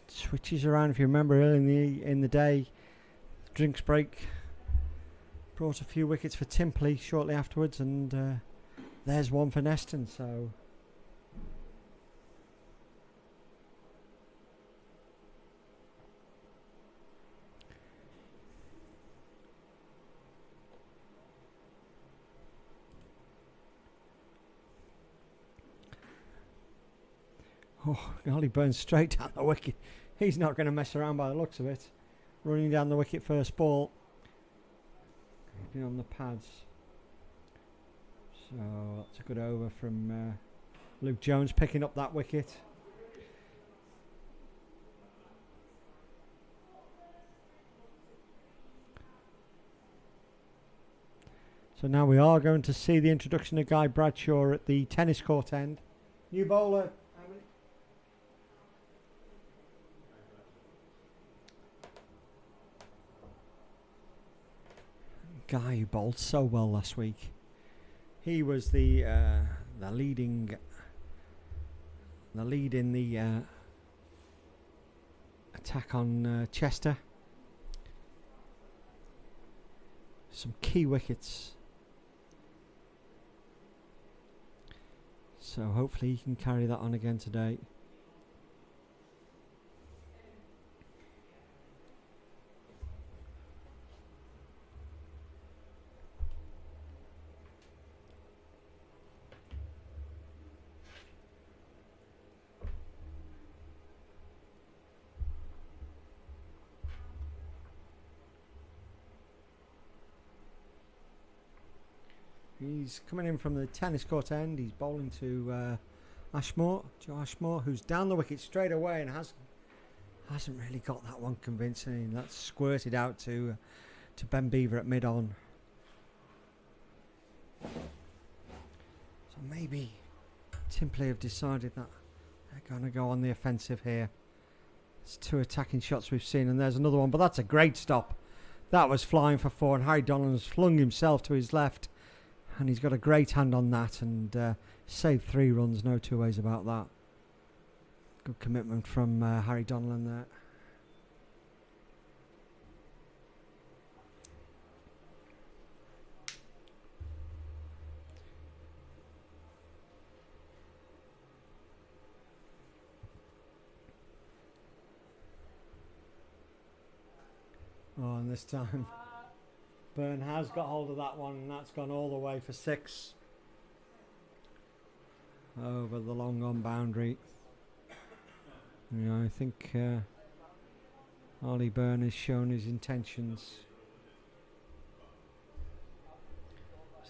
switches around. If you remember early in the day, drinks break brought a few wickets for Templey shortly afterwards, and there's one for Neston. So Ollie Burns straight down the wicket. He's not going to mess around by the looks of it. Running down the wicket first ball. Keeping on the pads. So that's a good over from Luke Jones picking up that wicket. So now we are going to see the introduction of Guy Bradshaw at the tennis court end. New bowler. Guy who bowled so well last week. He was the lead in the attack on Chester. Some key wickets. So hopefully he can carry that on again today. He's coming in from the tennis court end. He's bowling to Ashmore, who's down the wicket straight away and hasn't really got that one convincing. That's squirted out to Ben Beaver at mid-on. So maybe Templey have decided that they're going to go on the offensive here. It's 2 attacking shots we've seen, and there's another one, but that's a great stop. That was flying for 4, and Harry Donlan's flung himself to his left, and he's got a great hand on that, and saved 3 runs, no two ways about that. Good commitment from Harry Donlan there. Oh, and this time Byrne has got hold of that one, and that's gone all the way for 6. Over the long on boundary. I think Ollie Byrne has shown his intentions.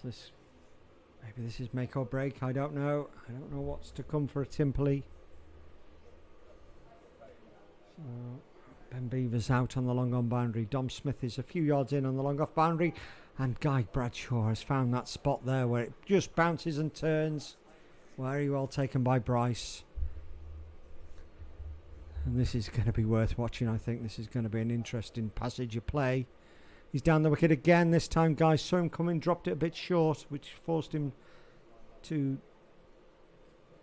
So maybe this is make or break, I don't know. I don't know what's to come for a Timperley. So Ben Beaver's out on the long on boundary. Dom Smith is a few yards in on the long off boundary, and Guy Bradshaw has found that spot there where it just bounces and turns. Very well taken by Bryce. And this is going to be worth watching. I think this is going to be an interesting passage of play. He's down the wicket again. This time Guy saw him coming, dropped it a bit short, which forced him to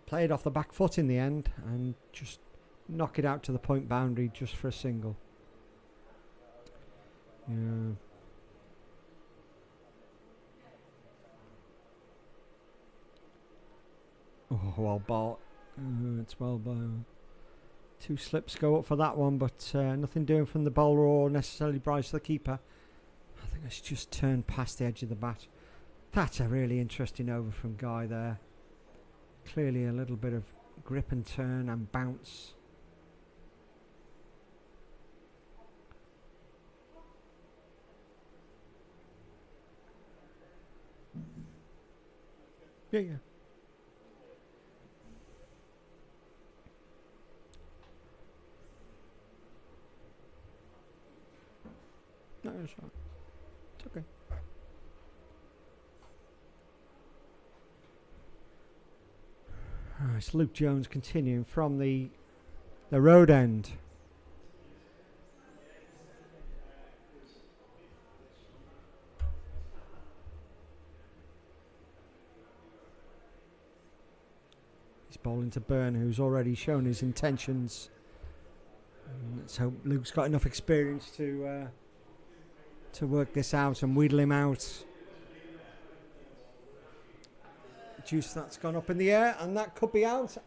play it off the back foot in the end and just knock it out to the point boundary just for a single. Yeah. Oh, well ball. It's well bowled. 2 slips go up for that one, but nothing doing from the bowler or necessarily Bryce, the keeper. I think it's just turned past the edge of the bat. That's a really interesting over from Guy there. Clearly a little bit of grip and turn and bounce. Yeah. No, it's fine. It's okay. It's Luke Jones continuing from the road end. He's bowling to Byrne, who's already shown his intentions. Let's hope Luke's got enough experience to work this out and wheedle him out. Juice, that's gone up in the air, and that could be out,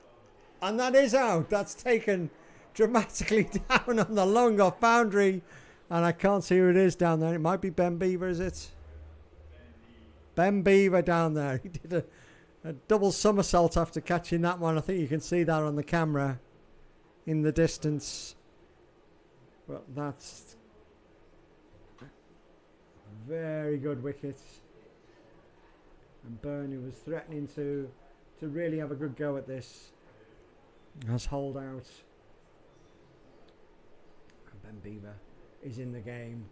and that is out. That's taken dramatically down on the long off boundary, and I can't see who it is down there. It might be Ben Beaver, is it? Ben Beaver down there. He did a double somersault after catching that one. I think you can see that on the camera in the distance. Well, that's very good wicket. And Byrne, who was threatening to really have a good go at this, has holed out. And Ben Beaver is in the game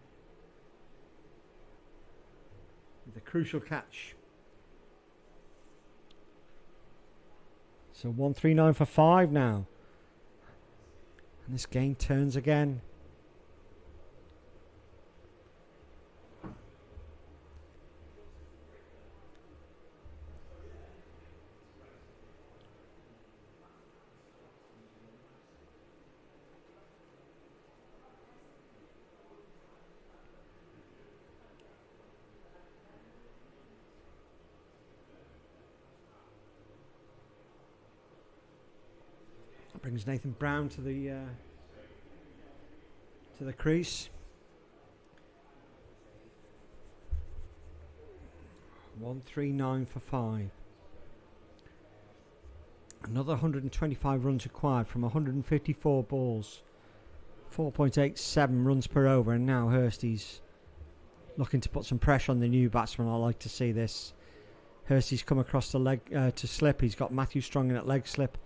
with a crucial catch. So 139 for 5 now. And this game turns again. Brings Nathan Brown to the crease. 139 for 5. Another 125 runs required from 154 balls. 4.87 runs per over, and now Hursty's looking to put some pressure on the new batsman. I like to see this. Hursty's come across the leg to slip. He's got Matthew Strong in at leg slip.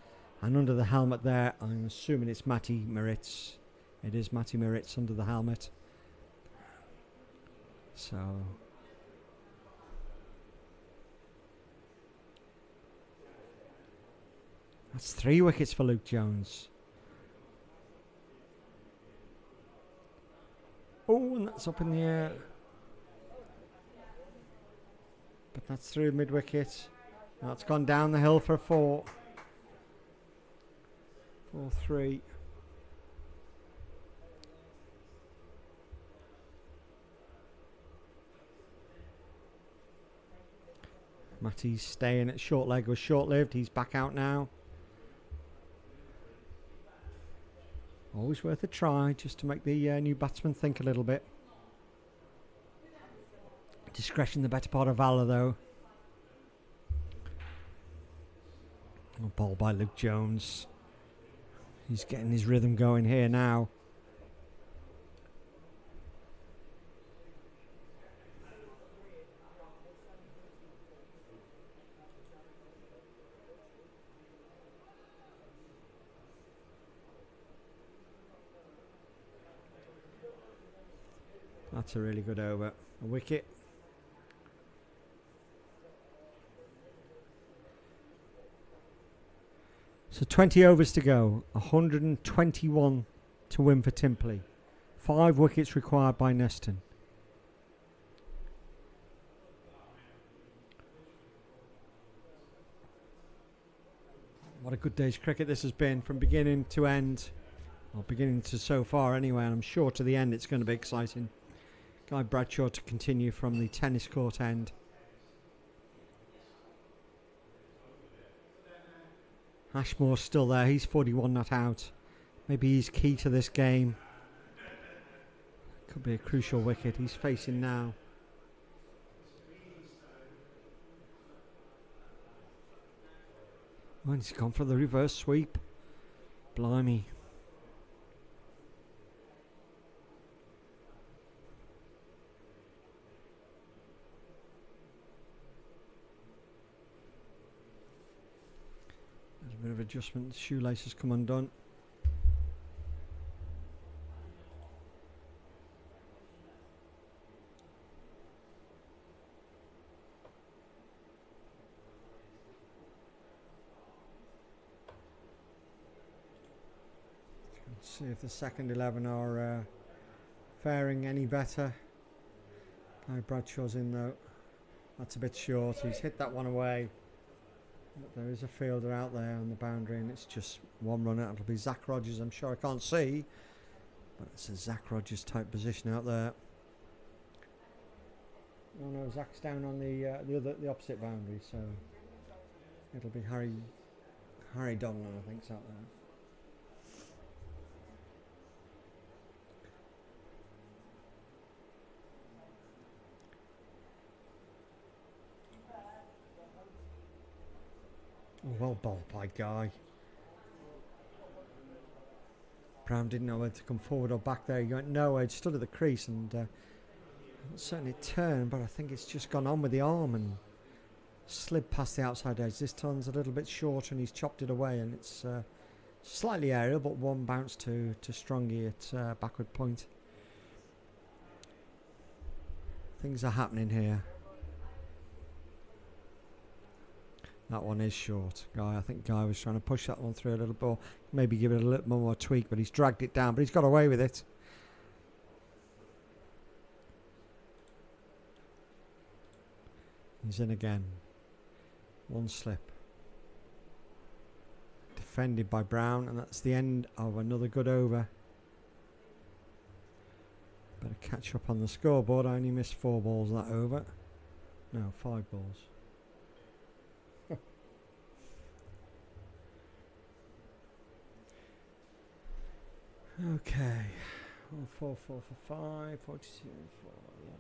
And under the helmet there, I'm assuming it's Matty Moritz. It is Matty Moritz under the helmet. So That's 3 wickets for Luke Jones. Oh, and that's up in the air. But that's through mid-wicket. That's gone down the hill for a 4. 4-3. Matty's staying at short leg was short-lived. He's back out now. Always worth a try just to make the new batsman think a little bit. Discretion the better part of valour though. A ball by Luke Jones. He's getting his rhythm going here now. That's a really good over. A wicket. So 20 overs to go. 121 to win for Templey. 5 wickets required by Neston. What a good day's cricket this has been from beginning to end. Well, beginning to so far anyway, and I'm sure to the end it's going to be exciting. Guy Bradshaw to continue from the tennis court end. Ashmore's still there. He's 41 not out. Maybe he's key to this game. Could be a crucial wicket he's facing now. Oh, and he's gone for the reverse sweep. Blimey. There's a bit of adjustment. Shoelaces come undone. Let's see if the second 11 are faring any better. Guy Bradshaw's in though. That's a bit short. He's hit that one away. But there is a fielder out there on the boundary, and it's just one run out. It'll be Zach Rogers. I'm sure I can't see, but it's a Zach Rogers type position out there. Oh no, Zach's down on the opposite boundary, so it'll be Harry Donlan, I think, is out there. Oh, well bowled by Guy. Brown didn't know whether to come forward or back there. He went nowhere. He stood at the crease and certainly turned, but I think it's just gone on with the arm and slid past the outside edge. This ton's a little bit short and he's chopped it away, and it's slightly aerial, but one bounce to Strongy at backward point. Things are happening here. That one is short. I think Guy was trying to push that one through a little bit, maybe give it a little more tweak, but he's dragged it down, but he's got away with it. He's in again. One slip. Defended by Brown, and that's the end of another good over. Better catch up on the scoreboard. I only missed 4 balls that over. No, 5 balls. Okay, 4 for 5, 42 4, yeah.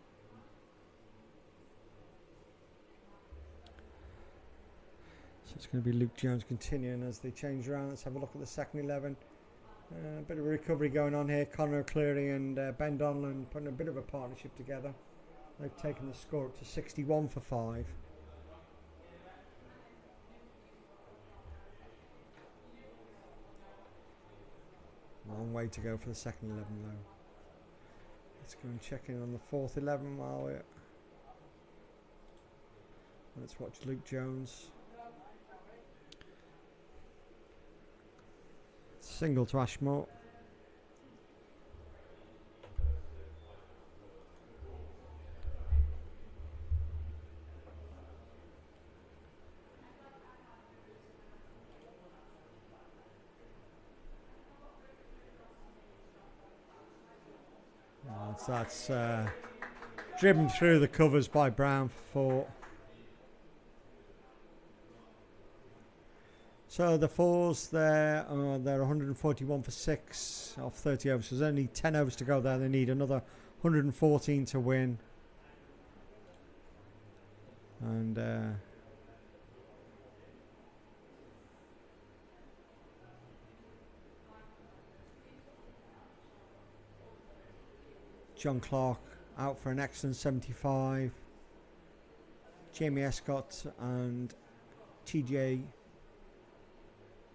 So it's going to be Luke Jones continuing as they change around. Let's have a look at the second 11. A bit of a recovery going on here. Conor O'Cleary and Ben Donlan putting a bit of a partnership together. They've taken the score up to 61 for 5. Long way to go for the second 11 though. Let's go and check in on the fourth 11 while we're... Let's watch Luke Jones. Single to Ashmore. That's driven through the covers by Brown for 4. So the 4s there, they're 141 for 6 off 30 overs. So there's only 10 overs to go there. They need another 114 to win. And John Clark out for an excellent 75. Jamie Escott and TJ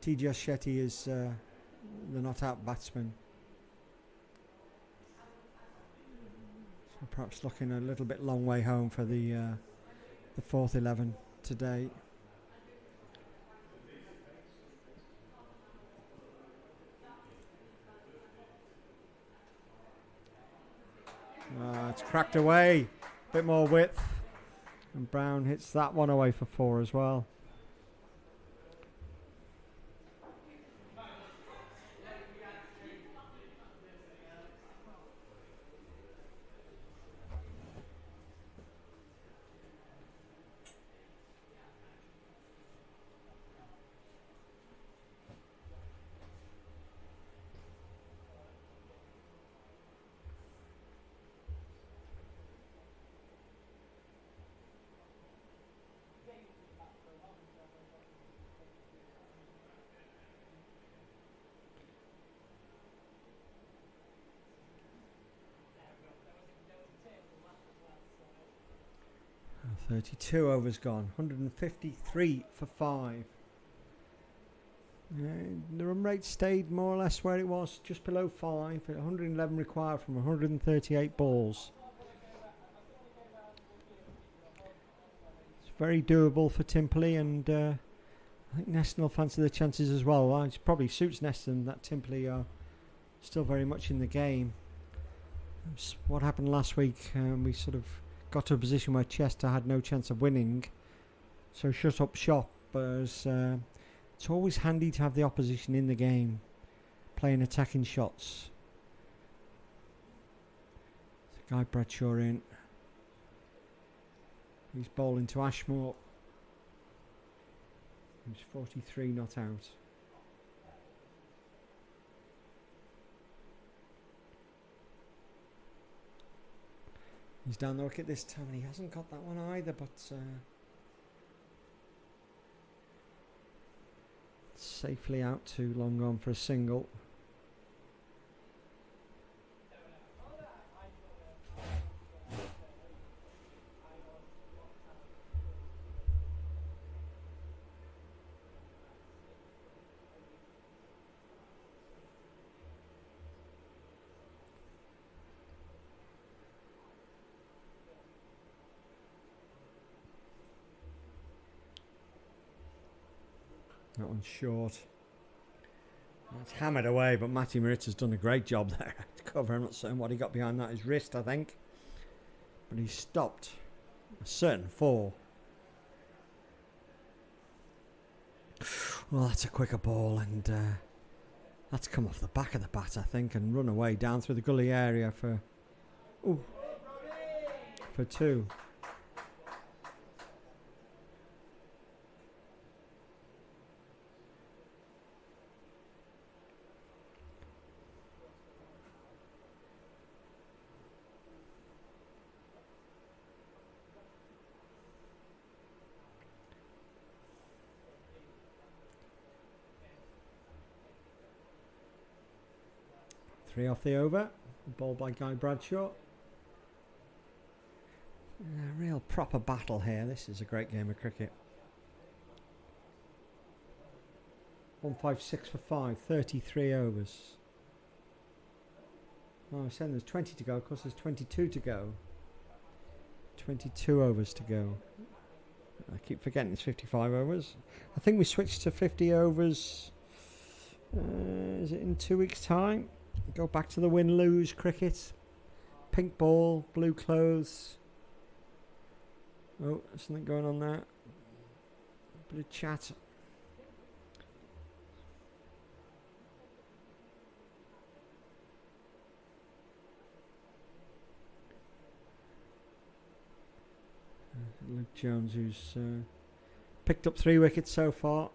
Shetty is the not out batsman. So perhaps looking a little bit long way home for the 4th 11 today. It's cracked away, a bit more width, and Brown hits that one away for 4 as well. Oh, 32 overs gone, 153 for 5. The run rate stayed more or less where it was, just below 5, at 111 required from 138 balls. It's very doable for Timperley, and I think Neston will fancy the chances as well. It probably suits Neston that Timperley are still very much in the game. What happened last week, we sort of got to a position where Chester had no chance of winning, so shut up shop. But it's always handy to have the opposition in the game, playing attacking shots. So Guy Bradshaw in. He's bowling to Ashmore, who's 43 not out. He's down the wicket this time, and he hasn't got that one either, but safely out too long on for a single. That one's short. It's hammered away, but Matty Maritta's done a great job there to cover. I'm not certain what he got behind that. His wrist, I think. But he stopped a certain 4. Well, that's a quicker ball, and that's come off the back of the bat, I think, and run away down through the gully area for 2. Three off the over, ball by Guy Bradshaw. A real proper battle here. This is a great game of cricket. 156 for 5, 33 overs. Oh, I was saying there's 20 to go. Of course, there's 22 to go. 22 overs to go. I keep forgetting it's 55 overs. I think we switched to 50 overs Is it in 2 weeks' time? Go back to the win-lose cricket. Pink ball, blue clothes. Oh, there's something going on there. Bit of chat. Luke Jones, who's picked up 3 wickets so far.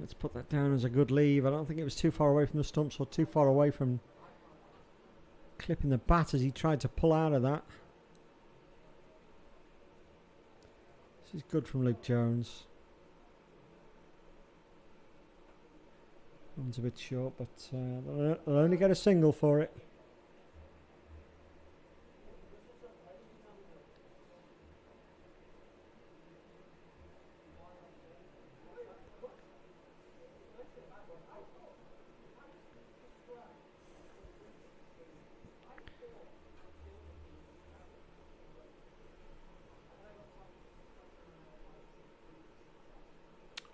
Let's put that down as a good leave. I don't think it was too far away from the stumps or too far away from clipping the bat as he tried to pull out of that. This is good from Luke Jones. One's a bit short, but they'll only get a single for it.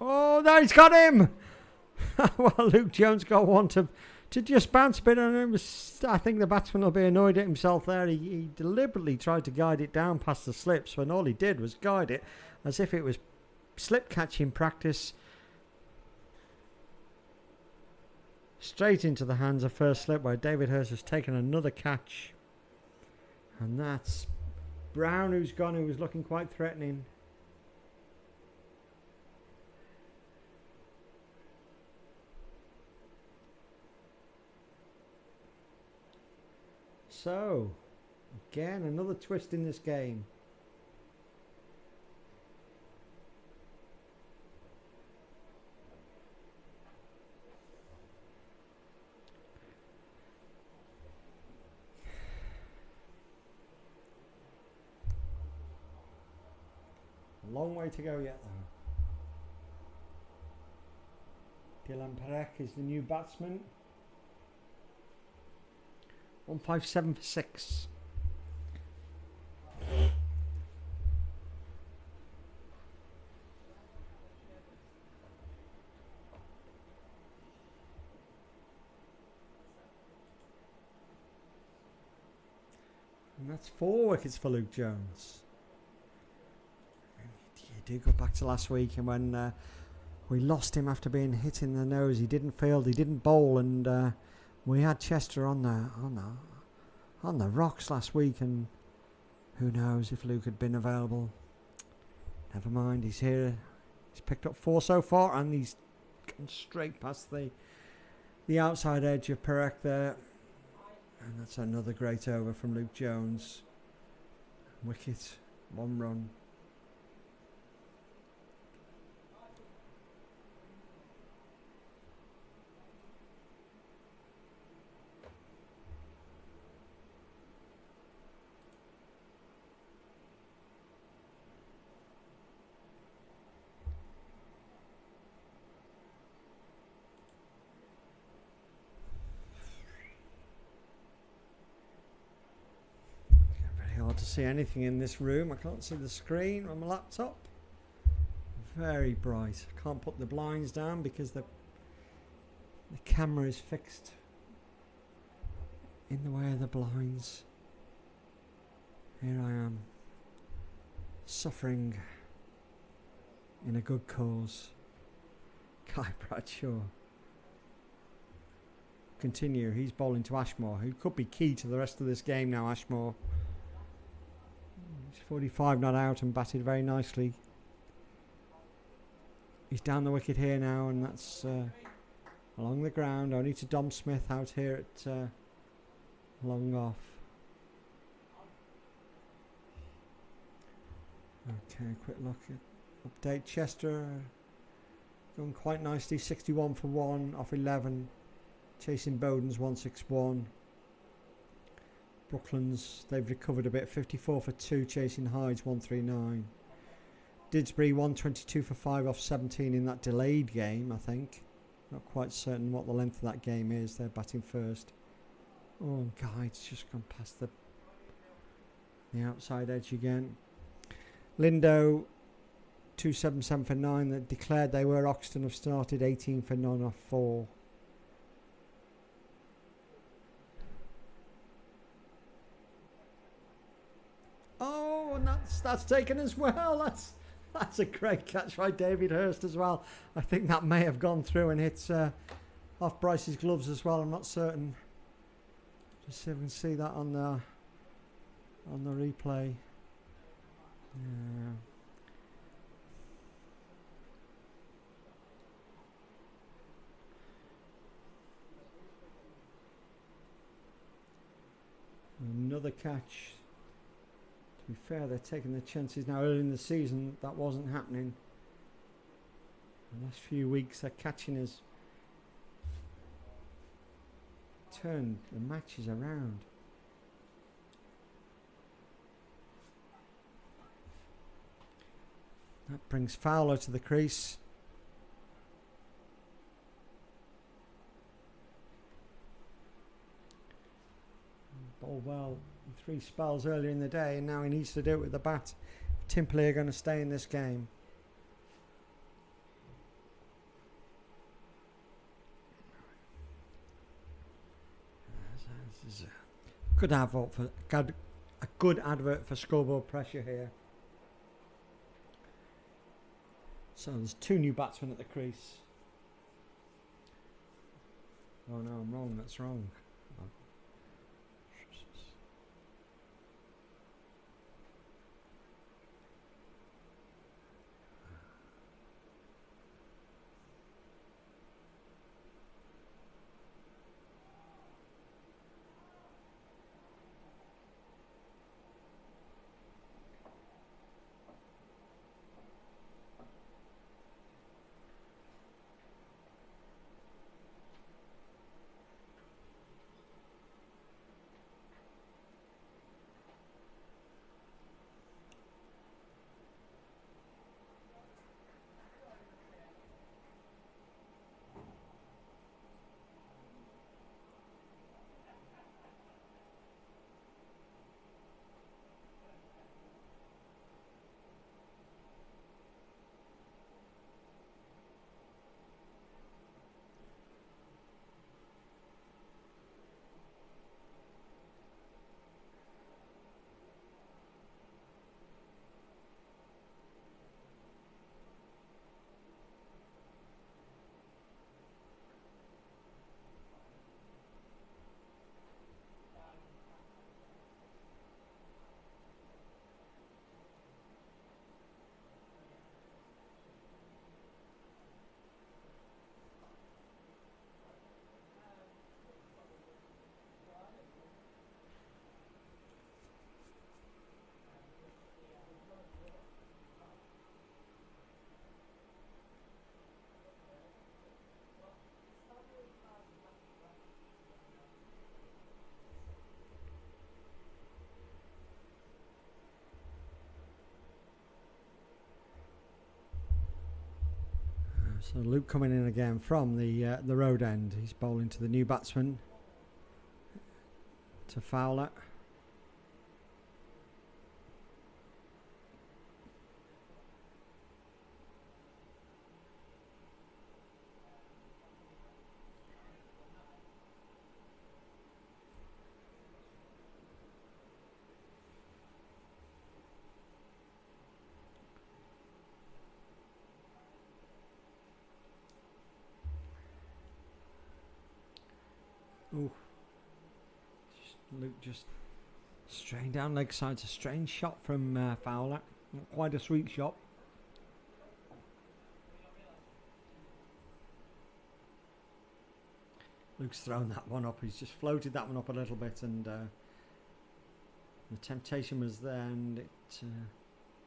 Oh, no, he's got him! Well, Luke Jones got one to just bounce a bit, and it was, I think the batsman will be annoyed at himself there. He deliberately tried to guide it down past the slips when all he did was guide it as if it was slip catching practice. Straight into the hands of first slip where David Hurst has taken another catch. And that's Brown who's gone, who was looking quite threatening. So, again, another twist in this game. A long way to go yet, though. Dylan Perek is the new batsman. 157 for 6. And that's 4 wickets for Luke Jones. You do go back to last week and when we lost him after being hit in the nose. He didn't field, he didn't bowl, and we had Chester on the rocks last week, and who knows if Luke had been available. Never mind, he's here. He's picked up 4 so far, and he's gone straight past the outside edge of Perek there. And that's another great over from Luke Jones. Wicket, 1 run. To see anything in this room. I can't see the screen on my laptop. Very bright. I can't put the blinds down because the camera is fixed in the way of the blinds. Here I am, suffering in a good cause. Kai Bradshaw. Continue. He's bowling to Ashmore, who could be key to the rest of this game now. Ashmore. 45 not out and batted very nicely. He's down the wicket here now, and that's along the ground. Only to Dom Smith out here at long off. Okay, quick look at update. Chester going quite nicely, 61 for 1 off 11, chasing Bowden's 161. Brooklands, they've recovered a bit. 54 for 2, chasing Hyde's 139. Didsbury 122 for 5 off 17 in that delayed game, I think. Not quite certain what the length of that game is. They're batting first. Oh, and Hyde's just gone past the outside edge again. Lindo 277 for 9. That declared they were. Oxton have started 18 for 9 off 4. Oh, and that's taken as well. That's a great catch by David Hurst as well. I think that may have gone through and hit off Bryce's gloves as well. I'm not certain. Just see if we can see that on the replay. Yeah. Another catch. To be fair, they're taking the chances now. Early in the season, that wasn't happening. The last few weeks, their catching has turned the matches around. That brings Fowler to the crease. Bowled well in 3 spells earlier in the day, and now he needs to do it with the bat. Timperley are going to stay in this game. This is a good advert for scoreboard pressure here. So there's 2 new batsmen at the crease. Oh no, I'm wrong. That's wrong. So Luke coming in again from the road end. He's bowling to the new batsman, to Fowler. Ooh. Luke just straight down leg side. It's a strange shot from Fowler. Not quite a sweet shot. Luke's thrown that one up. He's just floated that one up a little bit, and the temptation was there, and it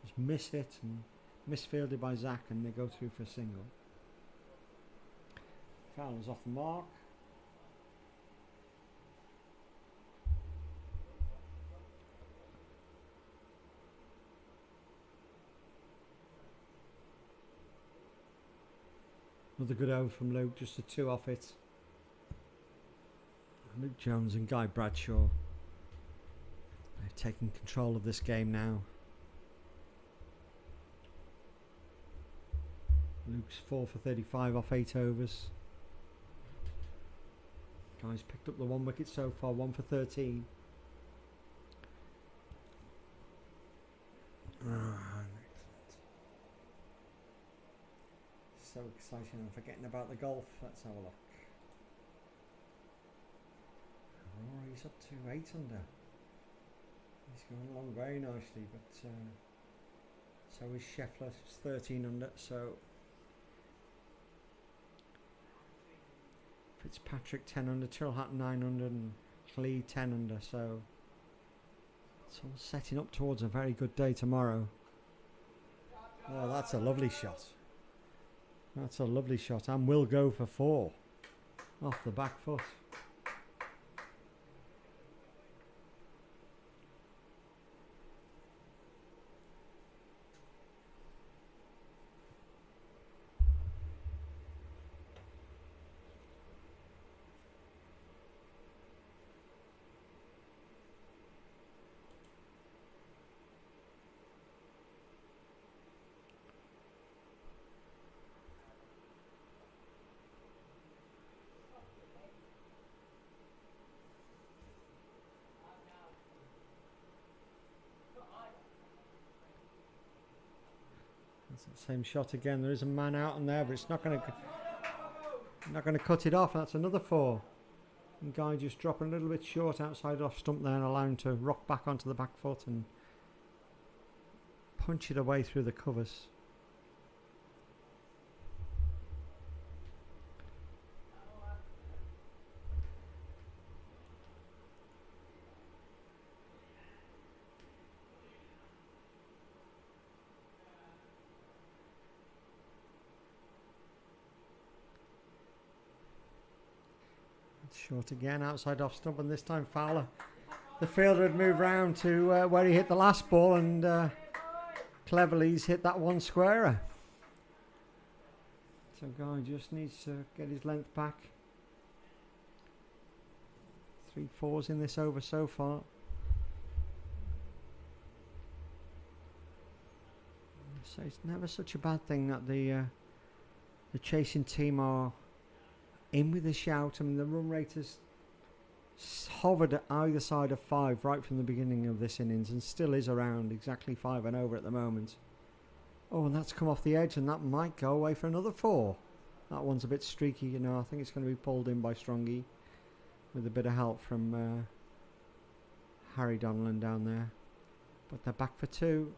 was miss-hit and misfielded by Zach, and they go through for a single. Fowler's off the mark. Another good over from Luke, just a 2 off it. Luke Jones and Guy Bradshaw. They're taking control of this game now. Luke's 4 for 35 off 8 overs. Guy's picked up the 1 wicket so far, 1 for 13. So exciting, I'm forgetting about the golf. Let's have a look. Rory's up to 8 under. He's going along very nicely, but so is Scheffler, 13 under. So Fitzpatrick 10 under, Tillhat 9 under, and Clee 10 under. So it's all setting up towards a very good day tomorrow. Oh, that's a lovely shot. That's a lovely shot, and will go for 4 off the back foot. Same shot again. There is a man out on there, but it's not going to cut it off. That's another 4. And Guy just dropping a little bit short outside off stump there and allowing him to rock back onto the back foot and punch it away through the covers. Short again, outside off stump, and this time Fowler. The fielder had moved round to where he hit the last ball, and cleverly he's hit that one squarer. So Guy just needs to get his length back. 3 4s in this over so far. So it's never such a bad thing that the chasing team are in with a shout. I mean, the run rate has hovered at either side of 5 right from the beginning of this innings and still is around exactly 5 and over at the moment. Oh, and that's come off the edge, and that might go away for another 4. That one's a bit streaky, you know. I think it's going to be pulled in by Strongy with a bit of help from Harry Donlan down there. But they're back for 2.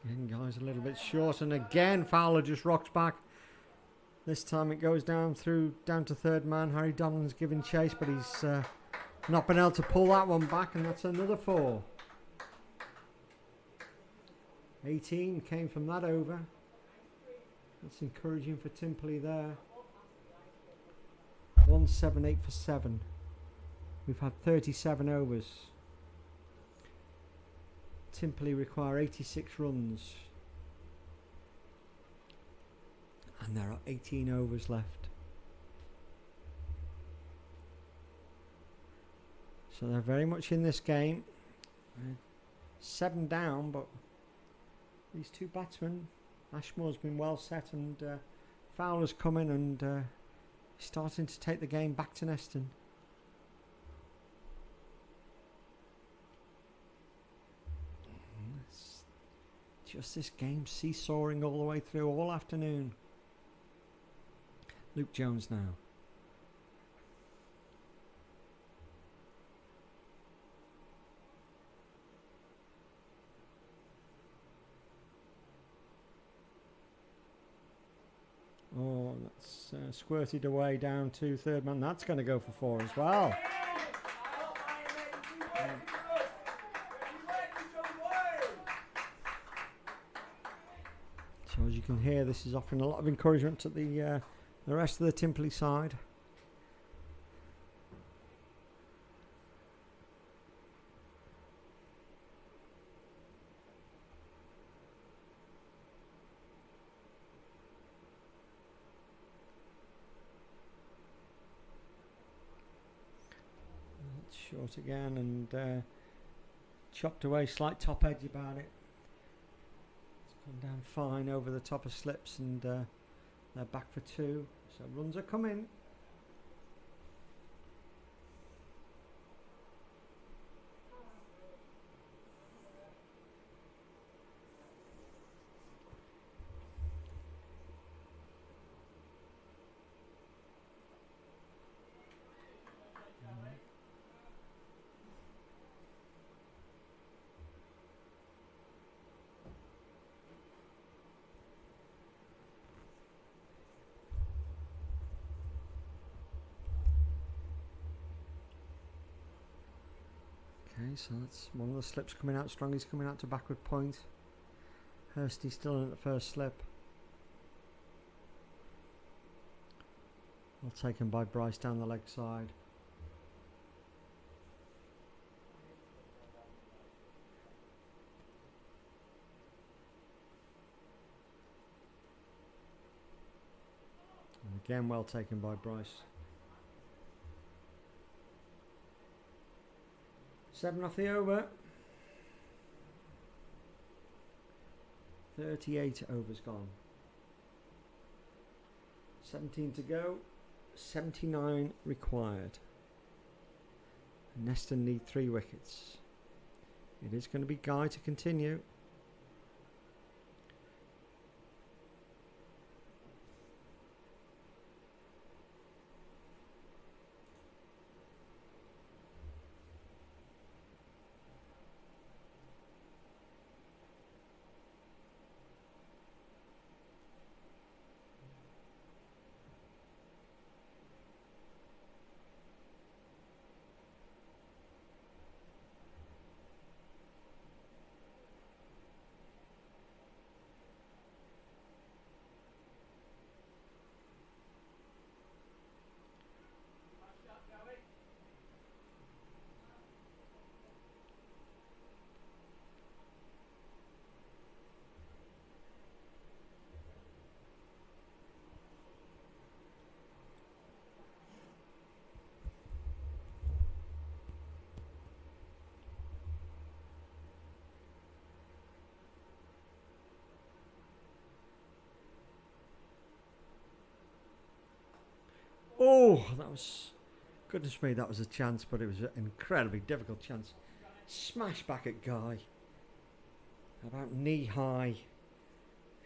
Again, Guy's a little bit short, and again Fowler just rocks back. This time it goes down to 3rd man. Harry Donlan's giving chase, but he's not been able to pull that one back, and that's another 4. 18 came from that over. That's encouraging for Timperley there. 178 for 7. We've had 37 overs. Templey require 86 runs, and there are 18 overs left. So they're very much in this game. 7 down, but these 2 batsmen, Ashmore's been well set, and Fowler's come in and starting to take the game back to Neston. Just this game seesawing all the way through all afternoon. Luke Jones now. Oh, that's squirted away down to 3rd man. That's going to go for 4 as well. So as you can hear, this is offering a lot of encouragement to the rest of the Timperley side. It's short again and chopped away, slight top edge about it. It's gone down fine over the top of slips and they're back for 2. So runs are coming. Okay, so that's one of the slips coming out strong. He's coming out to backward point. Hursty still in at the first slip. Well taken by Bryce down the leg side. And again well taken by Bryce. 7 off the over. 38 overs gone. 17 to go. 79 required. Neston need 3 wickets. It is going to be Guy to continue. Oh, that was, goodness me, that was a chance, but it was an incredibly difficult chance. Smash back at Guy. About knee high.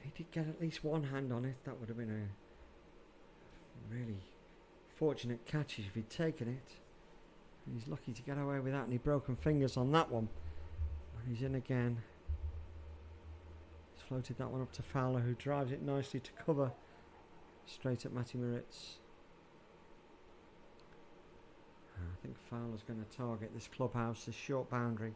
He did get at least one hand on it. That would have been a really fortunate catch if he'd taken it. And he's lucky to get away without any broken fingers on that one. And he's in again. He's floated that one up to Fowler, who drives it nicely to cover straight at Matty Moritz. I think Fowler's going to target this clubhouse, this short boundary.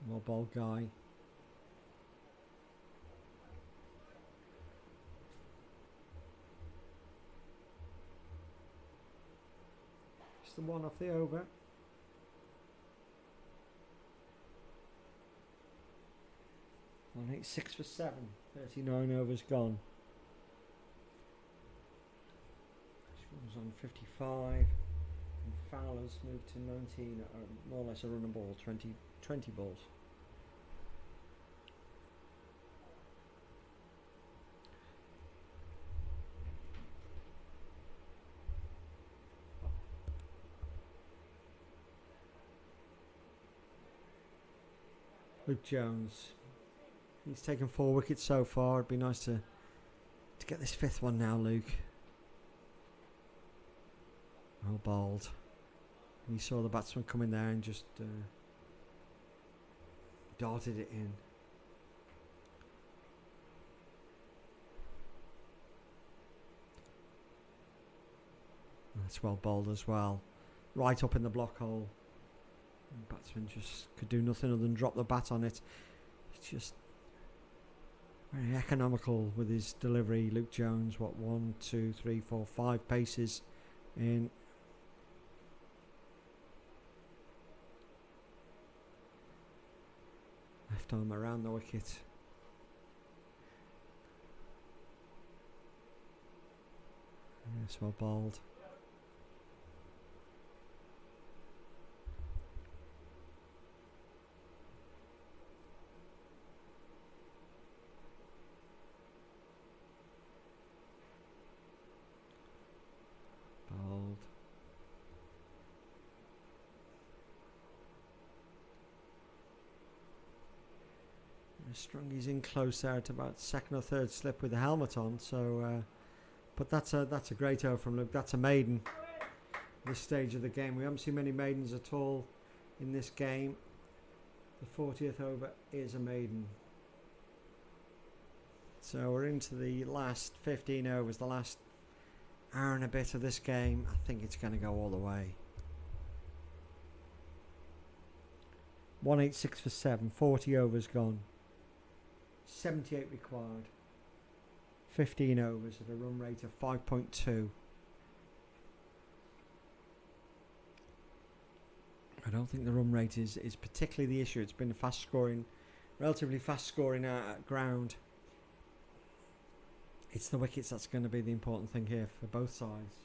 More ball Guy. The 1 off the over. On 8, 6 for 7. 39 overs gone. This one's on 55. And Fowler's moved to 19. More or less a run and ball. 20 balls. Luke Jones, he's taken 4 wickets so far. It'd be nice to get this 5th one now, Luke. Well bowled. And he saw the batsman coming there and just darted it in. That's well bowled as well. Right up in the block hole. And the batsman just could do nothing other than drop the bat on it. It's just very economical with his delivery. Luke Jones, what, 1, 2, 3, 4, 5 paces in. Left arm around the wicket. Yes, well bowled. Bowled. Strungy's in close there at about second or third slip with the helmet on, so but that's a great over from Luke. That's a maiden this stage of the game. We haven't seen many maidens at all in this game. The 40th over is a maiden. So we're into the last 15 overs, the last hour and a bit of this game. I think it's going to go all the way. 186 for 7, 40 overs gone. 78 required. 15 overs at a run rate of 5.2. I don't think the run rate is particularly the issue. It's been a fast scoring, relatively fast scoring ground. It's the wickets that's going to be the important thing here for both sides.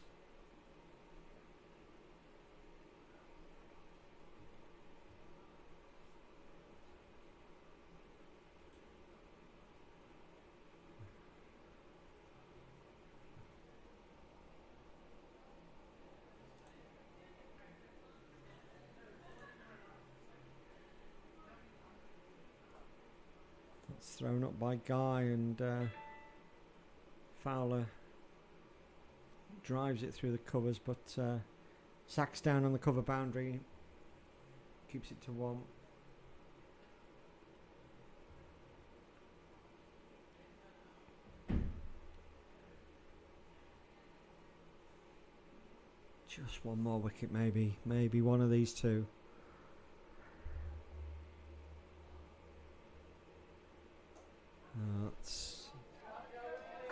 That's thrown up by Guy, and Fowler drives it through the covers, but sacks down on the cover boundary, keeps it to 1. Just one more wicket, maybe one of these two.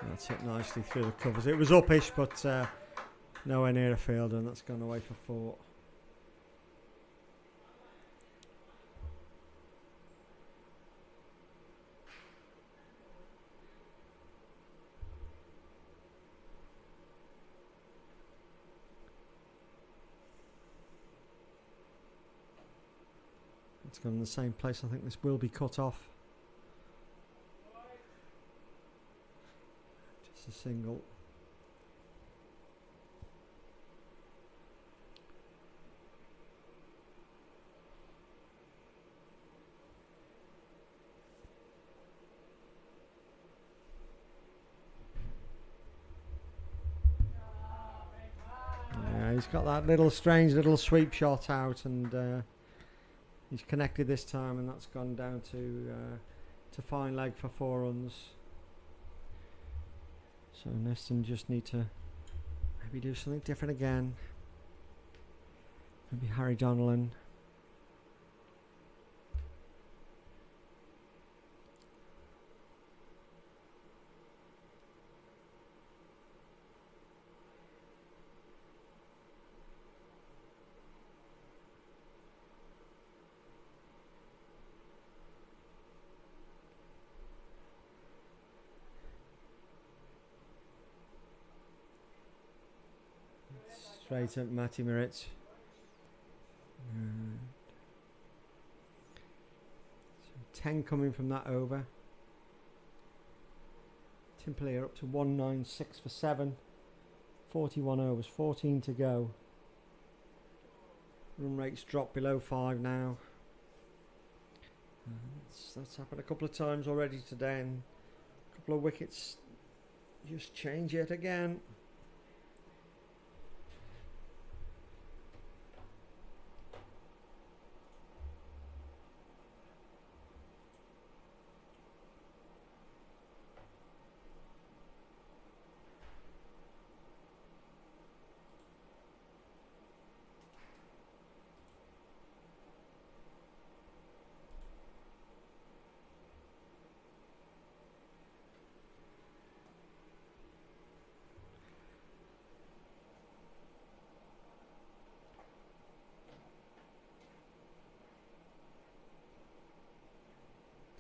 That's hit nicely through the covers. It was uppish, but nowhere near a field, and that's gone away for 4. It's gone in the same place. I think this will be cut off. A single. Yeah, he's got that little strange little sweep shot out, and he's connected this time, and that's gone down to fine leg for 4 runs. So Neston just need to maybe do something different again. Maybe Harry Donnellan. Straight at Matty Moritz. So 10 coming from that over. Templey are up to 196 for 7. 41 overs, 14 to go. Run rates drop below 5 now. That's happened a couple of times already today, and a couple of wickets just change yet again.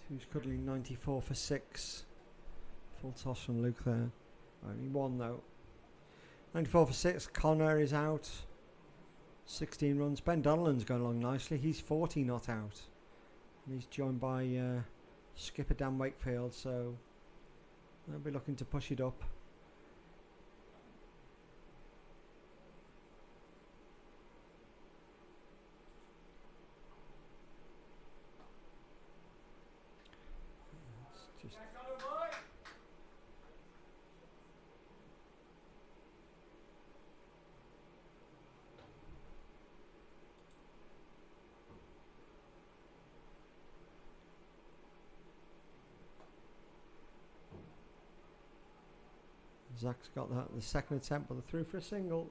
Who's cuddling 94 for 6. Full toss from Luke there. Only one though. 94 for 6. Connor is out. 16 runs. Ben Donnellan's going along nicely. He's 40 not out. And he's joined by skipper Dan Wakefield, so they'll be looking to push it up. Zach's got that the second attempt, but they're through for a single.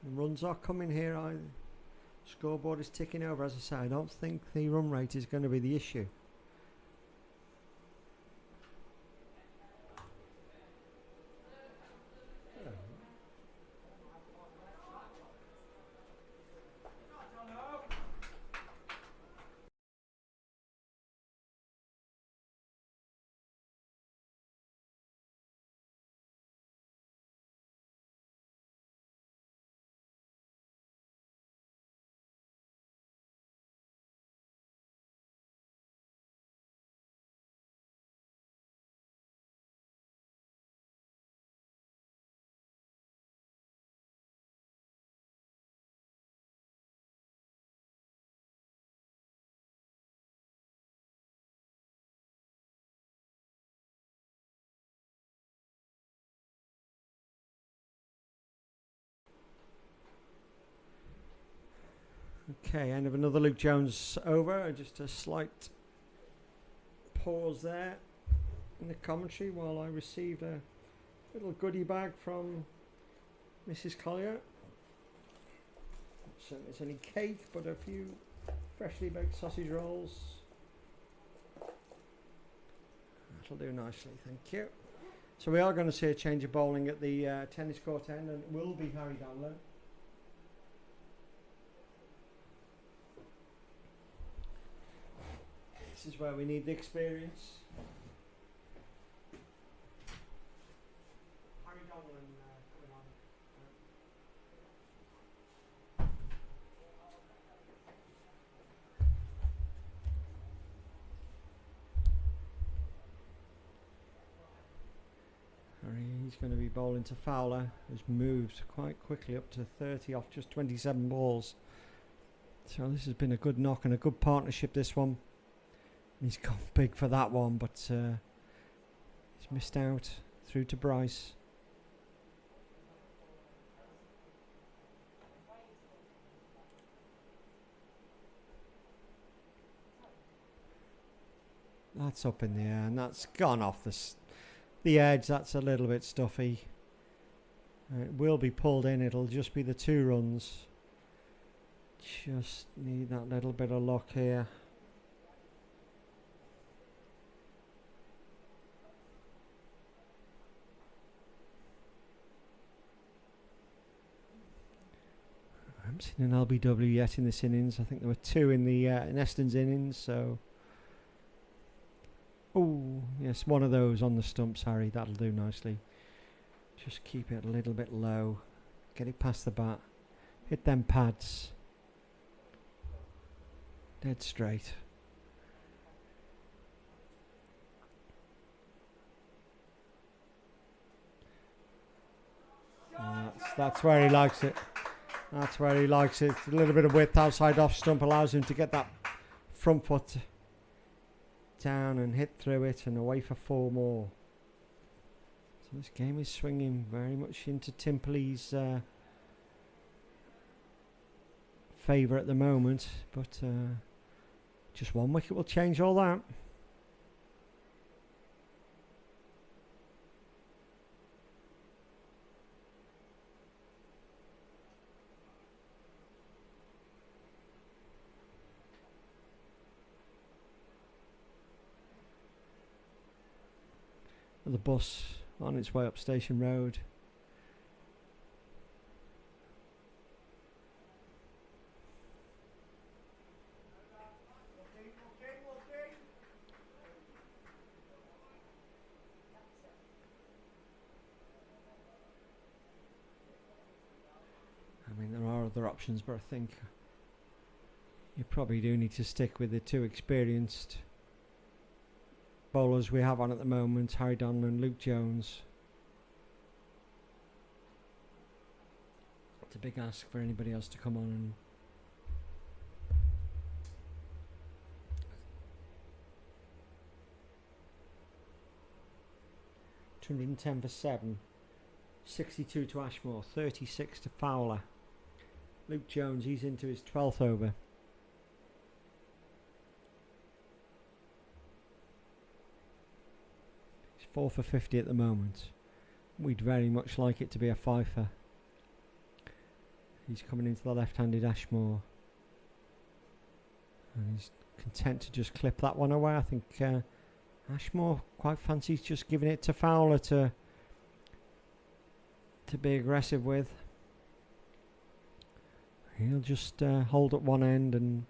The runs are coming here. Scoreboard is ticking over. As I say, I don't think the run rate is going to be the issue. Okay, end of another Luke Jones over. Just a slight pause there in the commentary while I received a little goodie bag from Mrs. Collier. So it's any cake, but a few freshly baked sausage rolls. That'll do nicely, thank you. So we are going to see a change of bowling at the tennis court end, and it will be Harry Danler. This is where we need the experience. Harry Danler coming on. He's going to be bowling to Fowler, who's moved quite quickly up to 30 off just 27 balls. So this has been a good knock and a good partnership, this one. He's gone big for that one, but he's missed out through to Bryce. That's up in the air, and that's gone off the edge. That's a little bit stuffy. It will be pulled in. It'll just be the 2 runs. Just need that little bit of luck here. I haven't seen an LBW yet in this innings. I think there were 2 in the Neston's innings, so... Oh, yes, one of those on the stumps, Harry. That'll do nicely. Just keep it a little bit low. Get it past the bat. Hit them pads. Dead straight. That's where he likes it. That's where he likes it. A little bit of width outside off stump allows him to get that front foot down and hit through it and away for 4 more. So this game is swinging very much into Timperley's favour at the moment, but just 1 wicket will change all that. The bus on its way up Station Road. other options, but I think you probably do need to stick with the two experienced bowlers we have on at the moment, Harry Donald and Luke Jones. It's a big ask for anybody else to come on and 210 for 7, 62 to Ashmore, 36 to Fowler. Luke Jones, he's into his 12th over. He's 4 for 50 at the moment. We'd very much like it to be a fifer. He's coming into the left-handed Ashmore. And he's content to just clip that one away. I think Ashmore quite fancies just giving it to Fowler to be aggressive with. He'll just hold at one end and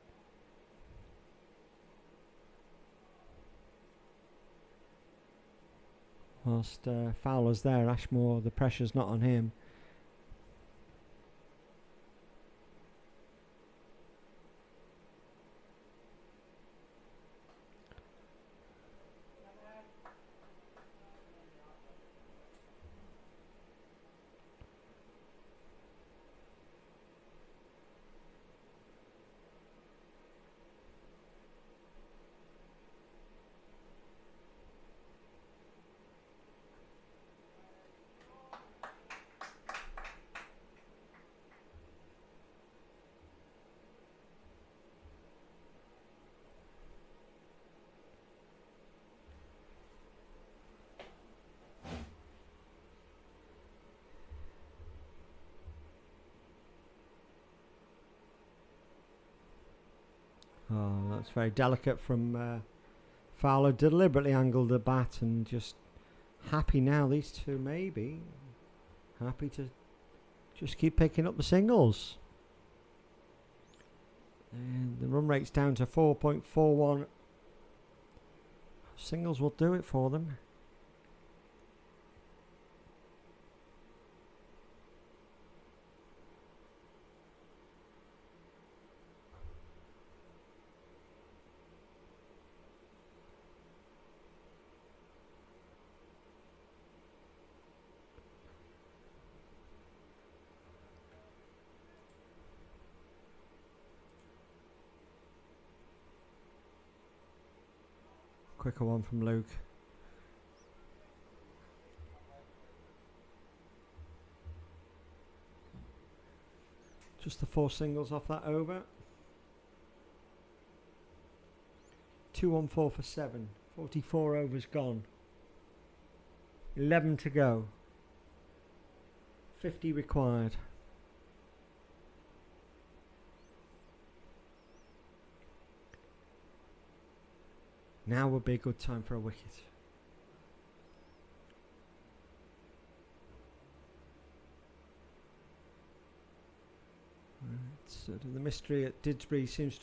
whilst Fowler's there, Ashmore, the pressure's not on him. Oh, that's very delicate from Fowler. Deliberately angled the bat and just happy now. These two maybe happy to just keep picking up the singles. And the run rate's down to 4.41. Singles will do it for them. Quicker one from Luke. Just the 4 singles off that over. 214 for 7. 44 overs gone. 11 to go. 50 required. Now would be a good time for a wicket. Sort of the mystery at Didsbury seems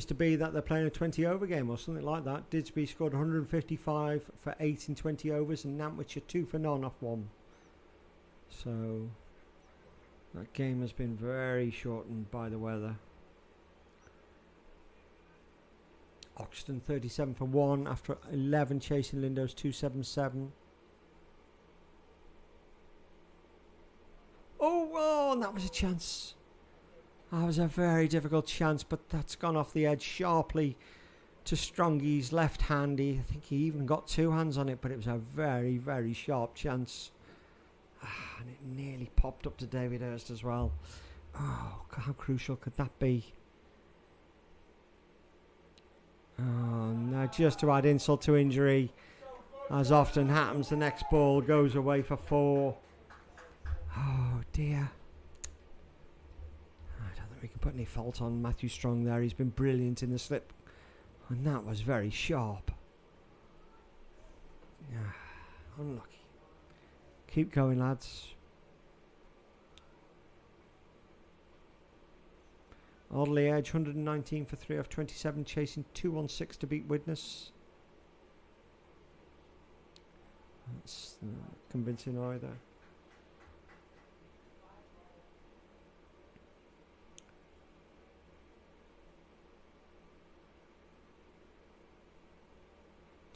to be that they're playing a 20-over game or something like that. Didsbury scored 155 for 8 in 20 overs, and Nantwich are 2 for none off 1. So that game has been very shortened by the weather. Oxton 37 for 1 after 11 chasing Lindo's 277. Oh, and that was a chance. That was a very difficult chance, but that's gone off the edge sharply to Strongy's left handy. I think he even got 2 hands on it, but it was a very, very sharp chance. And it nearly popped up to David Hurst as well. Oh, how crucial could that be? Oh, no, just to add insult to injury, as often happens, the next ball goes away for 4. Oh dear. I don't think we can put any fault on Matthew Strong there. He's been brilliant in the slip, and that was very sharp. Unlucky. Keep going, lads. Audley Edge, 119 for 3 off 27, chasing 216 to beat Widnes. That's not convincing either.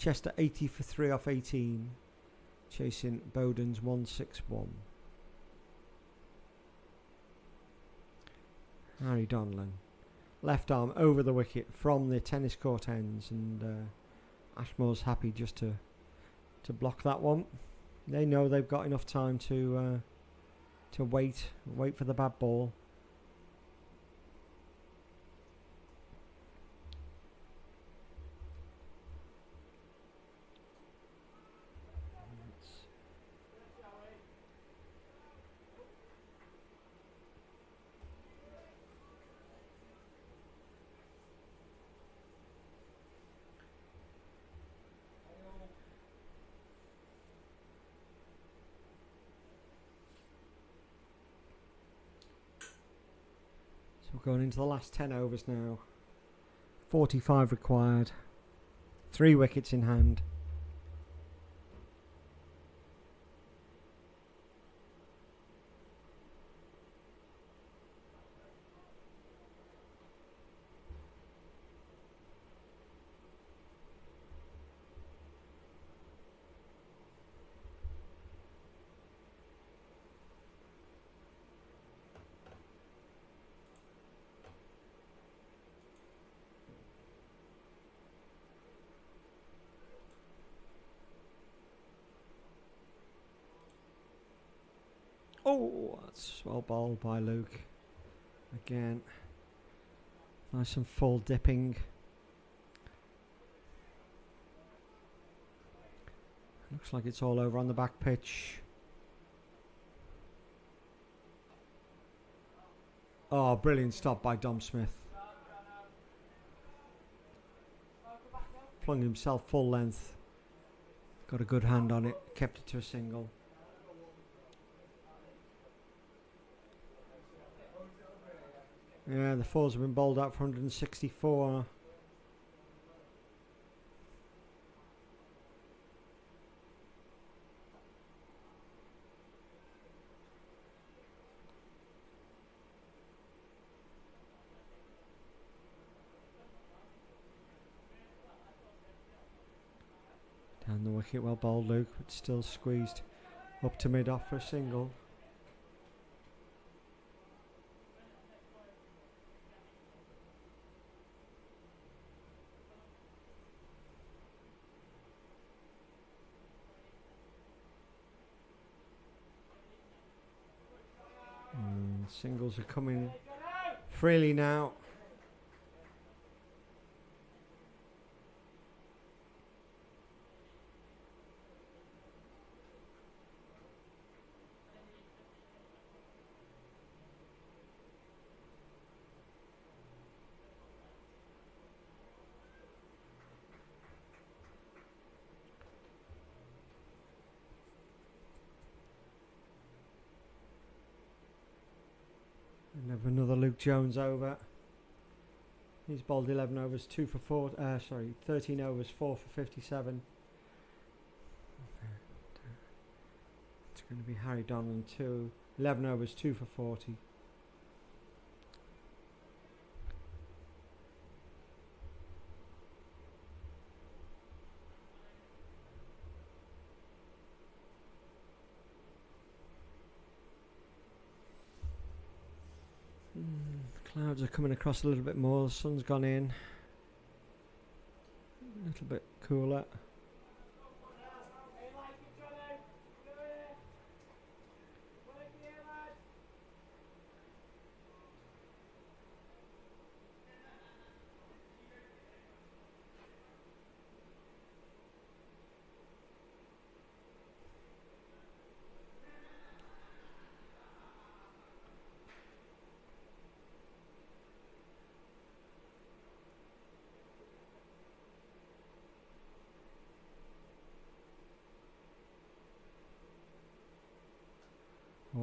Chester 80 for 3 off 18. Chasing Bowden's 161. Harry Donlan. Left arm over the wicket from the tennis court ends, and Ashmore's happy just to block that one. They know they've got enough time to wait for the bad ball. We're going into the last 10 overs now. 45 required. 3 wickets in hand. Oh, that's well bowled by Luke. Again. Nice and full dipping. Looks like it's all over on the back pitch. Oh, brilliant stop by Dom Smith. Flung himself full length. Got a good hand on it. Kept it to a single. Yeah, the fours have been bowled out for 164. Down the wicket, well bowled Luke, but still squeezed up to mid-off for a single. Singles are coming freely now. And have another Luke Jones over. He's bowled 11 overs, 13 overs, 4 for 57. It's going to be Harry Donlan, 11 overs, 2 for 40. Clouds are coming across a little bit more. The sun's gone in. A little bit cooler.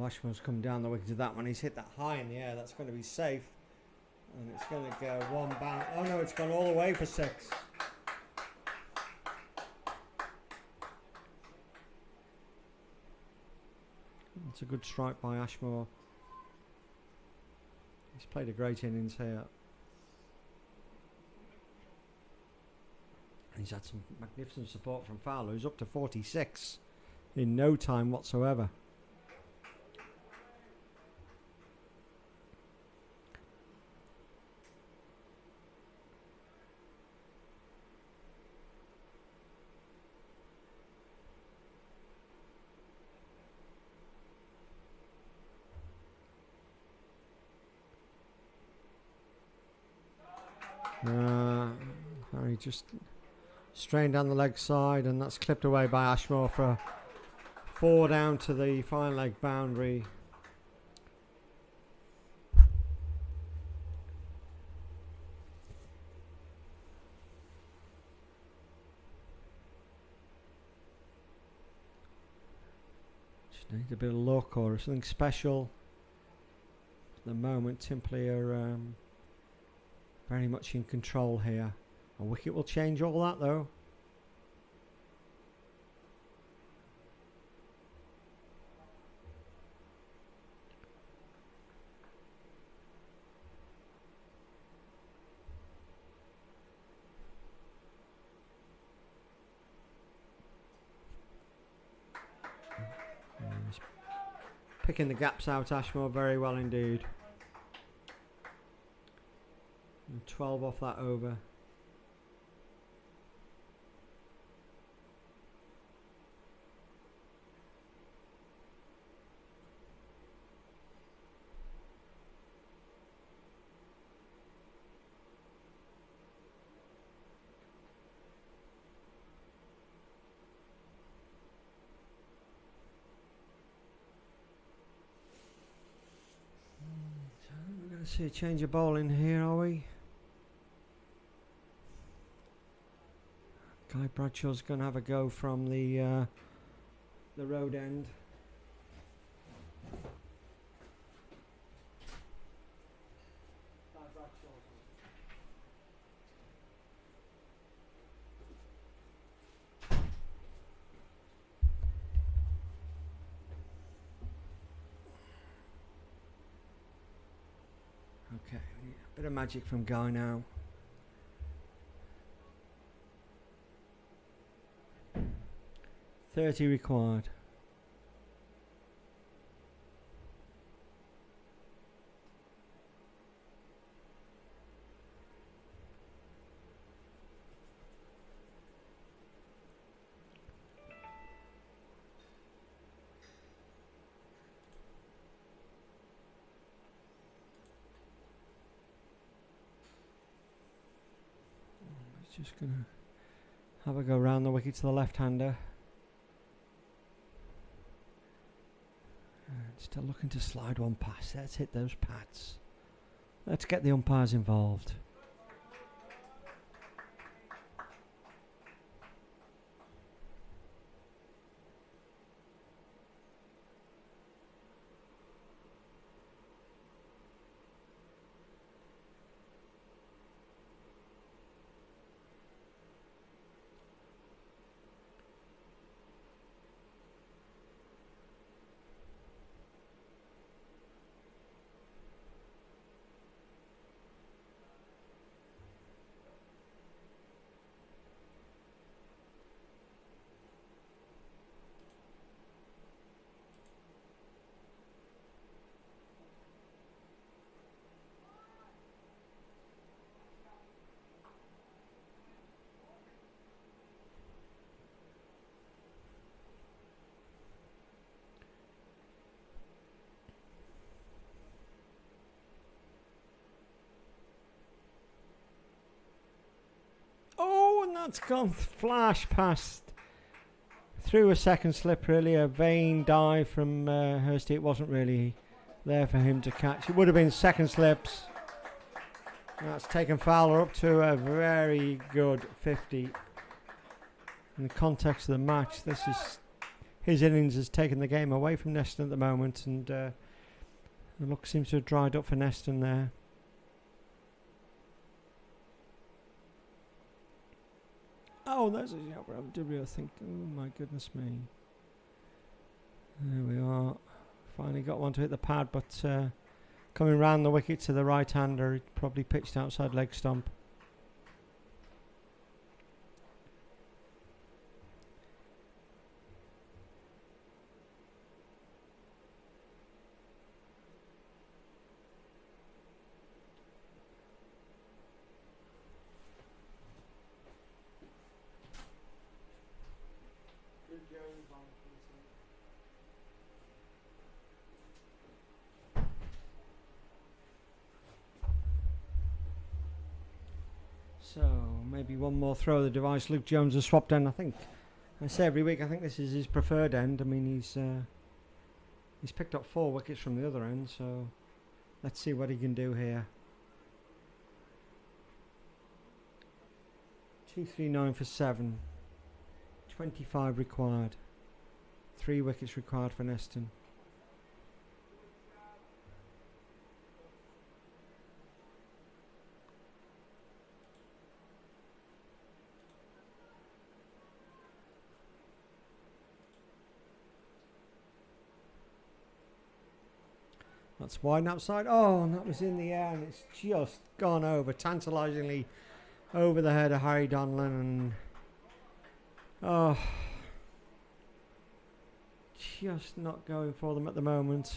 Ashmore's come down the wicket to that one. He's hit that high in the air. That's going to be safe. And it's going to go one bounce. Oh no, it's gone all the way for 6. It's a good strike by Ashmore. He's played a great innings here. He's had some magnificent support from Fowler, who's up to 46 in no time whatsoever. He just strained down the leg side, and that's clipped away by Ashmore for a 4 down to the fine leg boundary. Just need a bit of luck or something special. At the moment, Templey are very much in control here. A wicket will change all that, though. He's picking the gaps out, Ashmore, very well indeed. And 12 off that over. See a change of ball in here, are we? Guy Bradshaw's going to have a go from the road end. Okay, a bit of magic from Guy now. .30 required. Just going to have a go round the wicket to the left-hander. Still looking to slide one past. Let's hit those pads. Let's get the umpires involved. That's gone flash past through a second slip, really. A vain dive from Hurst. It wasn't really there for him to catch. It would have been second slips. That's taken Fowler up to a very good 50. In the context of the match, this is his innings has taken the game away from Neston at the moment, and the luck seems to have dried up for Neston there. Oh, there's a shot from W, I think. Oh, my goodness me. There we are. Finally got one to hit the pad, but coming round the wicket to the right-hander, it probably pitched outside leg stump. So maybe one more throw of the device. Luke Jones has swapped end. I think I say every week, I think this is his preferred end. I mean, he's picked up 4 wickets from the other end, so let's see what he can do here. 239 for 7. 25 required. 3 wickets required for Neston. That's wide outside. Oh, and that was in the air, and it's just gone over, tantalisingly over the head of Harry Donlan, and oh, just not going for them at the moment.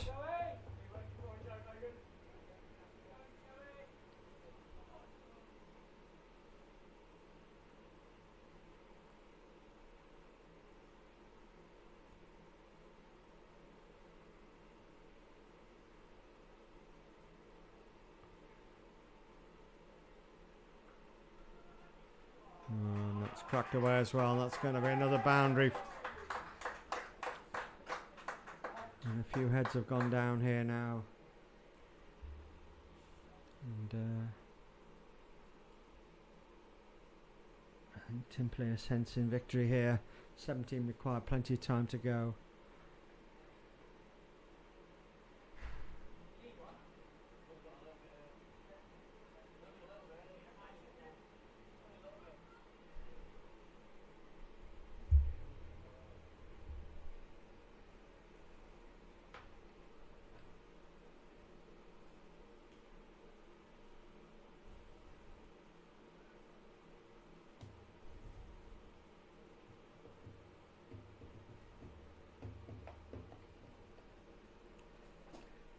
And that's cracked away as well. That's going to be another boundary. And a few heads have gone down here now. And I think Templey are sensing victory here. 17 required, plenty of time to go.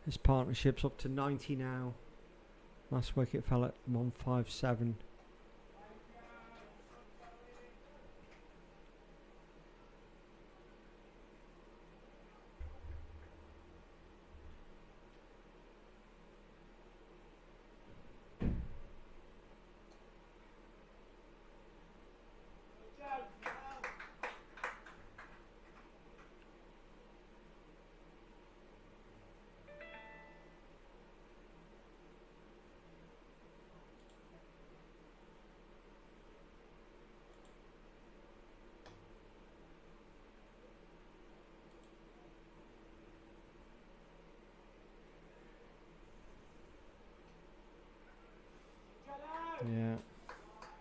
This partnership's up to 90 now. Last wicket fell at 157. Yeah,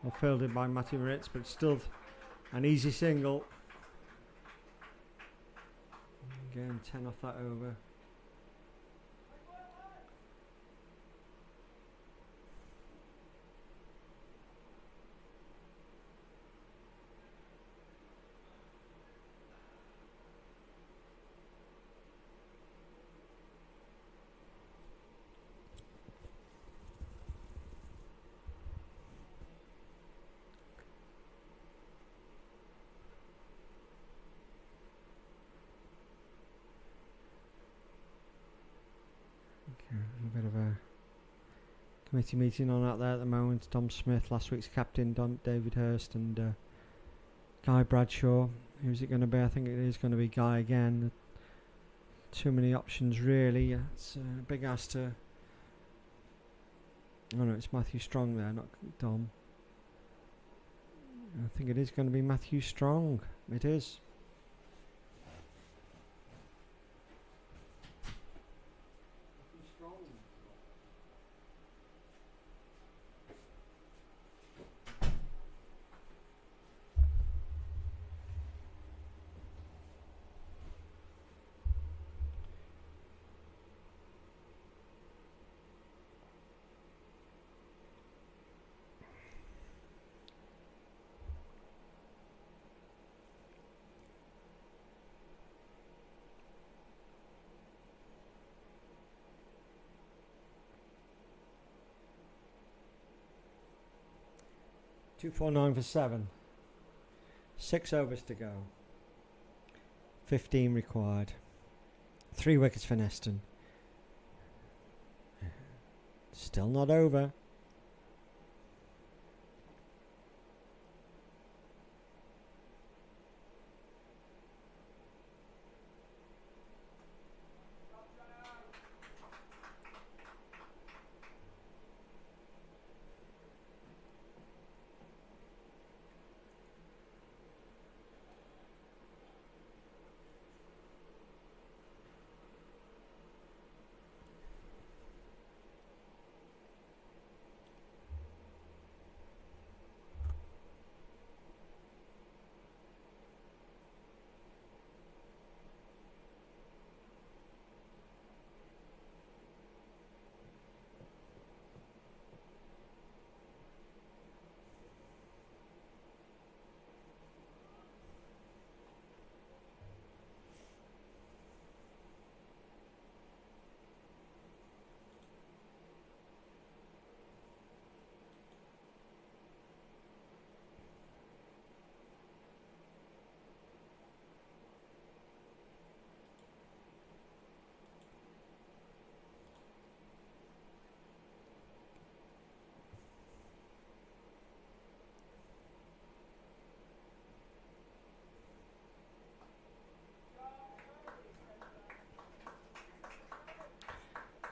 well fielded by Matty Ritz, but still an easy single. Again, 10 off that over. A bit of a committee meeting on out there at the moment. Tom Smith, last week's captain, David Hurst, and Guy Bradshaw. Who's it going to be? I think it is going to be Guy again. Too many options, really. It's a big ask to. Oh no, it's Matthew Strong there, not Dom. I think it is going to be Matthew Strong. It is. .249 for 7. 6 overs to go. 15 required. 3 wickets for Neston. Still not over.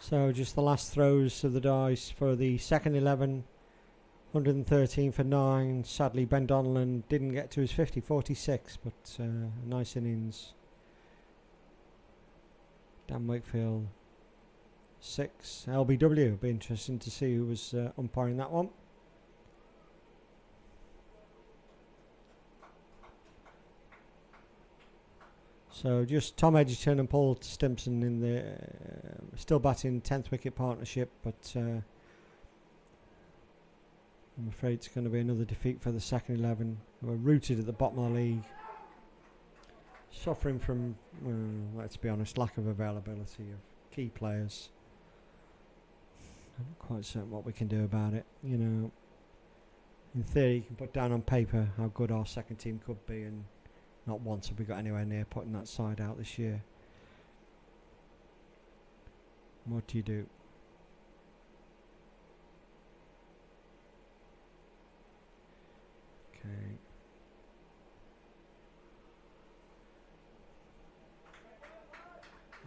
So just the last throws of the dice for the second 11. 113 for 9. Sadly, Ben Donnellan didn't get to his 50, 46, but a nice innings. Dan Wakefield 6. LBW. Be interesting to see who was umpiring that one. So just Tom Edgerton and Paul Stimpson in the still batting 10th wicket partnership, but I'm afraid it's going to be another defeat for the second 11. We're rooted at the bottom of the league, suffering from, let's be honest, lack of availability of key players. I'm not quite certain what we can do about it. You know, in theory, you can put down on paper how good our second team could be, and not once have we got anywhere near putting that side out this year. What do you do? Okay.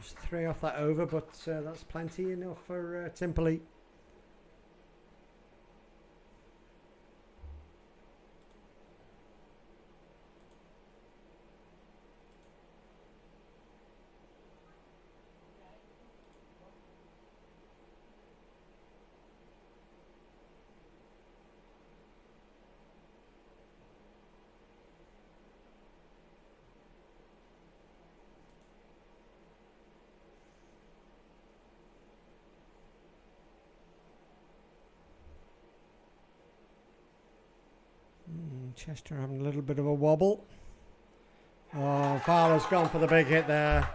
Just 3 off that over, but that's plenty enough for Timperley. Chester having a little bit of a wobble. Oh, Fowler's gone for the big hit there.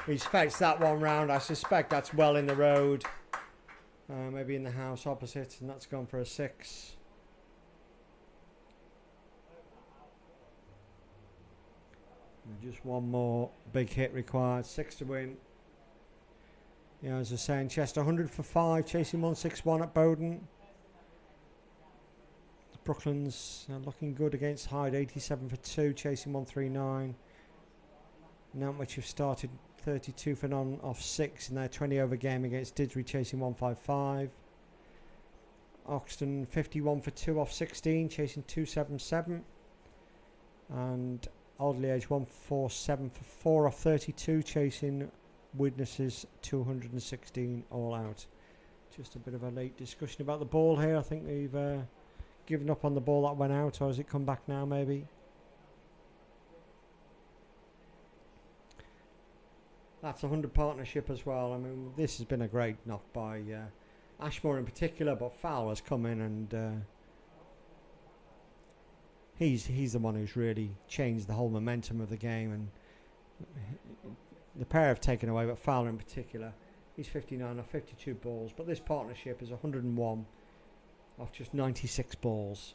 He's fetched that one round. I suspect that's well in the road. Maybe in the house opposite, and that's gone for a 6. And just one more big hit required. 6 to win. Yeah, as I was saying, Chester 100 for 5, chasing 161 at Bowden. Brooklands looking good against Hyde, 87 for 2, chasing 139. Nantwich have started 32 for none off 6 in their 20 over game against Didsbury, chasing 155. Oxton 51 for 2 off 16, chasing 277. And Alderley Edge 147 for 4 off 32, chasing Witnesses 216 all out. Just a bit of a late discussion about the ball here. I think we've given up on the ball that went out, or has it come back now maybe? That's a 100 partnership as well. I mean, this has been a great knock by Ashmore in particular, but Fowler's come in and he's the one who's really changed the whole momentum of the game, and the pair have taken away, but Fowler in particular, he's 59 off 52 balls, but this partnership is 101 off just 96 balls.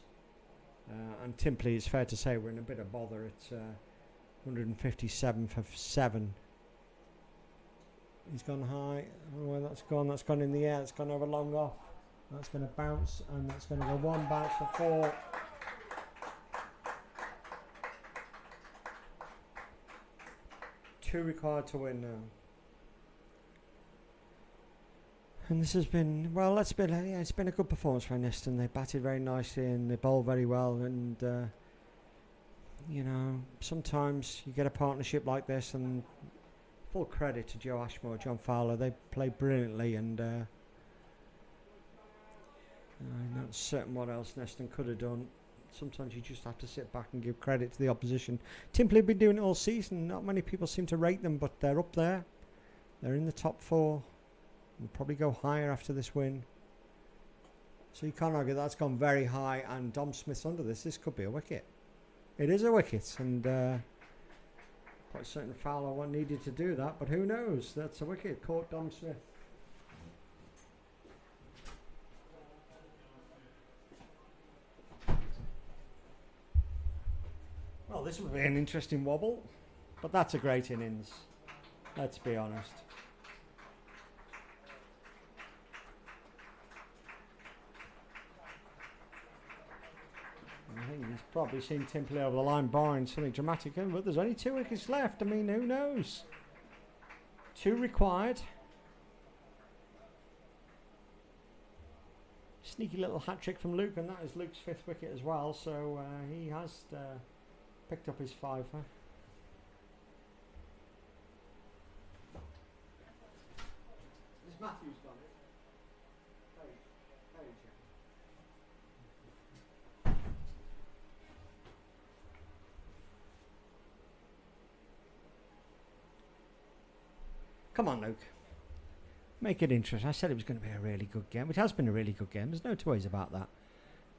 And Templey, it's fair to say, we're in a bit of bother. It's 157 for 7. He's gone high. Oh, where that's gone. That's gone in the air. It's gone over long off. That's going to bounce, and that's going to go 1 bounce for 4. Two required to win now. And this has been, well, it's been a good performance for Neston. They batted very nicely and they bowled very well. And, you know, sometimes you get a partnership like this, and full credit to Joe Ashmore, John Fowler. They played brilliantly, and I'm not certain what else Neston could have done. Sometimes you just have to sit back and give credit to the opposition. Timperley have been doing it all season. Not many people seem to rate them, but they're up there. They're in the top 4. Will probably go higher after this win. So you can't argue that's gone very high, and Dom Smith's under this. This could be a wicket. It is a wicket, and quite certain Fowler one needed to do that, but who knows? That's a wicket. Caught Dom Smith. Well, this will be an interesting wobble, but that's a great innings. Let's be honest. I think he's probably seen Templey over the line barring something dramatic, but there's only 2 wickets left. I mean, who knows? 2 required. sneaky little hat trick from Luke, and that is Luke's 5th wicket as well. So he has picked up his 5. Is Matthews got it? Come on, Luke. Make it interesting. I said it was going to be a really good game. It has been a really good game. There's no two ways about that.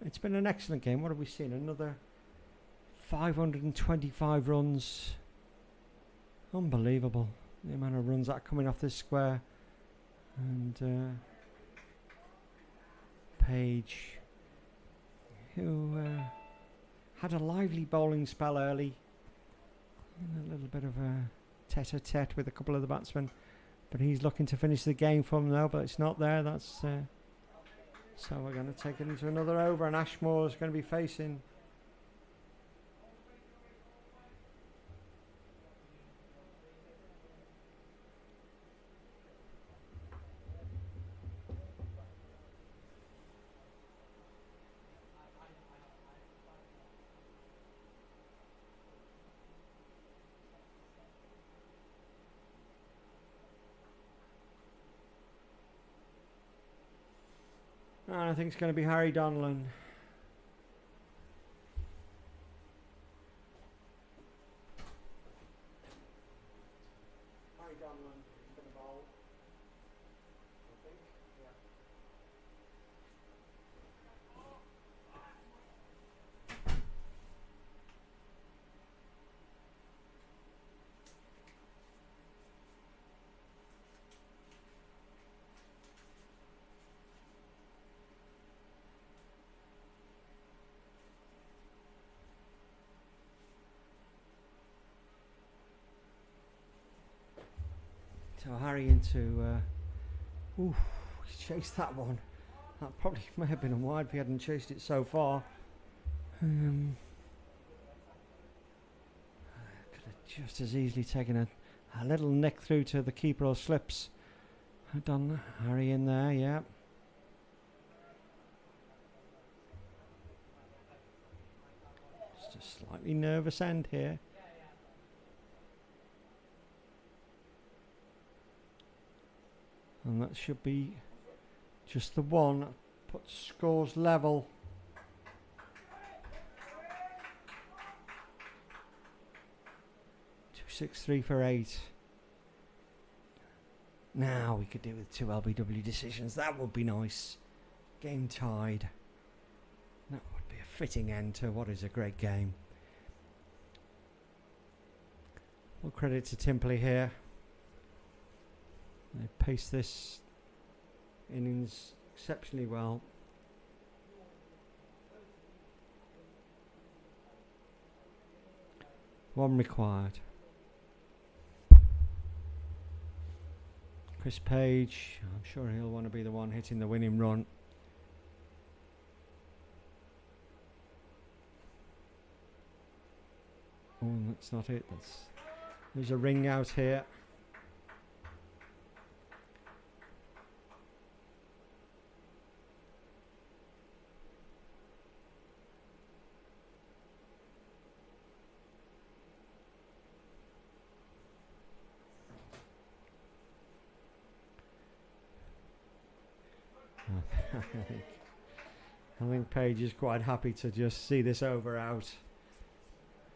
It's been an excellent game. What have we seen? Another 525 runs. Unbelievable. The amount of runs that are coming off this square. And Page, who had a lively bowling spell early. And a little bit of a tete-a-tete with a couple of the batsmen. But he's looking to finish the game for them now, but it's not there. That's so we're going to take it into another over, and Ashmore's going to be facing. And I think it's going to be Harry Donlan. Harry Donlan is going to bowl. I think, yeah. So Harry into, he chased that one. That probably may have been a wide if he hadn't chased it so far. Could have just as easily taken a little nick through to the keeper or slips. Done Harry in there, yeah. Just a slightly nervous end here. And that should be just the one that puts scores level. Two, 6, 3 for 8. Now we could do with 2 LBW decisions. That would be nice. Game tied. That would be a fitting end to what is a great game. Well, credit to Templey here. They paced this innings exceptionally well. One required. Chris Page, I'm sure he'll want to be the one hitting the winning run. Oh, that's not it. There's a ring out here. I think Page is quite happy to just see this over out.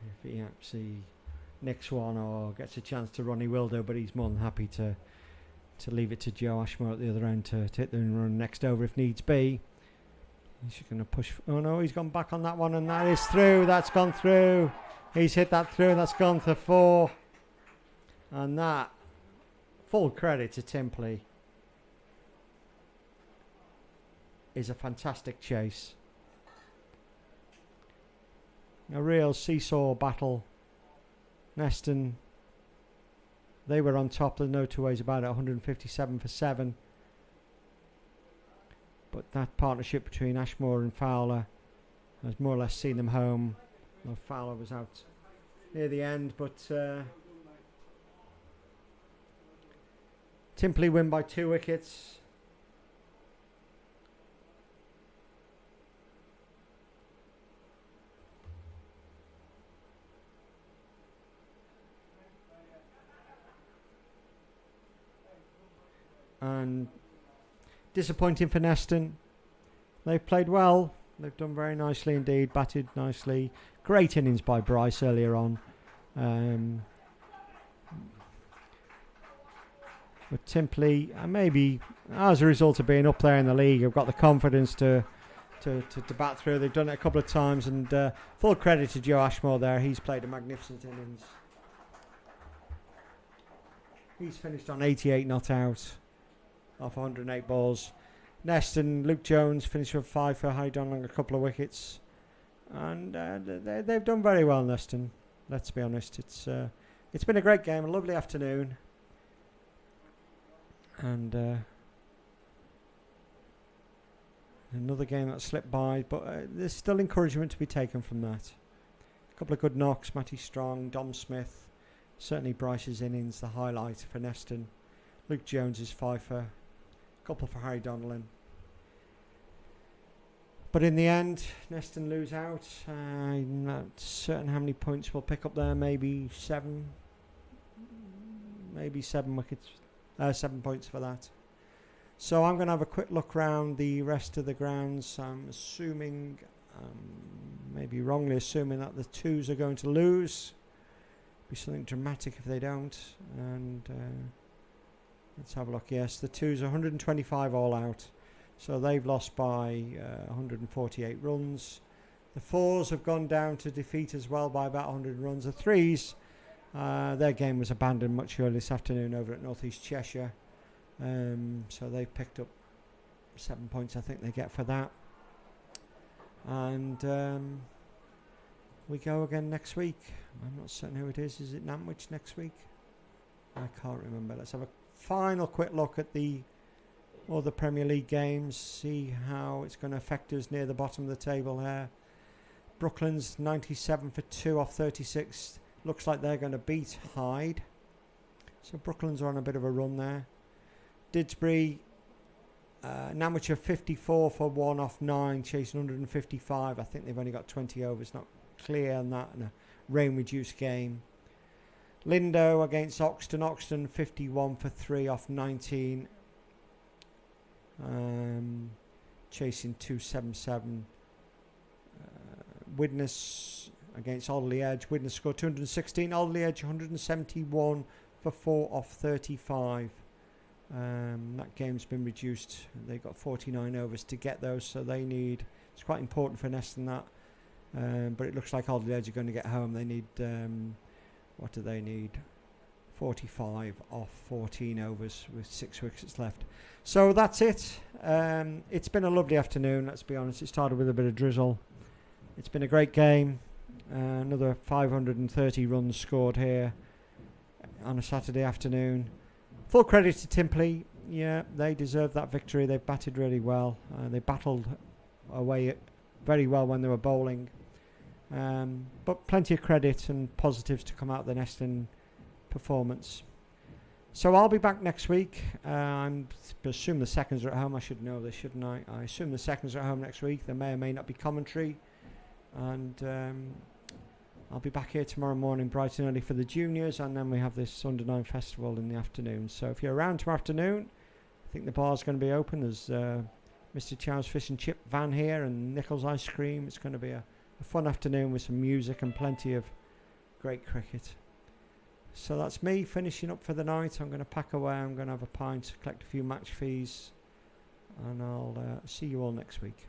If he actually nicks one or gets a chance to run, he will do, but he's more than happy to leave it to Joe Ashmore at the other end to hit the run next over if needs be. He's just going to push. Oh no, he's gone back on that one, and that is through. That's gone through. He's hit that through, and that's gone for 4. And that, full credit to Templey, is a fantastic chase. A real seesaw battle. Neston, they were on top, there's no two ways about it, 157 for 7. But that partnership between Ashmore and Fowler has more or less seen them home. Well, Fowler was out near the end, but Templey win by 2 wickets. And disappointing for Neston. They've played well. They've done very nicely indeed, batted nicely. Great innings by Bryce earlier on. But Templey, maybe as a result of being up there in the league, have got the confidence to bat through. They've done it a couple of times, and full credit to Joe Ashmore there. He's played a magnificent innings. He's finished on 88 not out off 108 balls. Neston, Luke Jones finished with 5 for Harry Donlan, a couple of wickets. And they've done very well, Neston. Let's be honest. It's been a great game, a lovely afternoon. And another game that slipped by, but there's still encouragement to be taken from that. A couple of good knocks, Matty Strong, Dom Smith. Certainly Bryce's innings, the highlight for Neston. Luke Jones's 5 for, a couple for Harry Donlan. But in the end, Neston lose out. I'm not certain how many points we'll pick up there. Maybe 7. Maybe 7 wickets. 7 points for that. So I'm going to have a quick look round the rest of the grounds. I'm assuming, maybe wrongly assuming, that the twos are going to lose. Be something dramatic if they don't. And let's have a look. Yes, the twos are 125 all out. So they've lost by 148 runs. The fours have gone down to defeat as well by about 100 runs. The threes, their game was abandoned much earlier this afternoon over at North East Cheshire. So they've picked up 7 points, I think they get for that. And we go again next week. I'm not certain who it is. Is it Nantwich next week? I can't remember. Let's have a final quick look at the other Premier League games, see how it's going to affect us near the bottom of the table here. Brooklands 97 for 2 off 36. Looks like they're going to beat Hyde. So Brooklands are on a bit of a run there. Didsbury, Nantwich are 54 for 1 off 9, chasing 155. I think they've only got 20 overs, not clear on that in a rain-reduced game. Lindo against Oxton. Oxton 51 for 3 off 19. Chasing 277. Widnes against Alderley Edge. Widnes scored 216. Alderley Edge 171 for 4 off 35. That game's been reduced. They got 49 overs to get those, so they need. It's quite important for Neston that. But it looks like Alderley Edge are going to get home. They need. What do they need? 45 off 14 overs with 6 wickets left. So that's it. It's been a lovely afternoon, let's be honest. It started with a bit of drizzle. It's been a great game. Another 530 runs scored here on a Saturday afternoon. Full credit to Timperley. Yeah, they deserved that victory. They batted really well. They battled away very well when they were bowling. But plenty of credit and positives to come out of the Neston performance. So I'll be back next week. I assume the seconds are at home. I should know this, shouldn't I? I assume the seconds are at home next week. There may or may not be commentary. And I'll be back here tomorrow morning bright and early for the juniors, and then we have this Under 9 festival in the afternoon. So if you're around tomorrow afternoon, I think the bar's going to be open. There's Mr. Chow's Fish and Chip van here and Nichols Ice Cream. It's going to be a fun afternoon with some music and plenty of great cricket. So that's me finishing up for the night. I'm going to pack away. I'm going to have a pint, collect a few match fees, and I'll see you all next week.